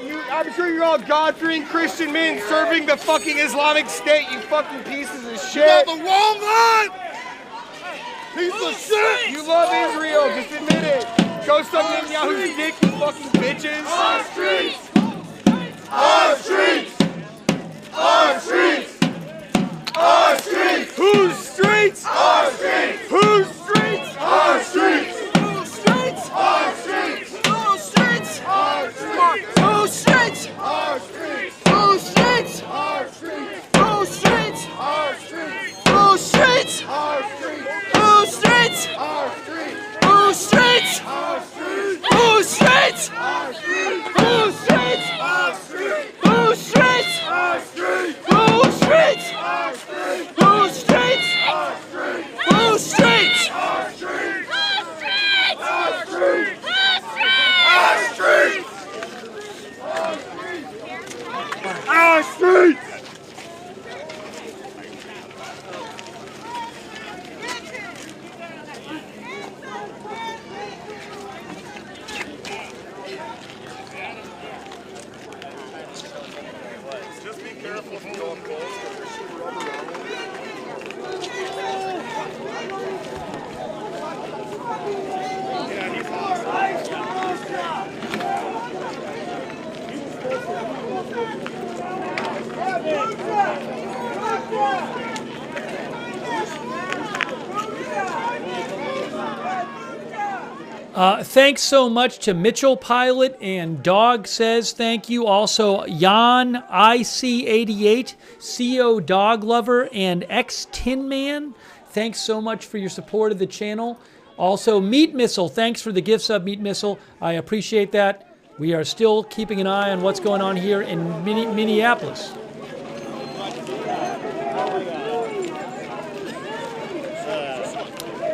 I'm sure you're all God-fearing Christian men serving the fucking Islamic State, you fucking pieces of shit. You got the wrong line! Piece of shit! You love Israel, just admit it. Go suck Netanyahu's dick, you fucking bitches. Our streets! Our streets! Our streets! Our streets! Whose streets? Our streets! Whose streets? Our streets! Whose streets? Our streets! Whose streets? Our streets! Whose streets? Our streets! Whose streets? Our streets! Whose streets? Our streets! Whose streets? Our streets! Whose streets? Our streets! Whose streets? Our streets! Whose streets? Our streets! Whose streets? Our streets! Whose streets? Our streets! Whose streets? Our streets! Whose streets? Our streets! Whose streets? Our streets! Our streets! Our streets! Our streets! Just be careful if you go up close because there's some rubber around Thanks so much to Mitchell Pilot and Dog Says thank you. Also, Jan IC88, CO Dog Lover, and X Tin Man. Thanks so much for your support of the channel. Also, Meat Missile, thanks for the gift sub, Meat Missile. I appreciate that. We are still keeping an eye on what's going on here in Minneapolis.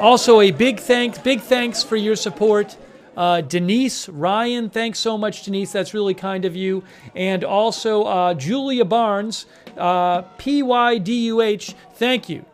Also, a big thanks for your support. Denise Ryan, thanks so much, Denise. That's really kind of you. And also, Julia Barnes, PYDUH, thank you.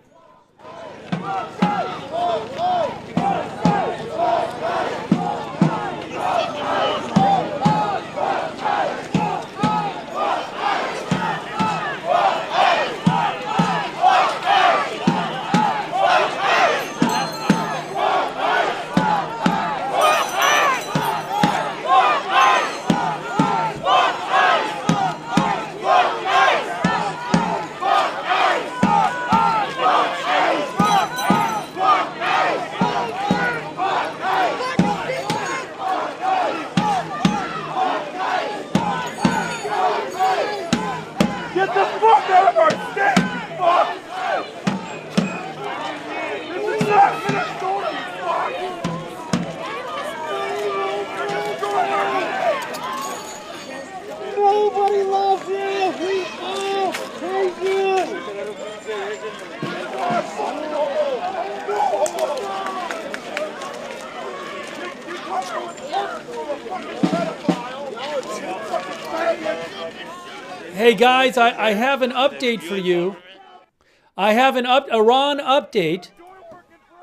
Get the fuck out of our state, you fuck! This is not Minnesota, you fuck! Nobody loves you. We all hate you. Hey guys, I have an update for you. I have an Iran update.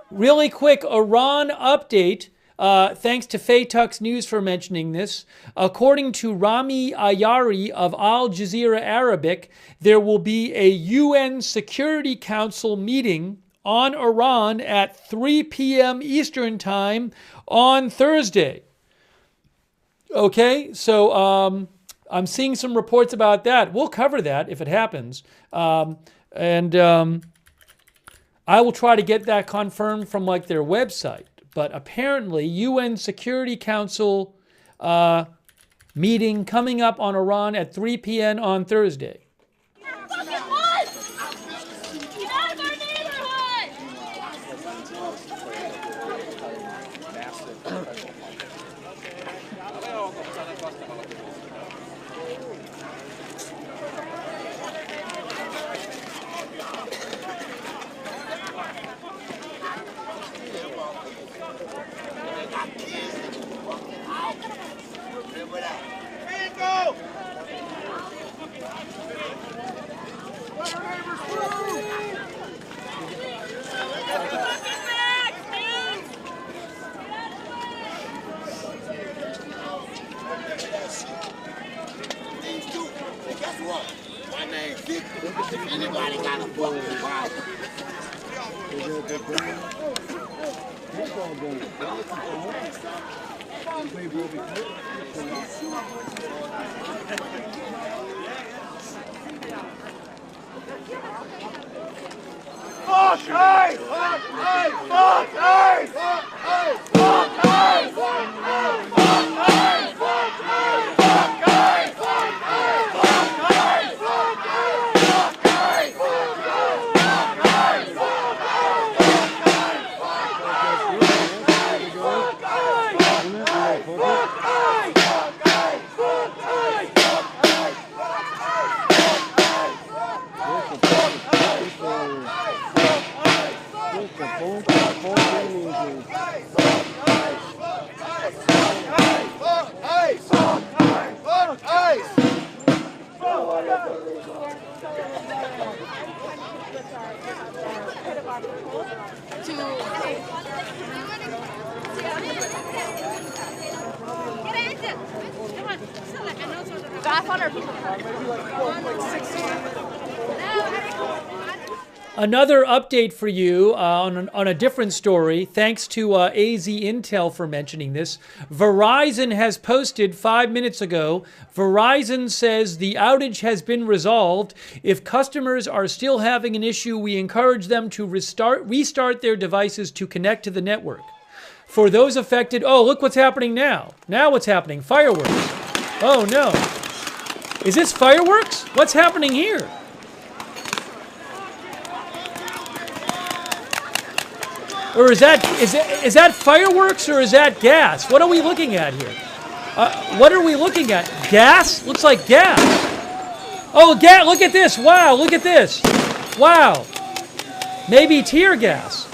Really quick, Iran update. Thanks to Faytux News for mentioning this. According to Rami Ayari of Al Jazeera Arabic, there will be a UN Security Council meeting on Iran at 3 p.m. Eastern Time on Thursday. Okay, so I'm seeing some reports about that. We'll cover that if it happens. I will try to get that confirmed from like their website. But apparently, UN Security Council meeting coming up on Iran at 3 p.m. on Thursday. Anybody got a fucking problem? Fuck hey! Fuck hey! Fuck hey! Fuck hey! Fuck hey! Fuck hey! Fuck hey! Fuck hey! Fuck hey! Fuck hey! Fuck hey! Fuck hey! Another update for you on a different story, thanks to AZ Intel for mentioning this. Verizon has posted 5 minutes ago, Verizon says the outage has been resolved. If customers are still having an issue, we encourage them to restart their devices to connect to the network. For those affected, oh, look what's happening now. Now what's happening? Fireworks. Oh no. Is this fireworks? What's happening here? Or is that fireworks or is that gas? What are we looking at here? What are we looking at? Gas? Looks like gas. Oh, gas! Look at this! Wow! Look at this! Wow! Maybe tear gas.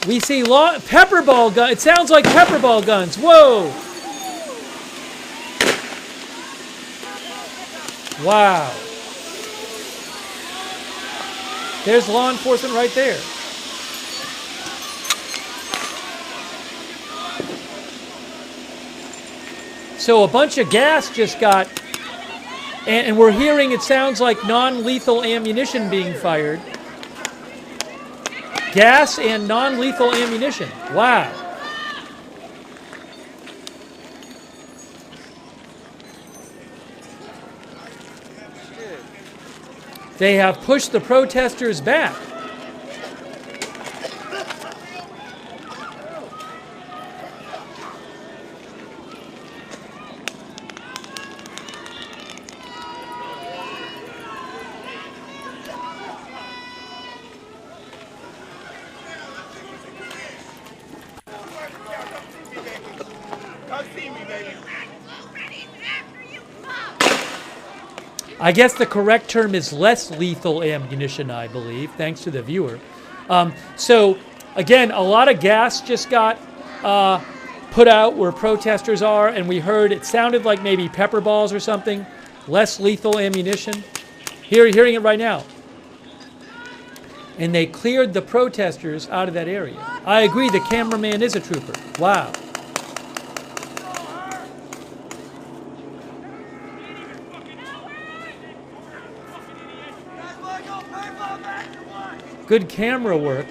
We see pepper ball gun. It sounds like pepper ball guns. Whoa! Wow. There's law enforcement right there. So a bunch of gas just got, and we're hearing it sounds like non-lethal ammunition being fired. Gas and non-lethal ammunition. Wow. They have pushed the protesters back. Come see me, baby. I guess the correct term is less lethal ammunition, I believe, thanks to the viewer. So, again, a lot of gas just got put out where protesters are, and we heard it sounded like maybe pepper balls or something. Less lethal ammunition. Hearing it right now. And they cleared the protesters out of that area. I agree, the cameraman is a trooper. Wow. Good camera work.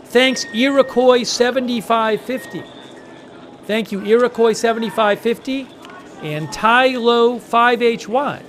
Thanks, Iroquois 7550. Thank you, Iroquois 7550 and Tylo 5HY.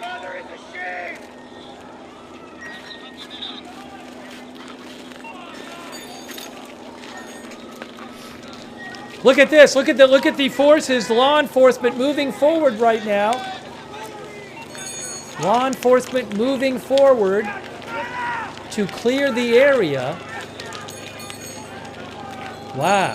Mother is a shame! Look at this. Look at the forces, law enforcement moving forward right now. Law enforcement moving forward to clear the area. Wow.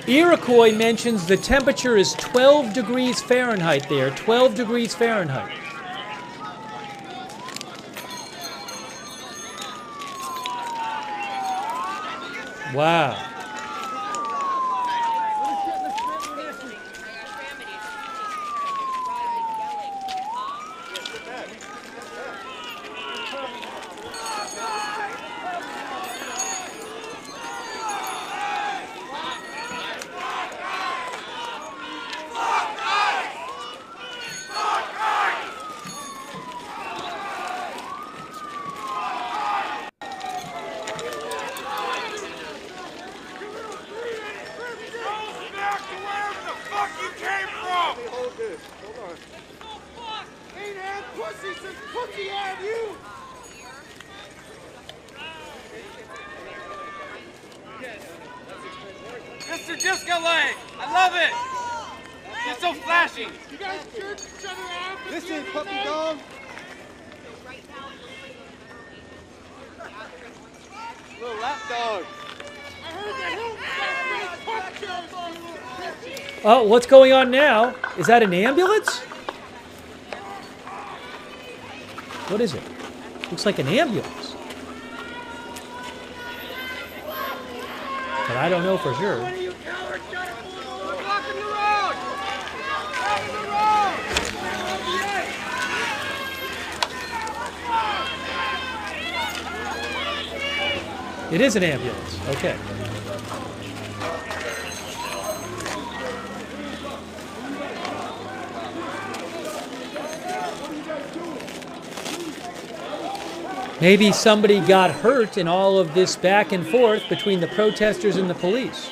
Iroquois mentions the temperature is 12 degrees Fahrenheit there, 12 degrees Fahrenheit. Wow. Mr. Disco Leg, I love it. You're so flashy. You guys jerk each other off. Listen, puppy dog. Little lap dog. I heard that. Oh, what's going on now? Is that an ambulance? What is it? Looks like an ambulance. But I don't know for sure. It is an ambulance. Okay. Maybe somebody got hurt in all of this back and forth between the protesters and the police.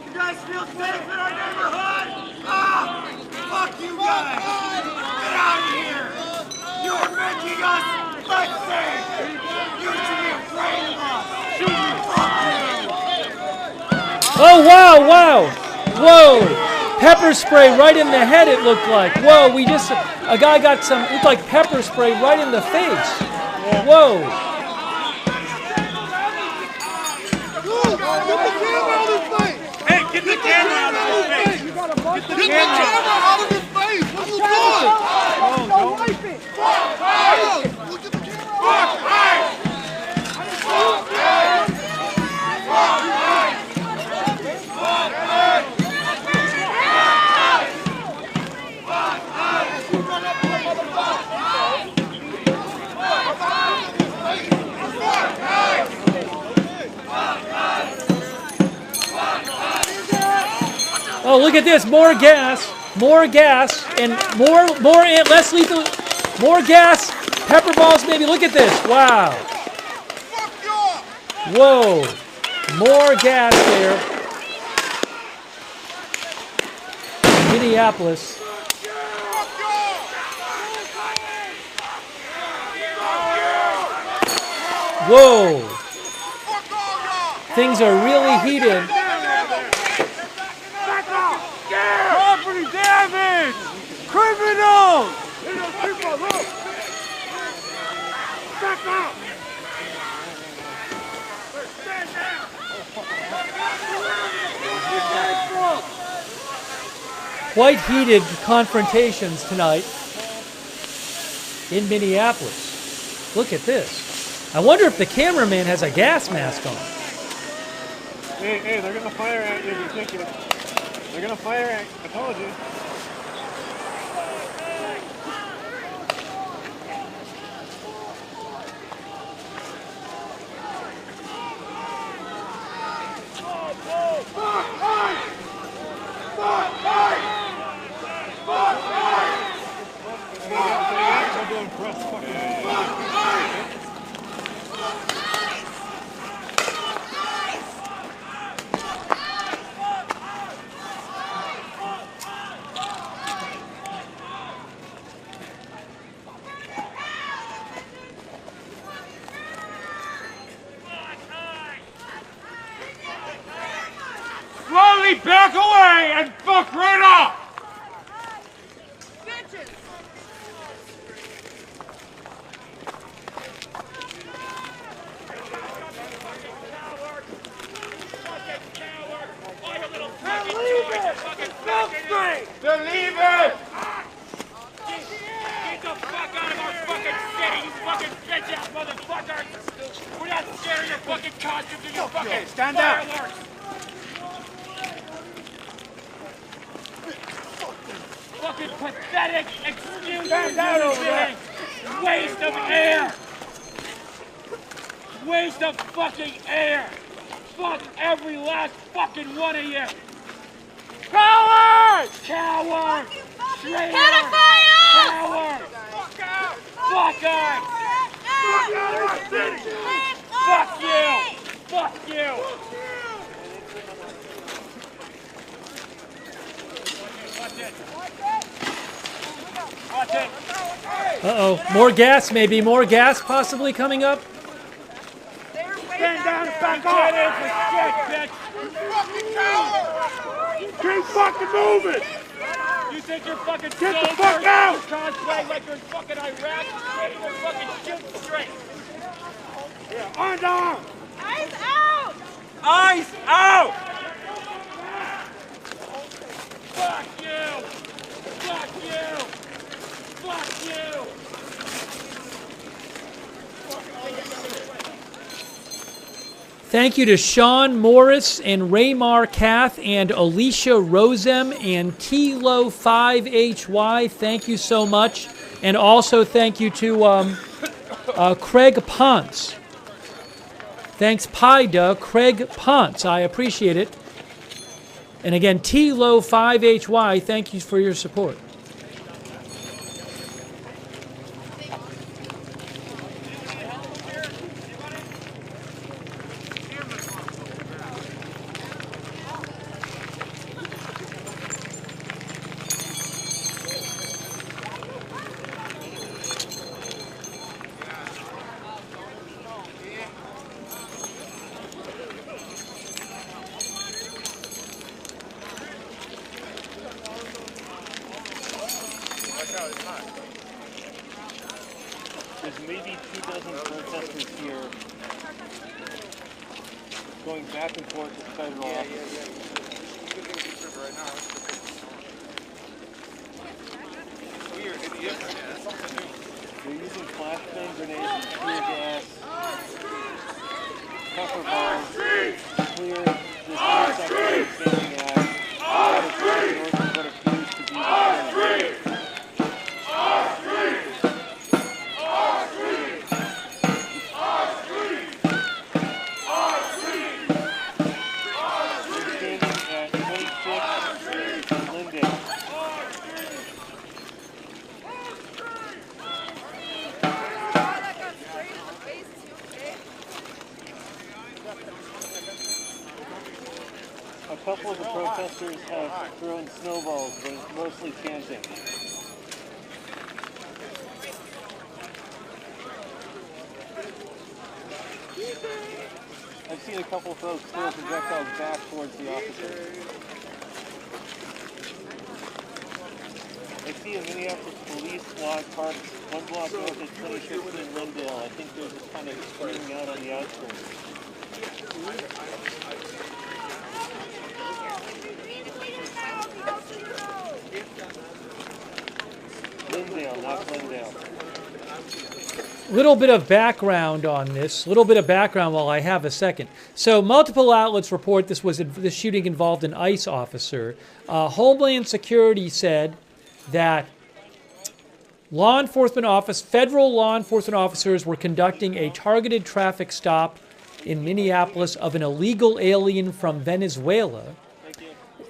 You guys feel safe in our neighborhood? Ah! Fuck you guys! Get out of here! You're making us unsafe! You should be afraid of us! Oh, wow, wow! Whoa! Pepper spray right in the head, it looked like. Whoa, a guy got looked like pepper spray right in the face. Whoa! Hey, get the camera out of his face! Get the camera out of his face! What are you doing? Oh, wipe it! Look at the camera! Oh, look at this! More gas, and less lethal, more gas, pepper balls. Maybe look at this! Wow! Whoa! More gas there. Minneapolis. Whoa! Things are really heated. Property damage! Criminals! Back out! Quite heated confrontations tonight in Minneapolis. Look at this. I wonder if the cameraman has a gas mask on. Hey, they're gonna fire at you if you take it. They're gonna fire at you. I told you. Fuck! Slowly back away and fuck right up! They're leaving! Get the fuck out of our fucking city, you fucking bitch-ass motherfuckers! We're not scaring your fucking costumes and your fucking stand down. fireworks! Fucking pathetic excuse Stand down over there. Waste of air! Waste of fucking air! Fuck every last fucking one of you! Cowards! Cowards! Traitor! Cowards! Fuck out! Fuck out! Fuck out of our city! Fuck you! Fuck you! Watch it! Uh-oh. More gas, maybe. More gas possibly coming up. Stand down and back off! Shit, bitch! Keep fucking moving! You think you're fucking Get the fuck out! Cosplay like you're in fucking Iraq? Can't even fucking shoot straight! Yeah, unarmed! Eyes out! Eyes out! Fuck you! Fuck you! Fuck you! Thank you to Sean Morris and Raymar Kath and Alicia Rosem and Kilo5HY. Thank you so much. And also thank you to Craig Ponce. Thanks, Pida, Craig Ponce. I appreciate it. And again, Tlo5HY, thank you for your support. There's maybe 2 dozen protesters here going back and forth with federal officers. They're using flashbang grenades and tear gas, pepper balls to clear this intersection standing at what appears to be the A couple of the protesters have thrown snowballs, but it's mostly chanting. I've seen a couple of folks throw projectiles back towards the officers. I see a Minneapolis police squad parked 1 block north of 26th and Lindale. I think they're just kind of screaming out on the outskirts. Lindale, not Glendale. Little bit of background on this. Little bit of background while I have a second. So multiple outlets report this shooting involved an ICE officer. Homeland Security said that federal law enforcement officers were conducting a targeted traffic stop in Minneapolis of an illegal alien from Venezuela.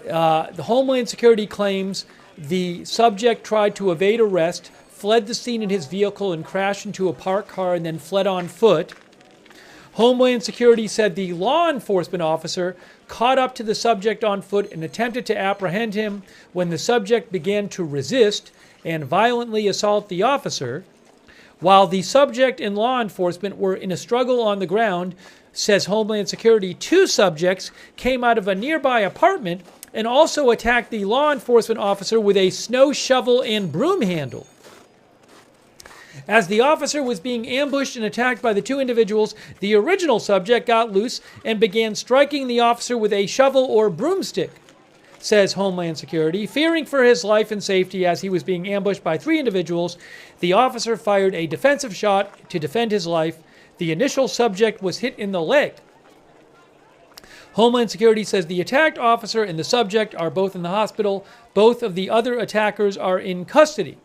The Homeland Security claims the subject tried to evade arrest, fled the scene in his vehicle and crashed into a parked car and then fled on foot. Homeland Security said the law enforcement officer caught up to the subject on foot and attempted to apprehend him when the subject began to resist and violently assault the officer. While the subject and law enforcement were in a struggle on the ground, says Homeland Security, 2 subjects came out of a nearby apartment and also attacked the law enforcement officer with a snow shovel and broom handle. As the officer was being ambushed and attacked by the 2 individuals, the original subject got loose and began striking the officer with a shovel or broomstick, says Homeland Security. Fearing for his life and safety as he was being ambushed by 3 individuals, the officer fired a defensive shot to defend his life. The initial subject was hit in the leg. Homeland Security says the attacked officer and the subject are both in the hospital. Both of the other attackers are in custody.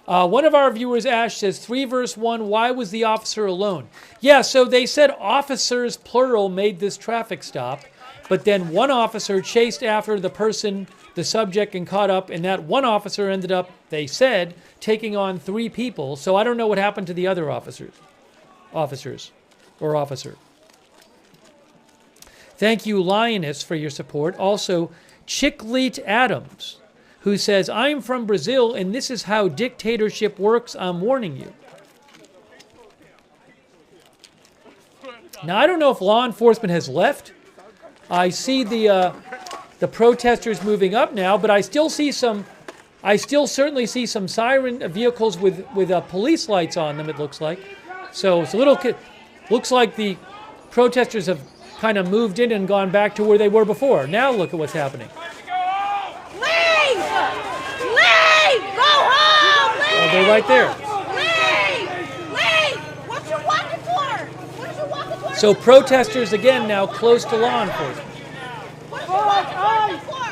One of our viewers, Ash, says 3 verse 1, why was the officer alone? Yeah, so they said officers, plural, made this traffic stop, but then one officer chased after the person, the subject, and caught up, and that one officer ended up, they said, taking on 3 people. So I don't know what happened to the other officer. Thank you, Lioness, for your support. Also, Chickleet Adams, who says, I'm from Brazil, and this is how dictatorship works. I'm warning you. Now, I don't know if law enforcement has left. I see the protesters moving up now, but I still certainly see some siren vehicles with police lights on them, it looks like. So it's a little, looks like the protesters have kind of moved in and gone back to where they were before. Now look at what's happening. Leave! Leave! Go home! Leave! Oh, they're right there. Leave! Leave! What you walking for? What are you walking for? So protesters again now close to law enforcement. What are you walking for?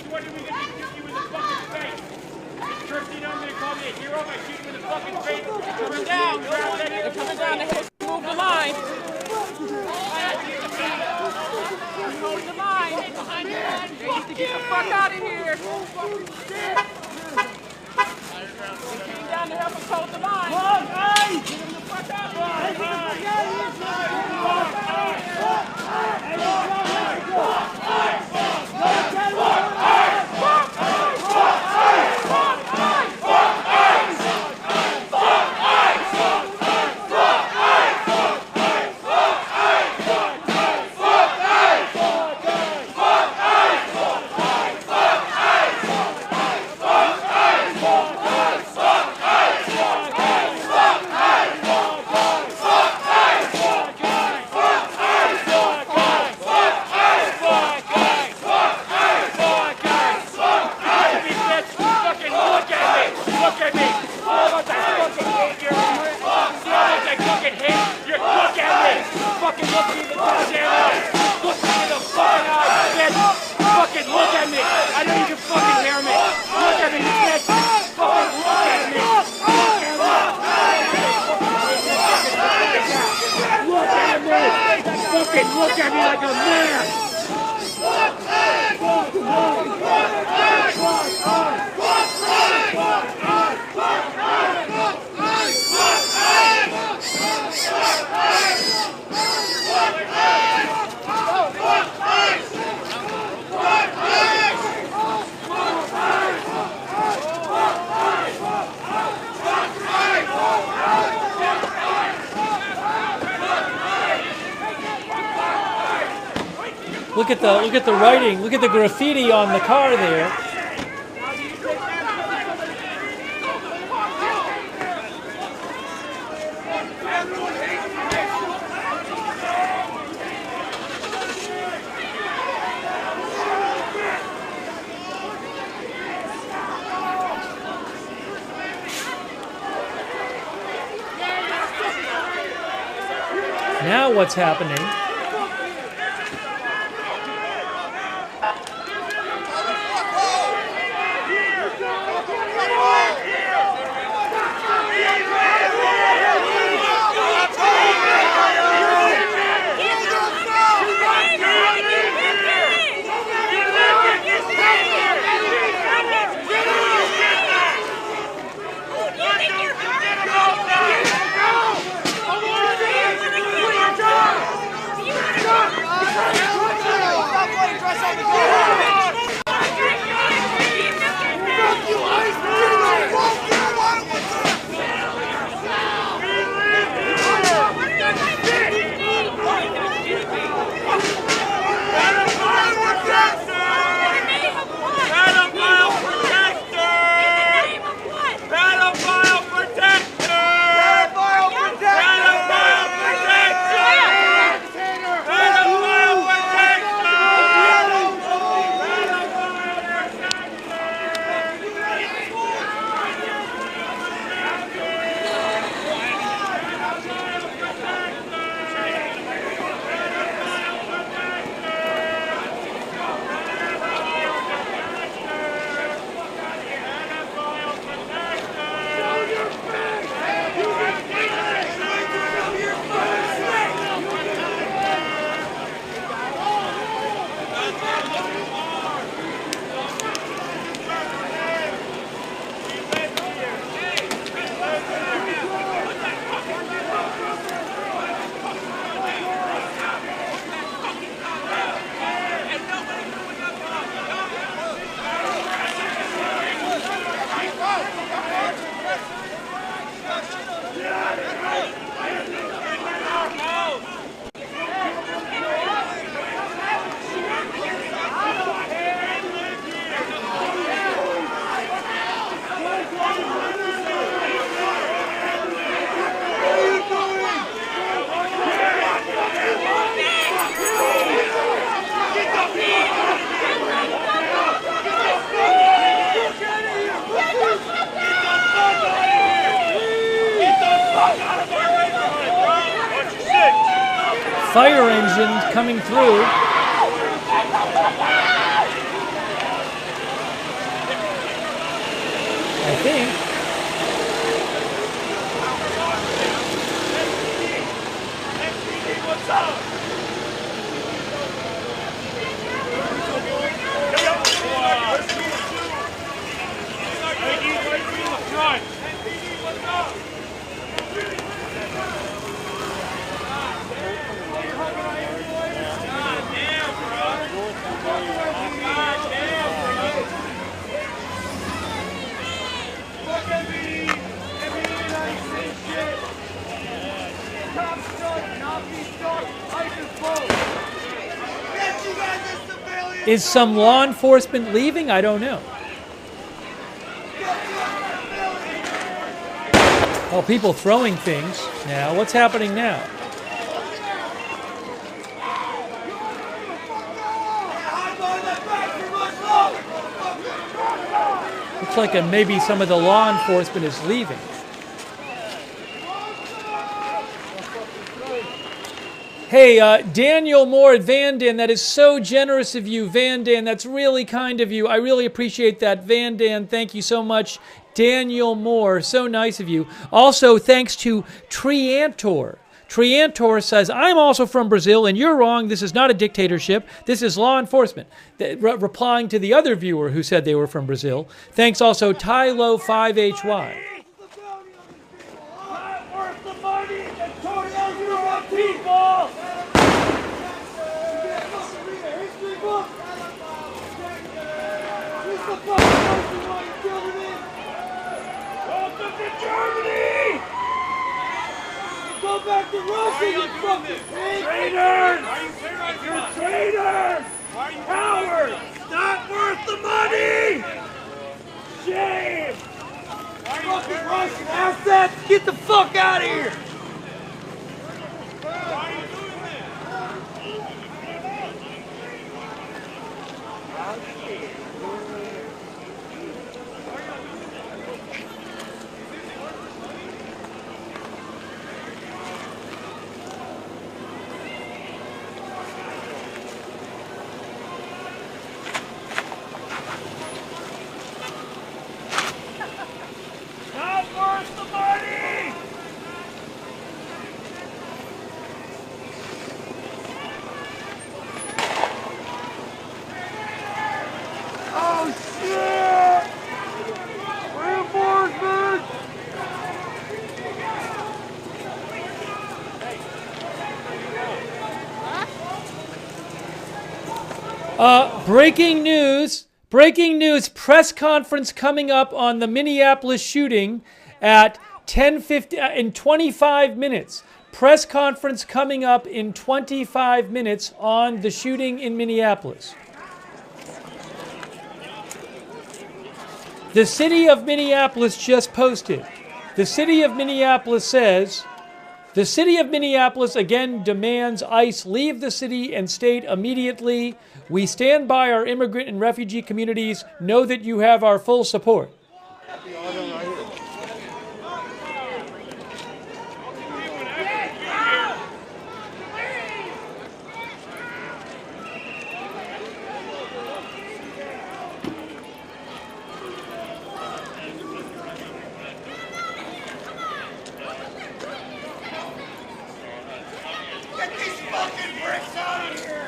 What are we going to shoot you in the fucking face? First, you know I'm going to call me a hero by shooting you in the fucking face. Coming down. They're coming down. They move the line. Move the line. They need to get the fuck out of here. They came down to help us hold the line. Get them the fuck out of Look at me like a man! Look at the writing. Look at the graffiti on the car there. Now what's happening? fire engine coming through. I think. Is some law enforcement leaving? I don't know. Oh, people throwing things now. What's happening now? Looks like maybe some of the law enforcement is leaving. Hey, Daniel Moore at Van Dan, that is so generous of you, Van Dan. That's really kind of you. I really appreciate that, Van Dan. Thank you so much, Daniel Moore. So nice of you. Also, thanks to Triantor. Triantor says, I'm also from Brazil, and you're wrong. This is not a dictatorship. This is law enforcement. Replying to the other viewer who said they were from Brazil. Thanks also, Tylo5HY. Go back to Russia, you fucking traitors! You're traitors! Cowards! Not worth the money! Shame! Fucking Russian assets! Get the fuck out of here! Why are you doing Not worth the money! Oh shit! Reinforcements! Breaking news. Breaking news, press conference coming up on the Minneapolis shooting at 10:50 in 25 minutes. Press conference coming up in 25 minutes on the shooting in Minneapolis. The city of Minneapolis just posted. The city of Minneapolis says, the city of Minneapolis again demands ICE leave the city and state immediately. We stand by our immigrant and refugee communities. Know that you have our full support. Get these fucking bricks out of here!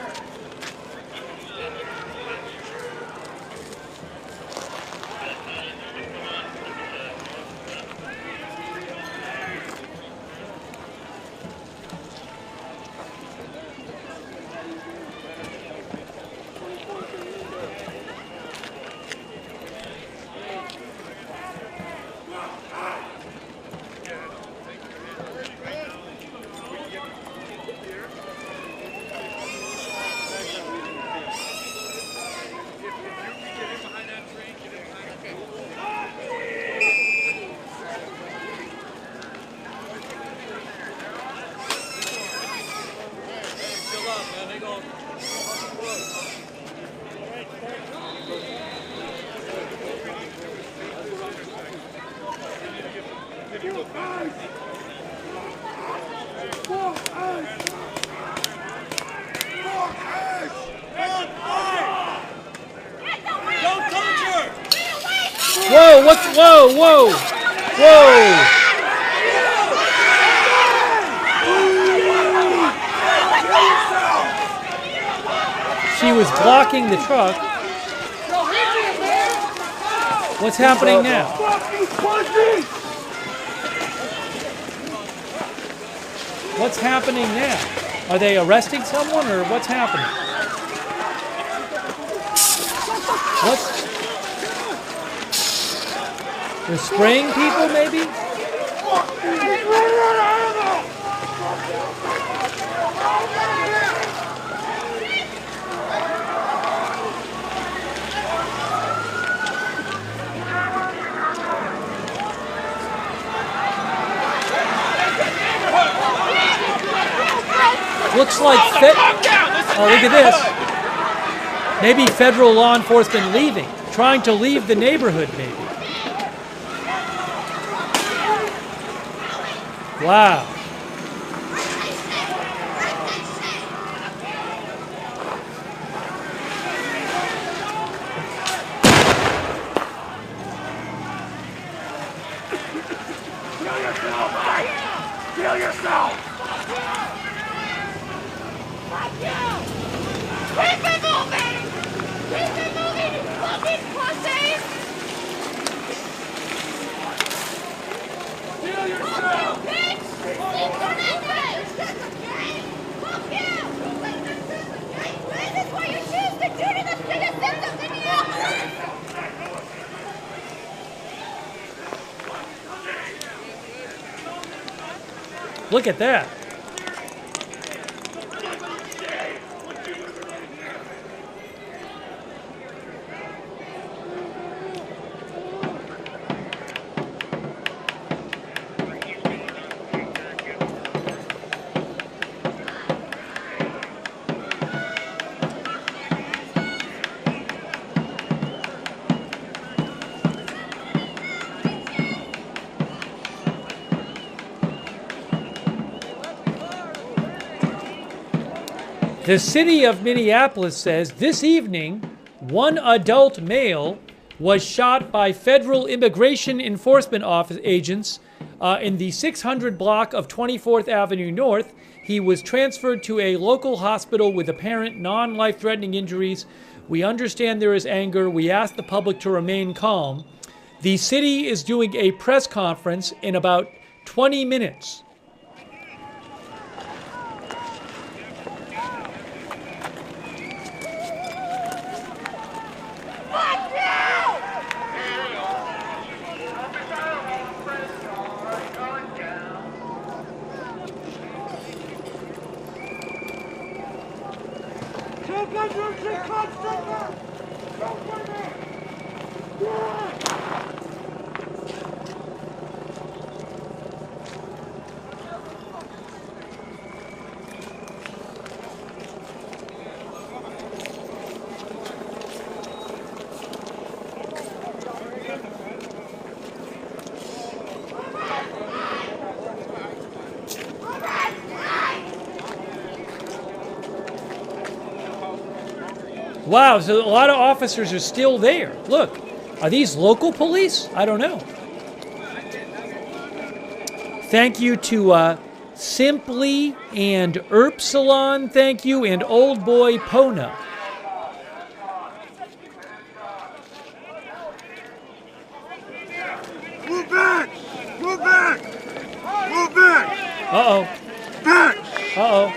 Whoa, whoa. She was blocking the truck. What's happening now? What's happening now? Are they arresting someone or what's happening? They're spraying people, maybe? Looks like oh, look at this. Maybe federal law enforcement leaving, trying to leave the neighborhood, maybe. Wow. Kill yourself! Keep it moving! Keep it moving, you fucking pussies! Kill yourself! Bitch! Fuck you! This is what you choose to do to the citizens of Minneapolis! Look at that. The city of Minneapolis says this evening, one adult male was shot by federal immigration enforcement agents in the 600 block of 24th Avenue North. He was transferred to a local hospital with apparent non-life-threatening injuries. We understand there is anger. We ask the public to remain calm. The city is doing a press conference in about 20 minutes. Wow, so a lot of officers are still there. Look, are these local police? I don't know. Thank you to Simply and Erp Salon, thank you, and Old Boy Pona. Move back! Move back! Move back! Uh-oh. Back! Uh-oh.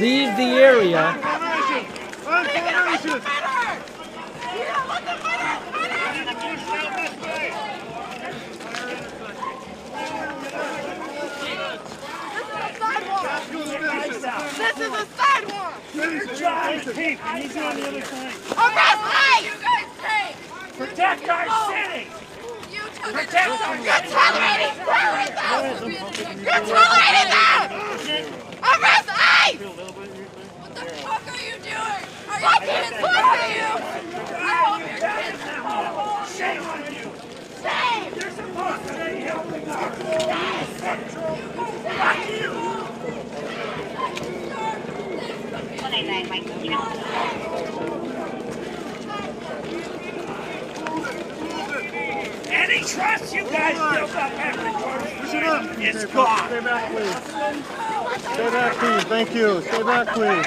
Leave the area. This is a sidewalk! He's on the other side. Arrest me! You guys take! Protect our city! Protect our city! You're tolerating terrorism! You're tolerating that! Arrest me! What the fuck are you doing? Are you kids? What are you? I hope your kids are home. Shame on you! Shame! You're supposed to be helping us! Fuck you! trust you guys built up after George. It's gone. Stay back, please. Stay back, please. Thank you. Stay back, please.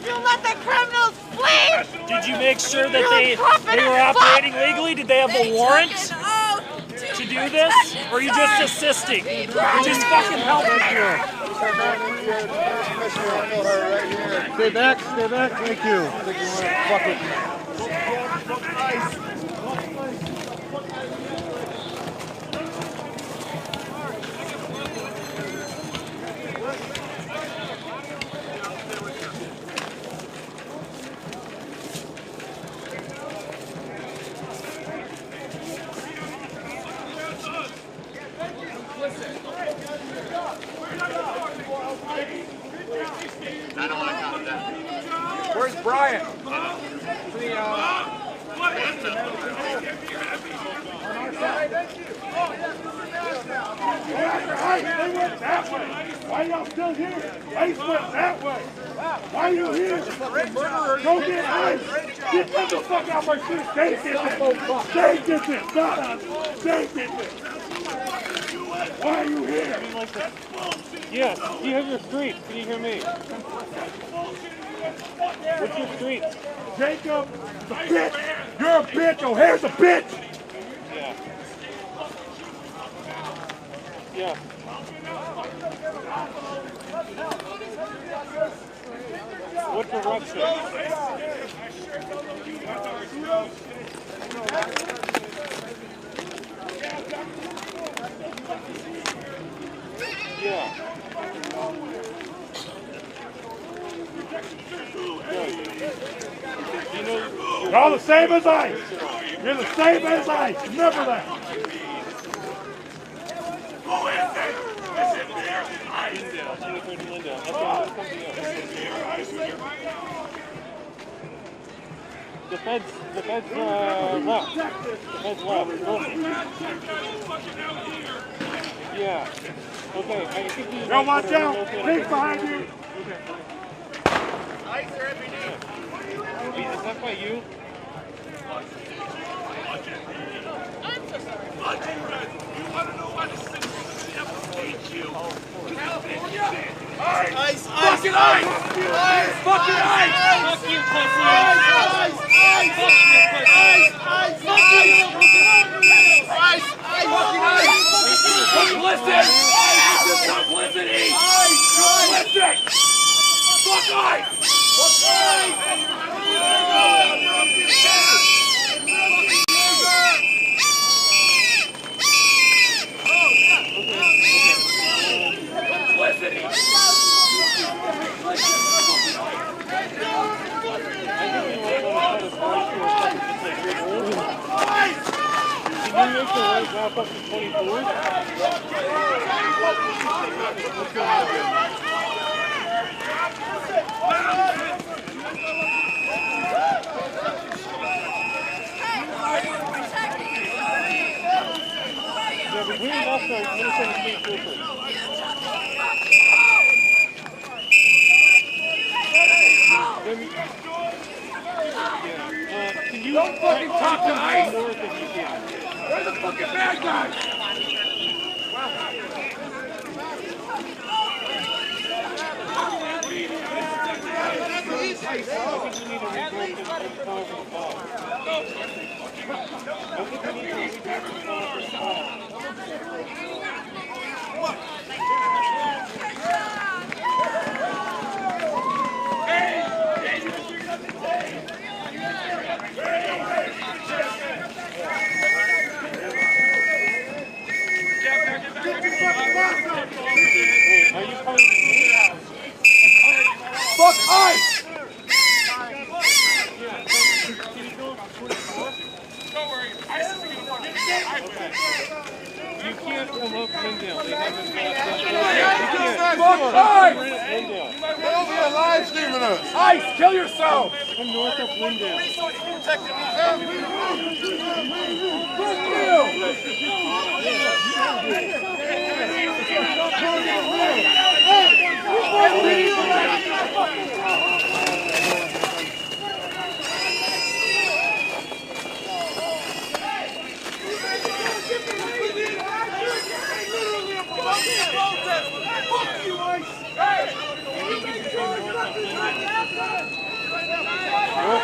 You let the criminals flee! Did you make sure that they were operating legally? Did they have a warrant to do this? Or are you just assisting? You're just fucking helping here. Stay back, thank you. Where's Brian? They went that way. Why y'all still here? Ice went that way. Why are you here? Go get Ice. Get them the fuck out my shit. They did this. They did this. Not us. They did this. Why are you here? Yes, you have your street. Can you hear me? What's your street? Jacob, the bitch. You're a bitch. O'Hare's a bitch. Yeah. Yeah. What's the rupture? Yeah. You're all the same as Ice. You're the same as Ice. Remember that. Who is it? Is it there? Ice. The feds left. The feds left. Yeah. Okay, I think you... Yo, watch out! Police behind you! Is that by you? Ice! Fucking Ice! Fucking Ice! Fuck you, pussy! Ice! Fucking Ice! Listen! Just stop listening! Listen! Fuck Ice! Fuck Ice! Listening! Can you make the right wrap up to 24? We left our Minnesota State Troopers. Can you don't fucking talk to Ice! North if you can. Where's the fucking bad guy? Fuck Ice! You can't come up Lindale. They haven't Fuck Ice! They'll be alive streaming us. Ice, kill yourself! Come north of Lindale.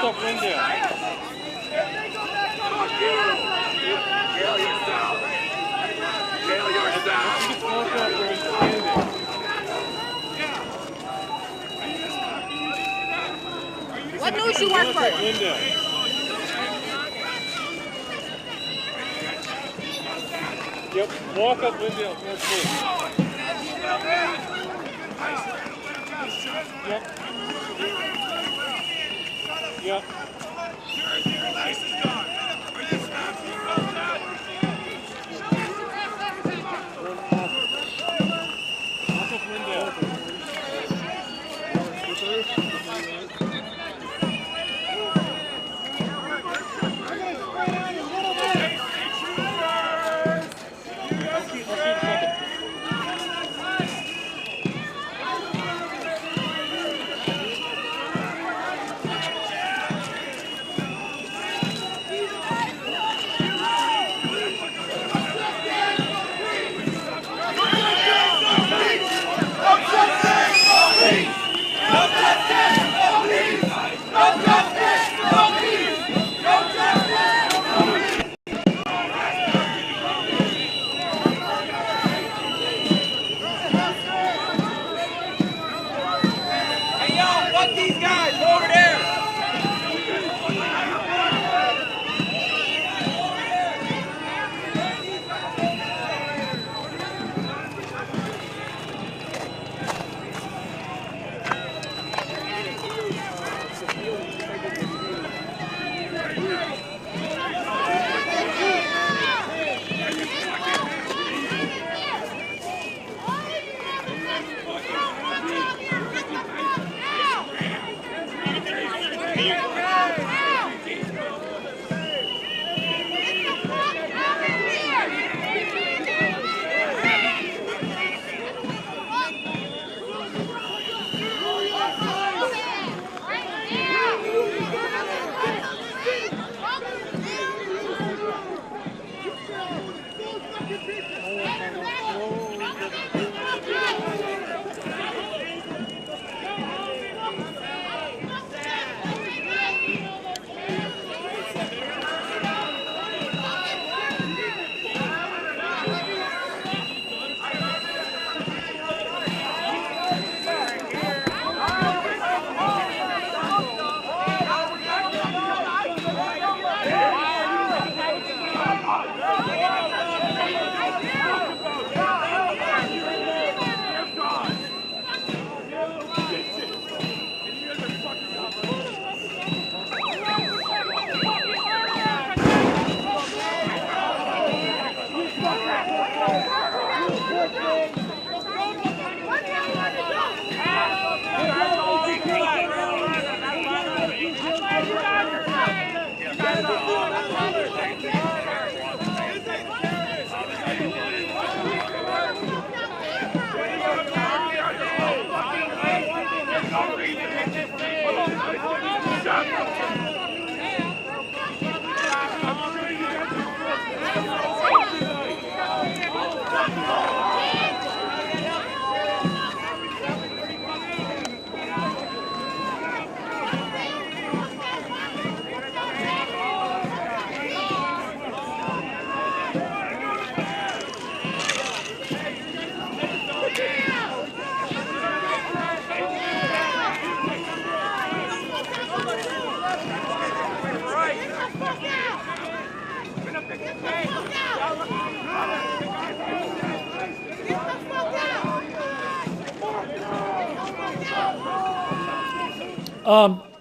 Walk up Lindale. Walk up there and stand there. What news you work for? Yep, walk up Lindale. That's good. Yep. Yep. Your license gone. Are you stopped? You wrote that. Walk up Lindale.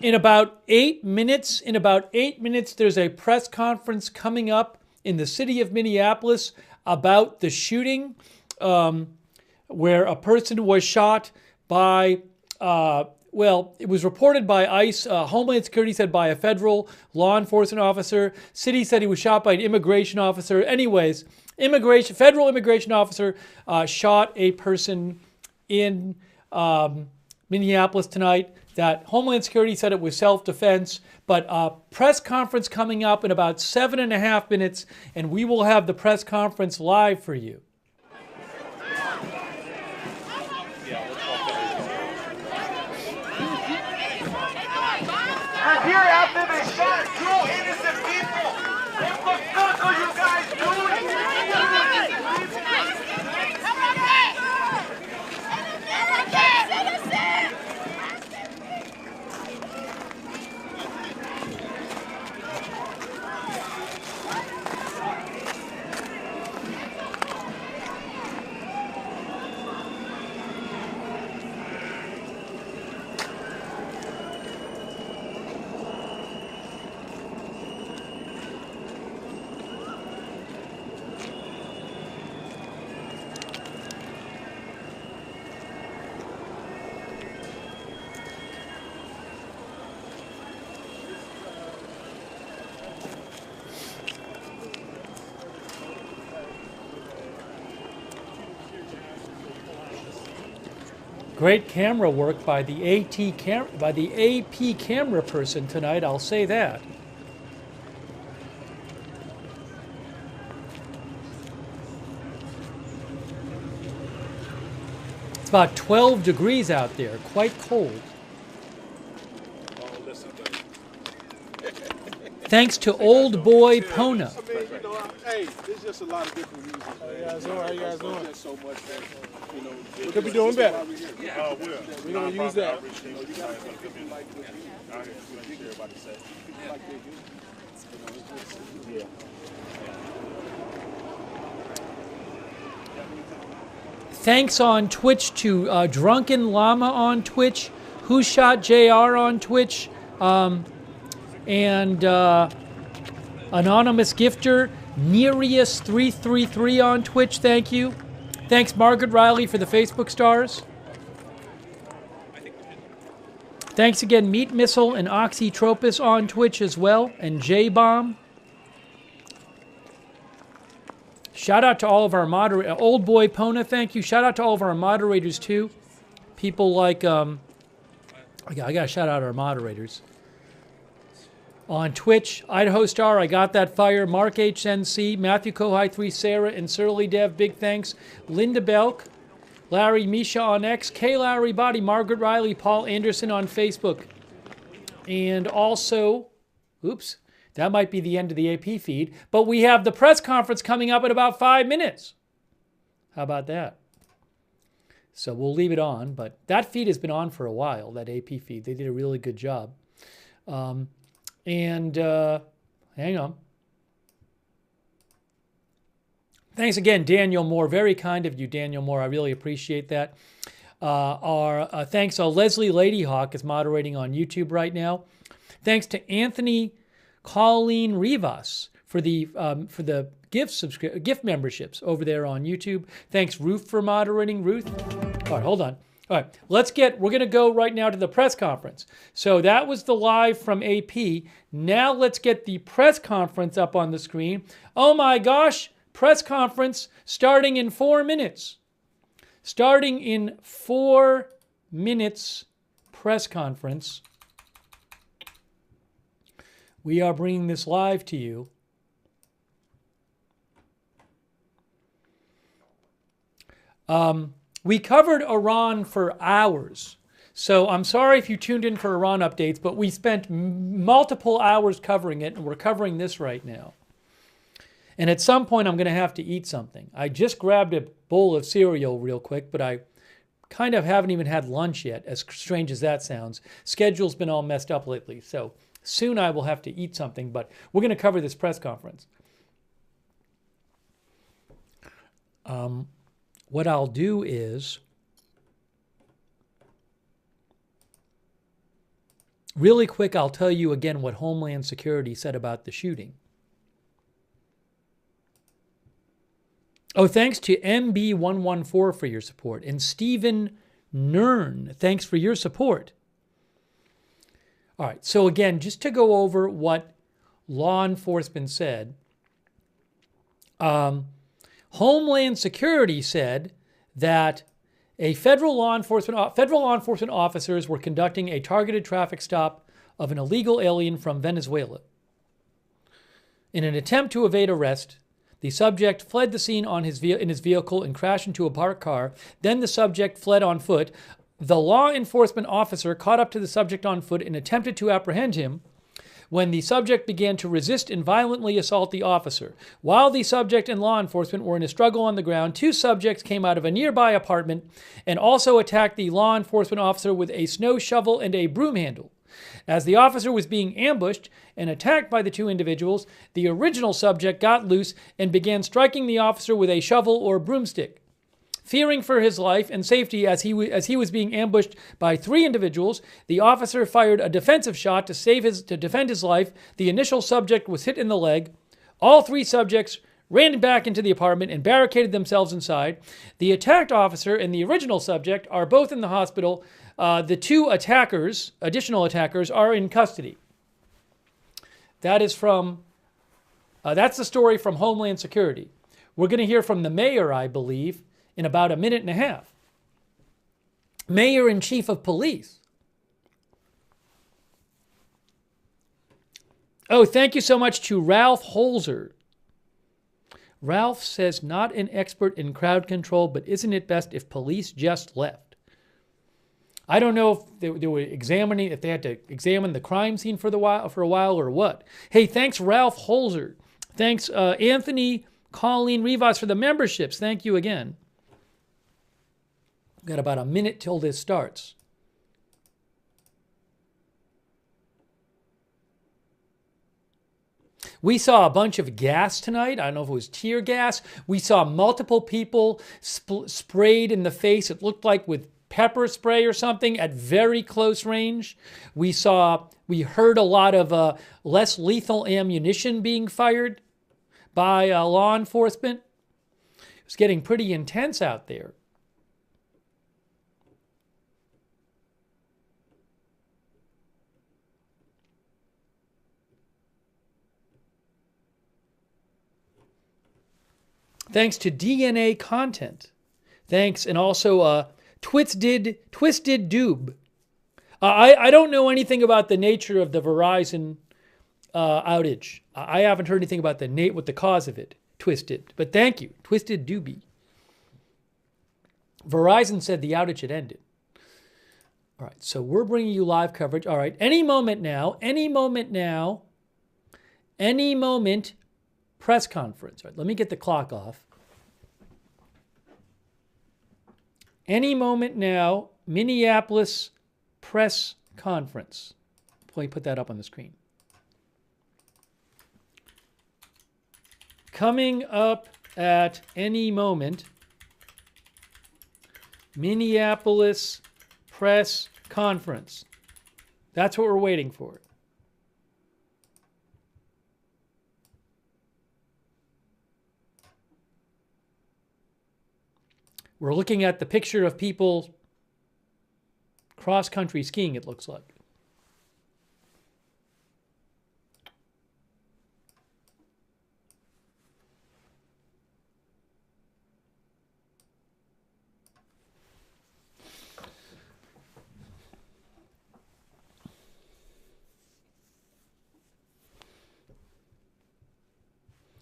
In about 8 minutes, there's a press conference coming up in the city of Minneapolis about the shooting where a person was shot by, it was reported by ICE. Homeland Security said by a federal law enforcement officer. City said he was shot by an immigration officer. Anyways, federal immigration officer shot a person in Minneapolis tonight. That Homeland Security said it was self-defense, but a press conference coming up in about 7.5 minutes, and we will have the press conference live for you. We're here at after they shot two innocent people. What the fuck are you guys doing? Great camera work by the AP camera person tonight, I'll say that. It's about 12 degrees out there, quite cold. Thanks to Old Boy Pona. Hey, there's just a lot of different reasons. How you guys doing? How you guys doing? Just so much that, we could be doing better. We don't use that. Thanks on Twitch to Drunken Llama on Twitch, Who Shot JR on Twitch, and Anonymous Gifter, Nereus333 on Twitch, thank you. Thanks, Margaret Riley, for the Facebook stars. Thanks again, Meat Missile and Oxytropus on Twitch as well, and J-Bomb. Shout out to all of our moderators. Old Boy Pona, thank you. Shout out to all of our moderators, too. People like, I got to shout out our moderators. On Twitch, Idaho Star, I Got That Fire, Mark HNC, Matthew Kohai 3, Sarah, and Surly Dev, big thanks. Linda Belk, Larry Misha on X, K. Larry Body, Margaret Riley, Paul Anderson on Facebook. And also, oops, that might be the end of the AP feed, but we have the press conference coming up in about 5 minutes. How about that? So we'll leave it on, but that feed has been on for a while, that AP feed. They did a really good job. Hang on. Thanks again, Daniel Moore. Very kind of you, Daniel Moore. I really appreciate that. Thanks to Leslie Ladyhawk is moderating on YouTube right now. Thanks to Anthony Colleen Rivas for the gift memberships over there on YouTube. Thanks, Ruth, for moderating. Ruth. All right, hold on. All right, we're going to go right now to the press conference. So that was the live from AP. Now let's get the press conference up on the screen. Oh my gosh, press conference starting in 4 minutes. Starting in 4 minutes, press conference. We are bringing this live to you. We covered Iran for hours, so I'm sorry if you tuned in for Iran updates, but we spent multiple hours covering it, and we're covering this right now. And at some point, I'm going to have to eat something. I just grabbed a bowl of cereal real quick, but I kind of haven't even had lunch yet, as strange as that sounds. Schedule's been all messed up lately, so soon I will have to eat something, but we're going to cover this press conference. What I'll do is, really quick, I'll tell you again what Homeland Security said about the shooting. Oh, thanks to MB114 for your support. And Stephen Nern, thanks for your support. All right, so again, just to go over what law enforcement said, Homeland Security said that federal law enforcement officers were conducting a targeted traffic stop of an illegal alien from Venezuela. In an attempt to evade arrest, the subject fled the scene in his vehicle and crashed into a parked car. Then the subject fled on foot. The law enforcement officer caught up to the subject on foot and attempted to apprehend him. when the subject began to resist and violently assault the officer. While the subject and law enforcement were in a struggle on the ground, 2 subjects came out of a nearby apartment and also attacked the law enforcement officer with a snow shovel and a broom handle. As the officer was being ambushed and attacked by the 2 individuals, the original subject got loose and began striking the officer with a shovel or broomstick. Fearing for his life and safety as he was being ambushed by 3 individuals, the officer fired a defensive shot to defend his life. The initial subject was hit in the leg. All 3 subjects ran back into the apartment and barricaded themselves inside. The attacked officer and the original subject are both in the hospital. The 2 additional attackers, are in custody. That's the story from Homeland Security. We're going to hear from the mayor, I believe, in about a minute and a half. Mayor-in-Chief of Police. Oh, thank you so much to Ralph Holzer. Ralph says, not an expert in crowd control, but isn't it best if police just left? I don't know if they were examining, if they had to examine the crime scene for a while or what. Hey, thanks, Ralph Holzer. Thanks, Anthony, Colleen Rivas for the memberships. Thank you again. Got about a minute till this starts. We saw a bunch of gas tonight. I don't know if it was tear gas. We saw multiple people sprayed in the face. It looked like with pepper spray or something at very close range. We heard a lot of less lethal ammunition being fired by law enforcement. It was getting pretty intense out there. Thanks to DNA Content. Thanks, and also Twisted Doob. I don't know anything about the nature of the Verizon outage. I haven't heard anything about what the cause of it. Twisted, but thank you, Twisted Doobie. Verizon said the outage had ended. All right, so we're bringing you live coverage. All right, any moment, press conference. All right, let me get the clock off. Any moment now, Minneapolis press conference. Let me put that up on the screen. Coming up at any moment, Minneapolis press conference. That's what we're waiting for. We're looking at the picture of people cross-country skiing, it looks like.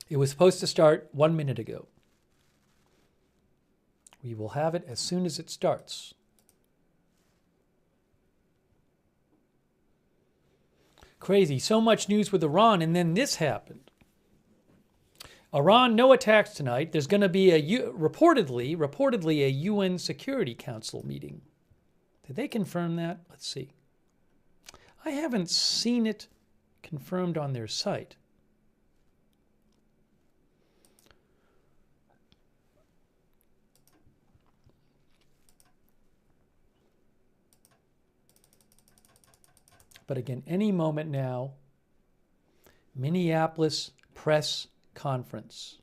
It was supposed to start 1 minute ago. We will have it as soon as it starts. Crazy. So much news with Iran, and then this happened. Iran, no attacks tonight. There's going to be reportedly a UN Security Council meeting. Did they confirm that? Let's see. I haven't seen it confirmed on their site. But again, any moment now, Minneapolis press conference.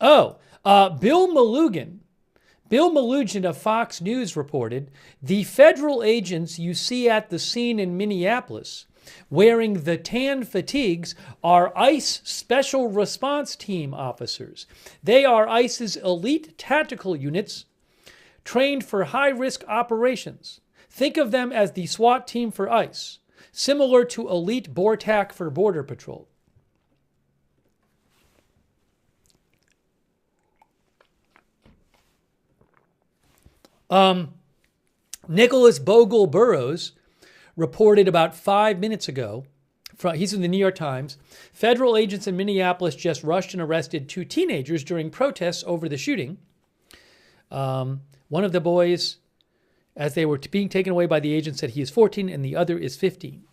Oh, Bill Malugin of Fox News reported, the federal agents you see at the scene in Minneapolis wearing the tan fatigues are ICE Special Response Team officers. They are ICE's elite tactical units trained for high-risk operations. Think of them as the SWAT team for ICE, similar to elite BORTAC for Border Patrol. Nicholas Bogle Burrows reported about 5 minutes ago, he's in the New York Times, federal agents in Minneapolis just rushed and arrested 2 teenagers during protests over the shooting. One of the boys, as they were being taken away by the agents, said he is 14 and the other is 15.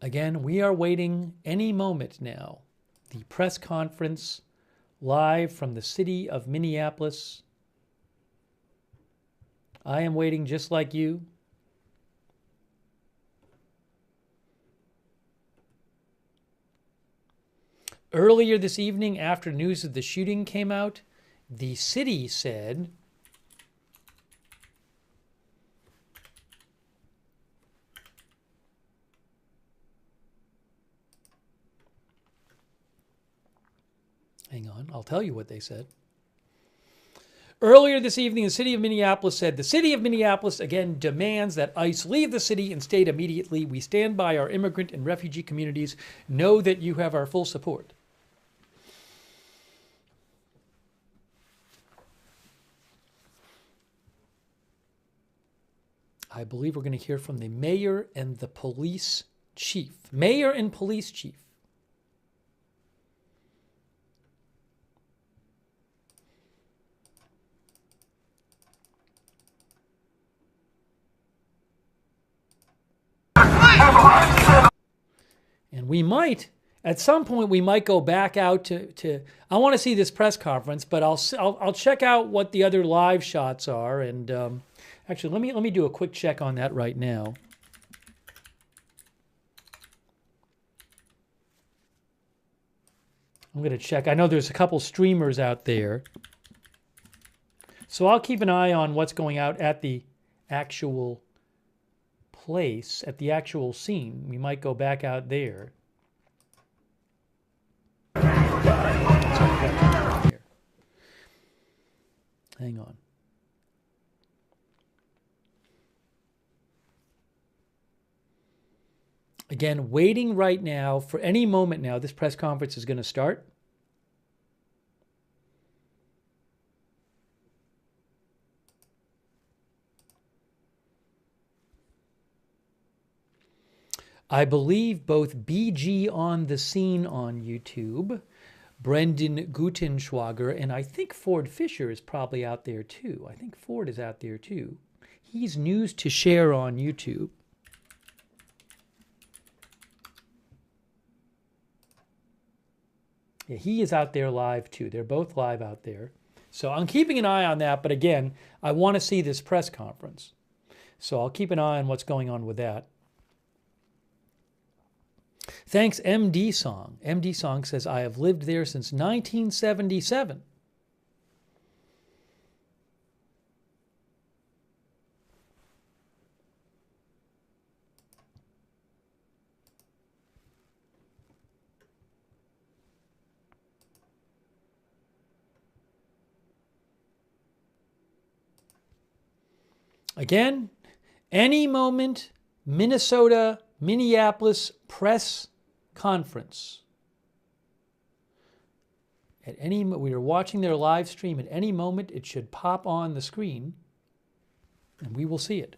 Again, we are waiting any moment now. The press conference live from the city of Minneapolis. I am waiting just like you. Earlier this evening, after news of the shooting came out, the city said hang on, I'll tell you what they said. Earlier this evening, the city of Minneapolis said, the city of Minneapolis again demands that ICE leave the city and state immediately. We stand by our immigrant and refugee communities. Know that you have our full support. I believe we're going to hear from the mayor and the police chief. Mayor and police chief. And we might, at some point, we might go back out to I want to see this press conference, but I'll check out what the other live shots are. And actually, let me do a quick check on that right now. I'm going to check. I know there's a couple streamers out there. So I'll keep an eye on what's going out at the actual place, at the actual scene. We might go back out there. Hang on. Again, waiting right now for any moment now. This press conference is going to start. I believe both BG on the Scene on YouTube, Brendan Gutenschwager, and I think Ford Fisher is probably out there too. I think Ford is out there too. He's News to Share on YouTube. Yeah, he is out there live too. They're both live out there. So I'm keeping an eye on that, but again, I want to see this press conference. So I'll keep an eye on what's going on with that. Thanks, MD Song. MD Song says, I have lived there since 1977. Again, any moment, Minneapolis press conference. We are watching their live stream. At any moment, it should pop on the screen, and we will see it.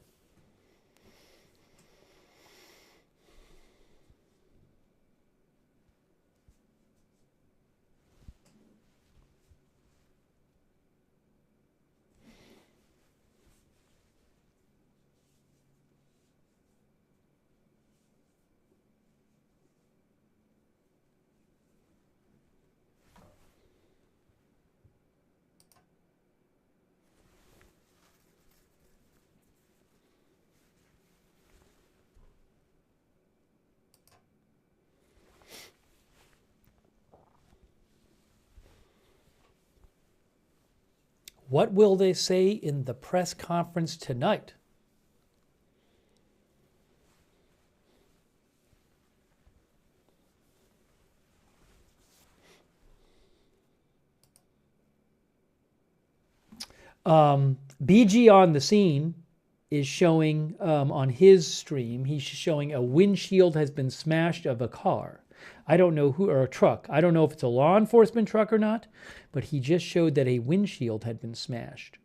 What will they say in the press conference tonight? BG on the Scene is showing on his stream, he's showing a windshield has been smashed of a car. I don't know who, or a truck. I don't know if it's a law enforcement truck or not, but he just showed that a windshield had been smashed.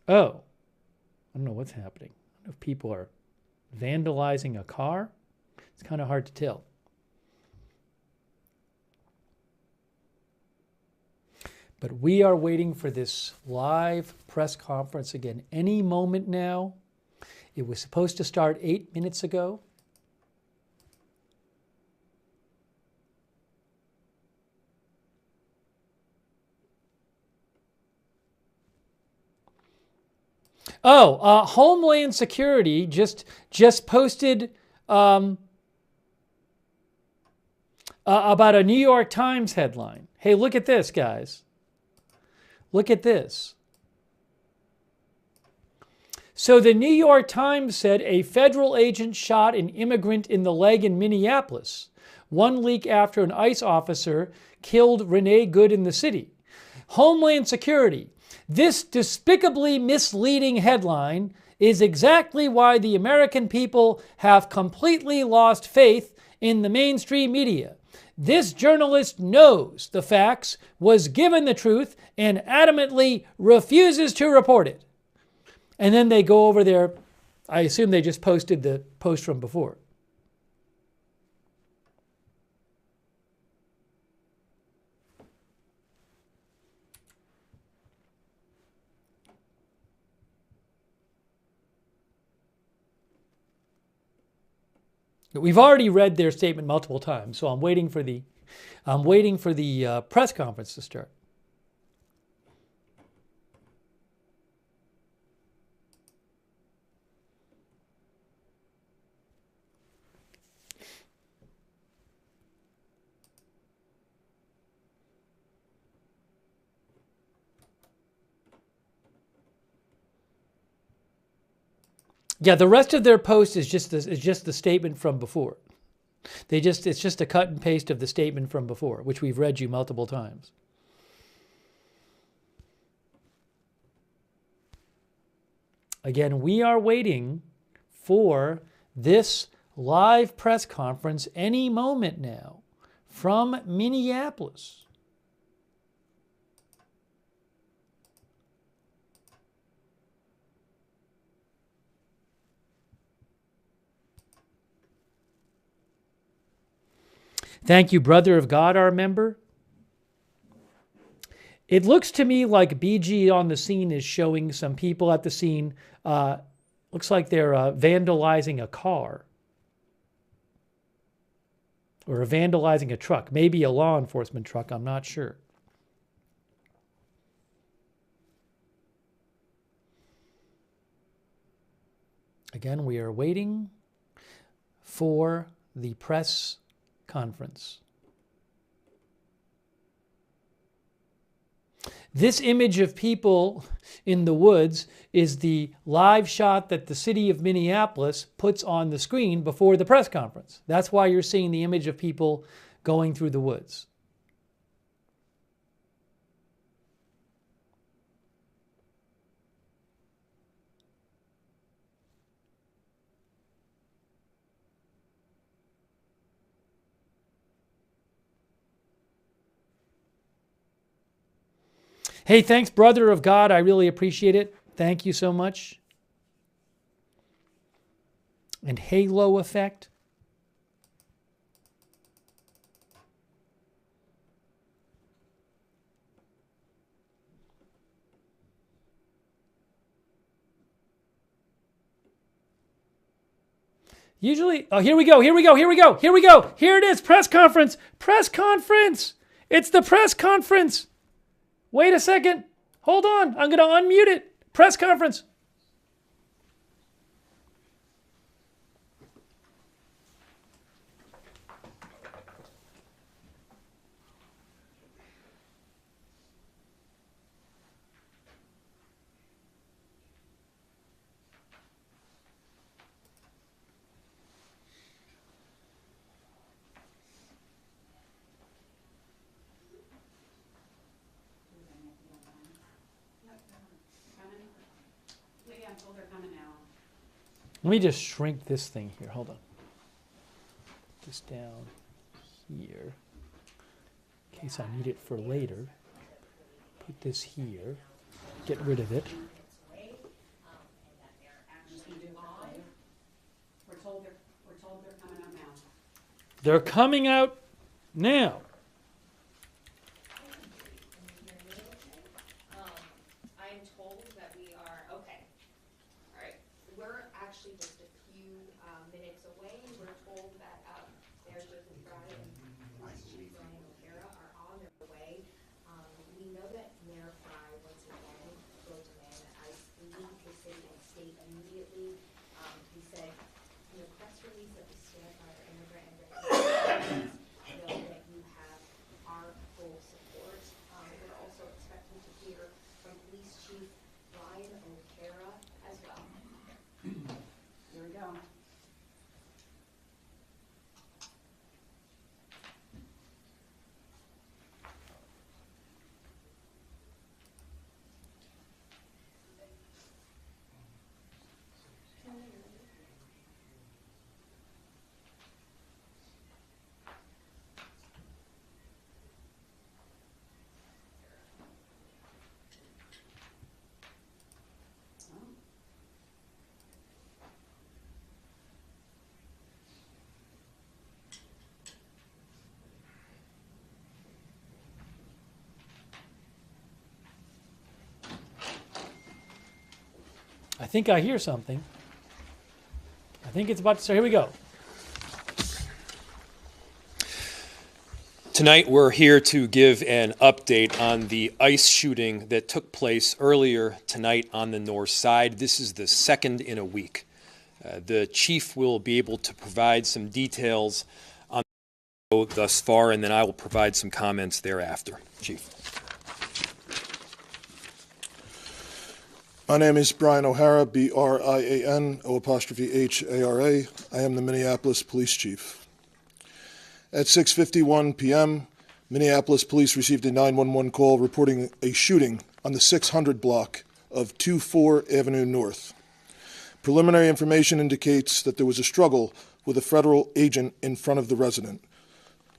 Oh, I don't know what's happening. I don't know if people are vandalizing a car. It's kind of hard to tell. But we are waiting for this live press conference again any moment now. It was supposed to start 8 minutes ago. Oh, Homeland Security just posted about a New York Times headline. Hey, look at this, guys. Look at this. So the New York Times said a federal agent shot an immigrant in the leg in Minneapolis 1 week after an ICE officer killed Renee Good in the city. Homeland Security. This despicably misleading headline is exactly why the American people have completely lost faith in the mainstream media. This journalist knows the facts, was given the truth, and adamantly refuses to report it. And then they go over there. I assume they just posted the post from before. We've already read their statement multiple times, so I'm waiting for the press conference to start. Yeah, the rest of their post is just the statement from before. It's just a cut and paste of the statement from before, which we've read you multiple times. Again, we are waiting for this live press conference any moment now from Minneapolis. Thank you, Brother of God, our member. It looks to me like BG on the scene is showing some people at the scene. Looks like they're vandalizing a car. Or vandalizing a truck. Maybe a law enforcement truck, I'm not sure. Again, we are waiting for the press conference. This image of people in the woods is the live shot that the city of Minneapolis puts on the screen before the press conference. That's why you're seeing the image of people going through the woods. Hey, thanks, Brother of God. I really appreciate it. Thank you so much. And halo effect. Usually, oh, here we go. Here it is, press conference. Press conference. It's the press conference. Wait a second. Hold on. I'm going to unmute it. Press conference. Let me just shrink this thing here. Hold on. Put this down here in case I need it for later. Put this here. Get rid of it. They're coming out now. I'm told that we are, okay. All right. We're actually just a few minutes away. We're told that Mayor Fry and Chief Ryan O'Hara are on their way. We know that Mayor Fry, once again, will demand that ICE leave the city and state immediately. He said, in the press release that we stand by our immigrant and refugee know that you have our full support. We're also expecting to hear from Police Chief Ryan O'Hara as well. Here we go. I think I hear something. I think it's about to start. Here we go. Tonight we're here to give an update on the ICE shooting that took place earlier tonight on the north side. This is the second in a week. The chief will be able to provide some details on thus far, and then I will provide some comments thereafter. Chief. My name is Brian O'Hara, B-R-I-A-N-O''H-A-R-A. I am the Minneapolis Police Chief. At 6:51 p.m., Minneapolis police received a 911 call reporting a shooting on the 600 block of 24 Avenue North. Preliminary information indicates that there was a struggle with a federal agent in front of the resident.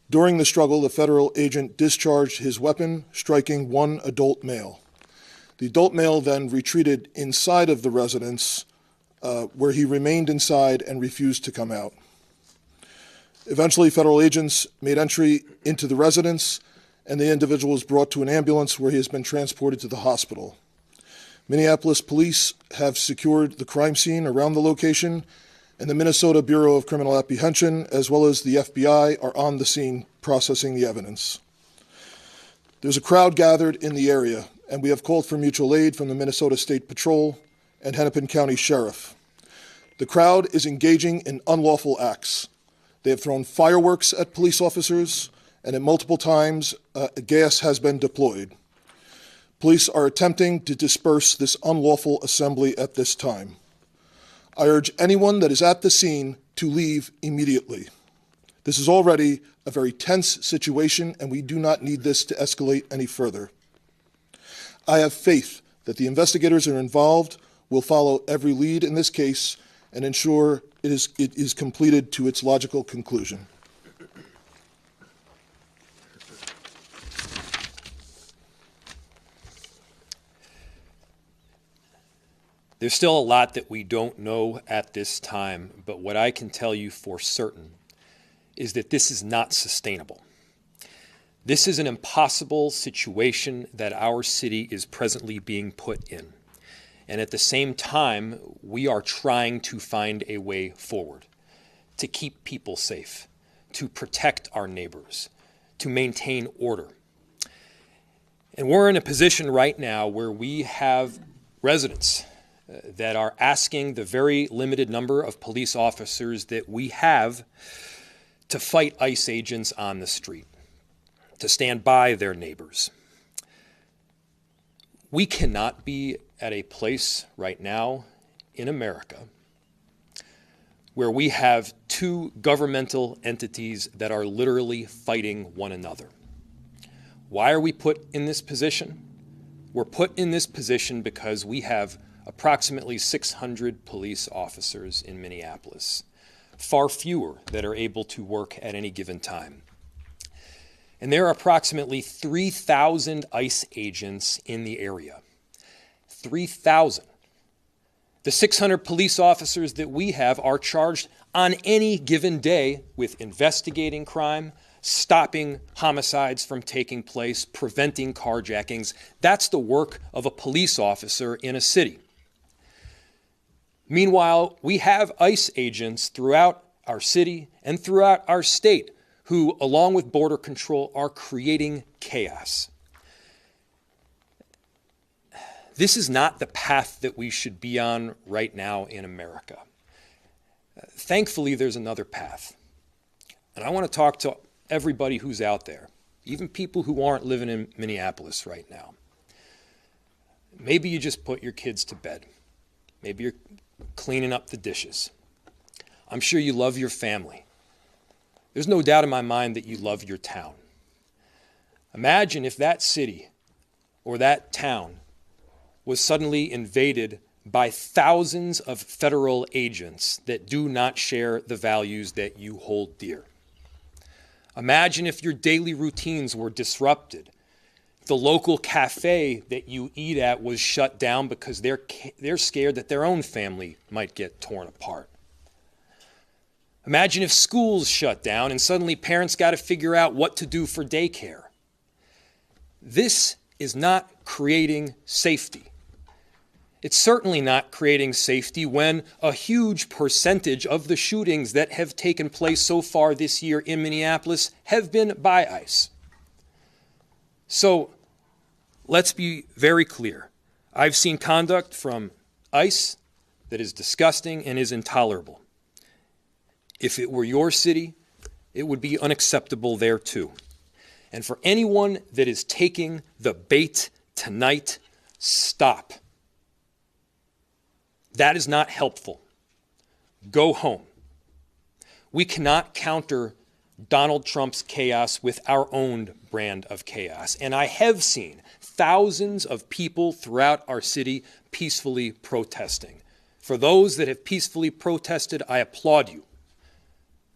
During the struggle, the federal agent discharged his weapon, striking one adult male. The adult male then retreated inside of the residence, where he remained inside and refused to come out. Eventually, federal agents made entry into the residence, and the individual was brought to an ambulance where he has been transported to the hospital. Minneapolis police have secured the crime scene around the location, and the Minnesota Bureau of Criminal Apprehension, as well as the FBI, are on the scene processing the evidence. There's a crowd gathered in the area, and we have called for mutual aid from the Minnesota State Patrol and Hennepin County Sheriff. The crowd is engaging in unlawful acts. They have thrown fireworks at police officers, and at multiple times, gas has been deployed. Police are attempting to disperse this unlawful assembly at this time. I urge anyone that is at the scene to leave immediately. This is already a very tense situation, and we do not need this to escalate any further. I have faith that the investigators who are involved will follow every lead in this case and ensure it is completed to its logical conclusion. There's still a lot that we don't know at this time, but what I can tell you for certain is that this is not sustainable. This is an impossible situation that our city is presently being put in. And at the same time, we are trying to find a way forward, to keep people safe, to protect our neighbors, to maintain order. And we're in a position right now where we have residents that are asking the very limited number of police officers that we have to fight ICE agents on the street, to stand by their neighbors. We cannot be at a place right now in America where we have two governmental entities that are literally fighting one another. Why are we put in this position? We're put in this position because we have approximately 600 police officers in Minneapolis, far fewer that are able to work at any given time. And there are approximately 3,000 ICE agents in the area. 3,000. The 600 police officers that we have are charged on any given day with investigating crime, stopping homicides from taking place, preventing carjackings. That's the work of a police officer in a city. Meanwhile, we have ICE agents throughout our city and throughout our state who, along with Border Control, are creating chaos. This is not the path that we should be on right now in America. Thankfully, there's another path. And I want to talk to everybody who's out there, even people who aren't living in Minneapolis right now. Maybe you just put your kids to bed. Maybe you're cleaning up the dishes. I'm sure you love your family. There's no doubt in my mind that you love your town. Imagine if that city or that town was suddenly invaded by thousands of federal agents that do not share the values that you hold dear. Imagine if your daily routines were disrupted. The local cafe that you eat at was shut down because they're scared that their own family might get torn apart. Imagine if schools shut down and suddenly parents got to figure out what to do for daycare. This is not creating safety. It's certainly not creating safety when a huge percentage of the shootings that have taken place so far this year in Minneapolis have been by ICE. So let's be very clear. I've seen conduct from ICE that is disgusting and is intolerable. If it were your city, it would be unacceptable there too. And for anyone that is taking the bait tonight, stop. That is not helpful. Go home. We cannot counter Donald Trump's chaos with our own brand of chaos. And I have seen thousands of people throughout our city peacefully protesting. For those that have peacefully protested, I applaud you.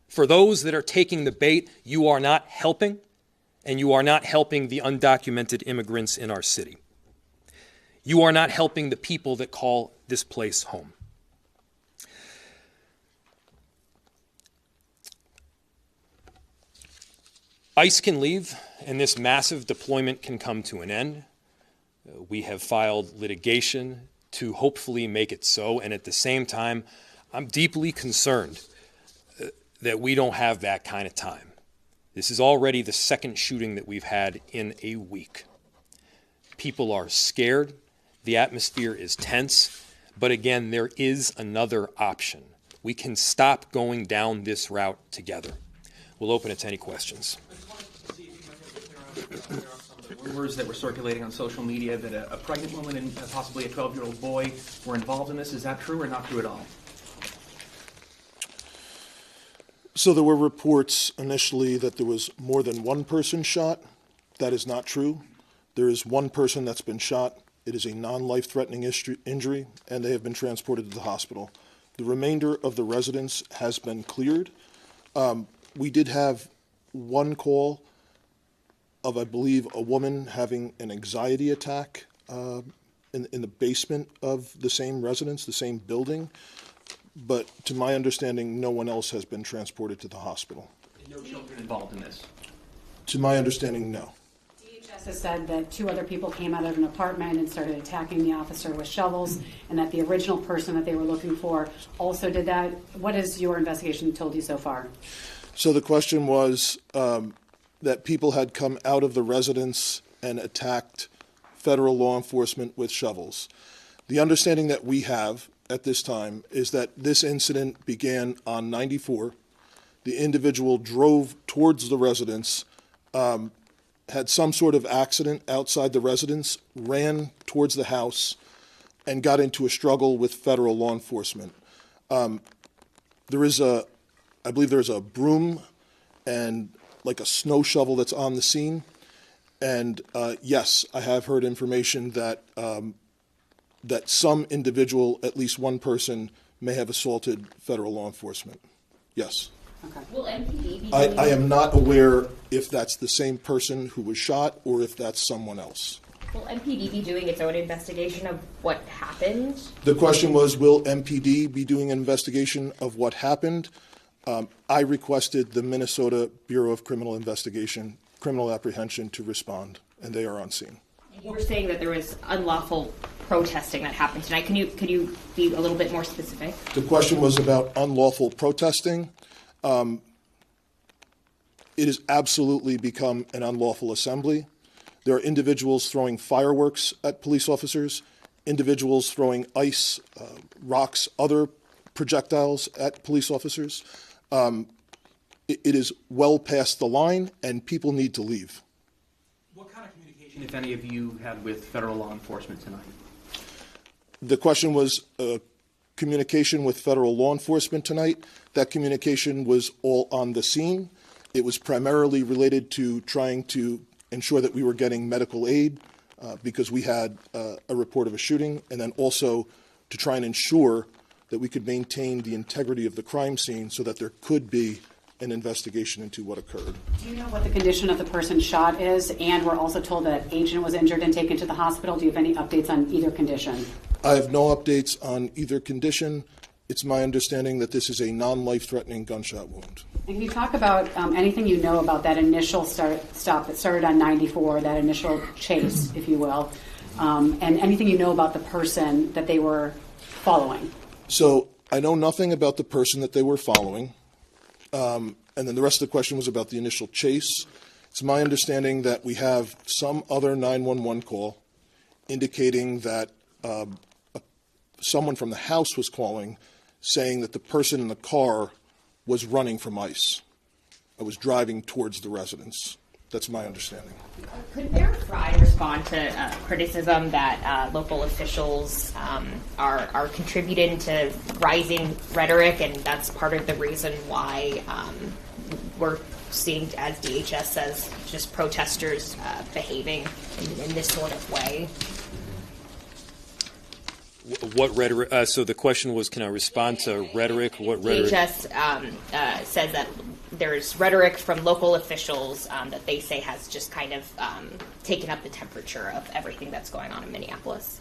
For those that are taking the bait, you are not helping, and you are not helping the undocumented immigrants in our city. You are not helping the people that call this place home. ICE can leave, and this massive deployment can come to an end. We have filed litigation to hopefully make it so, and at the same time, I'm deeply concerned that we don't have that kind of time. This is already the second shooting that we've had in a week. People are scared. The atmosphere is tense. But again, there is another option. We can stop going down this route together. We'll open it to any questions. Rumors that were circulating on social media that a pregnant woman and possibly a 12-year-old boy were involved in this. Is that true or not true at all? So there were reports initially that there was more than one person shot. That is not true. There is one person that's been shot. It is a non-life-threatening injury, and they have been transported to the hospital. The remainder of the residents has been cleared. We did have one call of, I believe, a woman having an anxiety attack in the basement of the same residence, the same building. But to my understanding, no one else has been transported to the hospital. No children involved in this? To my understanding, no. DHS has said that 2 other people came out of an apartment and started attacking the officer with shovels, and that the original person that they were looking for also did that. What has your investigation told you so far? So the question was that people had come out of the residence and attacked federal law enforcement with shovels. The understanding that we have at this time is that this incident began on 94. The individual drove towards the residence, had some sort of accident outside the residence, ran towards the house, and got into a struggle with federal law enforcement. I believe there's a broom and like a snow shovel that's on the scene. And yes, I have heard information that that some individual, at least one person, may have assaulted federal law enforcement. Yes. Okay. Will MPD be I am not aware if that's the same person who was shot or if that's someone else. Will MPD be doing its own investigation of what happened? The question was, will MPD be doing an investigation of what happened? I requested the Minnesota Bureau of Criminal Investigation, Criminal Apprehension to respond, and they are on scene. You were saying that there was unlawful protesting that happened tonight. Could you be a little bit more specific? The question was about unlawful protesting. It has absolutely become an unlawful assembly. There are individuals throwing fireworks at police officers, individuals throwing ice, rocks, other projectiles at police officers. It is well past the line, and people need to leave. What kind of communication, if any, have you had with federal law enforcement tonight? The question was communication with federal law enforcement tonight. That communication was all on the scene. It was primarily related to trying to ensure that we were getting medical aid because we had a report of a shooting, and then also to try and ensure that we could maintain the integrity of the crime scene so that there could be an investigation into what occurred. Do you know what the condition of the person shot is? And we're also told that agent was injured and taken to the hospital. Do you have any updates on either condition? I have no updates on either condition. It's my understanding that this is a non-life-threatening gunshot wound. And can you talk about anything you know about that initial stop that started on 94, that initial chase, if you will, and anything you know about the person that they were following? So I know nothing about the person that they were following. And then the rest of the question was about the initial chase. It's my understanding that we have some other 911 call indicating that someone from the house was calling, saying that the person in the car was running from ICE. I was driving towards the residence. That's my understanding. Could Mayor Fry respond to criticism that local officials are contributing to rising rhetoric, and that's part of the reason why we're seeing, as DHS says, just protesters behaving in this sort of way? What rhetoric? So the question was, can I respond to rhetoric? What rhetoric? DHS says that there's rhetoric from local officials that they say has just kind of taken up the temperature of everything that's going on in Minneapolis.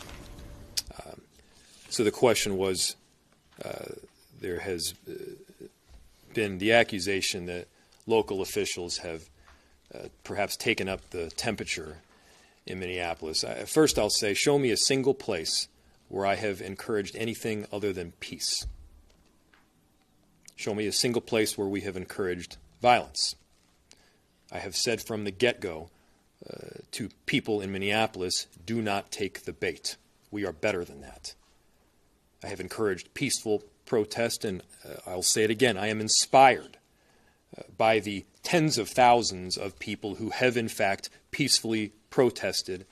So the question was, there has been the accusation that local officials have perhaps taken up the temperature in Minneapolis. First, I'll say, show me a single place where I have encouraged anything other than peace. Show me a single place where we have encouraged violence. I have said from the get-go to people in Minneapolis, do not take the bait. We are better than that. I have encouraged peaceful protest, and I'll say it again, I am inspired by the tens of thousands of people who have in fact peacefully protested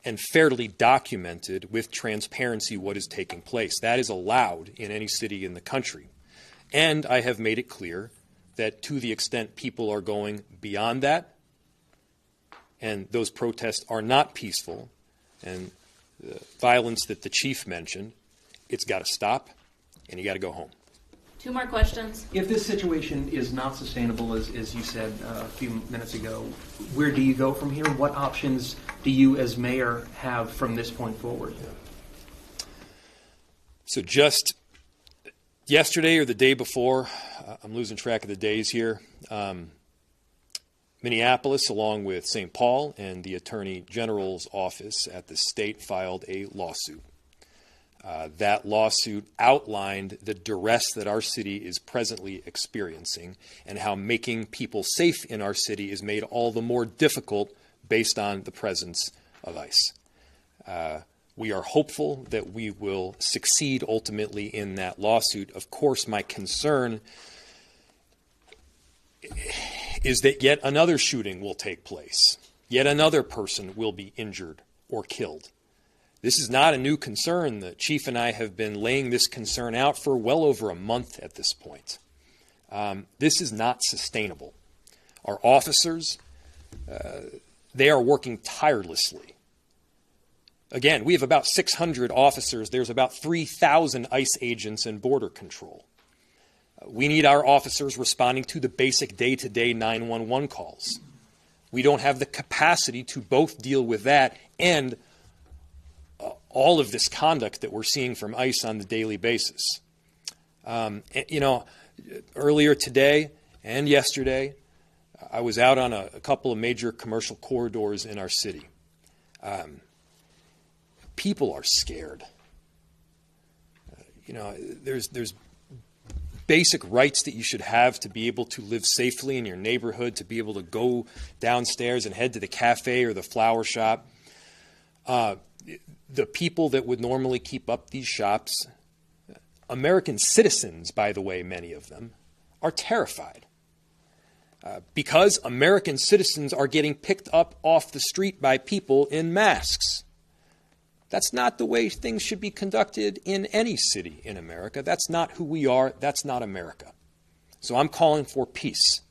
and fairly documented with transparency what is taking place. That is allowed in any city in the country. And I have made it clear that to the extent people are going beyond that, and those protests are not peaceful, and the violence that the chief mentioned, it's got to stop, and you got to go home. 2 more questions. If this situation is not sustainable, as you said a few minutes ago, where do you go from here? What options do you as mayor have from this point forward? So just yesterday or the day before, I'm losing track of the days here, Minneapolis, along with St. Paul and the Attorney General's office at the state, filed a lawsuit. That lawsuit outlined the duress that our city is presently experiencing and how making people safe in our city is made all the more difficult based on the presence of ICE. We are hopeful that we will succeed ultimately in that lawsuit. Of course, my concern is that yet another shooting will take place. Yet another person will be injured or killed. This is not a new concern. The chief and I have been laying this concern out for well over a month at this point. This is not sustainable. Our officers, they are working tirelessly Again, we have about 600 officers. There's about 3,000 ICE agents in border control. We need our officers responding to the basic day-to-day 911 calls. We don't have the capacity to both deal with that and all of this conduct that we're seeing from ICE on the daily basis. Earlier today and yesterday, I was out on a couple of major commercial corridors in our city. People are scared. There's basic rights that you should have to be able to live safely in your neighborhood, to be able to go downstairs and head to the cafe or the flower shop. The people that would normally keep up these shops, American citizens, by the way, many of them, are terrified. Because American citizens are getting picked up off the street by people in masks. That's not the way things should be conducted in any city in America. That's not who we are. That's not America. So I'm calling for peace.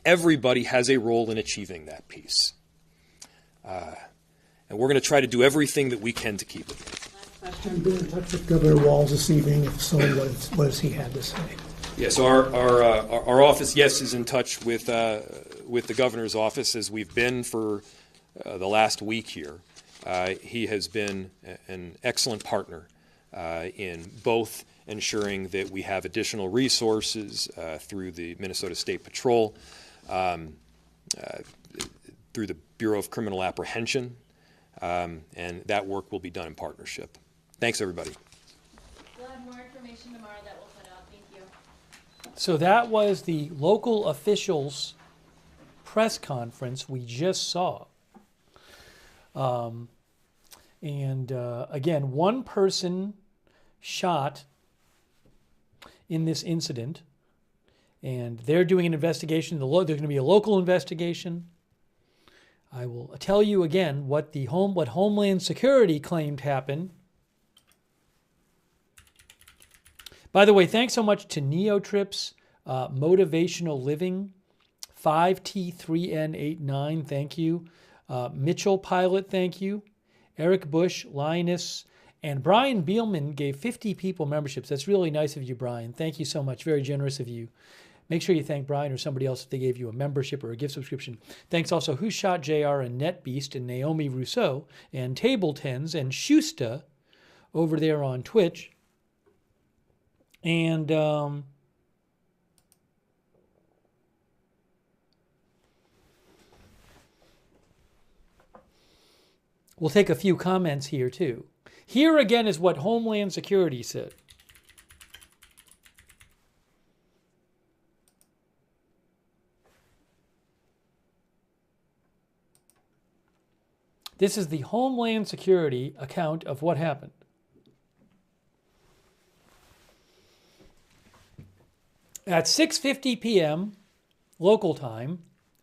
Everybody has a role in achieving that peace. And we're going to try to do everything that we can to keep it. Question, been in touch with Governor Walz this evening. If so, what has he had to say? Yeah, so our office, yes, is in touch with the governor's office, as we've been for the last week here. He has been an excellent partner in both ensuring that we have additional resources through the Minnesota State Patrol, through the Bureau of Criminal Apprehension, and that work will be done in partnership. Thanks, everybody. We'll have more information tomorrow that we'll put out. Thank you. So that was the local officials' press conference we just saw. Again, one person shot in this incident, and they're doing an investigation. There's going to be a local investigation. I will tell you again what Homeland Security claimed happened. By the way, thanks so much to Neotrips, Motivational Living, 5T3N89, thank you. Mitchell Pilot, thank you. Eric Bush, Linus, and Brian Beelman gave 50 people memberships. That's really nice of you, Brian. Thank you so much. Very generous of you. Make sure you thank Brian or somebody else if they gave you a membership or a gift subscription. Thanks also Who Shot JR and NetBeast and Naomi Rousseau and Table Tens and Shusta over there on Twitch. And we'll take a few comments here too. Here again is what Homeland Security said. This is the Homeland Security account of what happened. At 6:50 p.m. local time,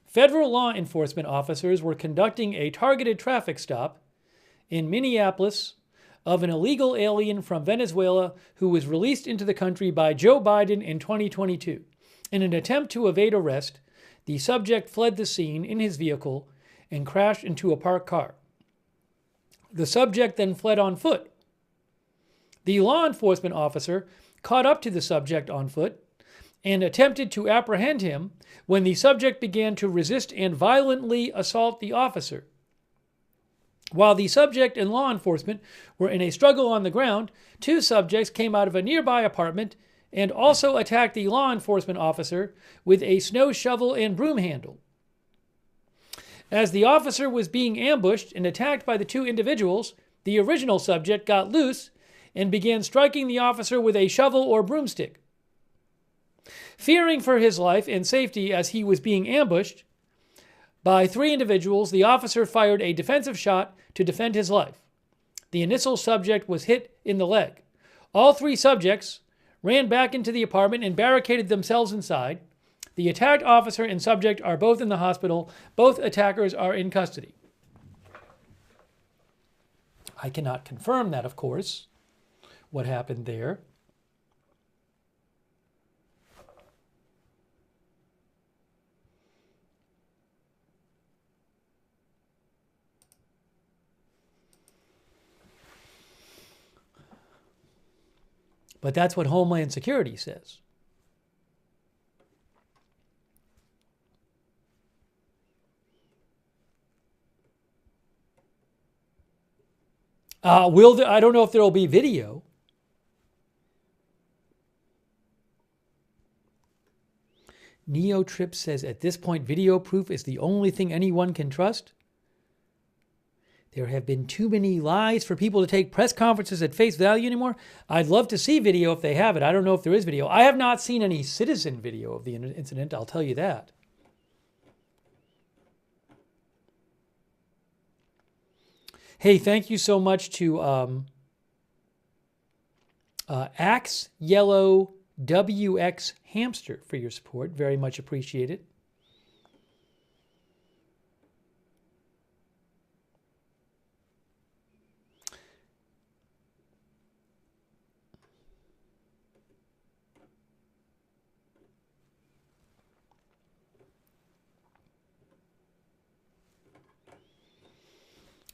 federal law enforcement officers were conducting a targeted traffic stop in Minneapolis of an illegal alien from Venezuela who was released into the country by Joe Biden in 2022. In an attempt to evade arrest, the subject fled the scene in his vehicle and crashed into a parked car. The subject then fled on foot. The law enforcement officer caught up to the subject on foot and attempted to apprehend him when the subject began to resist and violently assault the officer. While the subject and law enforcement were in a struggle on the ground, two subjects came out of a nearby apartment and also attacked the law enforcement officer with a snow shovel and broom handle. As the officer was being ambushed and attacked by the two individuals, the original subject got loose and began striking the officer with a shovel or broomstick. Fearing for his life and safety as he was being ambushed by three individuals, the officer fired a defensive shot to defend his life. The initial subject was hit in the leg. All three subjects ran back into the apartment and barricaded themselves inside. The attacked officer and subject are both in the hospital. Both attackers are in custody. I cannot confirm that, of course, what happened there. But that's what Homeland Security says. I don't know if there will be video. NeoTrip says, at this point, video proof is the only thing anyone can trust. There have been too many lies for people to take press conferences at face value anymore. I'd love to see video if they have it. I don't know if there is video. I have not seen any citizen video of the incident, I'll tell you that. Hey, thank you so much to Axe Yellow WX Hamster for your support. Very much appreciated.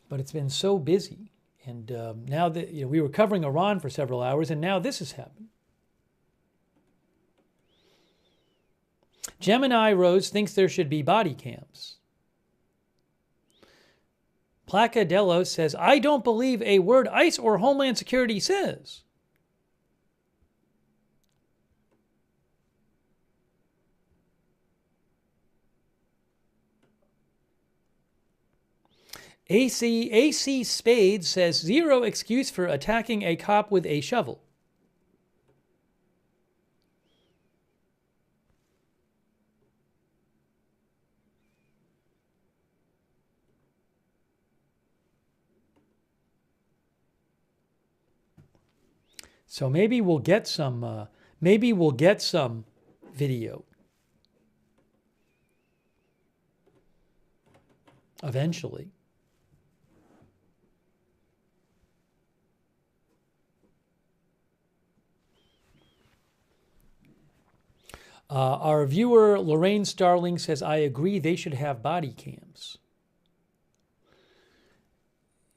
But it's been so busy. And now that we were covering Iran for several hours, and now this has happened. Gemini Rose thinks there should be body cams. Placadello says, I don't believe a word ICE or Homeland Security says. AC Spade says, zero excuse for attacking a cop with a shovel. So maybe we'll get some video eventually. Our viewer, Lorraine Starling, says, I agree they should have body cams.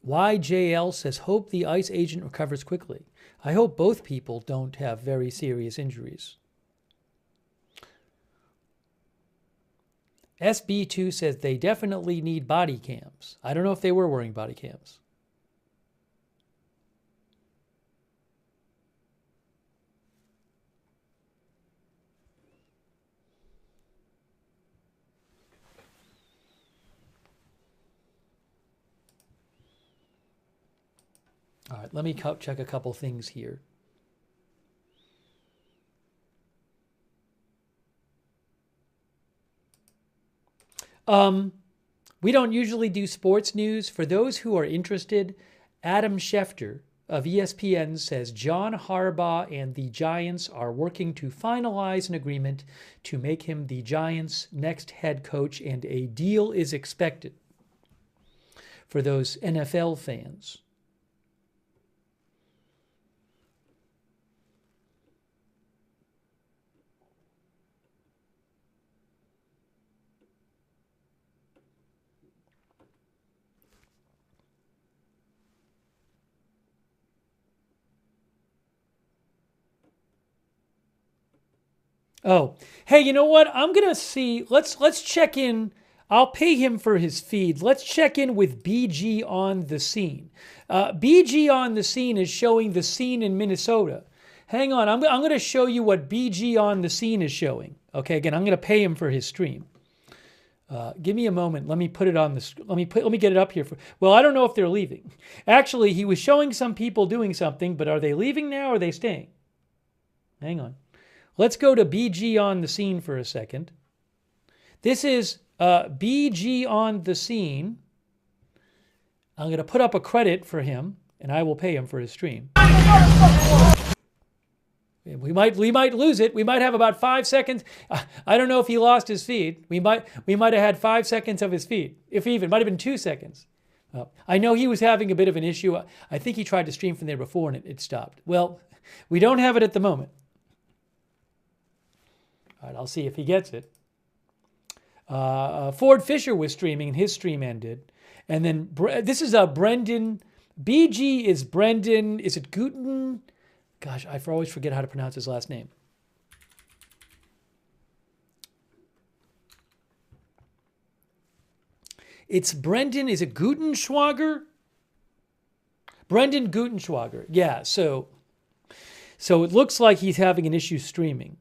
YJL says, hope the ICE agent recovers quickly. I hope both people don't have very serious injuries. SB2 says they definitely need body cams. I don't know if they were wearing body cams. All right, let me check a couple things here. We don't usually do sports news. For those who are interested, Adam Schefter of ESPN says John Harbaugh and the Giants are working to finalize an agreement to make him the Giants' next head coach, and a deal is expected. For those NFL fans. Oh, hey, you know what? I'm going to see. Let's check in. I'll pay him for his feed. Let's check in with BG on the scene. BG on the scene is showing the scene in Minnesota. Hang on. I'm going to show you what BG on the scene is showing. Okay, again, I'm going to pay him for his stream. Give me a moment. Let me put it on the. Let me get it up here. Well, I don't know if they're leaving. Actually, he was showing some people doing something, but are they leaving now or are they staying? Hang on. Let's go to BG on the scene for a second. This is BG on the scene. I'm going to put up a credit for him, and I will pay him for his stream. We might lose it. We might have about 5 seconds. I don't know if he lost his feed. We might have had 5 seconds of his feed, if even. It might have been 2 seconds. I know he was having a bit of an issue. I think he tried to stream from there before, and it stopped. Well, we don't have it at the moment. All right, I'll see if he gets it. Ford Fisher was streaming, and his stream ended. And then this is Brendan. BG is Brendan. Is it Guten? Gosh, I always forget how to pronounce his last name. It's Brendan, is it Gutenschwager? Brendan Gutenschwager. Yeah, so it looks like he's having an issue streaming.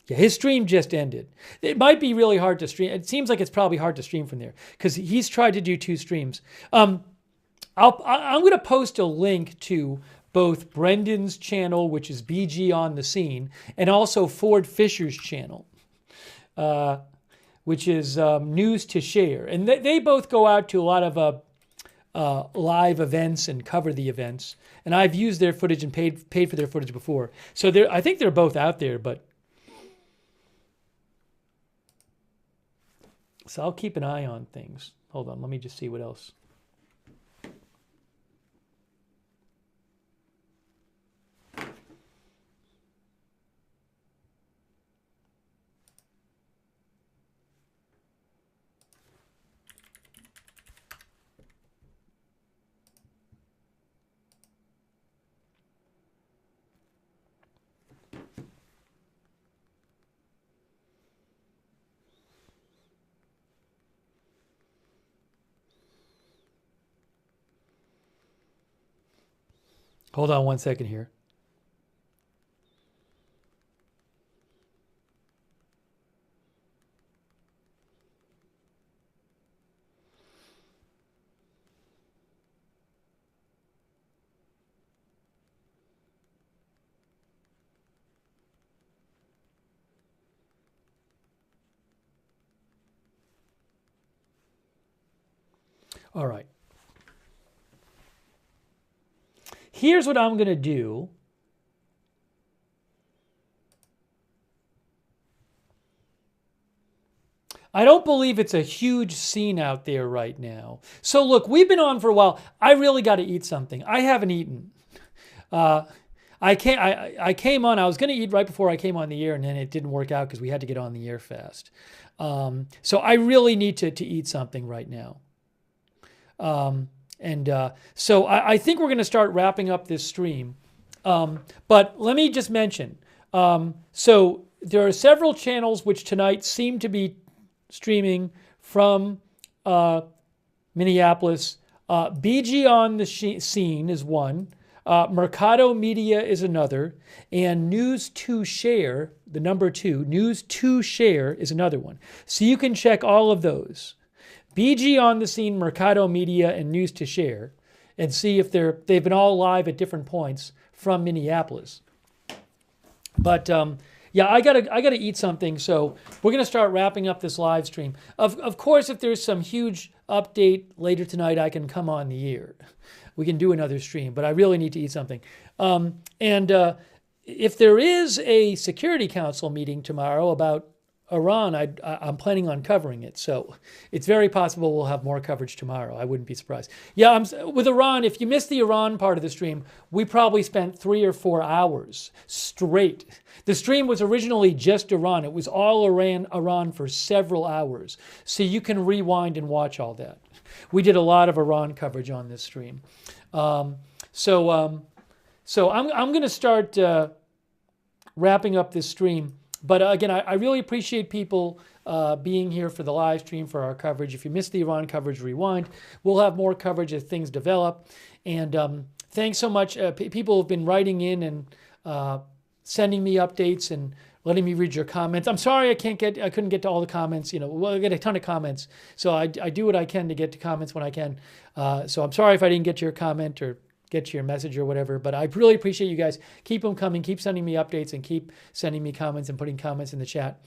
Yeah, his stream just ended. It might be really hard to stream. It seems like it's probably hard to stream from there because he's tried to do 2 streams. I'm going to post a link to both Brendan's channel, which is BG on the Scene, and also Ford Fisher's channel, which is News to Share. And they both go out to a lot of live events and cover the events. And I've used their footage and paid for their footage before. So I think they're both out there, but so I'll keep an eye on things. Hold on, let me just see what else. Hold on one second here. All right. Here's what I'm going to do. I don't believe it's a huge scene out there right now. So look, we've been on for a while. I really got to eat something. I haven't eaten. I came on. I was going to eat right before I came on the air, and then it didn't work out because we had to get on the air fast. So I really need to eat something right now. So I think we're going to start wrapping up this stream. But let me just mention, so there are several channels which tonight seem to be streaming from Minneapolis. BG on the Scene is one. Mercado Media is another. And News to Share, the number 2, News to Share is another one. So you can check all of those. BG on the Scene, Mercado Media, and News to Share, and see if they've been all live at different points from Minneapolis. But yeah, I gotta eat something, so we're gonna start wrapping up this live stream. Of course, if there's some huge update later tonight, I can come on the air. We can do another stream, but I really need to eat something. If there is a Security Council meeting tomorrow about Iran, I'm planning on covering it. So it's very possible we'll have more coverage tomorrow. I wouldn't be surprised. Yeah, with Iran, if you missed the Iran part of the stream, we probably spent 3 or 4 hours straight. The stream was originally just Iran. It was all Iran for several hours. So you can rewind and watch all that. We did a lot of Iran coverage on this stream. So I'm going to start wrapping up this stream. But again, I really appreciate people being here for the live stream, for our coverage. If you missed the Iran coverage, rewind. We'll have more coverage as things develop. And thanks so much. People have been writing in and sending me updates and letting me read your comments. I'm sorry I couldn't get to all the comments. I get a ton of comments. So I do what I can to get to comments when I can. So I'm sorry if I didn't get to your comment or get to your message or whatever, but I really appreciate you guys. Keep them coming, keep sending me updates, and keep sending me comments and putting comments in the chat.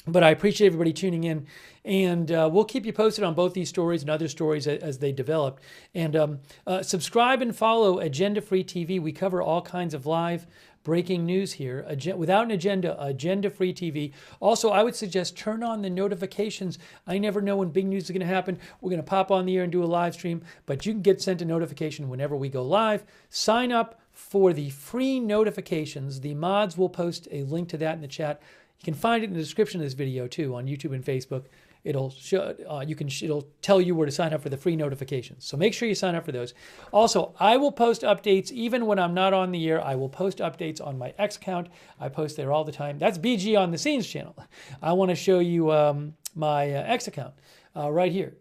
But I appreciate everybody tuning in, and we'll keep you posted on both these stories and other stories as they develop. And subscribe and follow Agenda Free TV. We cover all kinds of live breaking news here. Without an agenda, Agenda Free TV. Also, I would suggest turn on the notifications. I never know when big news is going to happen. We're going to pop on the air and do a live stream, but you can get sent a notification whenever we go live. Sign up for the free notifications. The mods will post a link to that in the chat. You can find it in the description of this video too on YouTube and Facebook. it'll show, it'll tell you where to sign up for the free notifications. So make sure you sign up for those. Also, I will post updates even when I'm not on the air. I will post updates on my X account. I post there all the time. That's BG on the Scenes channel. I want to show you my X account right here.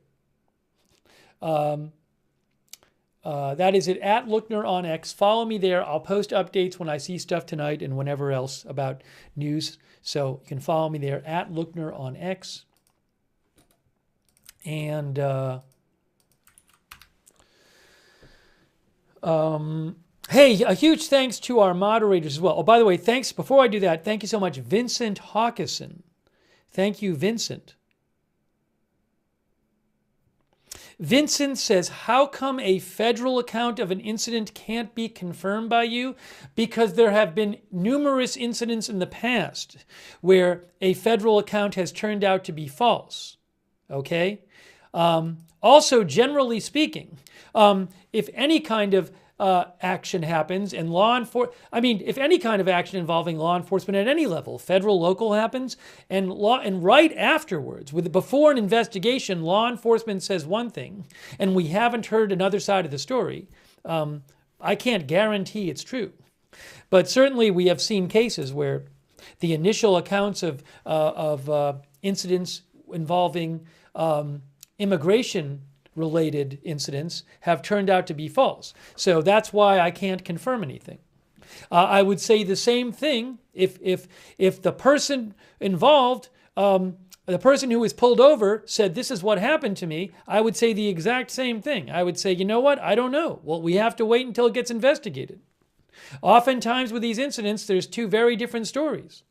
That is it, at Lookner on X. Follow me there. I'll post updates when I see stuff tonight and whenever else about news. So you can follow me there, at Lookner on X. And hey, a huge thanks to our moderators as well. Oh, by the way, thanks. Before I do that, thank you so much, Vincent Hawkison. Thank you, Vincent. Vincent says, how come a federal account of an incident can't be confirmed by you? Because there have been numerous incidents in the past where a federal account has turned out to be false. Okay? Also, generally speaking, if any kind of action happens and if any kind of action involving law enforcement at any level, federal, local, happens, and right afterwards, before an investigation, law enforcement says one thing, and we haven't heard another side of the story, I can't guarantee it's true. But certainly we have seen cases where the initial accounts of incidents involving immigration-related incidents have turned out to be false. So that's why I can't confirm anything. I would say the same thing if the person involved, the person who was pulled over, said, this is what happened to me, I would say the exact same thing. I would say, you know what, I don't know. Well, we have to wait until it gets investigated. Oftentimes with these incidents, there's two very different stories.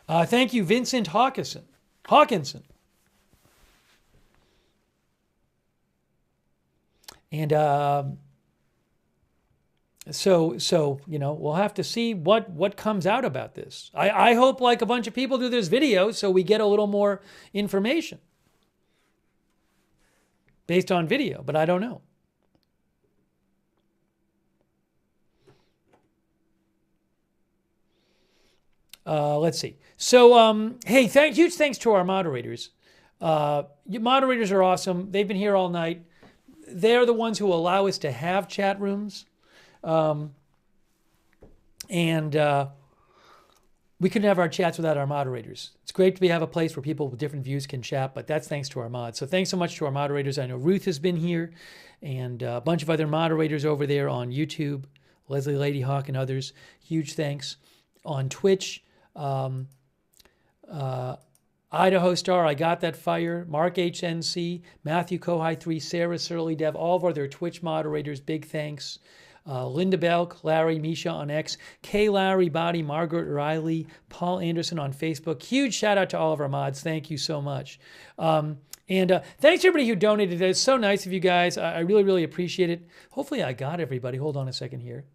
Thank you, Vincent Hawkinson. And so we'll have to see what comes out about this. I hope, like a bunch of people, do this video so we get a little more information based on video, but I don't know. Let's see. So, hey, huge thanks to our moderators. Your moderators are awesome. They've been here all night. They're the ones who allow us to have chat rooms. And we couldn't have our chats without our moderators. It's great to have a place where people with different views can chat, but that's thanks to our mods. So thanks so much to our moderators. I know Ruth has been here, and a bunch of other moderators over there on YouTube, Leslie Ladyhawk and others. Huge thanks. On Twitch, Idaho Star, I Got That Fire, Mark HNC, Matthew Kohai 3, Sarah Surly Dev, all of our other Twitch moderators, big thanks. Linda Belk, Larry, Misha on X, Kay Larry, Body, Margaret Riley, Paul Anderson on Facebook. Huge shout out to all of our mods. Thank you so much. And thanks to everybody who donated. It's so nice of you guys. I really, really appreciate it. Hopefully I got everybody. Hold on a second here.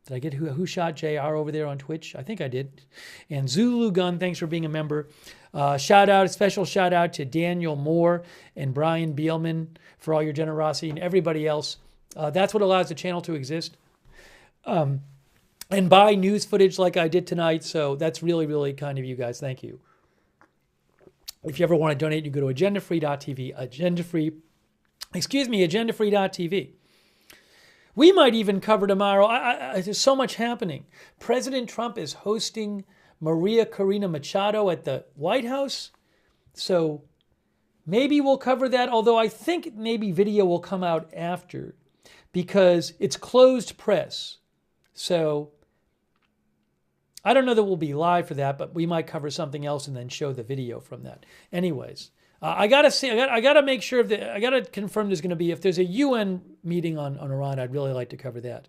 Did I get Who Shot JR over there on Twitch? I think I did. And Zulu Gun, thanks for being a member. Special shout out to Daniel Moore and Brian Beelman for all your generosity, and everybody else. That's what allows the channel to exist. And buy news footage like I did tonight. So that's really, really kind of you guys. Thank you. If you ever want to donate, you go to agendafree.tv. Agendafree.tv. We might even cover tomorrow. There's so much happening. President Trump is hosting Maria Corina Machado at the White House. So maybe we'll cover that, although I think maybe video will come out after because it's closed press. So I don't know that we'll be live for that, but we might cover something else and then show the video from that. Anyways, I gotta make sure I gotta confirm there's going to be, if there's a UN meeting on Iran, I'd really like to cover that.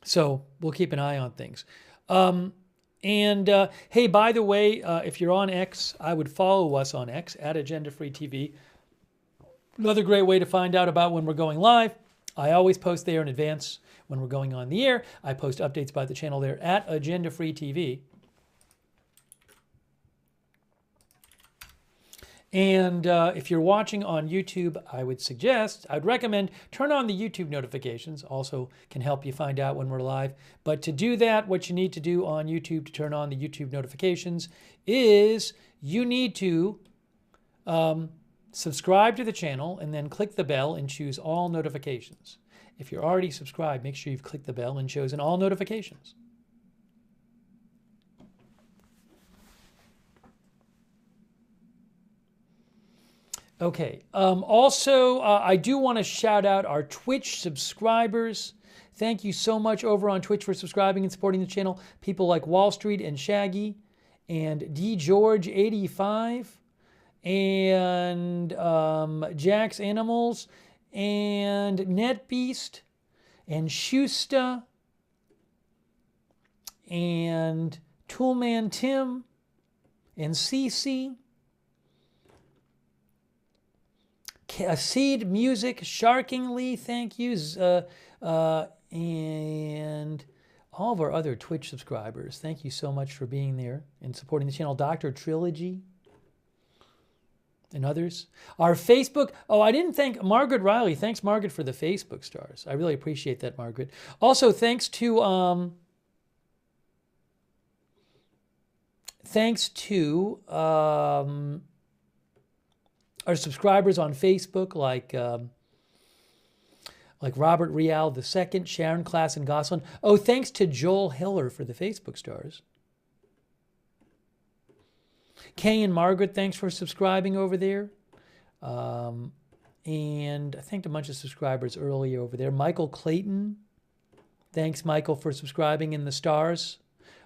So we'll keep an eye on things. Hey, by the way, if you're on X, I would follow us on X at Agenda Free TV. Another great way to find out about when we're going live. I always post there in advance when we're going on the air. I post updates by the channel there at Agenda Free TV. And if you're watching on YouTube, I'd recommend turn on the YouTube notifications. Also can help you find out when we're live. But to do that, what you need to do on YouTube to turn on the YouTube notifications is you need to subscribe to the channel and then click the bell and choose all notifications. If you're already subscribed, make sure you've clicked the bell and chosen all notifications. Okay. Also, I do want to shout out our Twitch subscribers. Thank you so much over on Twitch for subscribing and supporting the channel. People like Wall Street and Shaggy and DGeorge85 and Jack's Animals and NetBeast and Schusta and Toolman Tim and CC. Seed Music, Sharkingly, thank you, and all of our other Twitch subscribers. Thank you so much for being there and supporting the channel. Dr. Trilogy and others. Our Facebook, I didn't thank Margaret Riley. Thanks, Margaret, for the Facebook stars. I really appreciate that, Margaret. Also, thanks to our subscribers on Facebook, like Robert Rial II, Sharon Klassen Gosselin. Oh, thanks to Joel Hiller for the Facebook stars. Kay and Margaret, thanks for subscribing over there. And I thanked a bunch of subscribers earlier over there. Michael Clayton, thanks, Michael, for subscribing in the stars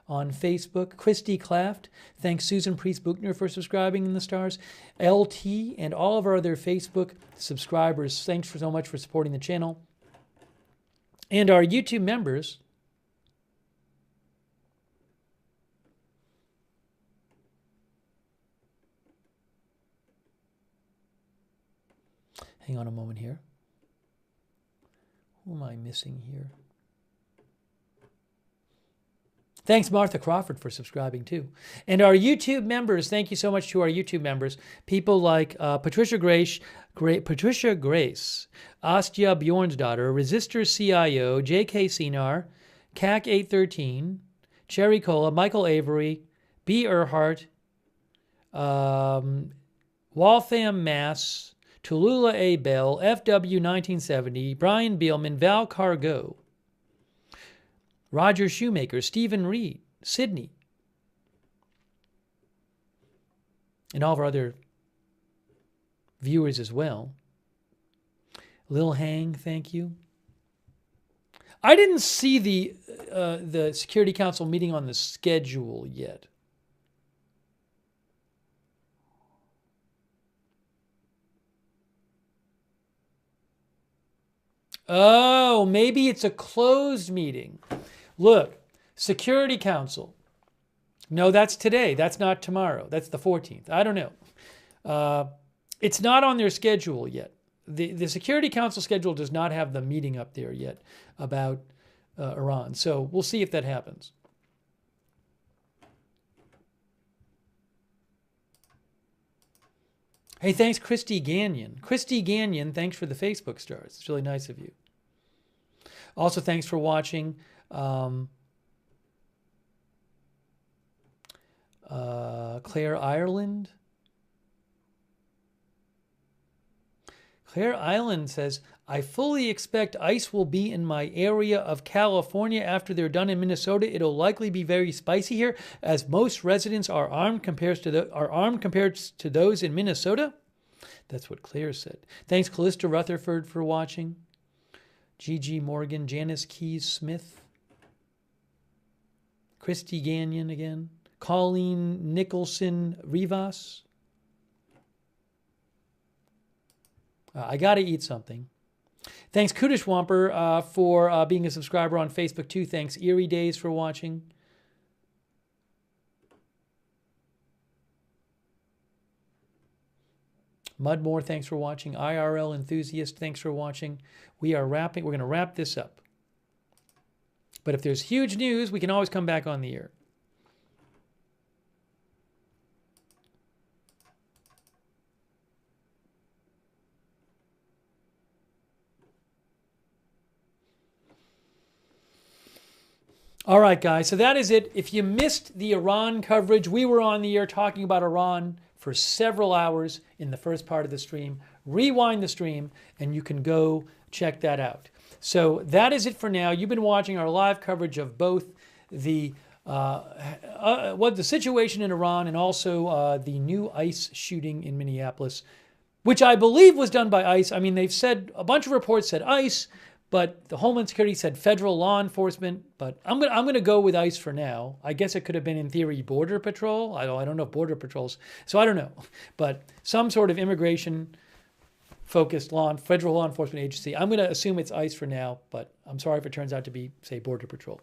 on Facebook. Christy Claft, thanks Susan Priest-Buchner for subscribing in the stars. LT and all of our other Facebook subscribers, thanks so much for supporting the channel. And our YouTube members, hang on a moment here. Who am I missing here? Thanks, Martha Crawford, for subscribing too. And our YouTube members, thank you so much to our YouTube members. People like Patricia Grace, Astia Bjornsdottir, Resistor CIO, J.K. Sinar, CAC813, Cherry Cola, Michael Avery, B. Earhart, Waltham Mass, Tallulah A. Bell, FW1970, Brian Beelman, Val Cargo, Roger Shoemaker, Stephen Reed, Sydney, and all of our other viewers as well. Lil Hang, thank you. I didn't see the Security Council meeting on the schedule yet. Oh, maybe it's a closed meeting. Look, Security Council. No, that's today. That's not tomorrow. That's the 14th. I don't know. It's not on their schedule yet. The Security Council schedule does not have the meeting up there yet about Iran. So we'll see if that happens. Hey, thanks, Christy Gagnon. Christy Gagnon, thanks for the Facebook stars. It's really nice of you. Also, thanks for watching. Claire Ireland. Claire Island says, I fully expect ICE will be in my area of California after they're done in Minnesota. It'll likely be very spicy here, as most residents are armed compared to those in Minnesota. That's what Claire said. Thanks, Callista Rutherford, for watching. G.G. Morgan, Janice Keys Smith, Christy Gagnon again, Colleen Nicholson Rivas. I got to eat something. Thanks, Kudish Wamper, for being a subscriber on Facebook too. Thanks, Eerie Days, for watching. Mudmore, thanks for watching. IRL Enthusiast, thanks for watching. We are wrapping. We're going to wrap this up. But if there's huge news, we can always come back on the air. All right, guys, so that is it. If you missed the Iran coverage, we were on the air talking about Iran for several hours in the first part of the stream. Rewind the stream, and you can go check that out. So that is it for now. You've been watching our live coverage of both the the situation in Iran and also the new ICE shooting in Minneapolis, which I believe was done by ICE. I mean, they've said, a bunch of reports said ICE, but the Homeland Security said federal law enforcement. But I'm gonna go with ICE for now. I guess it could have been, in theory, Border Patrol. I don't know if Border Patrol's, so I don't know. But some sort of immigration-focused federal law enforcement agency. I'm gonna assume it's ICE for now, but I'm sorry if it turns out to be, say, Border Patrol.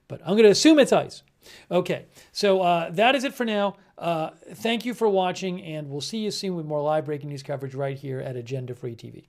But I'm gonna assume it's ICE. Okay, so that is it for now. Thank you for watching, and we'll see you soon with more live breaking news coverage right here at Agenda Free TV.